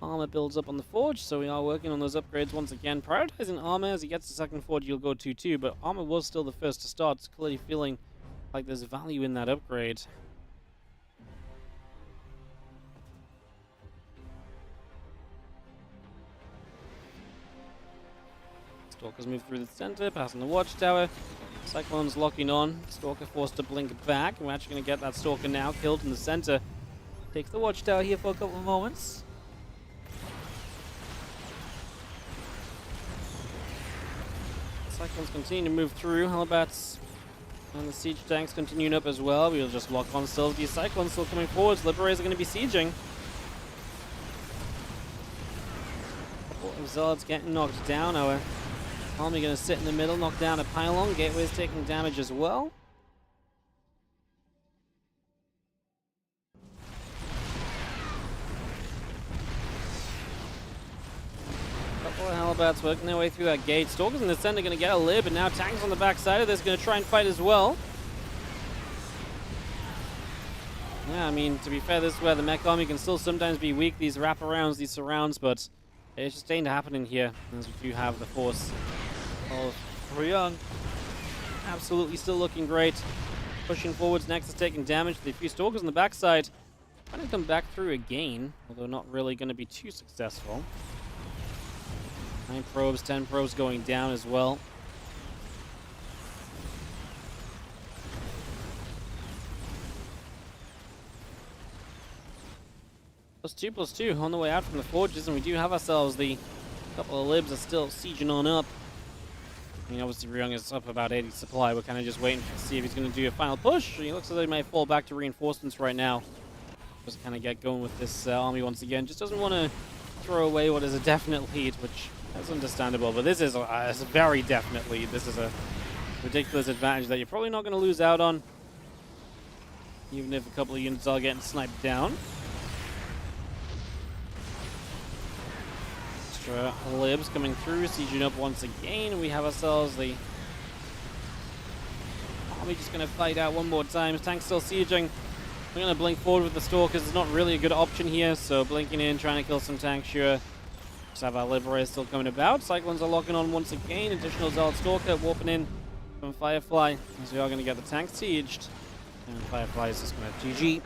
armor builds up on the forge, so we are working on those upgrades once again. Prioritizing armor. As he gets the second forge, you'll go 2-2, but armor was still the first to start. It's clearly feeling like there's value in that upgrade. Stalkers move through the center, passing the watchtower. Cyclone's locking on. Stalker forced to blink back. We're actually going to get that Stalker now killed in the center. Takes the watchtower here for a couple of moments. Cyclones continue to move through. Halberds and the siege tanks continuing up as well. We'll just lock on still. These Cyclones still coming forwards. Liberators are going to be sieging. Zealots getting knocked down. Our army going to sit in the middle, knock down a pylon. Gateway's taking damage as well. Couple of Halberds working their way through that gate. Stalkers in the center going to get a lib, and now tanks on the back side of this going to try and fight as well. Yeah, I mean, to be fair, this is where the mech army can still sometimes be weak. These wraparounds, these surrounds, but it's just ain't happening here, as we do have the force of Ryung. Absolutely still looking great. Pushing forwards, Nexus taking damage. The few Stalkers on the backside trying to come back through again, although not really going to be too successful. 9 probes, 10 probes going down as well. +2/+2 on the way out from the forges, and we do have ourselves the couple of libs are still sieging on up. I mean, obviously Ryung is up about 80 supply. We're kind of just waiting to see if he's going to do a final push. He looks like he may fall back to reinforcements right now. Just kind of get going with this army once again. Just doesn't want to throw away what is a definite lead, which is understandable. But this is a very definite lead. This is a ridiculous advantage that you're probably not going to lose out on, even if a couple of units are getting sniped down. Extra libs coming through, sieging up once again. We have ourselves the army just going to fight out one more time. Tank's still sieging. We're going to blink forward with the Stalkers. It's not really a good option here, so blinking in, trying to kill some tanks, sure. Just have our Liberators still coming about. Cyclones are locking on once again. Additional Zealot Stalker warping in from Firefly, as we are going to get the tank sieged. And Firefly is just going to GG.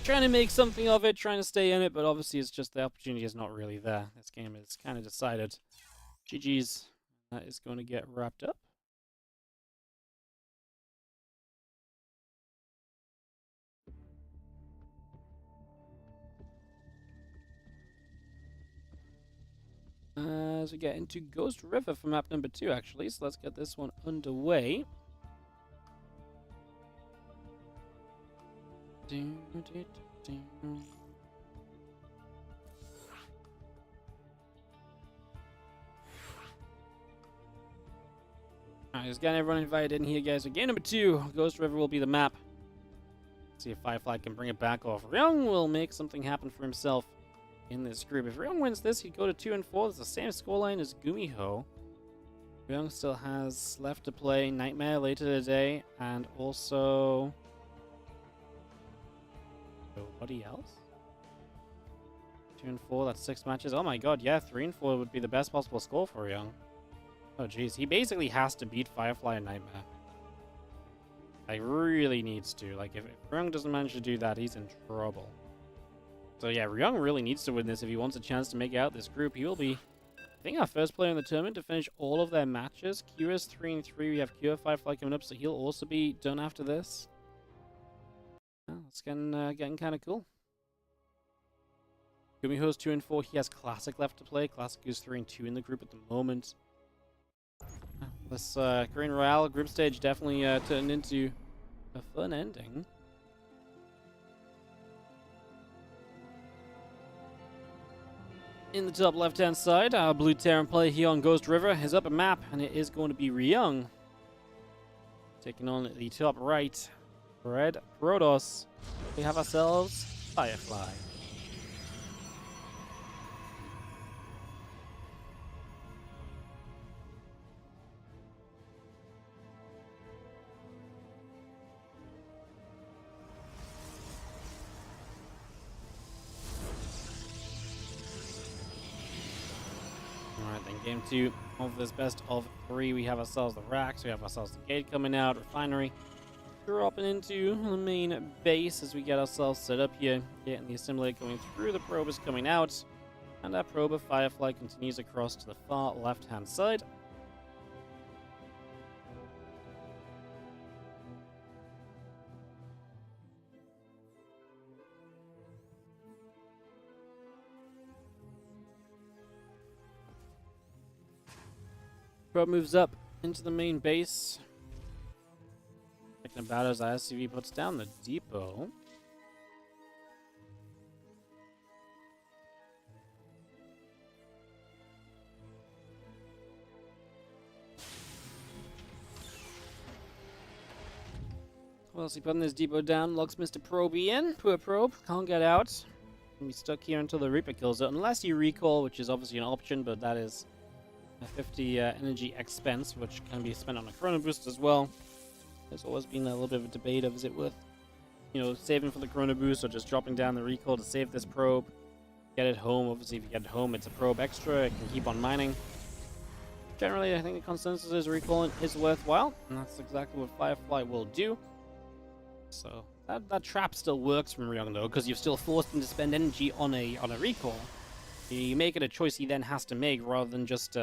Trying to make something of it, trying to stay in it, but obviously it's just the opportunity is not really there. This game is kind of decided. GG's. That is going to get wrapped up. As we get into Ghost River for map number 2, actually, so let's get this one underway. Alright, just getting everyone invited in here, guys. So game number 2, Ghost River will be the map. Let's see if Firefly can bring it back off. Ryung will make something happen for himself in this group. If Ryung wins this, he'd go to 2-4. It's the same scoreline as Gumiho. Ryung still has left to play Nightmare later today, and also nobody else. 2-4, that's 6 matches. Oh my god, yeah, 3-4 would be the best possible score for Ryung. Oh jeez, he basically has to beat Firefly and Nightmare. Like, really needs to. Like, if Ryung doesn't manage to do that, he's in trouble. So yeah, Ryung really needs to win this if he wants a chance to make out this group. He will be, I think, our first player in the tournament to finish all of their matches. Q is 3-3. We have Q Firefly coming up, so he'll also be done after this. Oh, it's getting kind of cool. Gumiho's 2-4. He has Classic left to play. Classic is 3-2 in the group at the moment. This Green Royale group stage definitely turned into a fun ending. In the top left-hand side, our blue Terran player here on Ghost River is up a map, and it is going to be Ryung. Taking on the top right, red Protoss. We have ourselves Firefly. Alright, then game 2 of this best of 3. We have ourselves the racks, we have ourselves the gate coming out, refinery. Dropping into the main base as we get ourselves set up here. Getting the assimilator going through, the probe is coming out. And our probe of Firefly continues across to the far left-hand side. Probe moves up into the main base. Checking about as ISCV puts down the depot. Well, he putting this depot down, locks Mr. Probe in. Poor Probe, can't get out. Can be stuck here until the Reaper kills it, unless you recall, which is obviously an option, but that is a 50 energy expense, which can be spent on a Chrono Boost as well. There's always been a little bit of a debate of is it worth, saving for the Chrono Boost or just dropping down the recall to save this probe, get it home. Obviously, if you get it home, it's a probe extra. It can keep on mining. Generally, I think the consensus is recalling is worthwhile, and that's exactly what Firefly will do. So that trap still works from Ryung though, because you've still forced him to spend energy on a recall. You make it a choice he then has to make rather than just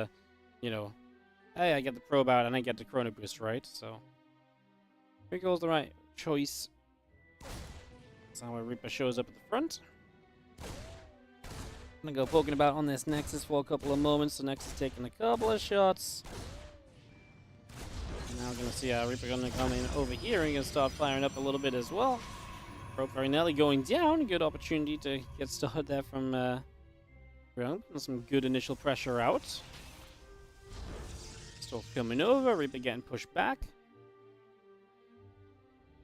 hey, I get the probe out and I get the Chrono Boost, right? So recall's the right choice. That's how a Reaper shows up at the front. I'm gonna go poking about on this Nexus for a couple of moments. So Nexus taking a couple of shots. Now we're gonna see our Reaper gonna come in over here and gonna start firing up a little bit as well. Probe very nearly going down. Good opportunity to get started there from Ryung. Some good initial pressure out. Still coming over. Reaper getting pushed back.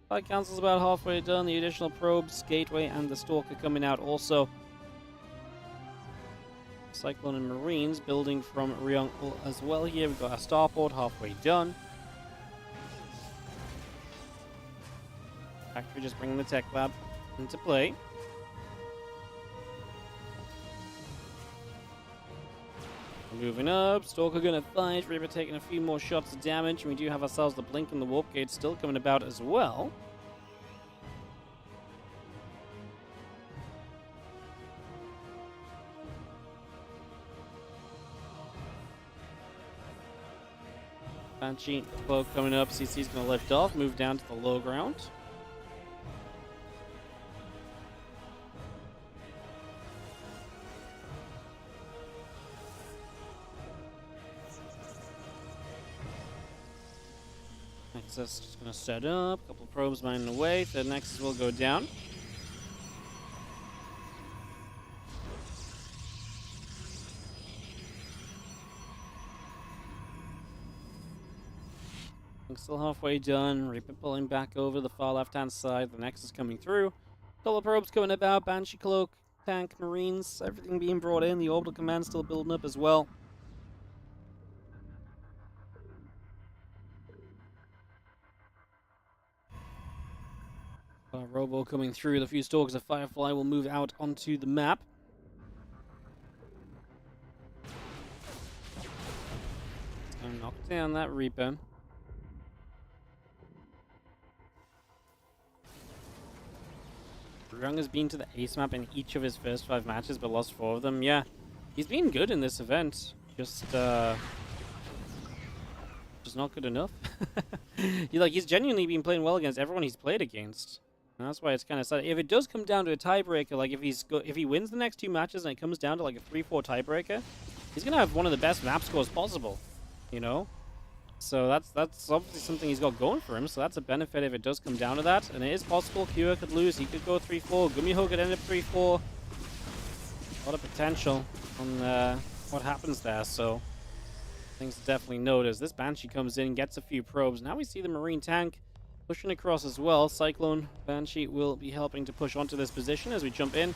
Flight Council's about halfway done. The additional probes, Gateway, and the Stalker coming out also. Cyclone and Marines building from Ryung as well here. We've got our starport halfway done. Factory just bringing the tech lab into play. Moving up, Stalker gonna fight, Reaper taking a few more shots of damage, and we do have ourselves the Blink and the Warp Gate still coming about as well. Banshee boat coming up, CC's gonna lift off, move down to the low ground. Nexus just gonna set up, a couple probes mining away, the Nexus will go down. Still halfway done. Reaper pulling back over the far left-hand side. The Nexus coming through. Couple of probes coming about. Banshee Cloak, Tank, Marines, everything being brought in. The Orbital Command still building up as well. Robo coming through. The few Stalkers of Firefly will move out onto the map. It's gonna knock down that Reaper. Ryung has been to the ace map in each of his first 5 matches, but lost 4 of them. Yeah, he's been good in this event. Just not good enough. He's genuinely been playing well against everyone he's played against. And that's why it's kind of sad. If it does come down to a tiebreaker, like if he wins the next 2 matches and it comes down to like a 3-4 tiebreaker, he's gonna have one of the best map scores possible. So that's obviously something he's got going for him, so that's a benefit if it does come down to that. And it is possible Kira could lose, he could go 3-4, Gumiho could end up 3-4. A lot of potential. on what happens there, so things to definitely notice. This Banshee comes in, gets a few probes. Now we see the Marine tank pushing across as well. Cyclone Banshee will be helping to push onto this position as we jump in.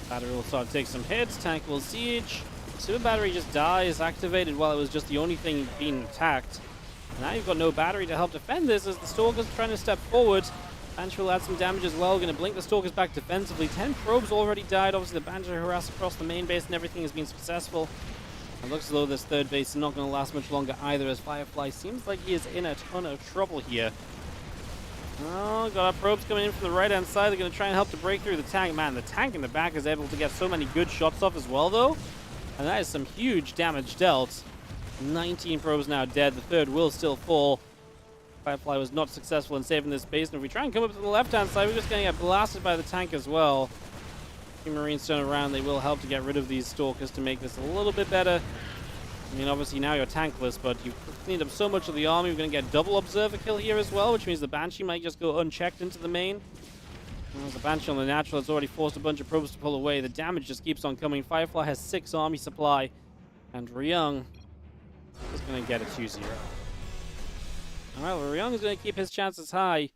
Battery will start to take some hits. Tank will siege. Super battery just dies, activated while it was just the only thing being attacked. Now you've got no battery to help defend this as the Stalker's trying to step forward. Banshee will add some damage as well. Going to blink the Stalkers back defensively. 10 probes already died. Obviously, the Banshee harassed across the main base and everything has been successful. It looks as though this third base is not going to last much longer either, as Firefly seems like he is in a ton of trouble here. Oh, got our probes coming in from the right-hand side. They're going to try and help to break through the tank. Man, the tank in the back is able to get so many good shots off as well, though. And that is some huge damage dealt. 19 probes now dead. The third will still fall. Firefly was not successful in saving this base. And if we try and come up to the left-hand side, we're just going to get blasted by the tank as well. If Marines turn around, they will help to get rid of these Stalkers to make this a little bit better. I mean, obviously now you're tankless, but you've cleaned up so much of the army. We're going to get double observer kill here as well, which means the Banshee might just go unchecked into the main. There's a Banshee on the natural. It's already forced a bunch of probes to pull away. The damage just keeps on coming. Firefly has 6 army supply, and Ryung is going to get a 2-0. Alright, well, Ryung is going to keep his chances high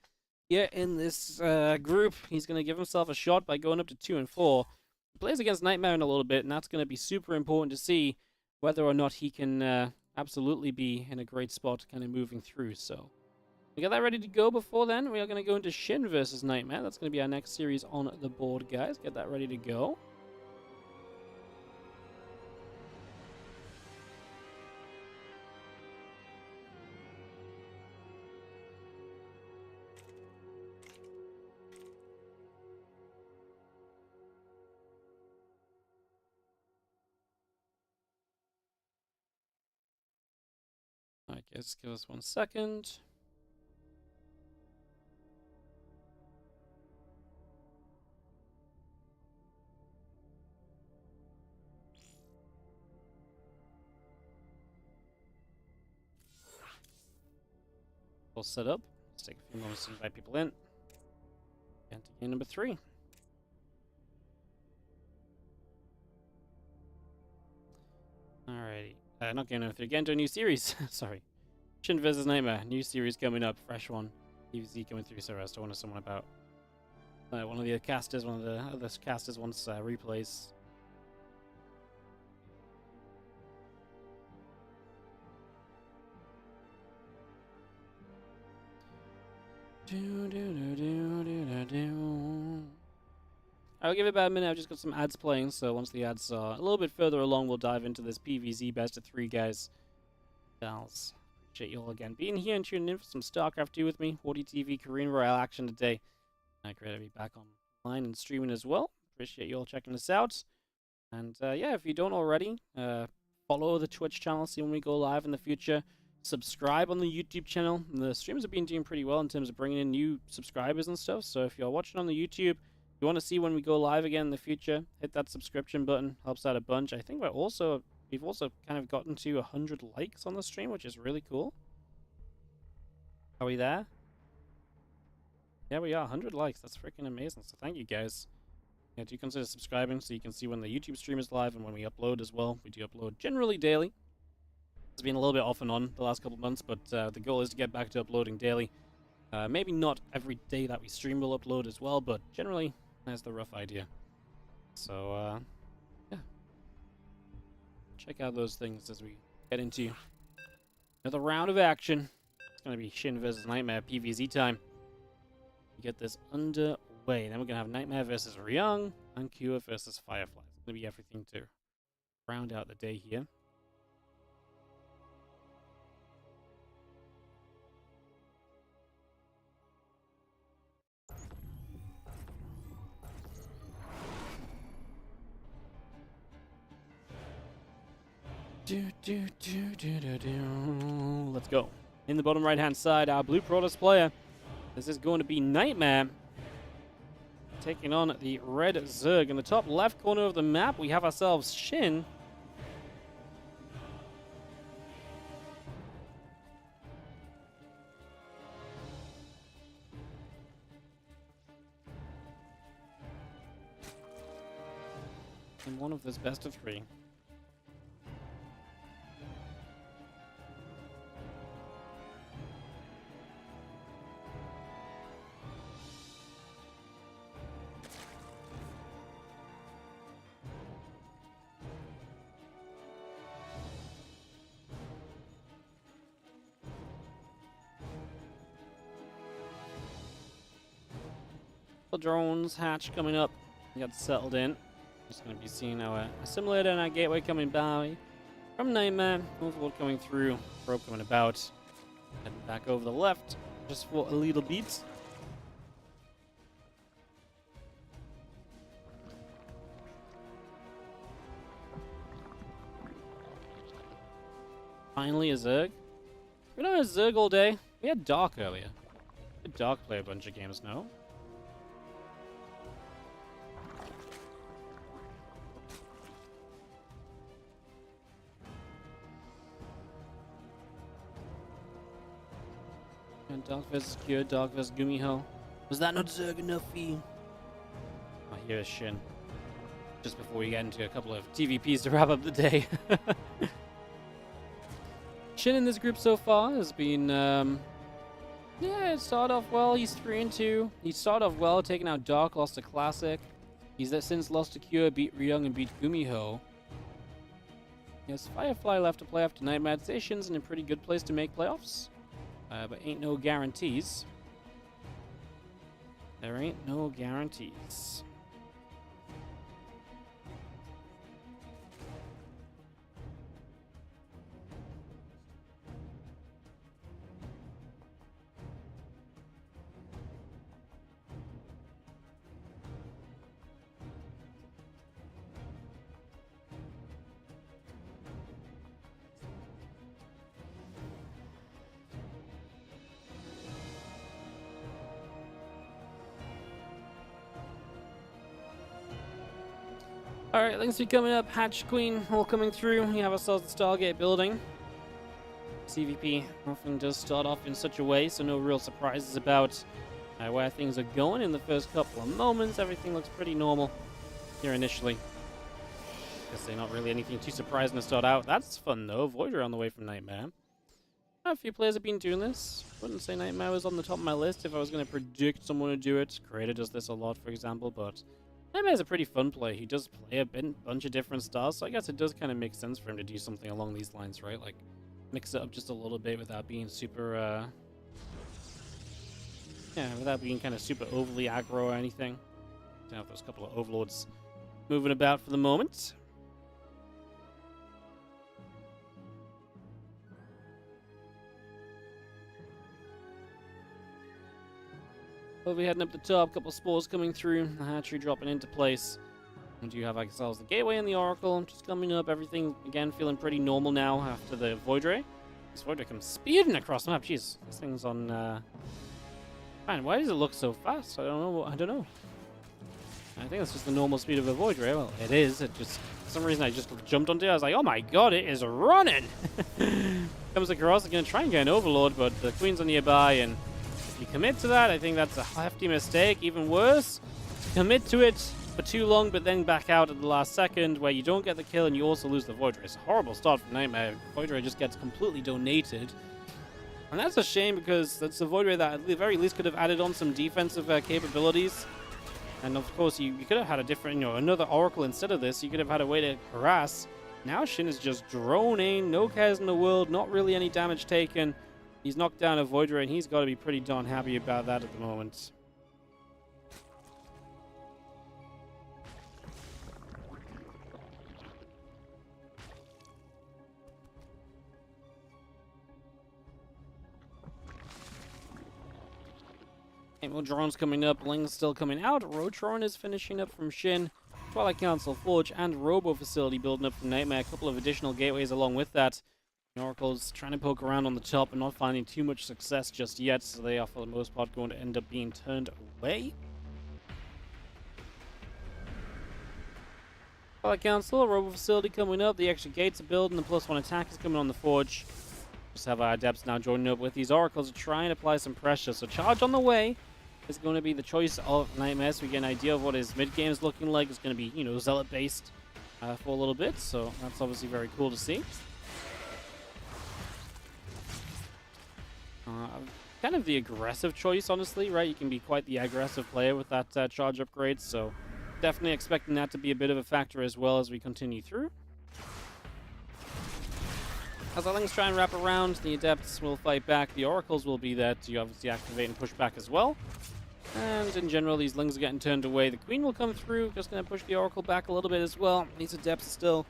here in this group. He's going to give himself a shot by going up to 2 and 4. He plays against Nightmare in a little bit, and that's going to be super important to see whether or not he can absolutely be in a great spot kind of moving through. So we got that ready to go. Before then, we are going to go into Shin versus Nightmare. That's going to be our next series on the board, guys. Get that ready to go. Alright, guys, give us 1 second. All set up. Let's take a few moments to invite people in. And to game number 3. Alrighty. Not game number 3. Again to a new series. Sorry. Shin vs. Nightmare. New series coming up. Fresh one. PvZ coming through. Sorry, I was talking to someone about one of the casters. One of the other casters wants replays. I'll give it about a minute. I've just got some ads playing, so once the ads are a little bit further along, we'll dive into this PvZ best of 3, guys. Gals, appreciate you all again being here and tuning in for some StarCraft 2 with me. WardiTV Korean Royale action today. Great to be back online and streaming as well. Appreciate you all checking us out. And yeah, if you don't already, follow the Twitch channel, see when we go live in the future. Subscribe on the YouTube channel. The streams have been doing pretty well in terms of bringing in new subscribers and stuff. So if you're watching on the YouTube, you want to see when we go live again in the future, hit that subscription button. Helps out a bunch. I think we've also kind of gotten to 100 likes on the stream, which is really cool. Are we there? Yeah, we are. 100 likes. That's freaking amazing. So thank you, guys. Yeah, do consider subscribing so you can see when the YouTube stream is live and when we upload as well. We do upload generally daily. It's been a little bit off and on the last couple of months, but the goal is to get back to uploading daily. Maybe not every day that we stream will upload as well, but generally, that's the rough idea. So, yeah. Check out those things as we get into another round of action. It's going to be Shin versus Nightmare PvZ time. Get this underway. Then we're going to have Nightmare versus Ryung and Cure versus Firefly. It's going to be everything to round out the day here. Let's go. In the bottom right-hand side, our blue Protoss player. This is going to be Nightmare taking on the red Zerg. In the top left corner of the map, we have ourselves Shin. In one of this best of 3. The drones hatch coming up. We got settled in. Just going to be seeing our assimilator and our gateway coming by from Nightmare. Overlord coming through. Probe coming about. Heading back over the left just for a little bit. Finally a Zerg. We don't have Zerg all day. We had Dark earlier. We had Dark play a bunch of games now. And Dark vs. Secure, Dark vs. Gumiho. Was that not Zerg enough for you? Oh, here's Shin. Just before we get into a couple of TVPs to wrap up the day. Shin in this group so far has been, yeah, it started off well. He's 3-2. He started off well, taking out Dark, lost to Classic. He's since lost to Cure, beat Ryung, and beat Gumiho. Yes, Firefly left to play after Nightmare Stations in a pretty good place to make playoffs. But ain't no guarantees. There ain't no guarantees. Alright, things be coming up. Hatch Queen all coming through. We have ourselves the Stargate building. CVP often does start off in such a way, so no real surprises about where things are going in the first couple of moments. Everything looks pretty normal here initially. Guess they're not really anything too surprising to start out. That's fun though. Voider on the way from Nightmare. A few players have been doing this. Wouldn't say Nightmare was on the top of my list if I was going to predict someone to do it. Creator does this a lot, for example, but Nightmare's a pretty fun play. He does play a bunch of different styles, so I guess it does kind of make sense for him to do something along these lines, right? Like, mix it up just a little bit without being super, yeah, without being kind of super overly aggro or anything. Don't have those couple of overlords moving about for the moment. Over heading up the top, couple of spores coming through, the hatchery dropping into place. We do have ourselves the gateway and the oracle just coming up. Everything again feeling pretty normal now after the void ray. This void ray comes speeding across the map. Jeez, this thing's on. Man, why does it look so fast? I don't know. I don't know. I think that's just the normal speed of a void ray. Well, it is. It just for some reason I just jumped onto it. I was like, oh my god, it is running. Comes across. I'm gonna try and get an overlord, but the queen's on nearby and. You commit to that, I think that's a hefty mistake. Even worse, commit to it for too long, but then back out at the last second, where you don't get the kill and you also lose the Void Ray. It's a horrible start for Nightmare. Void Ray just gets completely donated. And that's a shame, because that's a Void Ray that at the very least could have added on some defensive capabilities. And of course, you could have had a different, another Oracle instead of this. You could have had a way to harass. Now Shin is just droning, no cares in the world, not really any damage taken. He's knocked down a Void Ray, and he's got to be pretty darn happy about that at the moment. Okay, more drones coming up, Ling's still coming out, Rotron is finishing up from Shin, Twilight Council, Forge, and Robo Facility building up from Nightmare, a couple of additional gateways along with that. The Oracle's trying to poke around on the top and not finding too much success just yet, so they are for the most part going to end up being turned away. Twilight Council, Robo Facility coming up, the extra gates are building, the +1 attack is coming on the Forge. Just have our Adepts now joining up with these Oracles to try and apply some pressure, so charge on the way is going to be the choice of Nightmare, so we get an idea of what his mid-game is looking like. It's going to be, Zealot-based for a little bit, so that's obviously very cool to see. Kind of the aggressive choice, honestly, right? You can be quite the aggressive player with that charge upgrade, so definitely expecting that to be a bit of a factor as well as we continue through. As our Lings try and wrap around, the Adepts will fight back. The Oracles will be there to obviously activate and push back as well. And in general, these lings are getting turned away. The queen will come through. Just going to push the oracle back a little bit as well. These adepts are still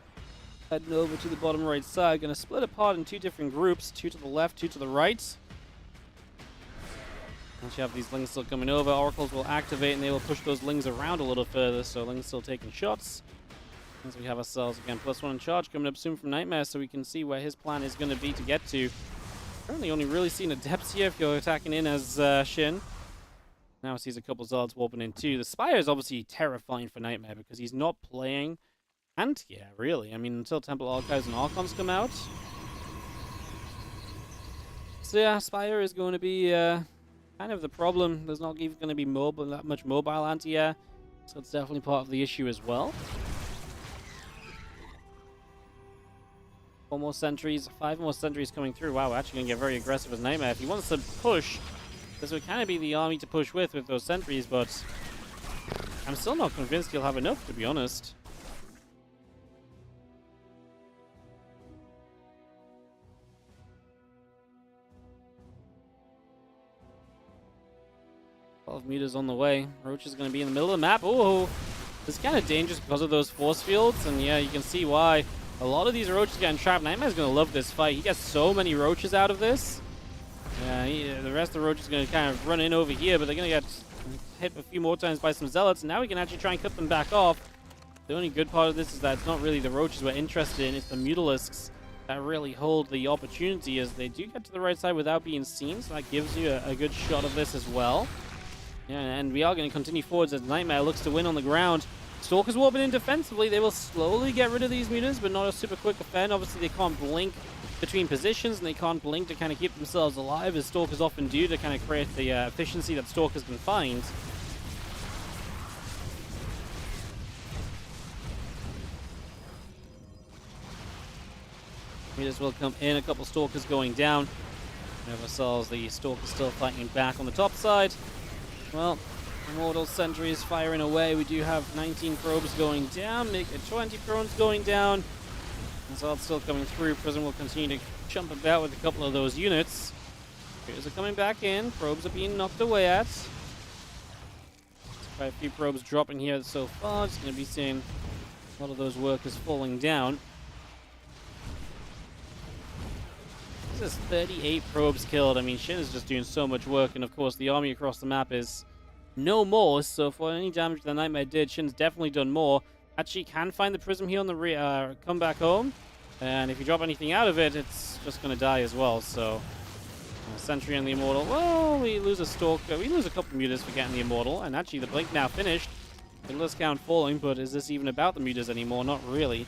heading over to the bottom right side. Going to split apart in two different groups. Two to the left, two to the right. Once you have these lings still coming over, oracles will activate and they will push those lings around a little further. So lings still taking shots. As we have ourselves again +1 in charge coming up soon from Nightmare, so we can see where his plan is going to be to get to. Currently only really seen adepts here if you're attacking in as Shin. Now sees a couple Zealots warping in too. The Spire is obviously terrifying for Nightmare because he's not playing Anti-Air, really. I mean, until Temple Archives and Archons come out. So yeah, Spire is going to be kind of the problem. There's not even going to be that much mobile Anti-Air, so it's definitely part of the issue as well. 4 more sentries, 5 more sentries coming through. Wow, we're actually going to get very aggressive as Nightmare. If he wants to push, this would kind of be the army to push with those sentries, but I'm still not convinced he'll have enough, to be honest. Meters on the way. Roach is going to be in the middle of the map. Oh, it's kind of dangerous because of those force fields, and yeah, you can see why. A lot of these roaches getting trapped. Nightmare's going to love this fight. He gets so many roaches out of this. Yeah, the rest of the roaches are going to kind of run in over here, but they're going to get hit a few more times by some zealots, and now we can actually try and cut them back off. The only good part of this is that it's not really the roaches we're interested in, it's the mutalisks that really hold the opportunity, as they do get to the right side without being seen, so that gives you a good shot of this as well. Yeah, and we are going to continue forwards as Nightmare looks to win on the ground. Stalkers warping in defensively. They will slowly get rid of these mutants, but not a super quick offend. Obviously, they can't blink between positions, and they can't blink to kind of keep themselves alive, as Stalkers often do, to kind of create the efficiency that Stalkers can find. Mutants will come in. A couple Stalkers going down. We have ourselves the Stalkers still fighting back on the top side. Well, Immortal Sentries firing away. We do have 19 probes going down, make it 20 drones going down. Zealots still coming through. Prism will continue to jump about with a couple of those units. Spears are coming back in. Probes are being knocked away at. Quite a few probes dropping here so far. Just going to be seeing a lot of those workers falling down. This is 38 probes killed. I mean, Shin is just doing so much work, and of course the army across the map is no more, so for any damage the Nightmare did, Shin's definitely done more. Actually can find the Prism here on the come back home, and if you drop anything out of it, it's just going to die as well, so Sentry and the Immortal. Well, we lose a Stalker, we lose a couple of Mutas for getting the Immortal, and actually the Blink now finished. Endless count falling, but is this even about the Mutas anymore? Not really.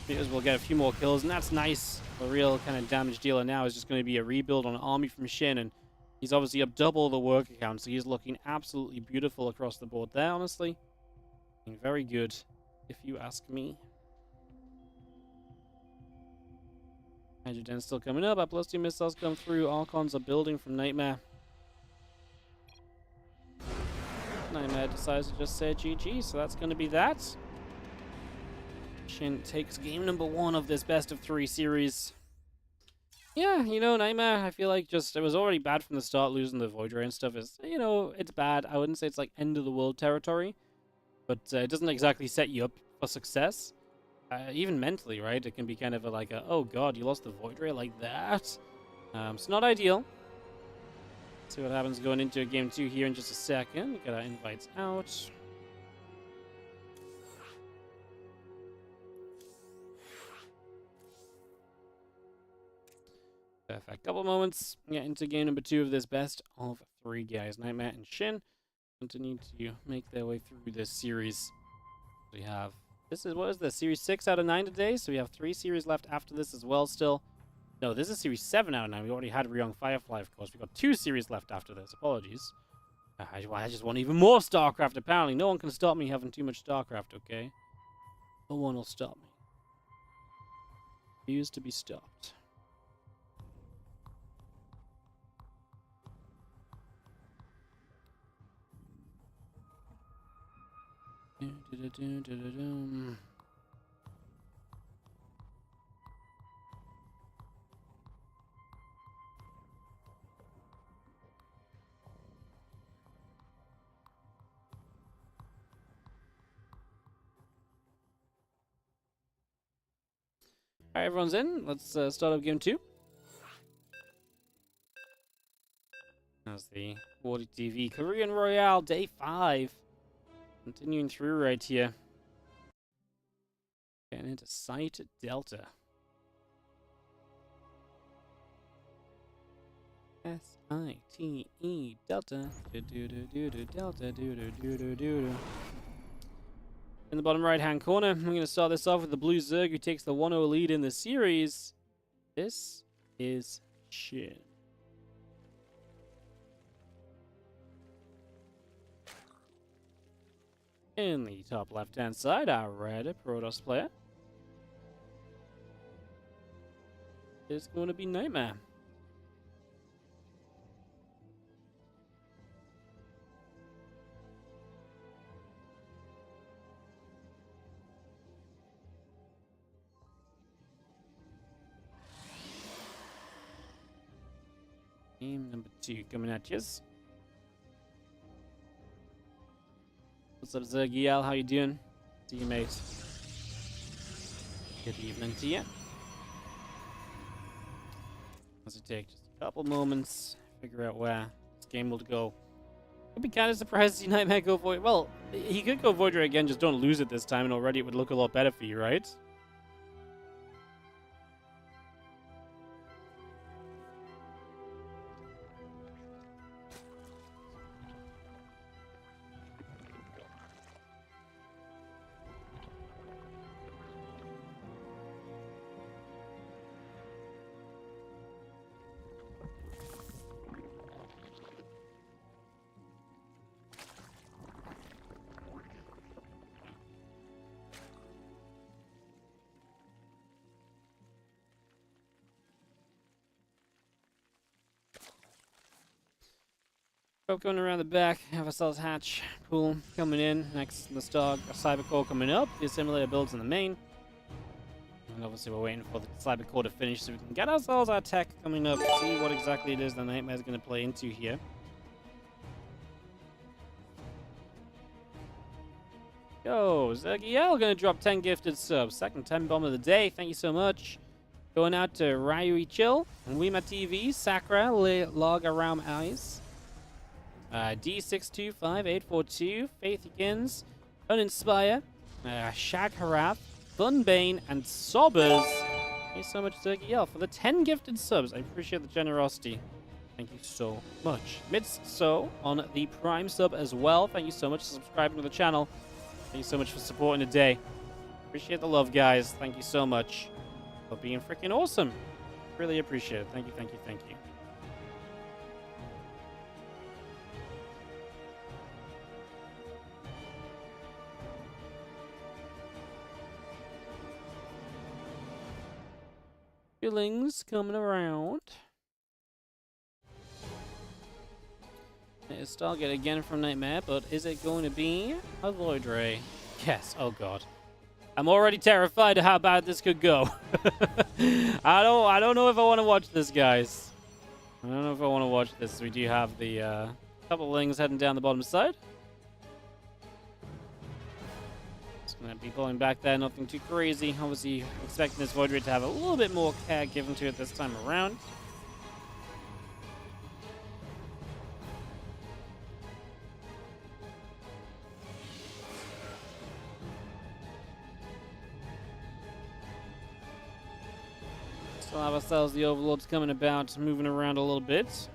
Mutas will get a few more kills, and that's nice. The real kind of damage dealer now is just going to be a rebuild on an army from Shin, and he's obviously up double the work account, so he's looking absolutely beautiful across the board there, honestly. Looking very good, if you ask me. Hydrogen's still coming up. Our +2 missiles come through. Archons are building from Nightmare. Nightmare decides to just say GG, so that's going to be that. Shin takes game number 1 of this best of 3 series. Yeah, you know, Nightmare, I feel like it was already bad from the start, losing the Void Ray and stuff. You know, it's bad. I wouldn't say it's like end of the world territory, but it doesn't exactly set you up for success. Even mentally, right? It can be kind of like oh god, you lost the Void Ray like that. It's not ideal. See what happens going into game 2 here in just a second. Get our invites out. Perfect. Couple moments. Get into game number 2 of this best of 3 guys. Nightmare and Shin continue to make their way through this series. We have what is this? Series 6 out of 9 today, so we have 3 series left after this as well still. No, this is series 7 out of 9. We already had Ryong Firefly, of course. We've got 2 series left after this. Apologies. I just want even more StarCraft, apparently. No one can stop me having too much StarCraft, okay? No one will stop me. Refuse to be stopped. Alright, everyone's in. Let's start up game 2. That's the WardiTV Korean Royale Day 5. Continuing through right here. Getting into Site Delta. S-I-T-E Delta. Delta. In the bottom right-hand corner, I'm going to start this off with the blue Zerg who takes the 1-0 lead in the series. This is Shin. In the top left-hand side, our red Protoss player is going to be Nightmare. Game number 2 coming at you. What's up, Zergiel? How you doing? See you, mate. Good evening to you. Let's take just a couple moments, figure out where this game will go. I'd be kind of surprised to see Nightmare go Void. Well, he could go Void Ray again, just don't lose it this time, and already it would look a lot better for you, right? Going around the back, have ourselves hatch pool coming in. Next, the Star Cybercore coming up. The assimilator builds in the main. And obviously, we're waiting for the Cybercore to finish so we can get ourselves our tech coming up. See what exactly it is the Nightmare's going to play into here. Yo, Zergiel going to drop 10 gifted subs. Second 10 bomb of the day. Thank you so much. Going out to Ryui Chill, Wima TV, Sakura, Log Around Eyes. D625842, Faith Higgins, Uninspire, Shag Harath, Funbane, and Sobbers. Thank you so much, Zergiel, for the 10 gifted subs. I appreciate the generosity. Thank you so much. Mitso on the Prime sub as well. Thank you so much for subscribing to the channel. Thank you so much for supporting the day. Appreciate the love, guys. Thank you so much for being freaking awesome. Really appreciate it. Thank you, thank you, thank you. Feelings coming around. It's Stargate again from Nightmare, but is it going to be a Void Ray? Yes. Oh god, I'm already terrified of how bad this could go. I don't know if I want to watch this, guys. I don't know if I want to watch this. We do have the couple lings heading down the bottom side. Gonna be pulling back there, nothing too crazy. Obviously, expecting this Void Ray to have a little bit more care given to it this time around. Still have ourselves the Overlords coming about, moving around a little bit.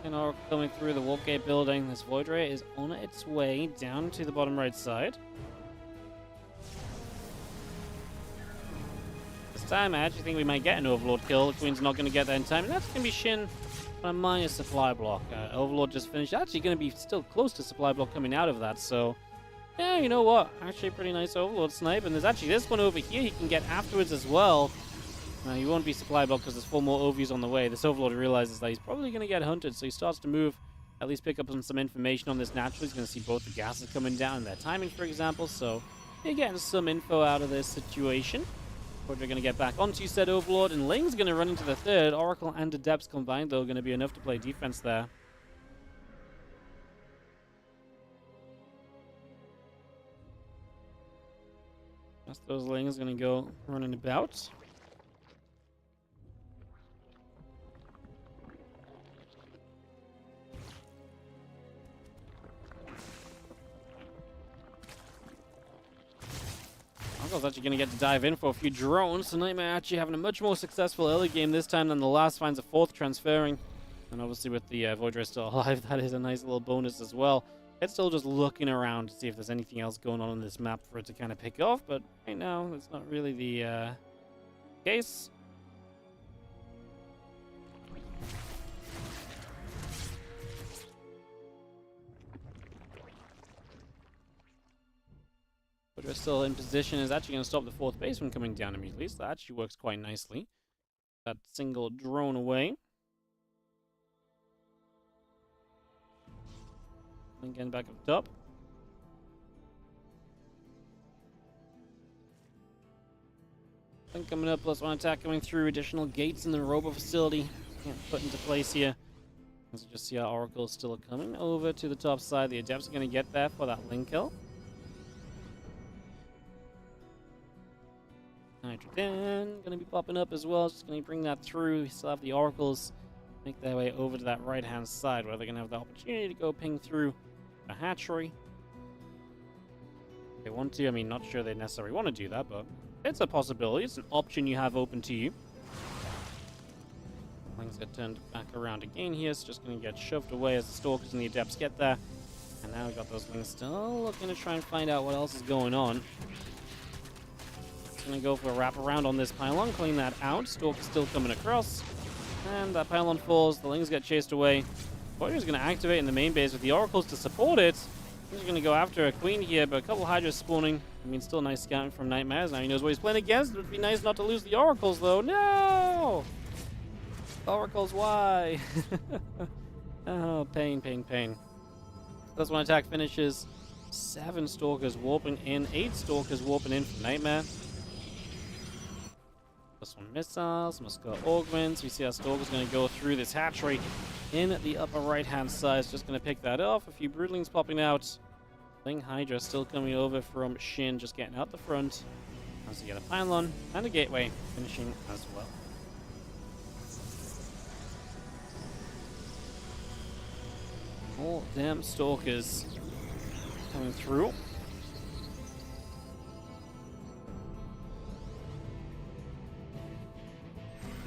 And coming through the Warp Gate building, this Void Ray is on its way down to the bottom right side. This time, I actually think we might get an Overlord kill. The Queen's not going to get there in time, and that's going to be Shin on a minus supply block. Overlord just finished. Actually going to be still close to supply block coming out of that, so... yeah, you know what? Actually, a pretty nice Overlord snipe, and there's actually this one over here he can get afterwards as well. He won't be supply blocked because there's 4 more OVs on the way. This Overlord realizes that he's probably going to get hunted, so he starts to move, at least pick up on some information on this naturally. He's going to see both the gases coming down and their timing, for example, so you're getting some info out of this situation. But we're going to get back onto said Overlord, and Ling's going to run into the third. Oracle and Adepts combined, though, going to be enough to play defense there. That's those lings gonna go running about. I was actually going to get to dive in for a few drones. So Nightmare actually having a much more successful early game this time than the last. Finds a fourth transferring. And obviously with the Void Ray still alive, that is a nice little bonus as well. It's still just looking around to see if there's anything else going on this map for it to kind of pick off. But right now, that's not really the case. But we're still in position, is actually going to stop the fourth base from coming down immediately, so that actually works quite nicely. That single drone away. And again, back up top. Then coming up, +1 attack coming through, additional gates in the robo facility. Can't put into place here. As you just see our Oracle is still coming over to the top side. The Adepts are going to get there for that link kill. Nitrogen going to be popping up as well. Just going to bring that through. We still have the Oracles make their way over to that right-hand side where they're going to have the opportunity to go ping through a hatchery. If they want to. I mean, not sure they necessarily want to do that, but it's a possibility. It's an option you have open to you. Things get turned back around again here. It's just going to get shoved away as the Stalkers and the Adepts get there. And now we've got those Lings still looking to try and find out what else is going on. Gonna go for a wrap around on this pylon, clean that out. Stalker's still coming across, and that pylon falls. The Lings get chased away. Warrior's gonna activate in the main base with the Oracles to support it. He's gonna go after a Queen here, but a couple Hydras spawning. I mean, still nice scouting from Nightmares. Now he knows what he's playing against. It would be nice not to lose the Oracles, though. No! Oracles, why? Oh, pain, pain, pain. That's when attack finishes. 7 Stalkers warping in, 8 Stalkers warping in from Nightmare. +1 missiles, muscular augments. We see our Stalker's going to go through this hatchery in the upper right-hand side. It's just going to pick that off. A few Broodlings popping out. Ling Hydra still coming over from Shin, just getting out the front. As you get a pylon and a gateway finishing as well. More damn Stalkers coming through.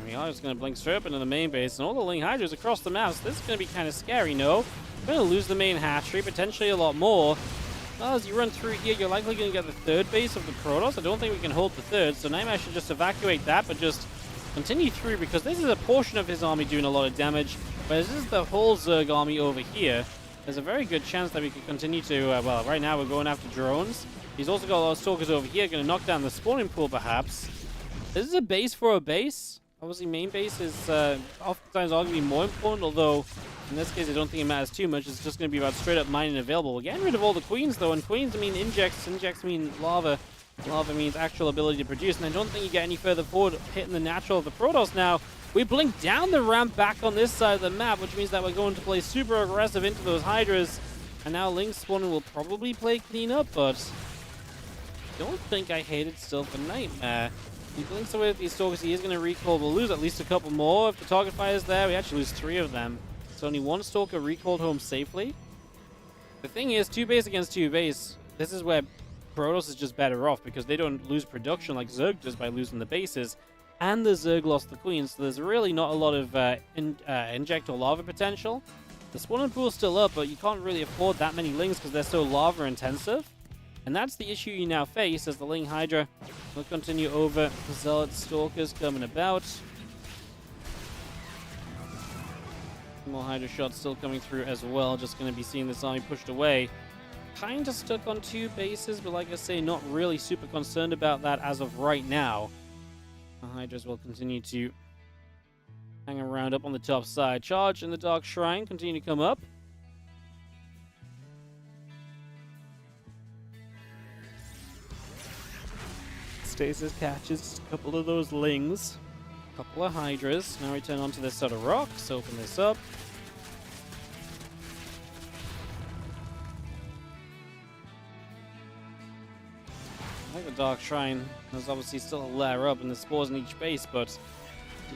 We are just going to blink straight up into the main base, and all the Ling Hydras across the map. So this is going to be kind of scary, no? We're going to lose the main hatchery, potentially a lot more. Well, as you run through here, you're likely going to get the third base of the Protoss. I don't think we can hold the third, so Nightmare should just evacuate that, but just continue through, because this is a portion of his army doing a lot of damage. But this is the whole Zerg army over here. There's a very good chance that we could continue to, well, right now we're going after drones. He's also got a lot of Stalkers over here, going to knock down the spawning pool, perhaps. This is a base for a base. Obviously, main base is oftentimes arguably more important, although in this case, I don't think it matters too much. It's just going to be about straight-up mining available. We're getting rid of all the Queens, though, and Queens mean injects. Injects mean lava. Lava means actual ability to produce, and I don't think you get any further forward hitting the natural of the Protoss now. We blink down the ramp back on this side of the map, which means that we're going to play super aggressive into those Hydras. And now Link spawning will probably play cleanup, but I don't think I hate it still for Nightmare. He blinks away with these Stalkers. He is going to recall. We'll lose at least a couple more. If the target fire is there, we actually lose 3 of them. So only 1 Stalker recalled home safely. The thing is, 2 base against 2 base, this is where Protoss is just better off, because they don't lose production like Zerg does by losing the bases. And the Zerg lost the Queen, so there's really not a lot of inject or lava potential. The spawning pool is still up, but you can't really afford that many Lings because they're so lava intensive. And that's the issue you now face as the Ling Hydra will continue over. Zealot Stalkers coming about. More Hydra shots still coming through as well. Just going to be seeing this army pushed away. Kind of stuck on 2 bases, but like I say, not really super concerned about that as of right now. The Hydras will continue to hang around up on the top side. Charge in the Dark Shrine continue to come up. Stasis catches a couple of those Lings. A couple of Hydras. Now we turn onto this sort of rocks. Open this up. I like the Dark Shrine. There's obviously still a layer up and the spores in each base, but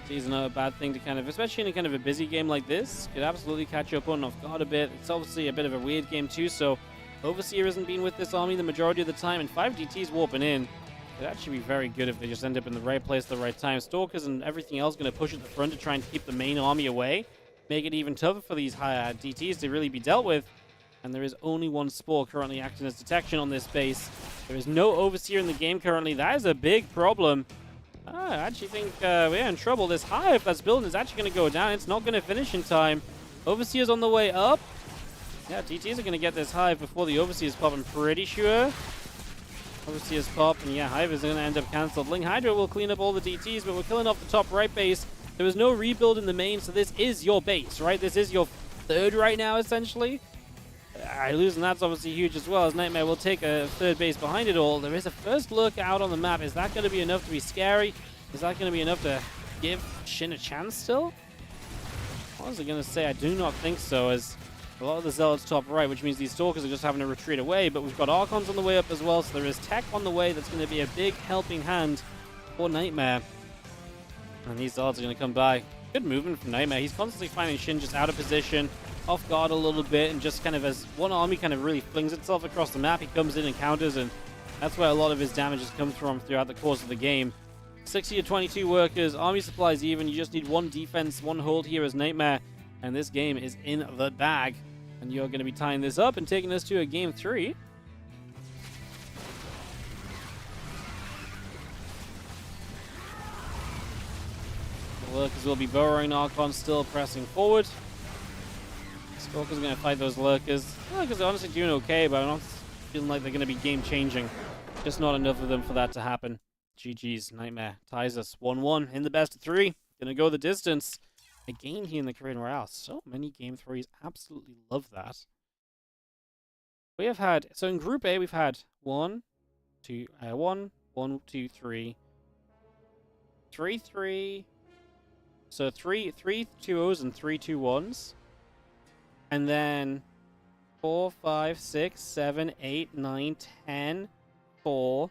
it's not a bad thing to kind of, especially in a kind of a busy game like this, could absolutely catch you up on off guard a bit. It's obviously a bit of a weird game too, so Overseer hasn't been with this army the majority of the time, and 5 DTs warping in. It'd actually be very good if they just end up in the right place at the right time. Stalkers and everything else going to push at the front to try and keep the main army away. Make it even tougher for these higher DTs to really be dealt with. And there is only one Spore currently acting as detection on this base. There is no Overseer in the game currently. That is a big problem. I actually think we're in trouble. This Hive that's building is actually going to go down. It's not going to finish in time. Overseer's on the way up. Yeah, DTs are going to get this Hive before the Overseer's pop, I'm pretty sure. Overseer's pop, and yeah, Hive is going to end up cancelled. Ling Hydra will clean up all the DTs, but we're killing off the top right base. There was no rebuild in the main, so this is your base, right? This is your third right now, essentially. Losing that's obviously huge as well, as Nightmare will take a third base behind it all. There is a first look out on the map. Is that going to be enough to be scary? Is that going to be enough to give Shin a chance still? I was going to say I do not think so, as a lot of the Zealots top right, which means these Stalkers are just having to retreat away, but we've got Archons on the way up as well, so there is tech on the way that's going to be a big helping hand for Nightmare. And these Zealots are going to come by. Good movement from Nightmare. He's constantly finding Shin just out of position, off guard a little bit, and just kind of as one army kind of really flings itself across the map, he comes in and counters, and that's where a lot of his damage has come from throughout the course of the game. 60 to 22 workers, army supplies even. You just need one defense, one hold here as Nightmare, and this game is in the bag. And you're going to be tying this up and taking us to a game 3. The Lurkers will be burrowing. Archon still pressing forward. Stalker's going to fight those Lurkers. Lurkers are honestly doing okay, but I'm not feeling like they're going to be game-changing. Just not enough of them for that to happen. GG's. Nightmare ties us 1-1 in the best of 3. Going to go the distance. Again here in the Korean Royale. So many game 3s. Absolutely love that. We have had, so in Group A, we've had 1, 2, 3. So 3 2-0s and 3 2-1s. And then 4, 5, 6, 7, 8, 9, 10, 4,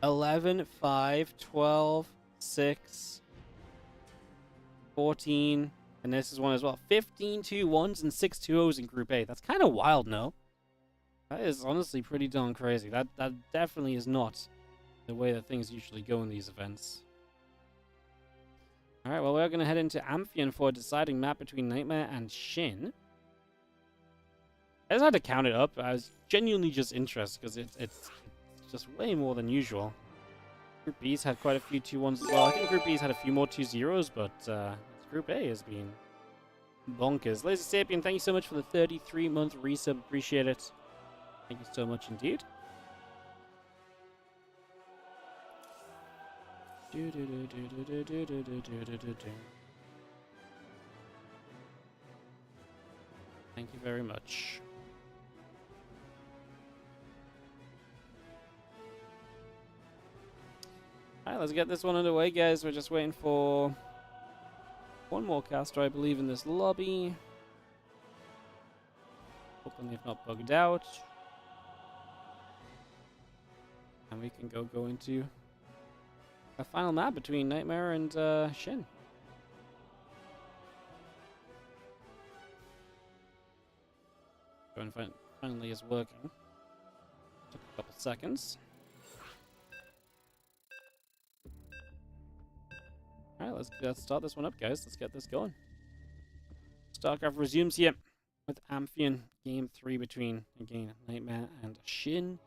11, 5, 12, 6, 14, and this is one as well. 15 2-1s and 6 2-0s in Group A. That's kind of wild, no? That is honestly pretty darn crazy. That definitely is not the way that things usually go in these events. Alright, well, we're going to head into Amphion for a deciding map between Nightmare and Shin. I just had to count it up. I was genuinely just interested because it's just way more than usual. Group B's had quite a few 2-1s as well. I think Group B's had a few more 2-0s, but Group A has been bonkers. Lazy Sapien, thank you so much for the 33-month resub. Appreciate it. Thank you so much indeed. Thank you very much. Alright, let's get this one underway, guys. We're just waiting for one more caster, I believe, in this lobby. Hoping they've not bugged out. And we can go into a final map between Nightmare and Shin. Going finally is working. Took a couple seconds. Alright, let's start this one up, guys. Let's get this going. StarCraft resumes here with Amphion. Game 3 between, again, Nightmare and Shin.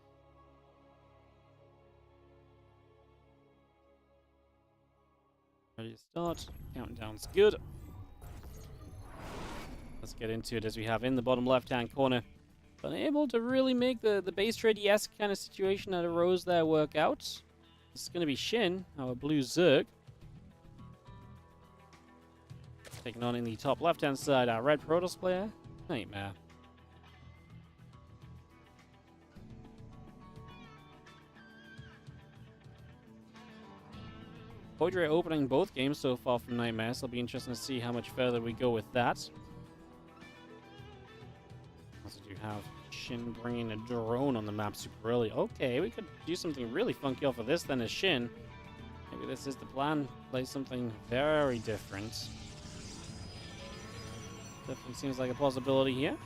Ready to start. Counting down's good. Let's get into it as we have in the bottom left-hand corner. Unable to really make the base trade-esque kind of situation that arose there work out. This is going to be Shin, our blue Zerg. Taking on in the top left-hand side, our red Protoss player, Nightmare. Poidre opening both games so far from Nightmare, so it'll be interesting to see how much further we go with that. Also do have Shin bringing a drone on the map super early. Okay, we could do something really funky off of this then as Shin. Maybe this is the plan. Play something very different. Definitely seems like a possibility here.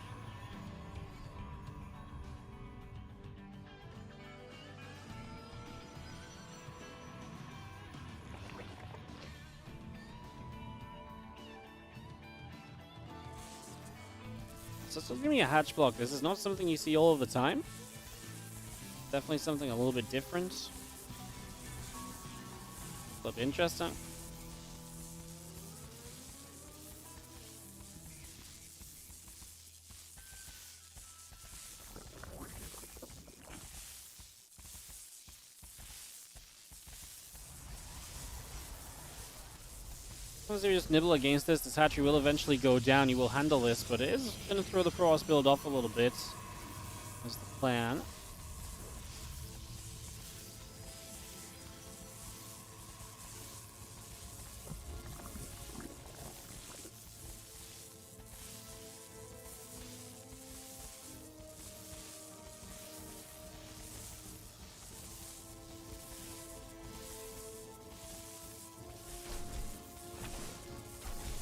So it's giving me a hatch block. This is not something you see all of the time. Definitely something a little bit different. A little bit interesting. As you just nibble against this hatchery will eventually go down. You will handle this, but it is going to throw the Protoss build off a little bit. That's the plan.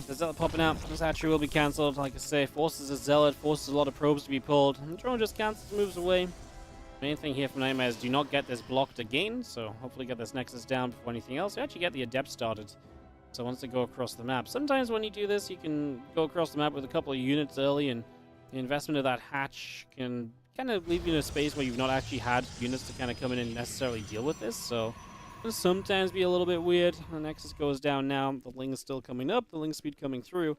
The Zealot popping out. This hatchery will be cancelled. Like I say, forces a Zealot, forces a lot of probes to be pulled. And the drone just cancels, moves away. Main thing here from Nightmare is do not get this blocked again. So hopefully get this Nexus down before anything else. You actually get the Adept started. So once they go across the map. Sometimes when you do this, you can go across the map with a couple of units early. And the investment of that hatch can kind of leave you in a space where you've not actually had units to kind of come in and necessarily deal with this. So can sometimes be a little bit weird. The Nexus goes down now. The Ling is still coming up. The Ling speed coming through.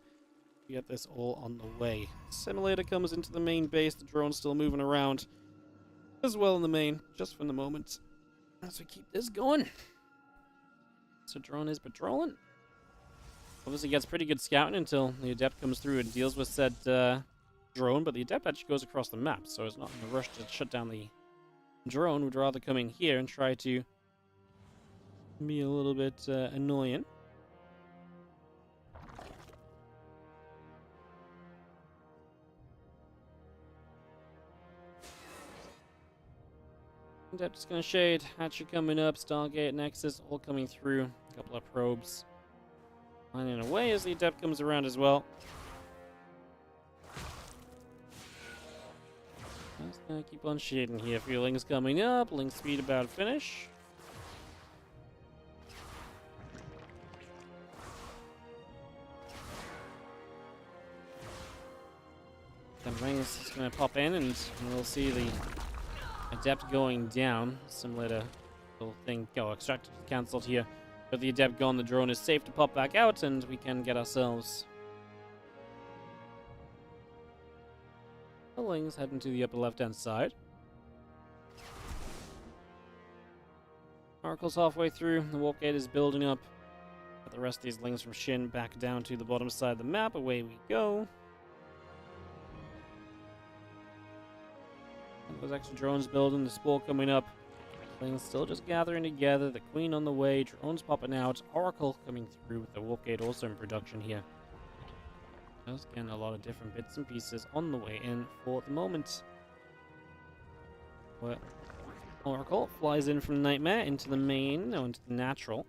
We get this all on the way. Simulator comes into the main base. The drone's still moving around as well in the main, just for the moment. As we keep this going. So drone is patrolling. Obviously gets pretty good scouting until the Adept comes through and deals with said drone. But the Adept actually goes across the map, so it's not in a rush to shut down the drone. Would rather come in here and try to be a little bit annoying. Adept is going to shade. Hatcher coming up. Stargate, Nexus, all coming through. A couple of probes. Lining away as the Adept comes around as well. Just going to keep on shading here. A few Lings coming up. Ling speed about to finish. Rings is going to pop in, and we'll see the Adept going down. Similar to the little thing. Oh, extracted cancelled here. But the Adept gone, the drone is safe to pop back out, and we can get ourselves the Lings heading to the upper left-hand side. Oracle's halfway through. The warp gate is building up. But the rest of these Lings from Shin back down to the bottom side of the map. Away we go. Those extra drones building, the Spore coming up. Things still just gathering together. The Queen on the way, drones popping out. Oracle coming through with the warp gate also in production here. Just getting a lot of different bits and pieces on the way in for the moment. But Oracle flies in from Nightmare into the main, no, into the natural.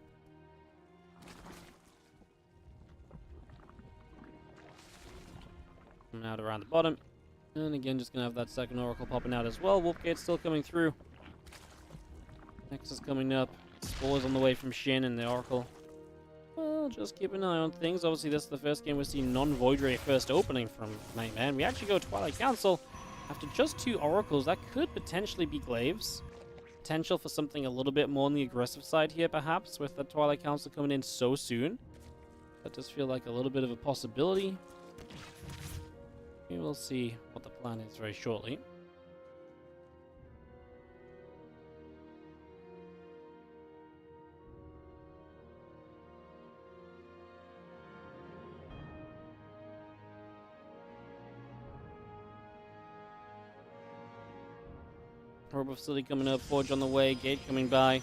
Coming out around the bottom. And again, just going to have that second Oracle popping out as well. Wolfgate's still coming through. Nexus coming up. Spores on the way from Shin and the Oracle. Well, just keep an eye on things. Obviously, this is the first game we've seen non-Void Ray first opening from Nightmare. And we actually go Twilight Council after just 2 Oracles. That could potentially be Glaives. Potential for something a little bit more on the aggressive side here, perhaps, with the Twilight Council coming in so soon. That does feel like a little bit of a possibility. We will see what the plan is very shortly. Orbital Facility coming up, Forge on the way, Gate coming by.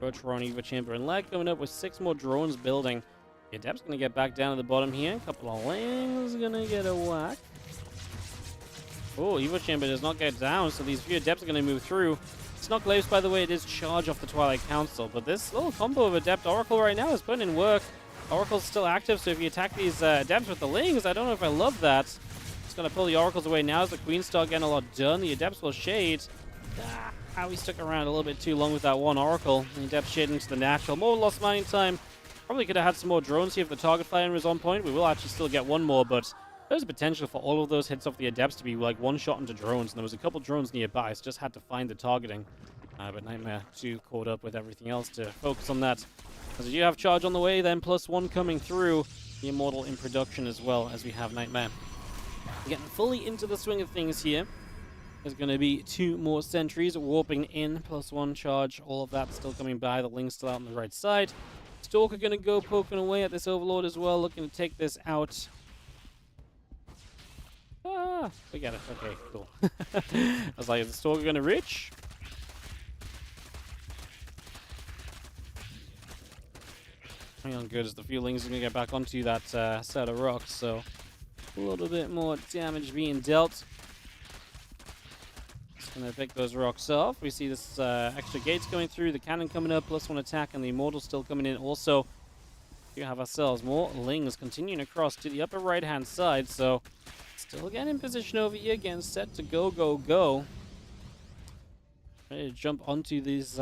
Rotron, Eva Chamber, and Lag coming up with 6 more drones building. The Adept's going to get back down to the bottom here. A couple of Lings going to get a whack. Oh, Evo Chamber does not get down, so these few Adepts are going to move through. It's not Glaives, by the way, it is charge off the Twilight Council, but this little combo of Adept Oracle right now is putting in work. Oracle's still active, so if you attack these Adepts with the Lings, I don't know if I love that. It's going to pull the Oracles away now as the Queens start getting a lot done. The Adepts will shade. We stuck around a little bit too long with that one Oracle. The Adept shading to the natural. More lost mining time. Probably could have had some more drones here if the target fire was on point. We will actually still get one more, but there's potential for all of those hits off the Adepts to be like one shot into drones. And there was a couple drones nearby, so just had to find the targeting. But Nightmare too caught up with everything else to focus on that. As you have charge on the way, then +1 coming through. The Immortal in production as well as we have Nightmare. Getting fully into the swing of things here. There's going to be 2 more sentries warping in, +1 charge. All of that still coming by. The Ling's still out on the right side. Stalker going to go poking away at this Overlord as well, looking to take this out. We got it. Okay, cool. I was like, is the Stalker going to reach? Hang on, good as the feelings are going to get back onto that set of rocks, so a little bit more damage being dealt. Just going to pick those rocks off. We see this extra gates going through, the cannon coming up, +1 attack, and the Immortal still coming in. Also, we have ourselves more Lings continuing across to the upper right-hand side, so still getting in position over here again, set to go, go, go. Ready to jump onto these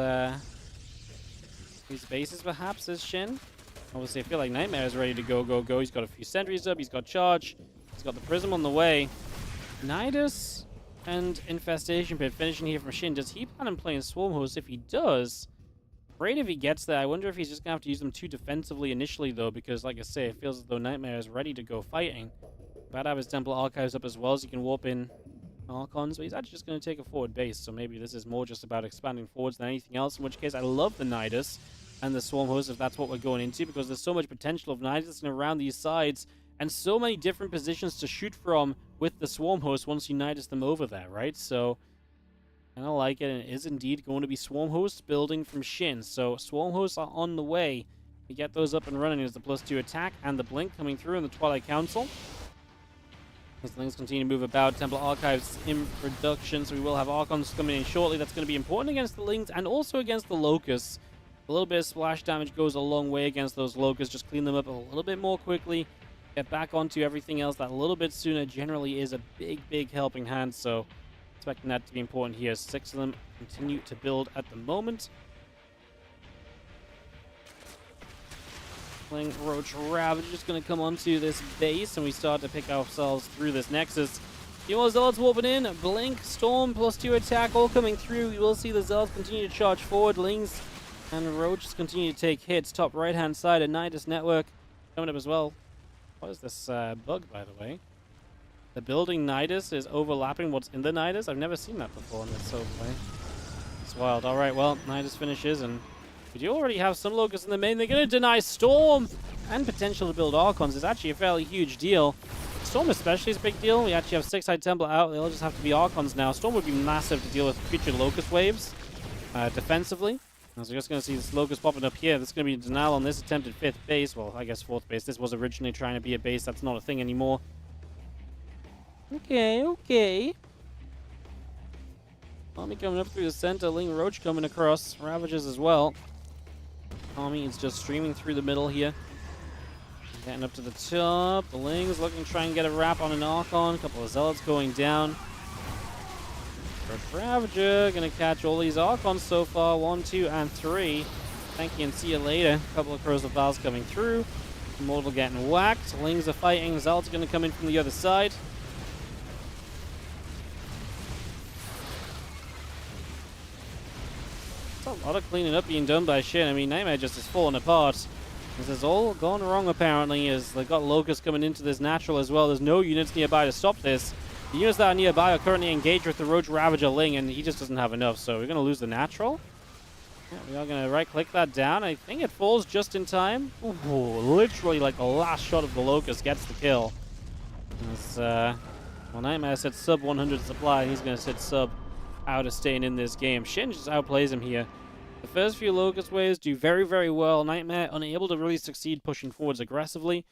bases, perhaps, is Shin. Obviously, I feel like Nightmare is ready to go, go, go. He's got a few sentries up. He's got charge. He's got the Prism on the way. Nidus and Infestation Pit finishing here from Shin. Does he plan on playing Swarm Host? If he does, great if he gets there. I wonder if he's just going to have to use them too defensively initially, though, because, like I say, it feels as though Nightmare is ready to go fighting. About to have his Temple Archives up as well, so he can warp in Archons, but he's actually just going to take a forward base, so maybe this is more just about expanding forwards than anything else, in which case I love the Nidus and the Swarm Host if that's what we're going into, because there's so much potential of Nidus and around these sides, and so many different positions to shoot from with the Swarm Host once you Nidus them over there, right? So, I kind of like it, and it is indeed going to be Swarm Host building from Shin, so Swarm Hosts are on the way. We get those up and running as the +2 attack, and the Blink coming through in the Twilight Council. As things continue to move about, Temple Archives in production, so we will have Archons coming in shortly. That's going to be important against the Lings and also against the Locusts. A little bit of splash damage goes a long way against those Locusts. Just clean them up a little bit more quickly. Get back onto everything else that a little bit sooner generally is a big, big helping hand. So expecting that to be important here. 6 of them continue to build at the moment. Playing Roach Ravage just going to come onto this base, and we start to pick ourselves through this Nexus. The more Zealots warping in, Blink, Storm, +2 attack, all coming through. We will see the Zealots continue to charge forward. Lings and Roaches continue to take hits. Top right-hand side, a Nidus network coming up as well. What is this bug, by the way? The building Nidus is overlapping what's in the Nidus? I've never seen that before in this overlay. It's wild. Alright, well, Nidus finishes, and we do already have some Locusts in the main. They're going to deny Storm, and potential to build Archons is actually a fairly huge deal. Storm especially is a big deal. We actually have 6 High Temple out. They'll just have to be Archons now. Storm would be massive to deal with future Locust waves defensively. So we're just going to see this Locust popping up here. There's going to be a denial on this attempted 5th base. Well, I guess 4th base. This was originally trying to be a base. That's not a thing anymore. Okay, okay. Army coming up through the center. Ling Roach coming across. Ravages as well. Army is just streaming through the middle here. Getting up to the top. The Ling's looking to try and get a wrap on an Archon. A couple of Zealots going down. Ravager gonna catch all these Archons so far. 1, 2, and 3. Thank you and see you later. A couple of Crows of Vals coming through. Immortal getting whacked. Lings are fighting. Zealots gonna come in from the other side. There's a lot of cleaning up being done by Shin. I mean, Nightmare just is falling apart. This has all gone wrong apparently, as they've got Locusts coming into this natural as well. There's no units nearby to stop this. The units that are nearby are currently engaged with the Roach Ravager Ling, and he just doesn't have enough, so we're going to lose the natural. Yeah, we are going to right-click that down. I think it falls just in time. Ooh, literally like the last shot of the Locust gets the kill. As, well, Nightmare said sub 100 supply, and he's going to sit sub out of staying in this game. Shin just outplays him here. The first few Locust waves do very, very well. Nightmare unable to really succeed pushing forwards aggressively.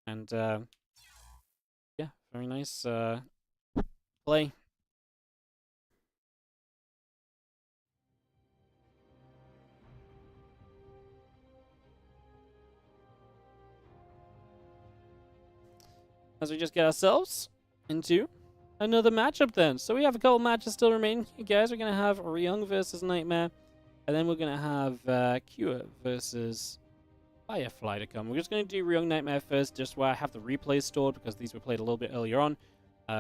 And, yeah, very nice play as we just get ourselves into another matchup then. So we have a couple matches still remaining, you guys. We're going to have Ryung versus Nightmare, and then we're going to have Kua versus Firefly to come. We're just going to do Ryung Nightmare first, just where I have the replays stored, because these were played a little bit earlier on.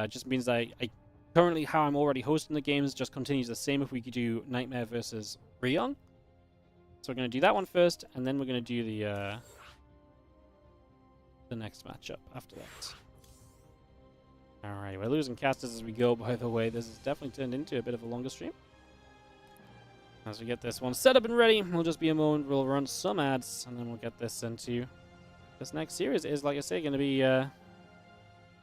Just means I currently, how I'm already hosting the games, just continues the same if we could do Nightmare versus Ryung. So we're going to do that one first, and then we're going to do the next matchup after that. Alright, we're losing casters as we go, by the way. This has definitely turned into a bit of a longer stream. As we get this one set up and ready, we'll just be a moment, we'll run some ads, and then we'll get this into this next series. It is, like I say, going to be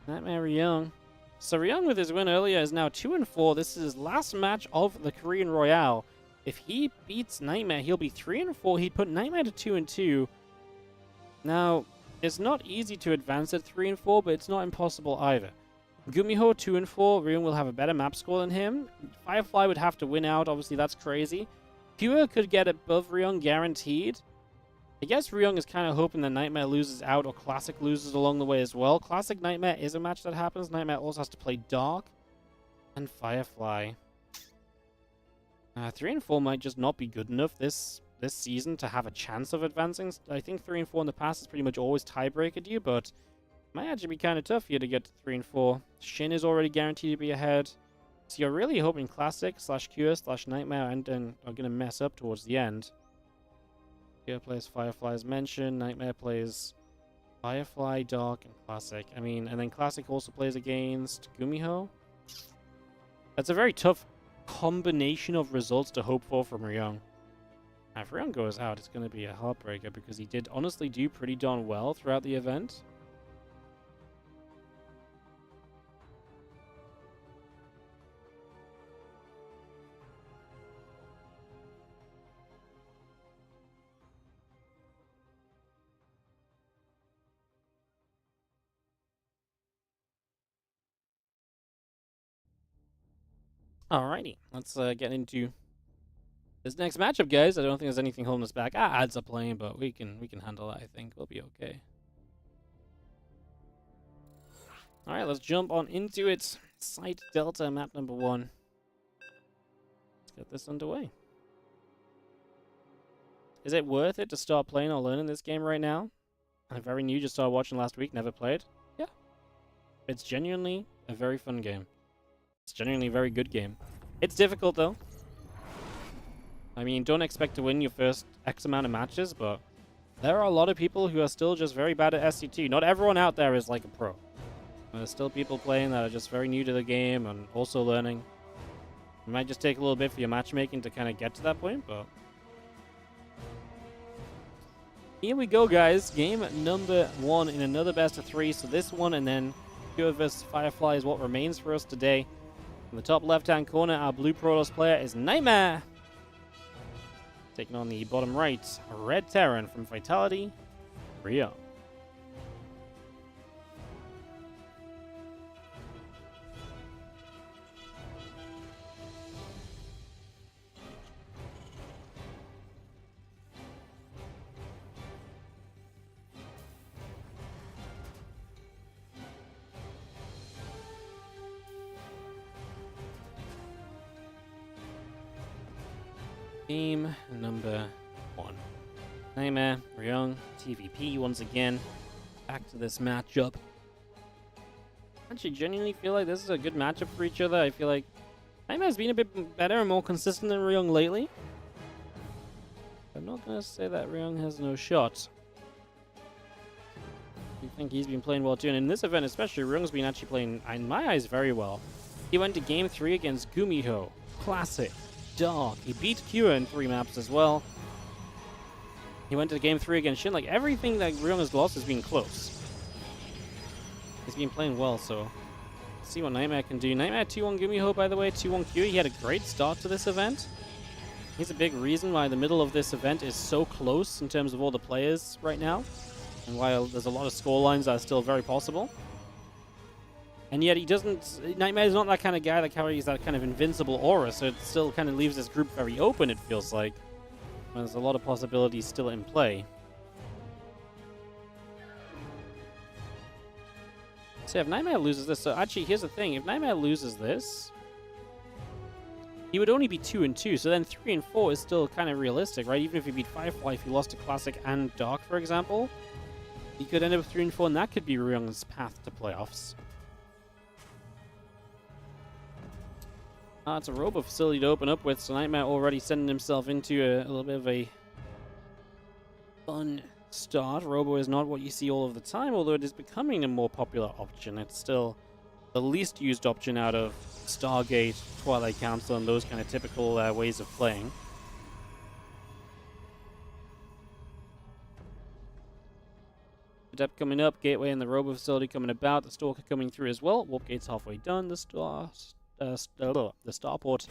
Nightmare Ryung. So Ryung, with his win earlier, is now 2-4. This is his last match of the Korean Royale. If he beats Nightmare, he'll be 3-4. He'd put Nightmare to 2-2. Now, it's not easy to advance at 3-4, but it's not impossible either. Gumiho 2-4. Ryung will have a better map score than him. Firefly would have to win out. Obviously, that's crazy. Pure could get above Ryung guaranteed. I guess Ryung is kind of hoping that Nightmare loses out or Classic loses along the way as well. Classic Nightmare is a match that happens. Nightmare also has to play Dark and Firefly. 3-4 might just not be good enough this season to have a chance of advancing. I think 3-4 in the past has pretty much always tiebreakered you, but it might actually be kind of tough here to get to 3-4. Shin is already guaranteed to be ahead. So you're really hoping Classic / Cure / Nightmare and then are going to mess up towards the end. Cure plays Firefly as mentioned. Nightmare plays Firefly, Dark, and Classic. I mean, and then Classic also plays against Gumiho. That's a very tough combination of results to hope for from Ryung. If Ryung goes out, it's going to be a heartbreaker because he did honestly do pretty darn well throughout the event. Alrighty, let's get into this next matchup, guys. I don't think there's anything holding us back. Ads are playing, but we can handle that. I think we'll be okay. All right, let's jump on into it. Site Delta, map number 1. Let's get this underway. Is it worth it to start playing or learning this game right now? I'm very new, just started watching last week, never played. Yeah, it's genuinely a very fun game. It's genuinely a very good game. It's difficult, though. I mean, don't expect to win your first X amount of matches, but there are a lot of people who are still just very bad at SCT. Not everyone out there is like a pro. There's still people playing that are just very new to the game and also learning. It might just take a little bit for your matchmaking to kind of get to that point, but here we go, guys. Game number 1 in another best of 3. So this one and then Pure vs Firefly is what remains for us today. In the top left-hand corner, our blue Protoss player is Nightmare. Taking on the bottom right, Red Terran from Vitality, Ryung. Game number 1. Nightmare, Ryung, TVP once again. Back to this matchup. I actually genuinely feel like this is a good matchup for each other. I feel like Nightmare's been a bit better and more consistent than Ryung lately. I'm not going to say that Ryung has no shot. I think he's been playing well too. And in this event especially, Ryung's been actually playing, in my eyes, very well. He went to Game 3 against Gumiho. Classic. Dark. He beat Kua in 3 maps as well. He went to Game 3 against Shin. Like, everything that Ryung has lost has been close. He's been playing well, so let's see what Nightmare can do. Nightmare 2-1 Gumiho, by the way, 2-1 Kua. He had a great start to this event. He's a big reason why the middle of this event is so close in terms of all the players right now, and why there's a lot of scorelines that are still very possible. And yet he doesn't... Nightmare's not that kind of guy that carries that kind of invincible aura, so it still kind of leaves this group very open, it feels like. There's a lot of possibilities still in play. So if Nightmare loses this, so actually here's the thing, if Nightmare loses this, he would only be 2 and 2, so then 3 and 4 is still kind of realistic, right? Even if he beat Firefly, if he lost to Classic and Dark, for example, he could end up with 3 and 4, and that could be Ryung's path to playoffs. It's a Robo facility to open up with, so Nightmare already sending himself into a little bit of a fun start. Robo is not what you see all of the time, although it is becoming a more popular option. It's still the least used option out of Stargate, Twilight Council, and those kind of typical ways of playing. Adept coming up, Gateway and the Robo facility coming about, the Stalker coming through as well. Warp gate's halfway done, the starport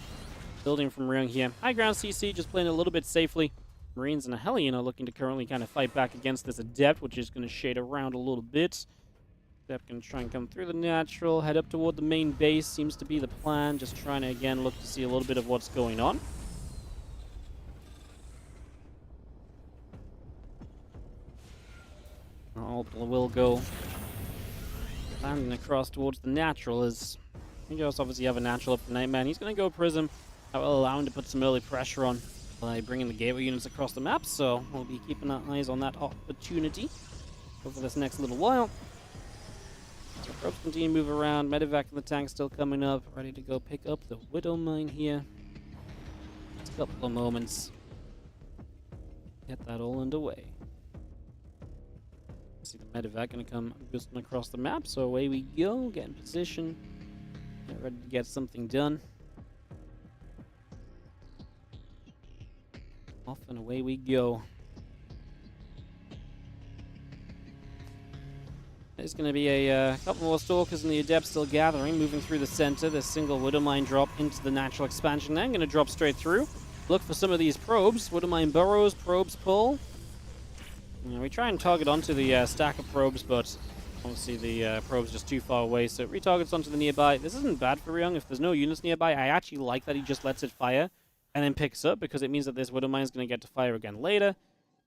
building from Ryung here. High ground CC, just playing a little bit safely. Marines and a Hellion are looking to currently kind of fight back against this Adept, which is going to shade around a little bit. Adept going to try and come through the natural, head up toward the main base, seems to be the plan. Just trying to, again, look to see a little bit of what's going on. Orbital will go landing across towards the natural, as you just obviously have a natural up for Nightman. He's going to go Prism. That will allow him to put some early pressure on by bringing the gateway units across the map, so we'll be keeping our eyes on that opportunity over this next little while. So probes continue to move around. Medevac in the tank still coming up, ready to go pick up the Widow Mine here. Just a couple of moments. Get that all underway. See the Medevac going to come boosting across the map, so away we go. Get in position. Get ready to get something done. Off and away we go. There's going to be a couple more Stalkers and the Adept still gathering, moving through the center. This single Widow Mine drop into the natural expansion. Then going to drop straight through. Look for some of these probes. Widow Mine burrows, probes pull. We try and target onto the stack of probes, but obviously the probe's just too far away, so it retargets onto the nearby. This isn't bad for Ryung. If there's no units nearby, I actually like that he just lets it fire and then picks up, because it means that this Widow Mine is going to get to fire again later.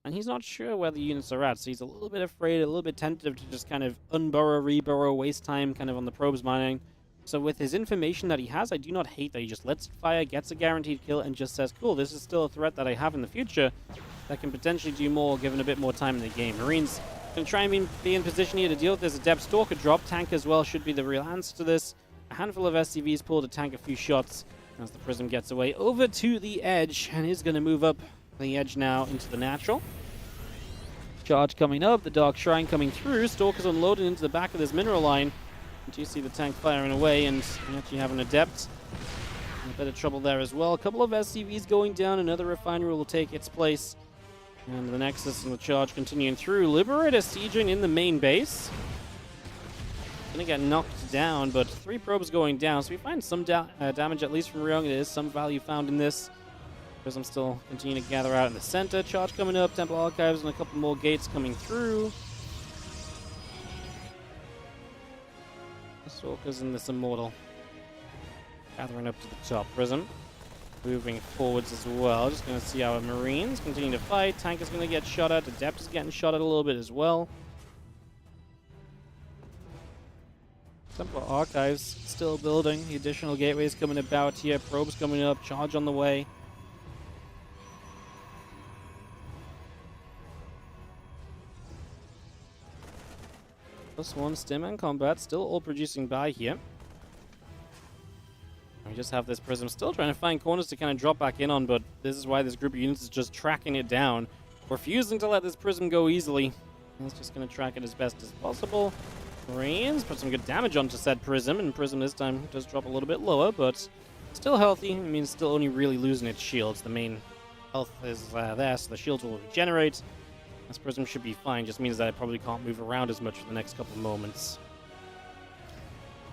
And he's not sure where the units are at, so he's a little bit afraid, a little bit tentative to just kind of unburrow, reburrow, waste time kind of on the probes mining. So with his information that he has, I do not hate that he just lets it fire, gets a guaranteed kill, and just says, cool, this is still a threat that I have in the future that can potentially do more given a bit more time in the game. Marines can try and be in position here to deal with this Adept Stalker drop. Tank as well should be the real answer to this. A handful of SCVs pull to tank a few shots as the Prism gets away over to the edge, and is going to move up the edge now into the natural. Charge coming up, the Dark Shrine coming through, Stalkers unloaded into the back of this mineral line. And you see the tank firing away, and you actually have an Adept in a bit of trouble there as well. A couple of SCVs going down, another refinery will take its place. And the Nexus and the Charge continuing through. Liberator sieging in the main base. Gonna get knocked down, but 3 probes going down, so we find some damage at least from Ryung. There is some value found in this. Prism still continuing to gather out in the center. Charge coming up, Temple Archives, and a couple more gates coming through. The Stalkers and this Immortal gathering up to the top. Prism moving forwards as well. Just going to see our Marines continue to fight. Tank is going to get shot at. Adept is getting shot at a little bit as well. Temple Archives still building. The additional gateways coming about here. Probes coming up. Charge on the way. +1 stim and combat, still all producing by here. We just have this Prism still trying to find corners to kind of drop back in on, but this is why this group of units is just tracking it down, refusing to let this Prism go easily. It's just going to track it as best as possible. Marines put some good damage onto said Prism, and Prism this time does drop a little bit lower, but still healthy. I mean, still only really losing its shields. The main health is there, so the shields will regenerate. This Prism should be fine, just means that it probably can't move around as much for the next couple of moments.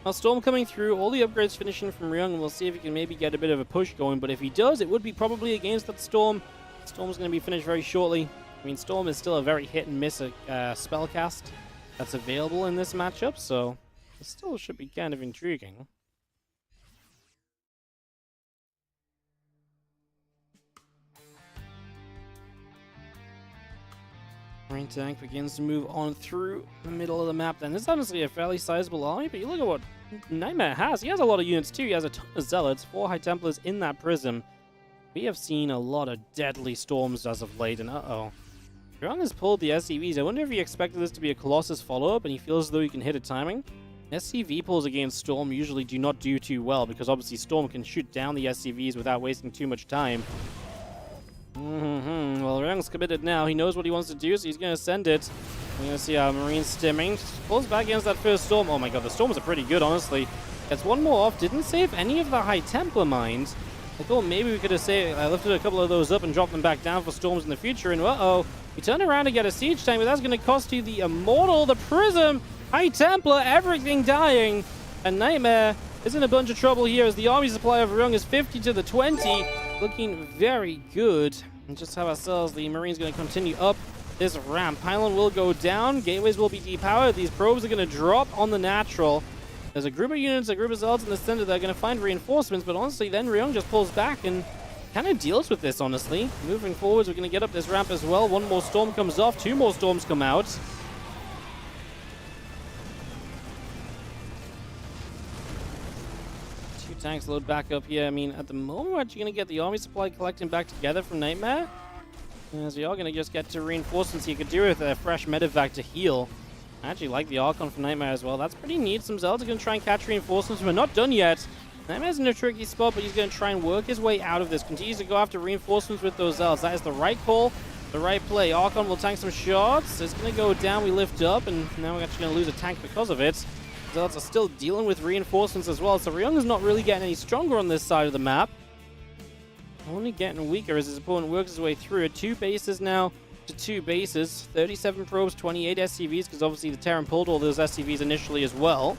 Now, Storm coming through, all the upgrades finishing from Ryung, and we'll see if he can maybe get a bit of a push going, but if he does, it would be probably against that Storm. Storm's going to be finished very shortly. I mean, Storm is still a very hit-and-miss spellcast that's available in this matchup, so it still should be kind of intriguing. Marine tank begins to move on through the middle of the map. Then this is honestly a fairly sizable army, but you look at what Nightmare has. He has a lot of units too. He has a ton of zealots, 4 High Templars in that prism. We have seen a lot of deadly storms as of late, and Ryong has pulled the SCVs. I wonder if he expected this to be a Colossus follow-up, and he feels as though he can hit a timing. SCV pulls against Storm usually do not do too well, because obviously Storm can shoot down the SCVs without wasting too much time. Well, Ryong's committed now. He knows what he wants to do, so he's going to send it. We're going to see our Marine stimming. Pulls back against that first Storm. Oh my god, the Storms are pretty good, honestly. Gets one more off. Didn't save any of the High Templar mines. I thought maybe we could have lifted a couple of those up and dropped them back down for Storms in the future. And you turn around and get a Siege tank, but that's going to cost you the Immortal, the Prism, High Templar, everything dying. And Nightmare is in a bunch of trouble here as the army supply of Ryong is 50 to the 20. Looking very good. And just have ourselves, the Marine's going to continue up this ramp. Pylon will go down. Gateways will be depowered. These probes are going to drop on the natural. There's a group of units, a group of zealots in the center that are going to find reinforcements, but honestly, then Ryong just pulls back and kind of deals with this, honestly. Moving forwards, we're going to get up this ramp as well. One more storm comes off. 2 more storms come out. Tanks load back up here. I mean, at the moment, we're actually going to get the army supply collecting back together from Nightmare. As we are going to just get to reinforcements. You could do with a fresh medevac to heal. I actually like the Archon from Nightmare as well. That's pretty neat. Some Zealots are going to try and catch reinforcements. We're not done yet. Nightmare's in a tricky spot, but he's going to try and work his way out of this. Continues to go after reinforcements with those Zealots. That is the right call, the right play. Archon will tank some shots. It's going to go down. We lift up, and now we're actually going to lose a tank because of it. Zealots are still dealing with reinforcements as well, so Ryong is not really getting any stronger on this side of the map. Only getting weaker as his opponent works his way through it. 2 bases now to 2 bases. 37 probes, 28 SCVs, because obviously the Terran pulled all those SCVs initially as well.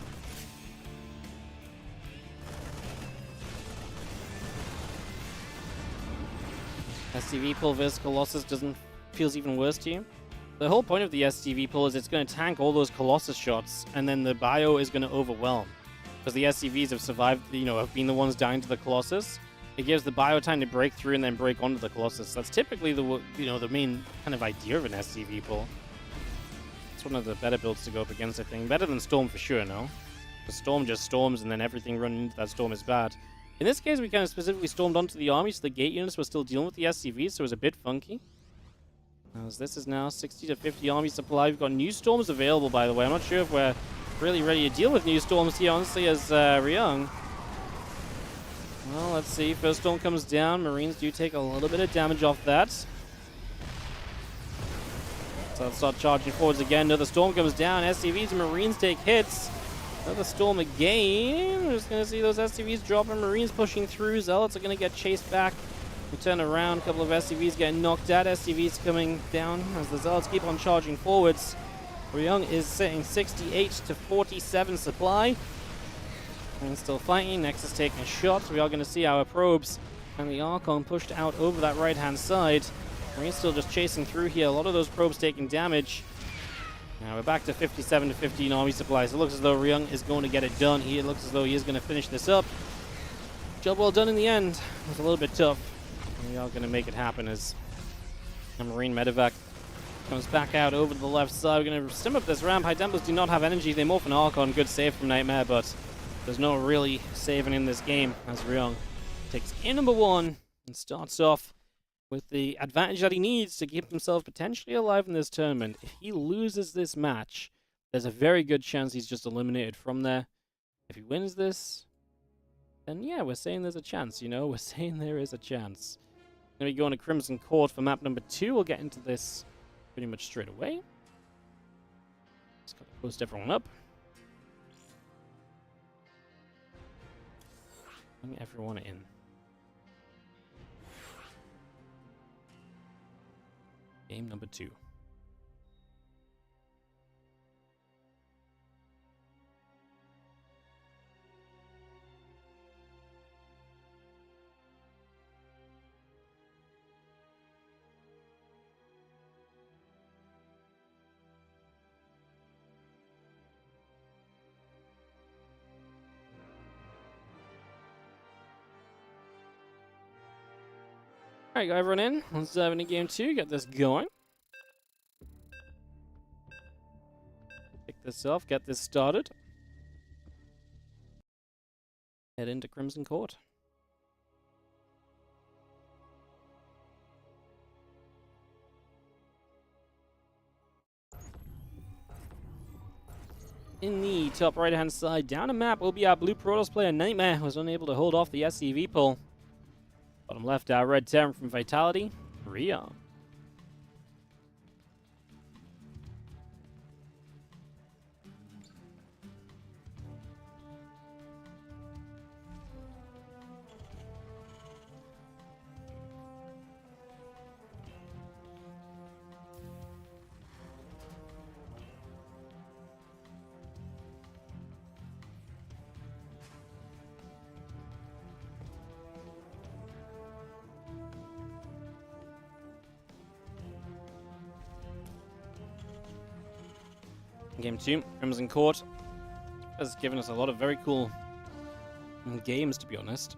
SCV pull versus Colossus feels even worse to you. The whole point of the SCV pull is it's going to tank all those Colossus shots, and then the bio is going to overwhelm. Because the SCVs have survived, have been the ones dying to the Colossus. It gives the bio time to break through and then break onto the Colossus. That's typically the main kind of idea of an SCV pull. It's one of the better builds to go up against, I think. Better than Storm for sure, no? The Storm just storms, and then everything running into that Storm is bad. In this case, we kind of specifically stormed onto the army, so the gate units were still dealing with the SCVs, so it was a bit funky. As this is now 60 to 50 army supply. We've got new storms available, by the way. I'm not sure if we're really ready to deal with new storms here, honestly, as Ryong. Well, let's see. First storm comes down. Marines do take a little bit of damage off that. So let's start charging forwards again. Another storm comes down. SCVs and Marines take hits. Another storm again. We're just going to see those SCVs dropping. Marines pushing through. Zealots are going to get chased back. We turn around, a couple of SCVs getting knocked out. SCVs coming down as the Zealots keep on charging forwards. Ryong is sitting 68 to 47 supply. And still fighting. Nexus taking a shot. We are going to see our probes and the Archon pushed out over that right-hand side. Marine's still just chasing through here. A lot of those probes taking damage. Now we're back to 57 to 15 army supplies. It looks as though Ryong is going to get it done. It looks as though he is going to finish this up. Job well done in the end. It was a little bit tough. We are going to make it happen as a Marine medevac comes back out over to the left side. We're going to stim up this ramp. High Templars do not have energy. They morph an Archon. Good save from Nightmare, but there's no really saving in this game as Ryong takes in number 1 and starts off with the advantage that he needs to keep himself potentially alive in this tournament. If he loses this match, there's a very good chance he's just eliminated from there. If he wins this, then yeah, we're saying there's a chance, We're saying there is a chance. Going to be going to Crimson Court for map number 2. We'll get into this pretty much straight away. Just got to post everyone up. Bring everyone in. Game number 2. Alright, got everyone in. Let's dive into game 2, get this going. this off, get this started. Head into Crimson Court. In the top right-hand side, down a map, will be our blue Protoss player Nightmare, who was unable to hold off the SCV pull. Bottom left, our red Terran from Vitality, Royale. Game 2, Crimson Court, has given us a lot of very cool games, to be honest.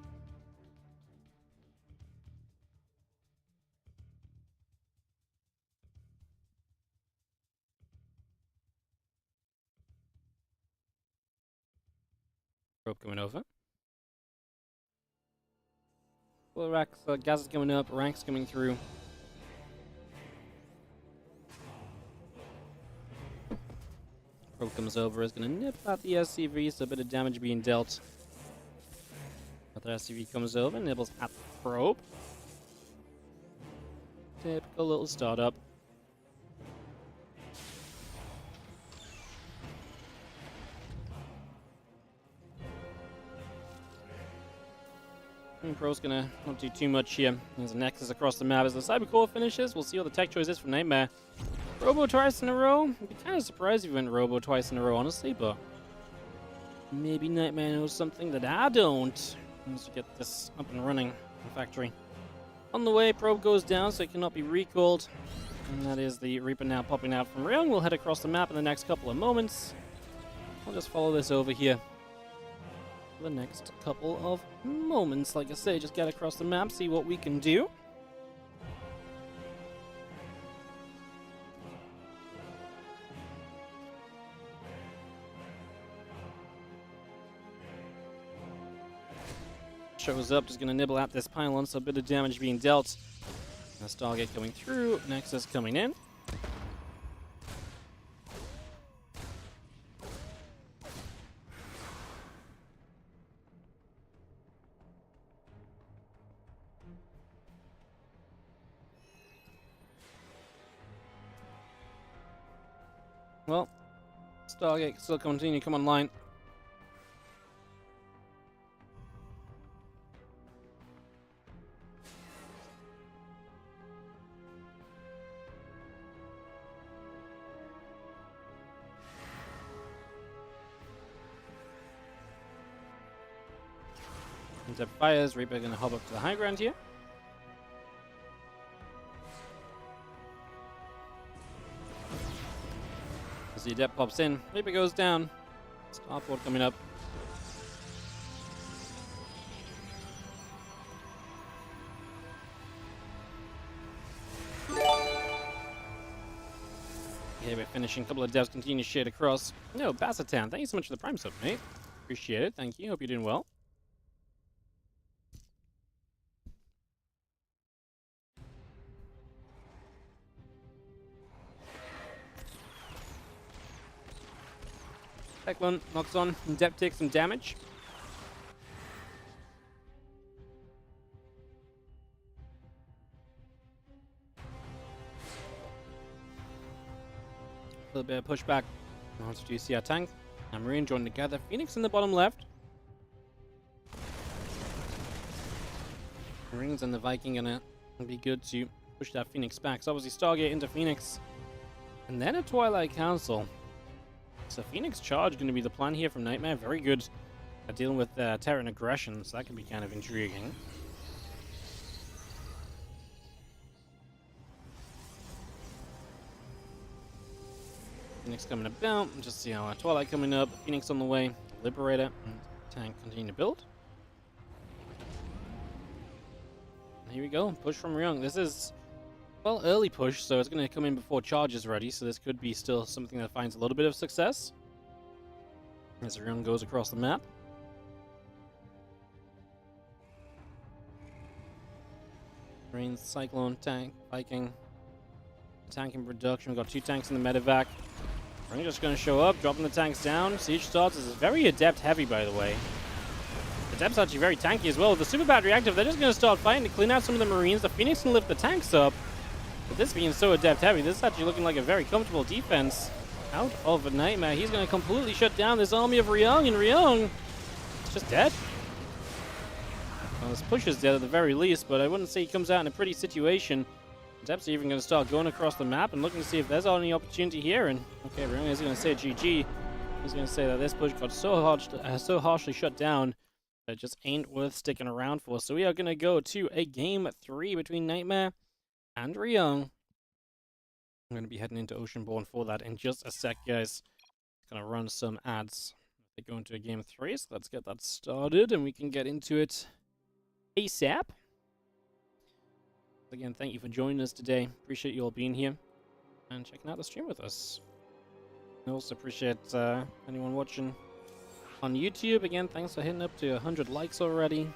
Rope coming over. Well, racks, gas is coming up, ranks coming through. Probe comes over, is going to nip out the SCV, so a bit of damage being dealt. Another SCV comes over, nibbles at the probe. Typical little startup. Pro's gonna not do too much here. There's a nexus across the map as the Cybercore finishes. We'll see what the tech choice is from Nightmare. Robo twice in a row? I'd be kind of surprised if he went Robo twice in a row, honestly, but maybe Nightmare knows something that I don't. Let's get this up and running in the factory. On the way, probe goes down, so it cannot be recalled. And that is the Reaper now popping out from Ryung. We'll head across the map in the next couple of moments. I'll just follow this over here for the next couple of moments. Like I say, just get across the map, see what we can do. Shows up, just gonna nibble at this pylon, so a bit of damage being dealt. A Stargate coming through, Nexus coming in. Well, Stargate still continue to come online. Into fires, Reaper gonna hop up to the high ground here. As the Adept pops in, Reaper goes down. Starport coming up. Yeah, we're finishing. A couple of devs continue to shade across. No, Bassatan, thank you so much for the Prime sub, mate. Appreciate it. Thank you. Hope you're doing well. Tech1 knocks on, and Depth takes some damage. A little bit of pushback. Once you see our tank and Marine join together. Phoenix in the bottom left. Marines and the Viking gonna be good to push that Phoenix back. So obviously Stargate into Phoenix. And then a Twilight Council. So Phoenix Charge going to be the plan here from Nightmare. Very good at dealing with Terran aggression, so that can be kind of intriguing. Phoenix coming about. Just see how Twilight coming up. Phoenix on the way. Liberator and tank continue to build. And here we go. Push from Ryung. This is Well, early push, so it's going to come in before charge is ready, so this could be still something that finds a little bit of success. As everyone goes across the map. Marines, Cyclone, Tank, Viking. Tank in production. We've got 2 tanks in the medevac. We're just going to show up, dropping the tanks down. Siege starts. This is very adept heavy, by the way. Adept's actually very tanky as well. With the super battery active, they're just going to start fighting to clean out some of the Marines. The Phoenix can lift the tanks up. But this being so adept heavy, this is actually looking like a very comfortable defense. Out of a nightmare. He's going to completely shut down this army of Ryung, and Ryung is just dead. Well, this push is dead at the very least, but I wouldn't say he comes out in a pretty situation. Adepts are even going to start going across the map and looking to see if there's any opportunity here. And okay, Ryung is going to say GG. He's going to say that this push got so harshly shut down that it just ain't worth sticking around for. So we are going to go to a game 3 between Nightmare and Ryung. I'm going to be heading into Oceanborn for that in just a sec, guys. Going to run some ads. They go into a game 3, so let's get that started and we can get into it ASAP. Again, thank you for joining us today. Appreciate you all being here and checking out the stream with us. I also appreciate anyone watching on YouTube. Again, thanks for hitting up to 100 likes already.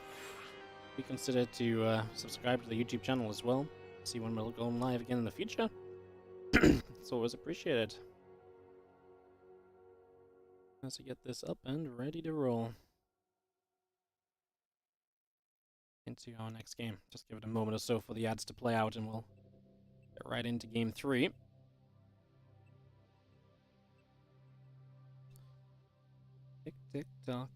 Be considered to subscribe to the YouTube channel as well. See when we'll go live again in the future. It's always appreciated. As we get this up and ready to roll into our next game. Just give it a moment or so for the ads to play out and we'll get right into game 3. Tick, tick, tock.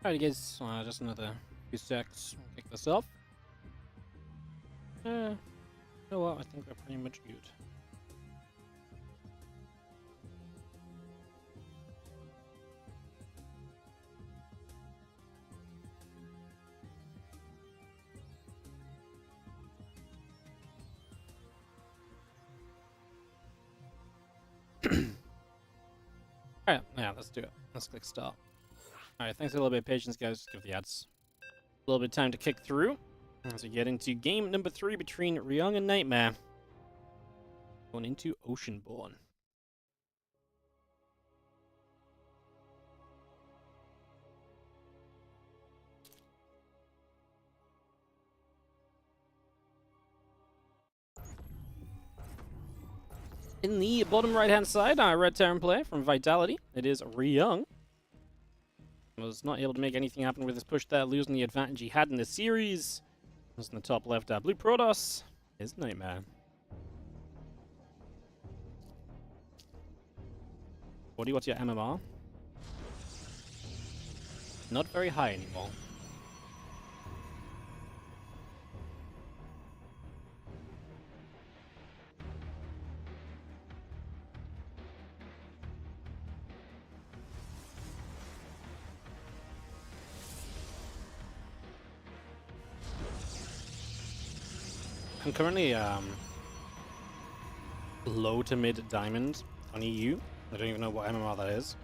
Alrighty guys, just another few secs. We'll kick this off. You know what, I think we're pretty much good. Alright, yeah, let's do it. Let's click start. Alright, thanks for a little bit of patience, guys. Just give the ads a little bit of time to kick through as we get into game number 3 between Ryung and Nightmare. Going into Oceanborn. In the bottom right-hand side, our red Terran player from Vitality. It is Ryung. Was not able to make anything happen with his push there, losing the advantage he had in the series. Just in the top left, Blue Protoss is Nightmare. What's your MMR? Not very high anymore. I'm currently low to mid diamond on EU. I don't even know what MMR that is.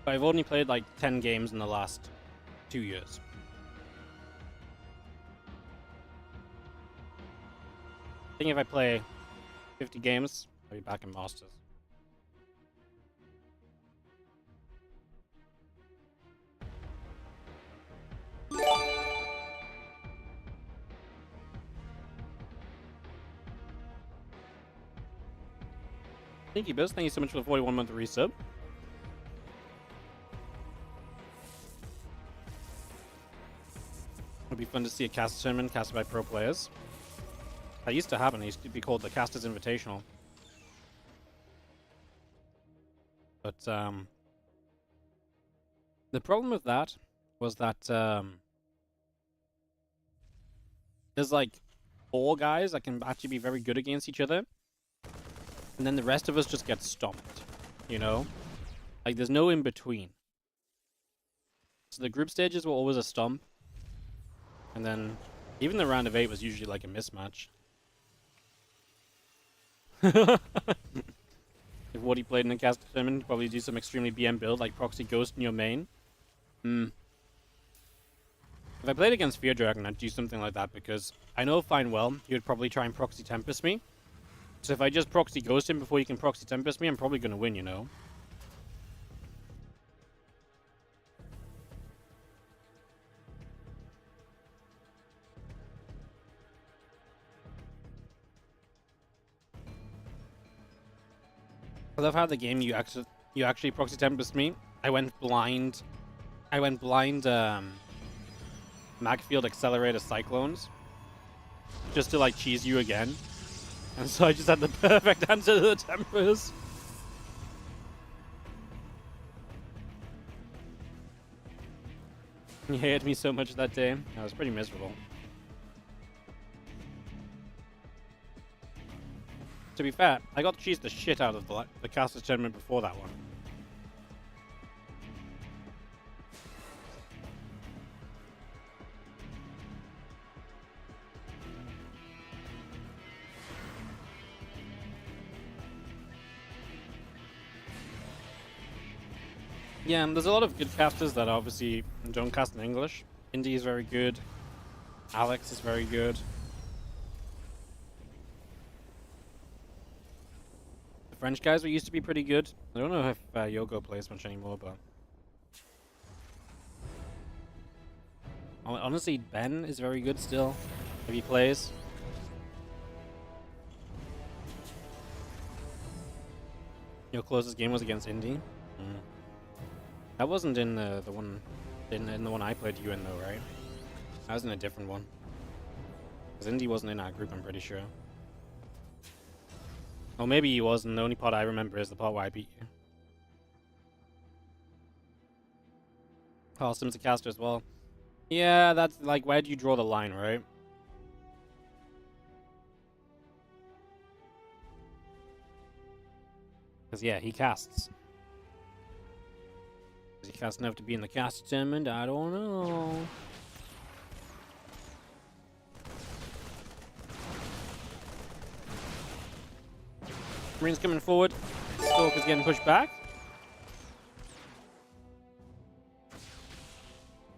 But I've only played like 10 games in the last 2 years. I think if I play 50 games, I'll be back in Masters. Thank you, Biz. Thank you so much for the 41-month resub. It'll be fun to see a caster tournament casted by pro players. That used to happen. It used to be called the Casters Invitational. But the problem with that was that there's like 4 guys that can actually be very good against each other, and then the rest of us just get stomped, you know? Like, there's no in between. So the group stages were always a stomp, and then even the round of 8 was usually like a mismatch. If Wardy played in a caster tournament, he'd probably do some extremely BM build like Proxy Ghost in your main. If I played against Fear Dragon, I'd do something like that, because I know fine well he would probably try and Proxy Tempest me. So if I just Proxy Ghost him before he can Proxy Tempest me, I'm probably going to win, you know? I love how the game you actually Proxy Tempest me. I went blind Magfield Accelerator Cyclones just to like cheese you again. And so I just had the perfect answer to the Tempest. He hated me so much that day. I was pretty miserable. To be fair, I got to cheese the shit out of the caster tournament before that one. Yeah, and there's a lot of good casters that obviously don't cast in English. Indy is very good. Alex is very good. The French guys were used to be pretty good. I don't know if Yogo plays much anymore, but... honestly, Ben is very good still, if he plays. Your closest game was against Indy? That wasn't in the one in the one I played you in though, right? I was in a different one. Because Indy wasn't in our group, I'm pretty sure. Or maybe he was, and the only part I remember is the part where I beat you. Oh, Sim's a caster as well. Yeah, that's like, where do you draw the line, right? Because yeah, he casts. Is he cast enough to be in the caster tournament? I don't know. Marine's coming forward. Stalker's getting pushed back.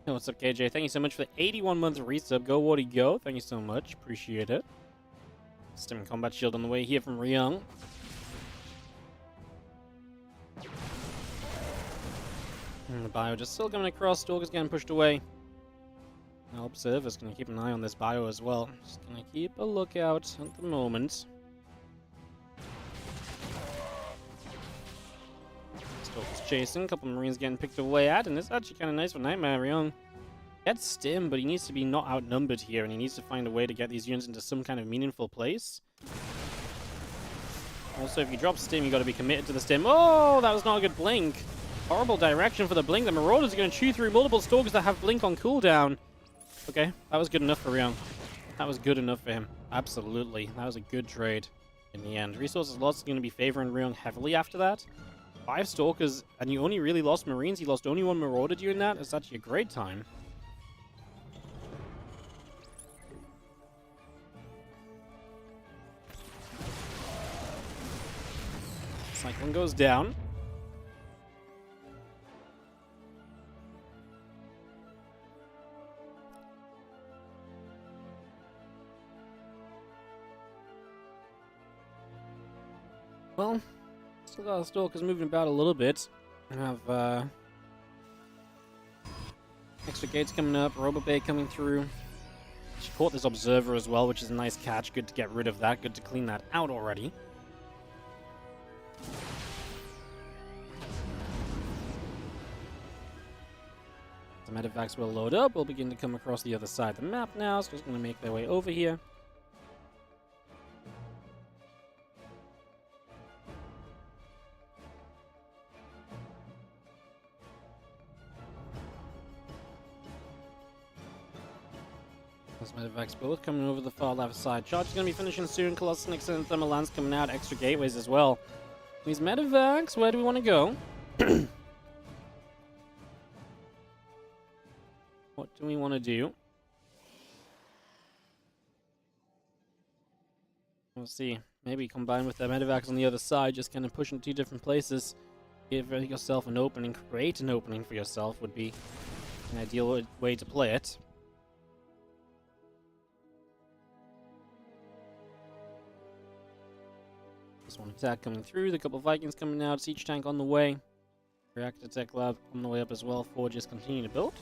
Hey, what's up, KJ? Thank you so much for the 81-month resub. Go, Wardy, go. Thank you so much. Appreciate it. Stim combat shield on the way here from Ryung. And the bio just still coming across. Stalker's getting pushed away. Now, Observer's going to keep an eye on this bio as well. Just going to keep a lookout at the moment. Stalker's chasing. A couple Marines getting picked away at. And it's actually kind of nice for Nightmare Ryung. Gets Stim, but he needs to be not outnumbered here. And he needs to find a way to get these units into some kind of meaningful place. Also, if you drop Stim, you got to be committed to the Stim. Oh, that was not a good blink. Horrible direction for the blink. The Marauders are going to chew through multiple Stalkers that have blink on cooldown. Okay, that was good enough for Ryung. That was good enough for him. Absolutely. That was a good trade in the end. Resources loss is going to be favoring Ryung heavily after that. 5 Stalkers, and you only really lost Marines. You lost only 1 Marauder during that. It's actually a great time. Cyclone goes down. Well, still got the Stalkers moving about a little bit. I have extra gates coming up, Robobay coming through. She caught this Observer as well, which is a nice catch. Good to get rid of that. Good to clean that out already. Medevacs will load up. We'll begin to come across the other side of the map now. So just going to make their way over here. Those Medevacs both coming over the far left side. Charge is going to be finishing soon. Colossus next to Thermal Lance coming out. Extra gateways as well. These Medevacs, where do we want to go? What do we want to do? We'll see. Maybe combine with the Medevacs on the other side, just kind of push in two different places. Give yourself an opening, create an opening for yourself would be an ideal way to play it. Just one attack coming through, the couple of Vikings coming out, siege tank on the way. Reactor Tech Lab on the way up as well. Forges continue to build.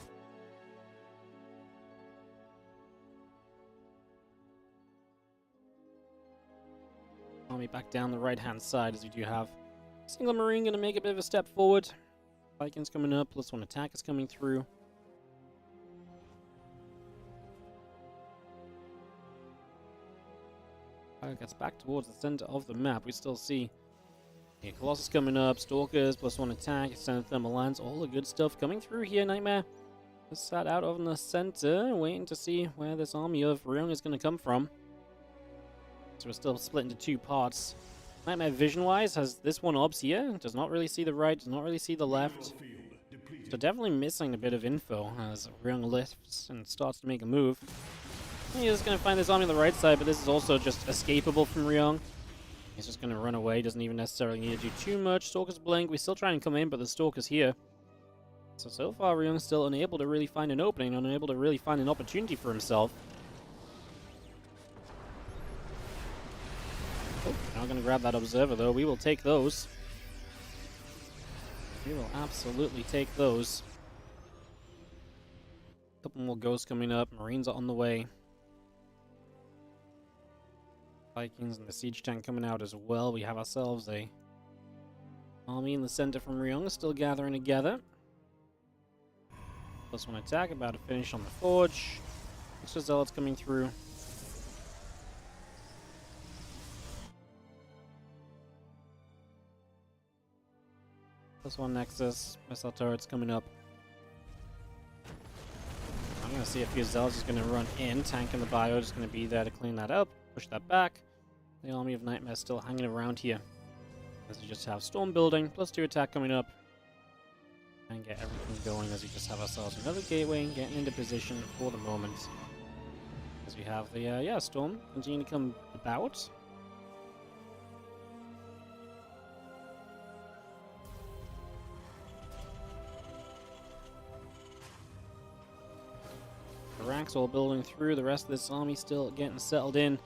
Army back down the right hand side as we do have single Marine going to make a bit of a step forward. Vikings coming up, plus one attack is coming through. Gets back towards the center of the map. We still see Colossus coming up, Stalkers, plus one attack, extended Thermal Lance, all the good stuff coming through here. Nightmare just sat out over in the center, waiting to see where this army of Ryung is going to come from. So we're still split into two parts. Nightmare vision-wise has this one obs here, does not really see the right, does not really see the left. So definitely missing a bit of info as Ryung lifts and starts to make a move. He's just going to find this army on the right side, but this is also just escapable from Ryung. He's just going to run away, doesn't even necessarily need to do too much. Stalker's blink, we still try and come in, but the Stalker's here. So far Ryung's still unable to really find an opening, unable to really find an opportunity for himself. Oh, not going to grab that Observer though, we will take those. We will absolutely take those. Couple more Ghosts coming up, Marines are on the way. Vikings and the siege tank coming out as well. We have ourselves a army in the center from Ryung, still gathering together. Plus one attack, about to finish on the forge. Extra zealots coming through. Plus one Nexus, missile turrets coming up. I'm going to see a few zealots just going to run in. Tank in the bio just going to be there to clean that up. Push that back. The army of Nightmare still hanging around here. As we just have Storm building, plus 2 attack coming up. And get everything going as we just have ourselves another gateway getting into position for the moment. As we have the, Storm continue to come about. The ranks all building through, the rest of this army still getting settled in.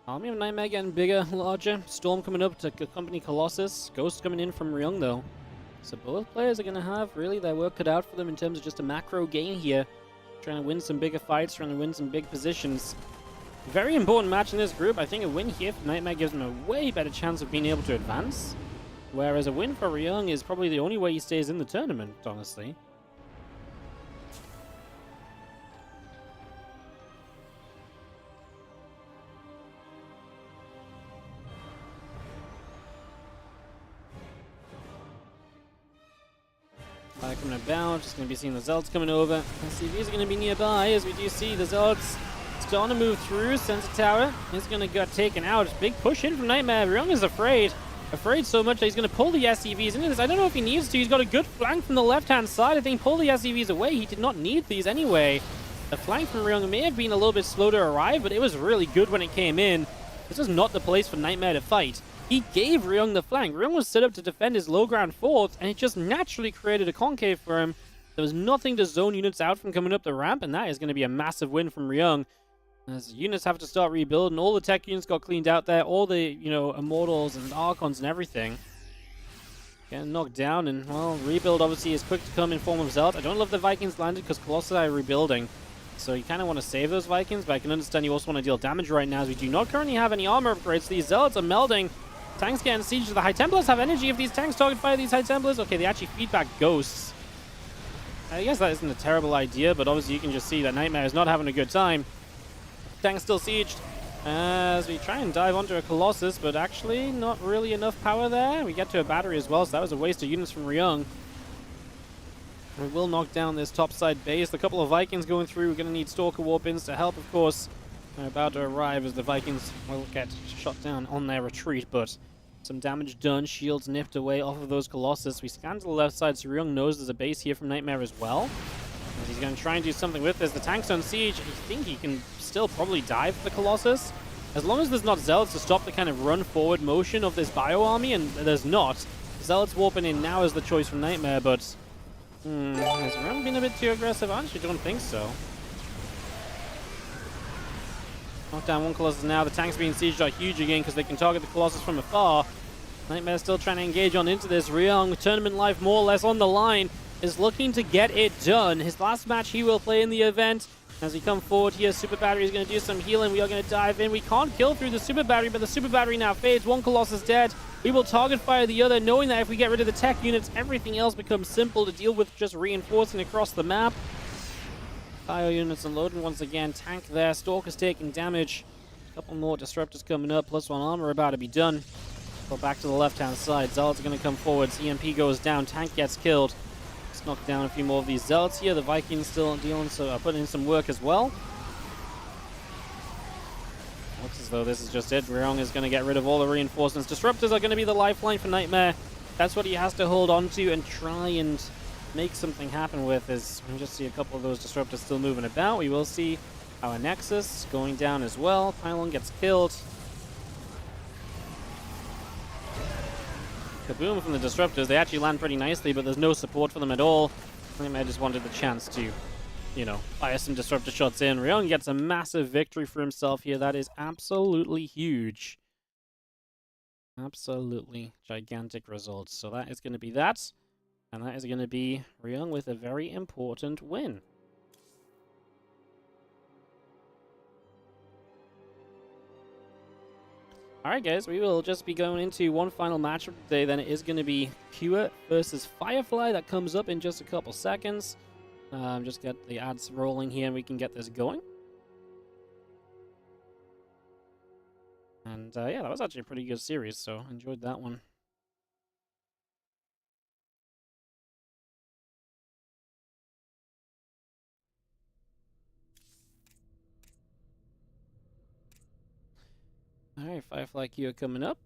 Army of Nightmare getting bigger, larger. Storm coming up to accompany Colossus. Ghost coming in from Ryung though. So both players are going to have really their work cut out for them in terms of just a macro gain here. Trying to win some bigger fights, trying to win some big positions. Very important match in this group. I think a win here for Nightmare gives them a way better chance of being able to advance. Whereas a win for Ryung is probably the only way he stays in the tournament, honestly. Coming about, just going to be seeing the Zealots coming over. SCVs are going to be nearby, as we do see the Zealots starting to move through. Sensor Tower is going to get taken out. Big push in from Nightmare. Ryung is afraid. Afraid so much that he's going to pull the SCVs into this. I don't know if he needs to. He's got a good flank from the left-hand side. I think pull the SCVs away. He did not need these anyway. The flank from Ryung may have been a little bit slow to arrive, but it was really good when it came in. This is not the place for Nightmare to fight. He gave Ryung the flank. Ryung was set up to defend his low ground forts, and it just naturally created a concave for him. There was nothing to zone units out from coming up the ramp, and that is going to be a massive win from Ryung. As units have to start rebuilding, all the tech units got cleaned out there, all the, Immortals and Archons and everything. Getting knocked down, and, well, rebuild obviously is quick to come in form of Zealot. I don't love the Vikings landed because Colossi are rebuilding. So you kind of want to save those Vikings, but I can understand you also want to deal damage right now, as we do not currently have any armor upgrades. These Zealots are melding. Tanks getting siege. Do the High Templars have energy if these tanks target fire these High Templars? Okay, they actually feed back Ghosts. I guess that isn't a terrible idea, but obviously you can just see that Nightmare is not having a good time. Tank's still sieged as we try and dive onto a Colossus, but actually not really enough power there. We get to a battery as well, so that was a waste of units from Ryung. We will knock down this topside base. A couple of Vikings going through. We're going to need Stalker Warpins to help, of course. They're about to arrive as the Vikings will get shot down on their retreat, but some damage done. Shields nipped away off of those Colossus. We scan to the left side, so Ryung knows there's a base here from Nightmare as well. And he's going to try and do something with this. The tank's on siege. I think he can still probably dive the Colossus. As long as there's not Zealots to stop the kind of run forward motion of this Bio Army, and there's not. Zealots warping in now is the choice from Nightmare, but has Ryung been a bit too aggressive? I actually don't think so. Knock down one Colossus now. The tanks being sieged are huge again because they can target the Colossus from afar. Nightmare still trying to engage on into this. Ryung, tournament life more or less on the line, is looking to get it done. His last match he will play in the event. As we come forward here, Super Battery is going to do some healing. We are going to dive in. We can't kill through the Super Battery, but the Super Battery now fades. One Colossus dead. We will target fire the other, knowing that if we get rid of the tech units, everything else becomes simple to deal with, just reinforcing across the map. Bio units unloading once again. Tank there. Stalker's taking damage. A couple more Disruptors coming up. +1 armor about to be done. Go back to the left-hand side. Zealots are going to come forwards. EMP goes down. Tank gets killed. Let's knock down a few more of these Zealots here. The Vikings still dealing, so putting in some work as well. Looks as though this is just it. Ryung is going to get rid of all the reinforcements. Disruptors are going to be the lifeline for Nightmare. That's what he has to hold on to and try and make something happen with. As we just see a couple of those Disruptors still moving about. We will see our Nexus going down as well. Pylon gets killed. Kaboom from the Disruptors. They actually land pretty nicely, but there's no support for them at all. Nightmare just wanted the chance to, you know, fire some Disruptor shots in. Ryung gets a massive victory for himself here. That is absolutely huge. Absolutely gigantic results. So that is going to be that. And that is going to be Ryung with a very important win. Alright guys, we will just be going into one final match of the day. Then it is going to be Kua versus Firefly. That comes up in just a couple seconds. Just get the ads rolling here and we can get this going. And yeah, that was actually a pretty good series, so enjoyed that one. Alright, Firefly Kua coming up.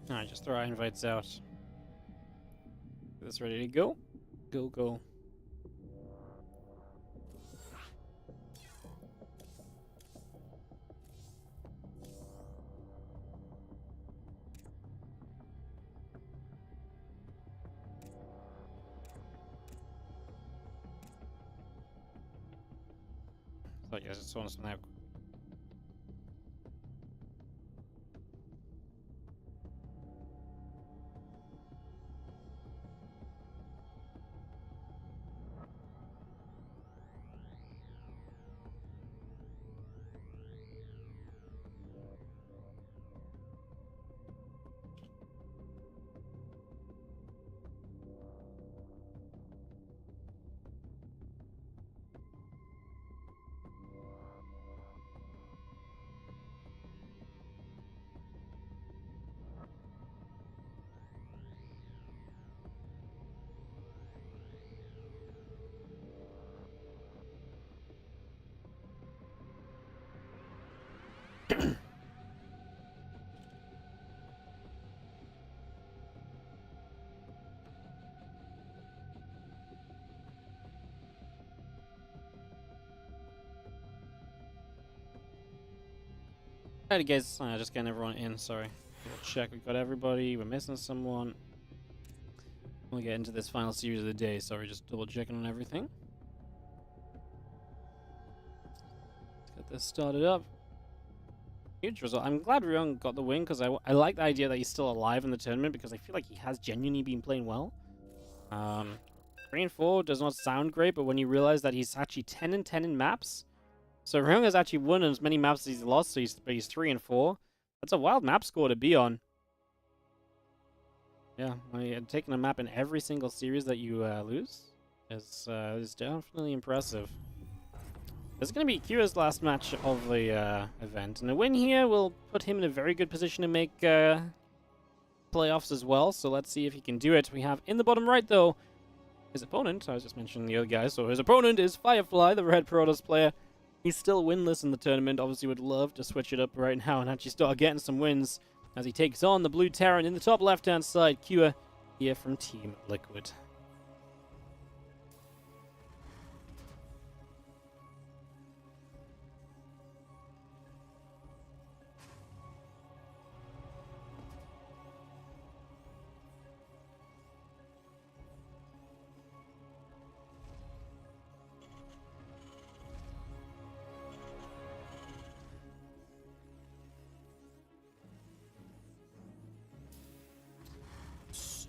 Alright, just throw our invites out. Get this ready to go. Go, go. So yes, it's on now. Alright guys, just getting everyone in, sorry. We'll check, we've got everybody, we're missing someone. We'll get into this final series of the day, sorry, just double checking on everything. get this started up. Huge result. I'm glad Ryung got the win because I like the idea that he's still alive in the tournament because I feel like he has genuinely been playing well. 3 and 4 does not sound great, but when you realize that he's actually 10 and 10 in maps, so Ryung has actually won as many maps as he's lost, so he's 3 and 4. That's a wild map score to be on. Yeah, taking a map in every single series that you lose is definitely impressive. This is going to be Kira's last match of the event, and a win here will put him in a very good position to make playoffs as well, so let's see if he can do it. We have in the bottom right, though, his opponent. I was just mentioning the other guy, so his opponent is Firefly, the Red Protoss player. He's still winless in the tournament, obviously would love to switch it up right now and actually start getting some wins as he takes on the Blue Terran in the top left-hand side, Kira here from Team Liquid.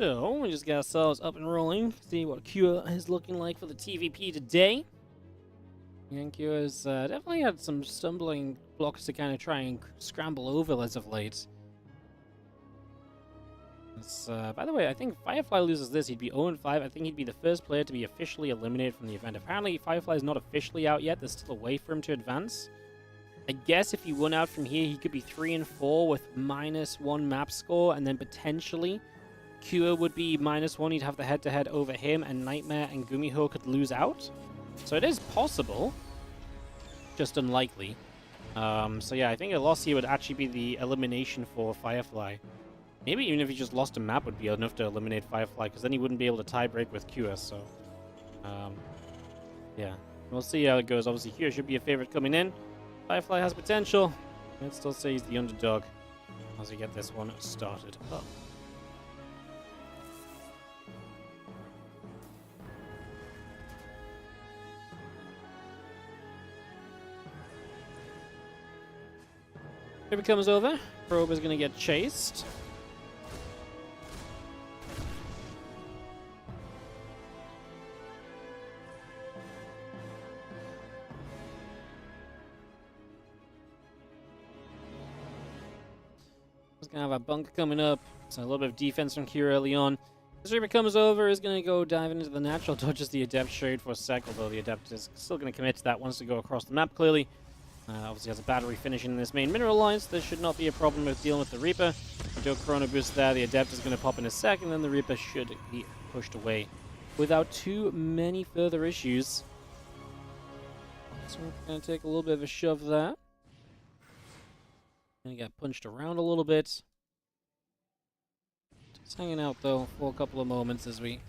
So, we just got ourselves up and rolling. See what Kira is looking like for the TVP today. And Kira's definitely had some stumbling blocks to kind of try and scramble over as of late. By the way, I think Firefly loses this, he'd be 0-5. I think he'd be the first player to be officially eliminated from the event. Apparently, Firefly is not officially out yet. There's still a way for him to advance. I guess if he won out from here, he could be 3 and 4 with -1 map score, and then potentially Kira would be -1. He'd have the head-to-head over him, and Nightmare and Gumiho could lose out. So it is possible, just unlikely. So yeah, I think a loss here would actually be the elimination for Firefly. Maybe even if he just lost a map would be enough to eliminate Firefly, because then he wouldn't be able to tie-break with Kira, so... yeah, we'll see how it goes. Obviously, Kira should be a favorite coming in. Firefly has potential. I'd still say he's the underdog as we get this one started up. If it comes over, Probe is going to get chased. He's going to have a bunker coming up, so a little bit of defense from Kira early on. As Reaper comes over, is going to go dive into the natural, dodges the Adept shade for a sec, although the Adept is still going to commit to that once to go across the map clearly. Obviously has a battery finishing in this main mineral line, so there should not be a problem with dealing with the Reaper. Do a Chrono Boost there, the Adept is going to pop in a sec, and then the Reaper should be pushed away without too many further issues. So we're going to take a little bit of a shove there. Going to get punched around a little bit. Just hanging out though for a couple of moments as we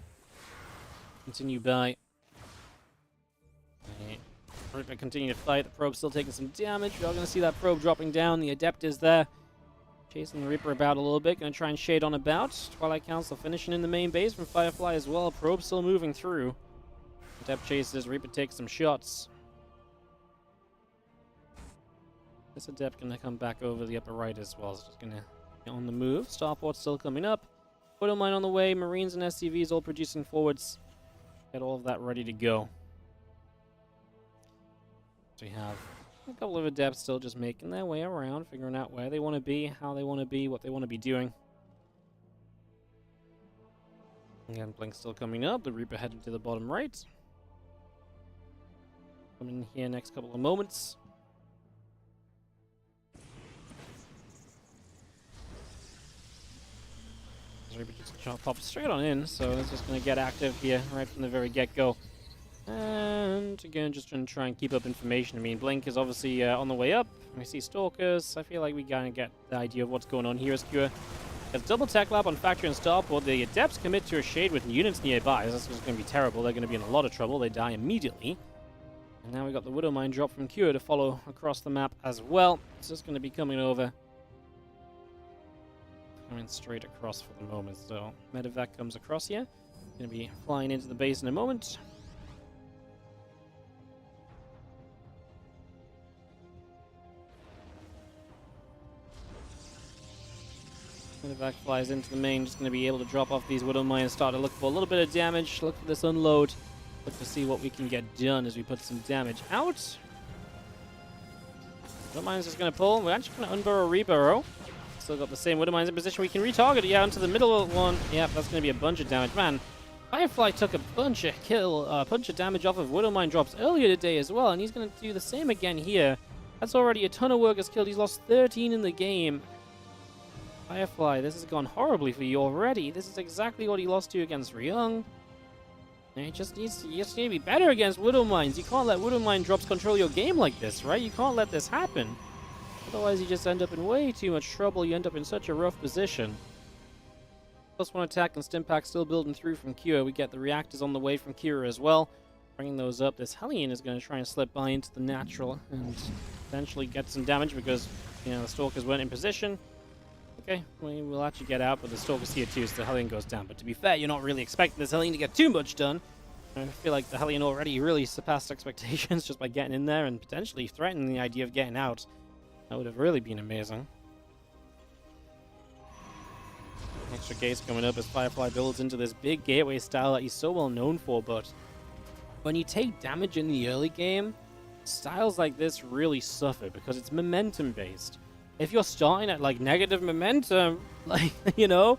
continue by. Reaper continue to fight. The Probe's still taking some damage. We are going to see that Probe dropping down. The Adept is there, chasing the Reaper about a little bit. Going to try and shade on about. Twilight Council finishing in the main base from Firefly as well. Probe still moving through. Adept chases. Reaper takes some shots. This Adept going to come back over the upper right as well. So just going to get on the move. Starport's still coming up. Photo Mine on the way. Marines and SCVs all producing forwards. Get all of that ready to go. We have a couple of Adepts still just making their way around, figuring out where they want to be, how they want to be, what they want to be doing. Again, Blink still coming up. The Reaper heading to the bottom right. Coming in here next couple of moments. The Reaper just pops straight on in, so it's just going to get active here right from the very get-go. And again, just trying to try and keep up information. I mean, Blink is obviously on the way up. We see Stalkers. I feel like we kind of get the idea of what's going on here as Kira gets double tech lab on Factory and Starport. The Adepts commit to a shade with units nearby. This is going to be terrible. They're going to be in a lot of trouble. They die immediately. And now we got the Widow Mine drop from Kira to follow across the map as well. It's just going to be coming over. Coming straight across for the moment. So Medevac comes across here. Going to be flying into the base in a moment. Medevac flies into the main, just going to be able to drop off these Widow Mines, start to look for a little bit of damage, look for this unload, look to see what we can get done as we put some damage out. Widow Mines is going to pull. We're actually going to unburrow, reburrow. Still got the same Widow Mines in position. We can retarget it, yeah, onto the middle one. Yeah, that's going to be a bunch of damage. Man, Firefly took a bunch of damage off of Widow Mine drops earlier today as well, and he's going to do the same again here. That's already a ton of workers killed. He's lost 13 in the game. Firefly, this has gone horribly for you already. This is exactly what he lost to against Ryung. And he just needs to be better against Widow Mines. You can't let Widow Mine drops control your game like this, right? You can't let this happen. Otherwise, you just end up in way too much trouble. You end up in such a rough position. +1 attack and Stimpak still building through from Kira. We get the reactors on the way from Kira as well. Bringing those up. This Hellion is going to try and slip by into the natural and eventually get some damage because, you know, the Stalkers weren't in position. Okay, we will actually get out, but the Stalker's here too, so the Hellion goes down. But to be fair, you're not really expecting this Hellion to get too much done. I feel like the Hellion already really surpassed expectations just by getting in there and potentially threatening the idea of getting out. That would have really been amazing. Extra gates coming up as Firefly builds into this big gateway style that he's so well known for, but when you take damage in the early game, styles like this really suffer because it's momentum based. If you're starting at like negative momentum, like, you know,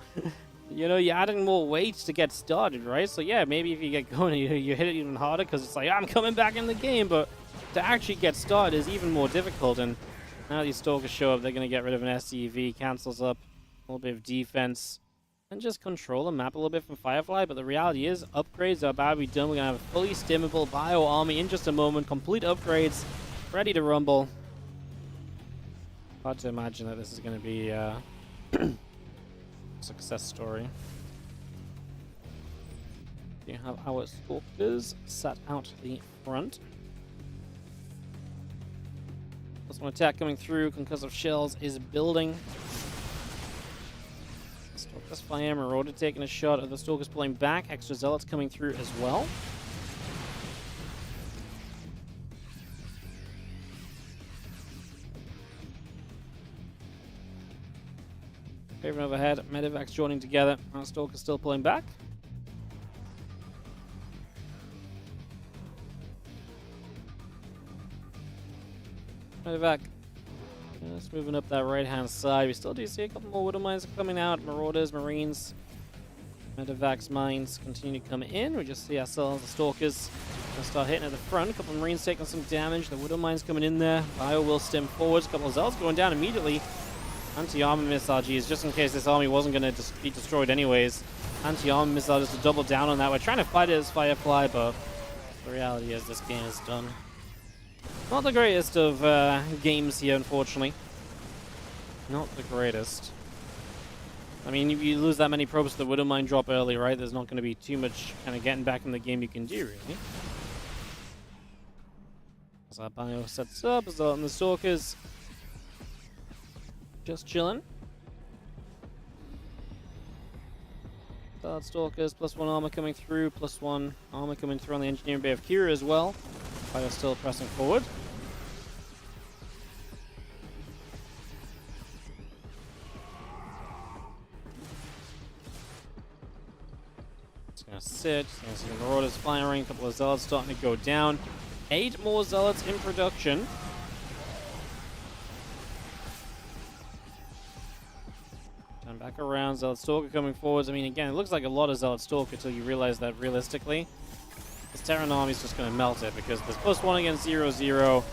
you're adding more weight to get started, right? So yeah, maybe if you get going, you hit it even harder because it's like, I'm coming back in the game, but to actually get started is even more difficult. And now these Stalkers show up, they're going to get rid of an SCV, cancels up a little bit of defense, and just control the map a little bit from Firefly. But the reality is, upgrades are about to be done. We're going to have a fully stimmable bio army in just a moment, complete upgrades, ready to rumble. Hard to imagine that this is going to be a success story. You have our Stalkers sat out the front. +1 attack coming through, concussive shells is building. Stalkers fire, Marauder taking a shot at the Stalkers pulling back. Extra Zealots coming through as well. Craven overhead, Medevacs joining together. Our Stalker's still pulling back. Medevac just moving up that right-hand side. We still do see a couple more Widow Mines coming out. Marauders, Marines, Medevac's mines continue to come in. We just see ourselves, the Stalkers, gonna start hitting at the front. A couple of Marines taking some damage. The Widow Mines coming in there. Bio will stem forwards. A couple of Zealots going down immediately. Anti-armor missile, geez, just in case this army wasn't going to be destroyed anyways. Anti-armor missile just to double down on that. We're trying to fight it as Firefly, but the reality is this game is done. Not the greatest of games here, unfortunately. Not the greatest. I mean, if you lose that many probes to the Widow Mine drop early, right, there's not going to be too much kind of getting back in the game you can do, really. As our bio sets up, as the Stalkers just chilling. Stalkers, +1 armor coming through, +1 armor coming through on the engineering bay of Kira as well. Bio still pressing forward. It's gonna sit. It's gonna see the Marauders firing. A couple of Zealots starting to go down. 8 more Zealots in production. Back around, Zealot Stalker coming forwards. I mean, again, it looks like a lot of Zealot Stalker until you realize that realistically, this Terran army is just going to melt it because there's +1 against 0-0.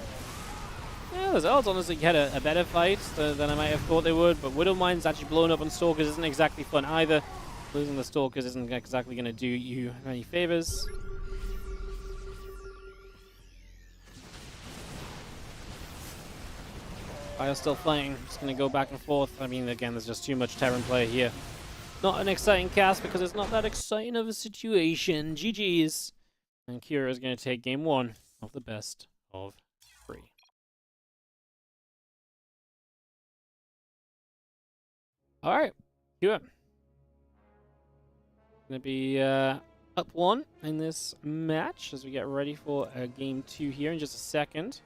Yeah, the Zealots honestly had a better fight than I might have thought they would, but Widow Mines actually blowing up on Stalkers isn't exactly fun either. Losing the Stalkers isn't exactly going to do you any favors. Bio still fighting, just going to go back and forth. I mean, again, there's just too much Terran play here. Not an exciting cast because it's not that exciting of a situation. GG's. And Kira is going to take game 1 of the best of 3. Alright, Kira. Going to be up 1 in this match as we get ready for game 2 here in just a second.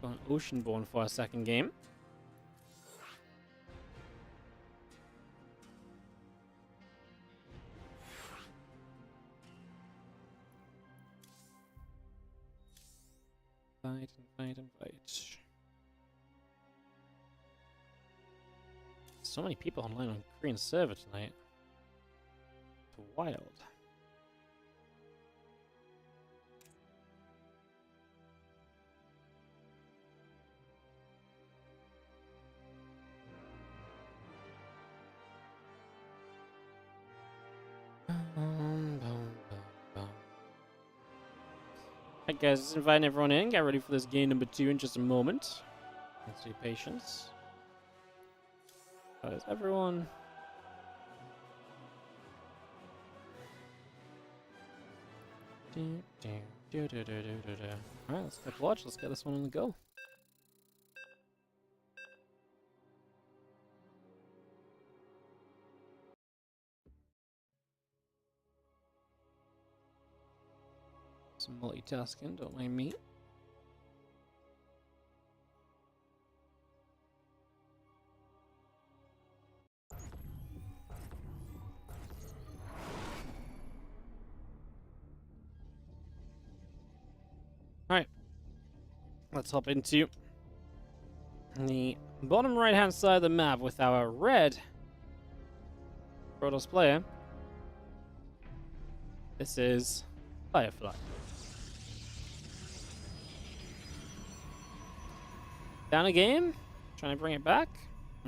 On Oceanborn for our second game. invite. So many people online on Korean server tonight. It's wild. Alright guys, just inviting everyone in. Get ready for this game number 2 in just a moment. Thanks for your patience. That is everyone. Alright, let's click watch. Let's get this one on the go. Some multitasking, don't mind me. Alright, let's hop into the bottom right hand side of the map with our red Protoss player. This is Firefly. Down a game, trying to bring it back.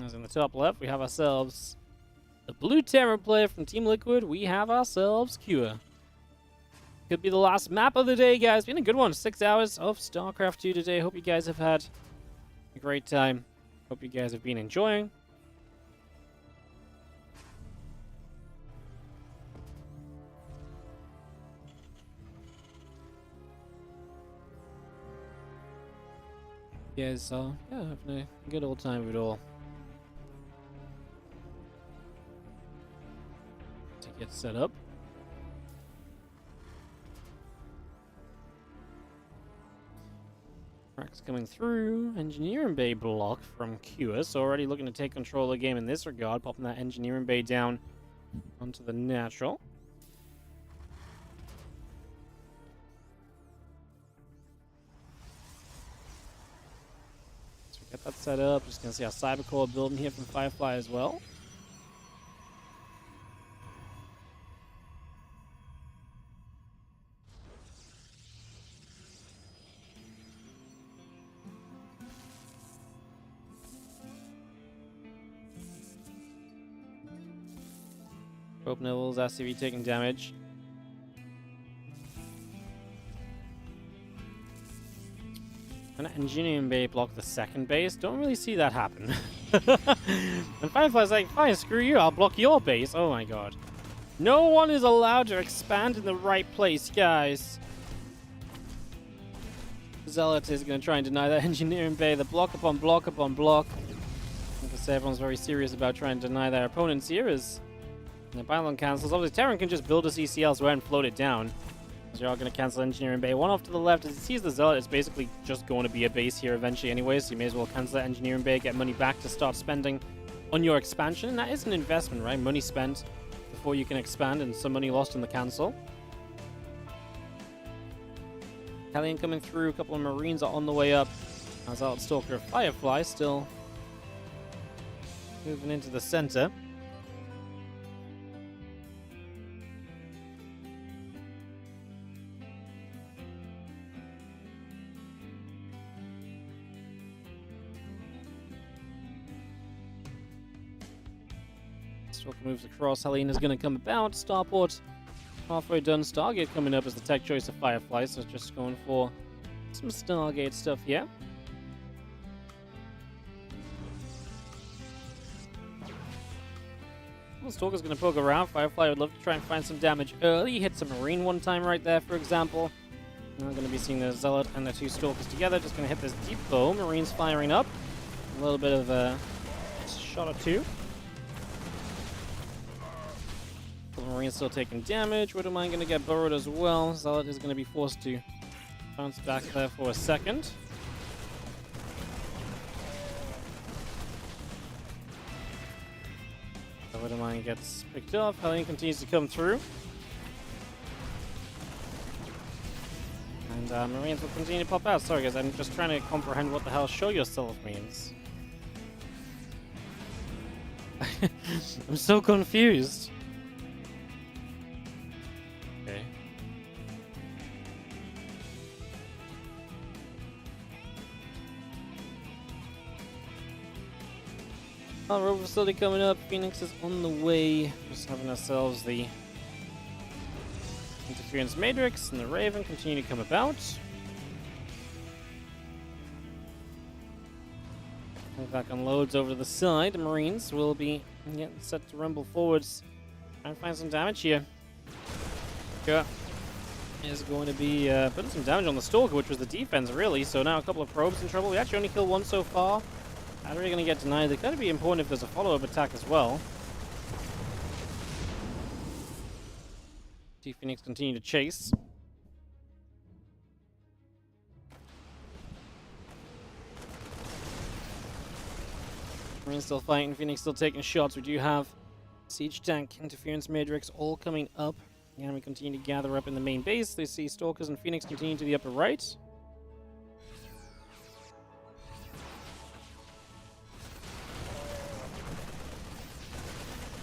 As in the top left, we have ourselves the blue Terran player from Team Liquid. We have ourselves Cure. Could be the last map of the day, guys. Been a good one. 6 hours of StarCraft 2 today. Hope you guys have had a great time. Hope you guys have been enjoying. Yeah, so yeah, having a good old time of it all. To get set up. Cracks coming through. Engineering bay block from QS. Already looking to take control of the game in this regard. Popping that engineering bay down onto the natural. Get that set up. Just gonna see our cyber core building here from Firefly as well. Rope Nibbles, SCV taking damage. An engineering bay block the second base. Don't really see that happen. And Firefly's like, fine, screw you, I'll block your base. Oh my god. No one is allowed to expand in the right place, guys. Zealot is going to try and deny that engineering bay. The block upon block upon block. I guess everyone's very serious about trying to deny their opponents here as the pylon cancels. Obviously, Terran can just build a CC elsewhere and float it down. You're all going to cancel engineering bay. One off to the left. As he sees the Zealot, it's basically just going to be a base here eventually anyway, so you may as well cancel that engineering bay, get money back to start spending on your expansion. And that is an investment, right? Money spent before you can expand and some money lost in the cancel. Hellion coming through. A couple of Marines are on the way up. As Outstalker Firefly still moving into the center. Stalker moves across. Helena's going to come about. Starport halfway done. Stargate coming up as the tech choice of Firefly, so just going for some Stargate stuff here. Well, Stalker's going to poke around. Firefly would love to try and find some damage early. Hit some Marine one time right there, for example. Now we're going to be seeing the Zealot and the two Stalkers together. Just going to hit this deep bow. Marines firing up. A little bit of a shot or two. Marine's still taking damage. Widow Mine going to get burrowed as well. Zealot is going to be forced to bounce back there for a second. The Widow Mine gets picked up. Hellion continues to come through. And Marines will continue to pop out. Sorry guys, I'm just trying to comprehend what the hell show yourself means. I'm so confused. Okay. Rover facility coming up. Phoenix is on the way. Just having ourselves the Interference Matrix and the Raven continue to come about. As that unloads over to the side, the Marines will be getting set to rumble forwards. Trying to find some damage here. Sure. Is going to be putting some damage on the Stalker, which was the defense, really. So now a couple of probes in trouble. We actually only killed one so far. How are we going to get denied? They're going to be important if there's a follow-up attack as well. See Phoenix continue to chase. Marines still fighting, Phoenix still taking shots. We do have Siege Tank, Interference Matrix all coming up. And we continue to gather up in the main base. They see Stalkers and Phoenix continue to the upper right.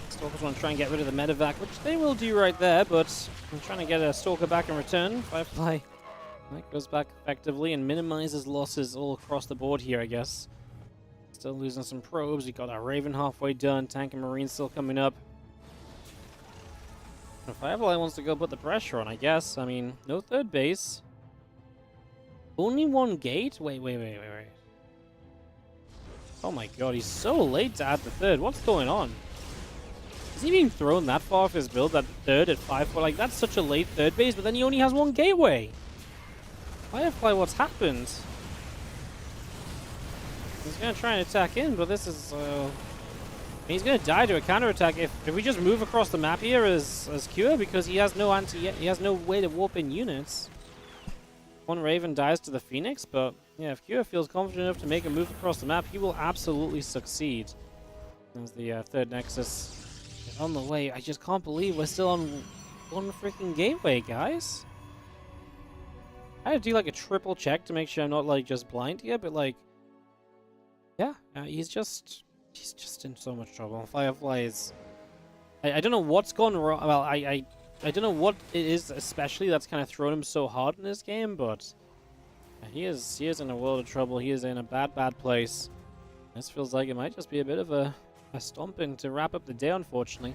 Stalkers want to try and get rid of the medevac, which they will do right there, but I'm trying to get a Stalker back in return. Firefly that goes back effectively and minimizes losses all across the board here, I guess. Still losing some probes. We got our Raven halfway done. Tank and Marine still coming up. If Firefly wants to go put the pressure on, I guess. I mean, no third base. Only one gate? Wait. Oh my god, he's so late to add the third. What's going on? Is he being thrown that far off his build at the third at 5? Like, that's such a late third base, but then he only has one gateway. Firefly, what's happened? He's going to try and attack in, but this is... he's going to die to a counterattack if we just move across the map here as Cure, because he has no he has no way to warp in units. One Raven dies to the Phoenix, but yeah, if Cure feels confident enough to make a move across the map, he will absolutely succeed. There's the third Nexus on the way. I just can't believe we're still on one freaking gateway, guys. I had to do like a triple check to make sure I'm not like just blind here, but like, yeah, he's just in so much trouble. Firefly is... I don't know what's gone wrong. Well, I don't know what it is especially that's kind of thrown him so hard in this game, but he is in a world of trouble. He is in a bad place. This feels like it might just be a bit of a stomping to wrap up the day, unfortunately.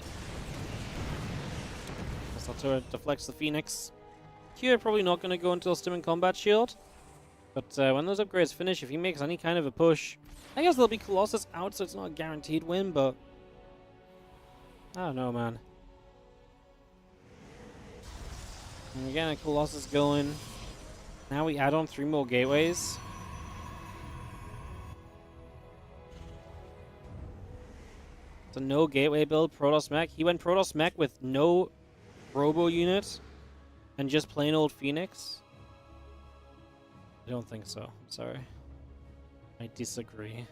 Guess I'll turret deflects the Phoenix. Cure probably not going to go until Stim and Combat Shield. But when those upgrades finish, if he makes any kind of a push, I guess there'll be Colossus out, so it's not a guaranteed win, but I don't know, man. And we're getting a Colossus going. Now we add on 3 more gateways. It's a no gateway build, Protoss Mech. He went Protoss Mech with no Robo unit and just plain old Phoenix. I don't think so. I'm sorry. I disagree.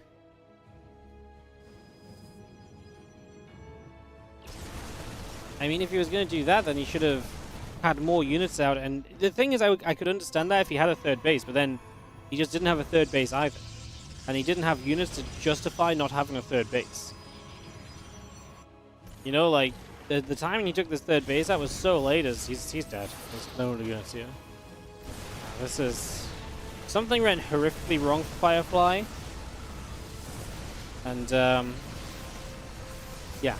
I mean, if he was going to do that, then he should have had more units out. And the thing is, I could understand that if he had a third base, but then he just didn't have a third base either. And he didn't have units to justify not having a third base. You know, like, the timing he took this third base out was so late as he's dead. There's no units here. This is... Something went horrifically wrong for Firefly. And, yeah.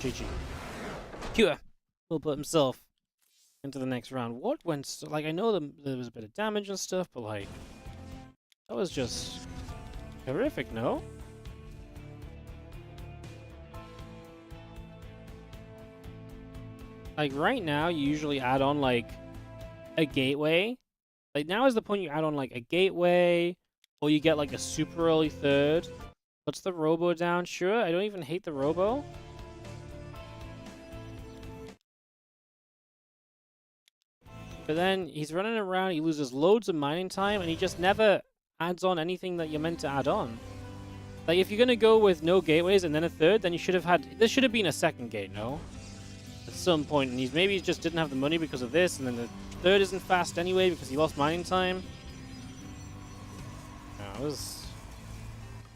GG. Cure will put himself into the next round. What went... Like, I know there was a bit of damage and stuff, but, like... That was just... horrific, no? Like, right now, you usually add on, like, a gateway. Like, now is the point you add on, like, a gateway, or you get, like, a super early third. Puts the Robo down, sure. I don't even hate the Robo. But then, he's running around, he loses loads of mining time, and he just never adds on anything that you're meant to add on. Like, if you're gonna go with no gateways and then a third, then you should have had... This should have been a second gate, no? At some point, and maybe he just didn't have the money because of this, and then the Third isn't fast anyway because he lost mining time. It was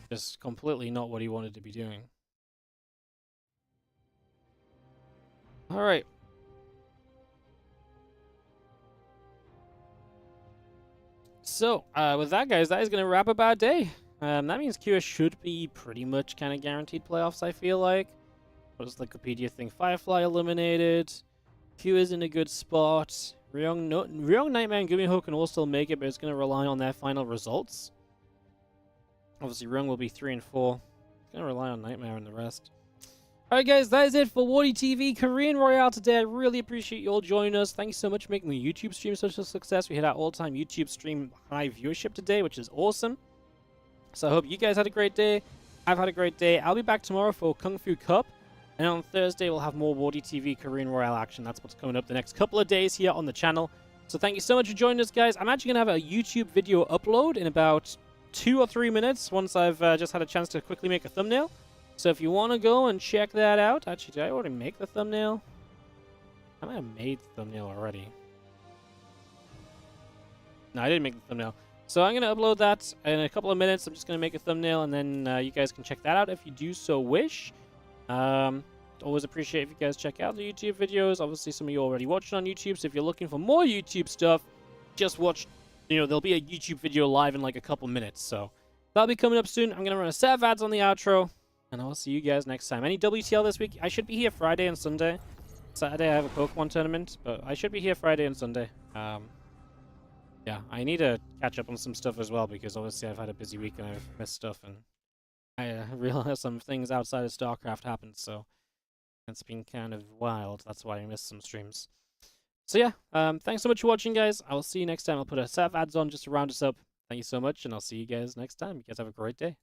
just completely not what he wanted to be doing. All right. So, with that, guys, that is going to wrap up our day. That means QS should be pretty much kind of guaranteed playoffs, I feel like. What does Wikipedia think? Firefly eliminated. Q is in a good spot. Ryong, Nightmare, and Gumiho can all still make it, but it's going to rely on their final results. Obviously, Ryong will be 3 and 4. It's going to rely on Nightmare and the rest. Alright guys, that is it for WardiTV Korean Royale today. I really appreciate you all joining us. Thank you so much for making the YouTube stream such a success. We hit our all-time YouTube stream high viewership today, which is awesome. So I hope you guys had a great day. I've had a great day. I'll be back tomorrow for Kung Fu Cup. And on Thursday, we'll have more WardiTV Korean Royale action. That's what's coming up the next couple of days here on the channel. So thank you so much for joining us, guys. I'm actually going to have a YouTube video upload in about 2 or 3 minutes once I've just had a chance to quickly make a thumbnail. So if you want to go and check that out... Actually, did I already make the thumbnail? I might have made the thumbnail already. No, I didn't make the thumbnail. So I'm going to upload that in a couple of minutes. I'm just going to make a thumbnail, and then you guys can check that out if you do so wish. Always appreciate if you guys check out the YouTube videos. Obviously, some of you already watching on YouTube, so if you're looking for more YouTube stuff, just watch... there'll be a YouTube video live in like a couple minutes, so that'll be coming up soon. I'm going to run a set of ads on the outro. And I'll see you guys next time. Any WTL this week? I should be here Friday and Sunday. Saturday I have a Pokemon tournament, but I should be here Friday and Sunday. Yeah, I need to catch up on some stuff as well because obviously I've had a busy week and I've missed stuff, and I realized some things outside of StarCraft happened, so it's been kind of wild. That's why I missed some streams. So yeah, thanks so much for watching, guys. I will see you next time. I'll put a set of ads on just to round us up. Thank you so much, and I'll see you guys next time. You guys have a great day.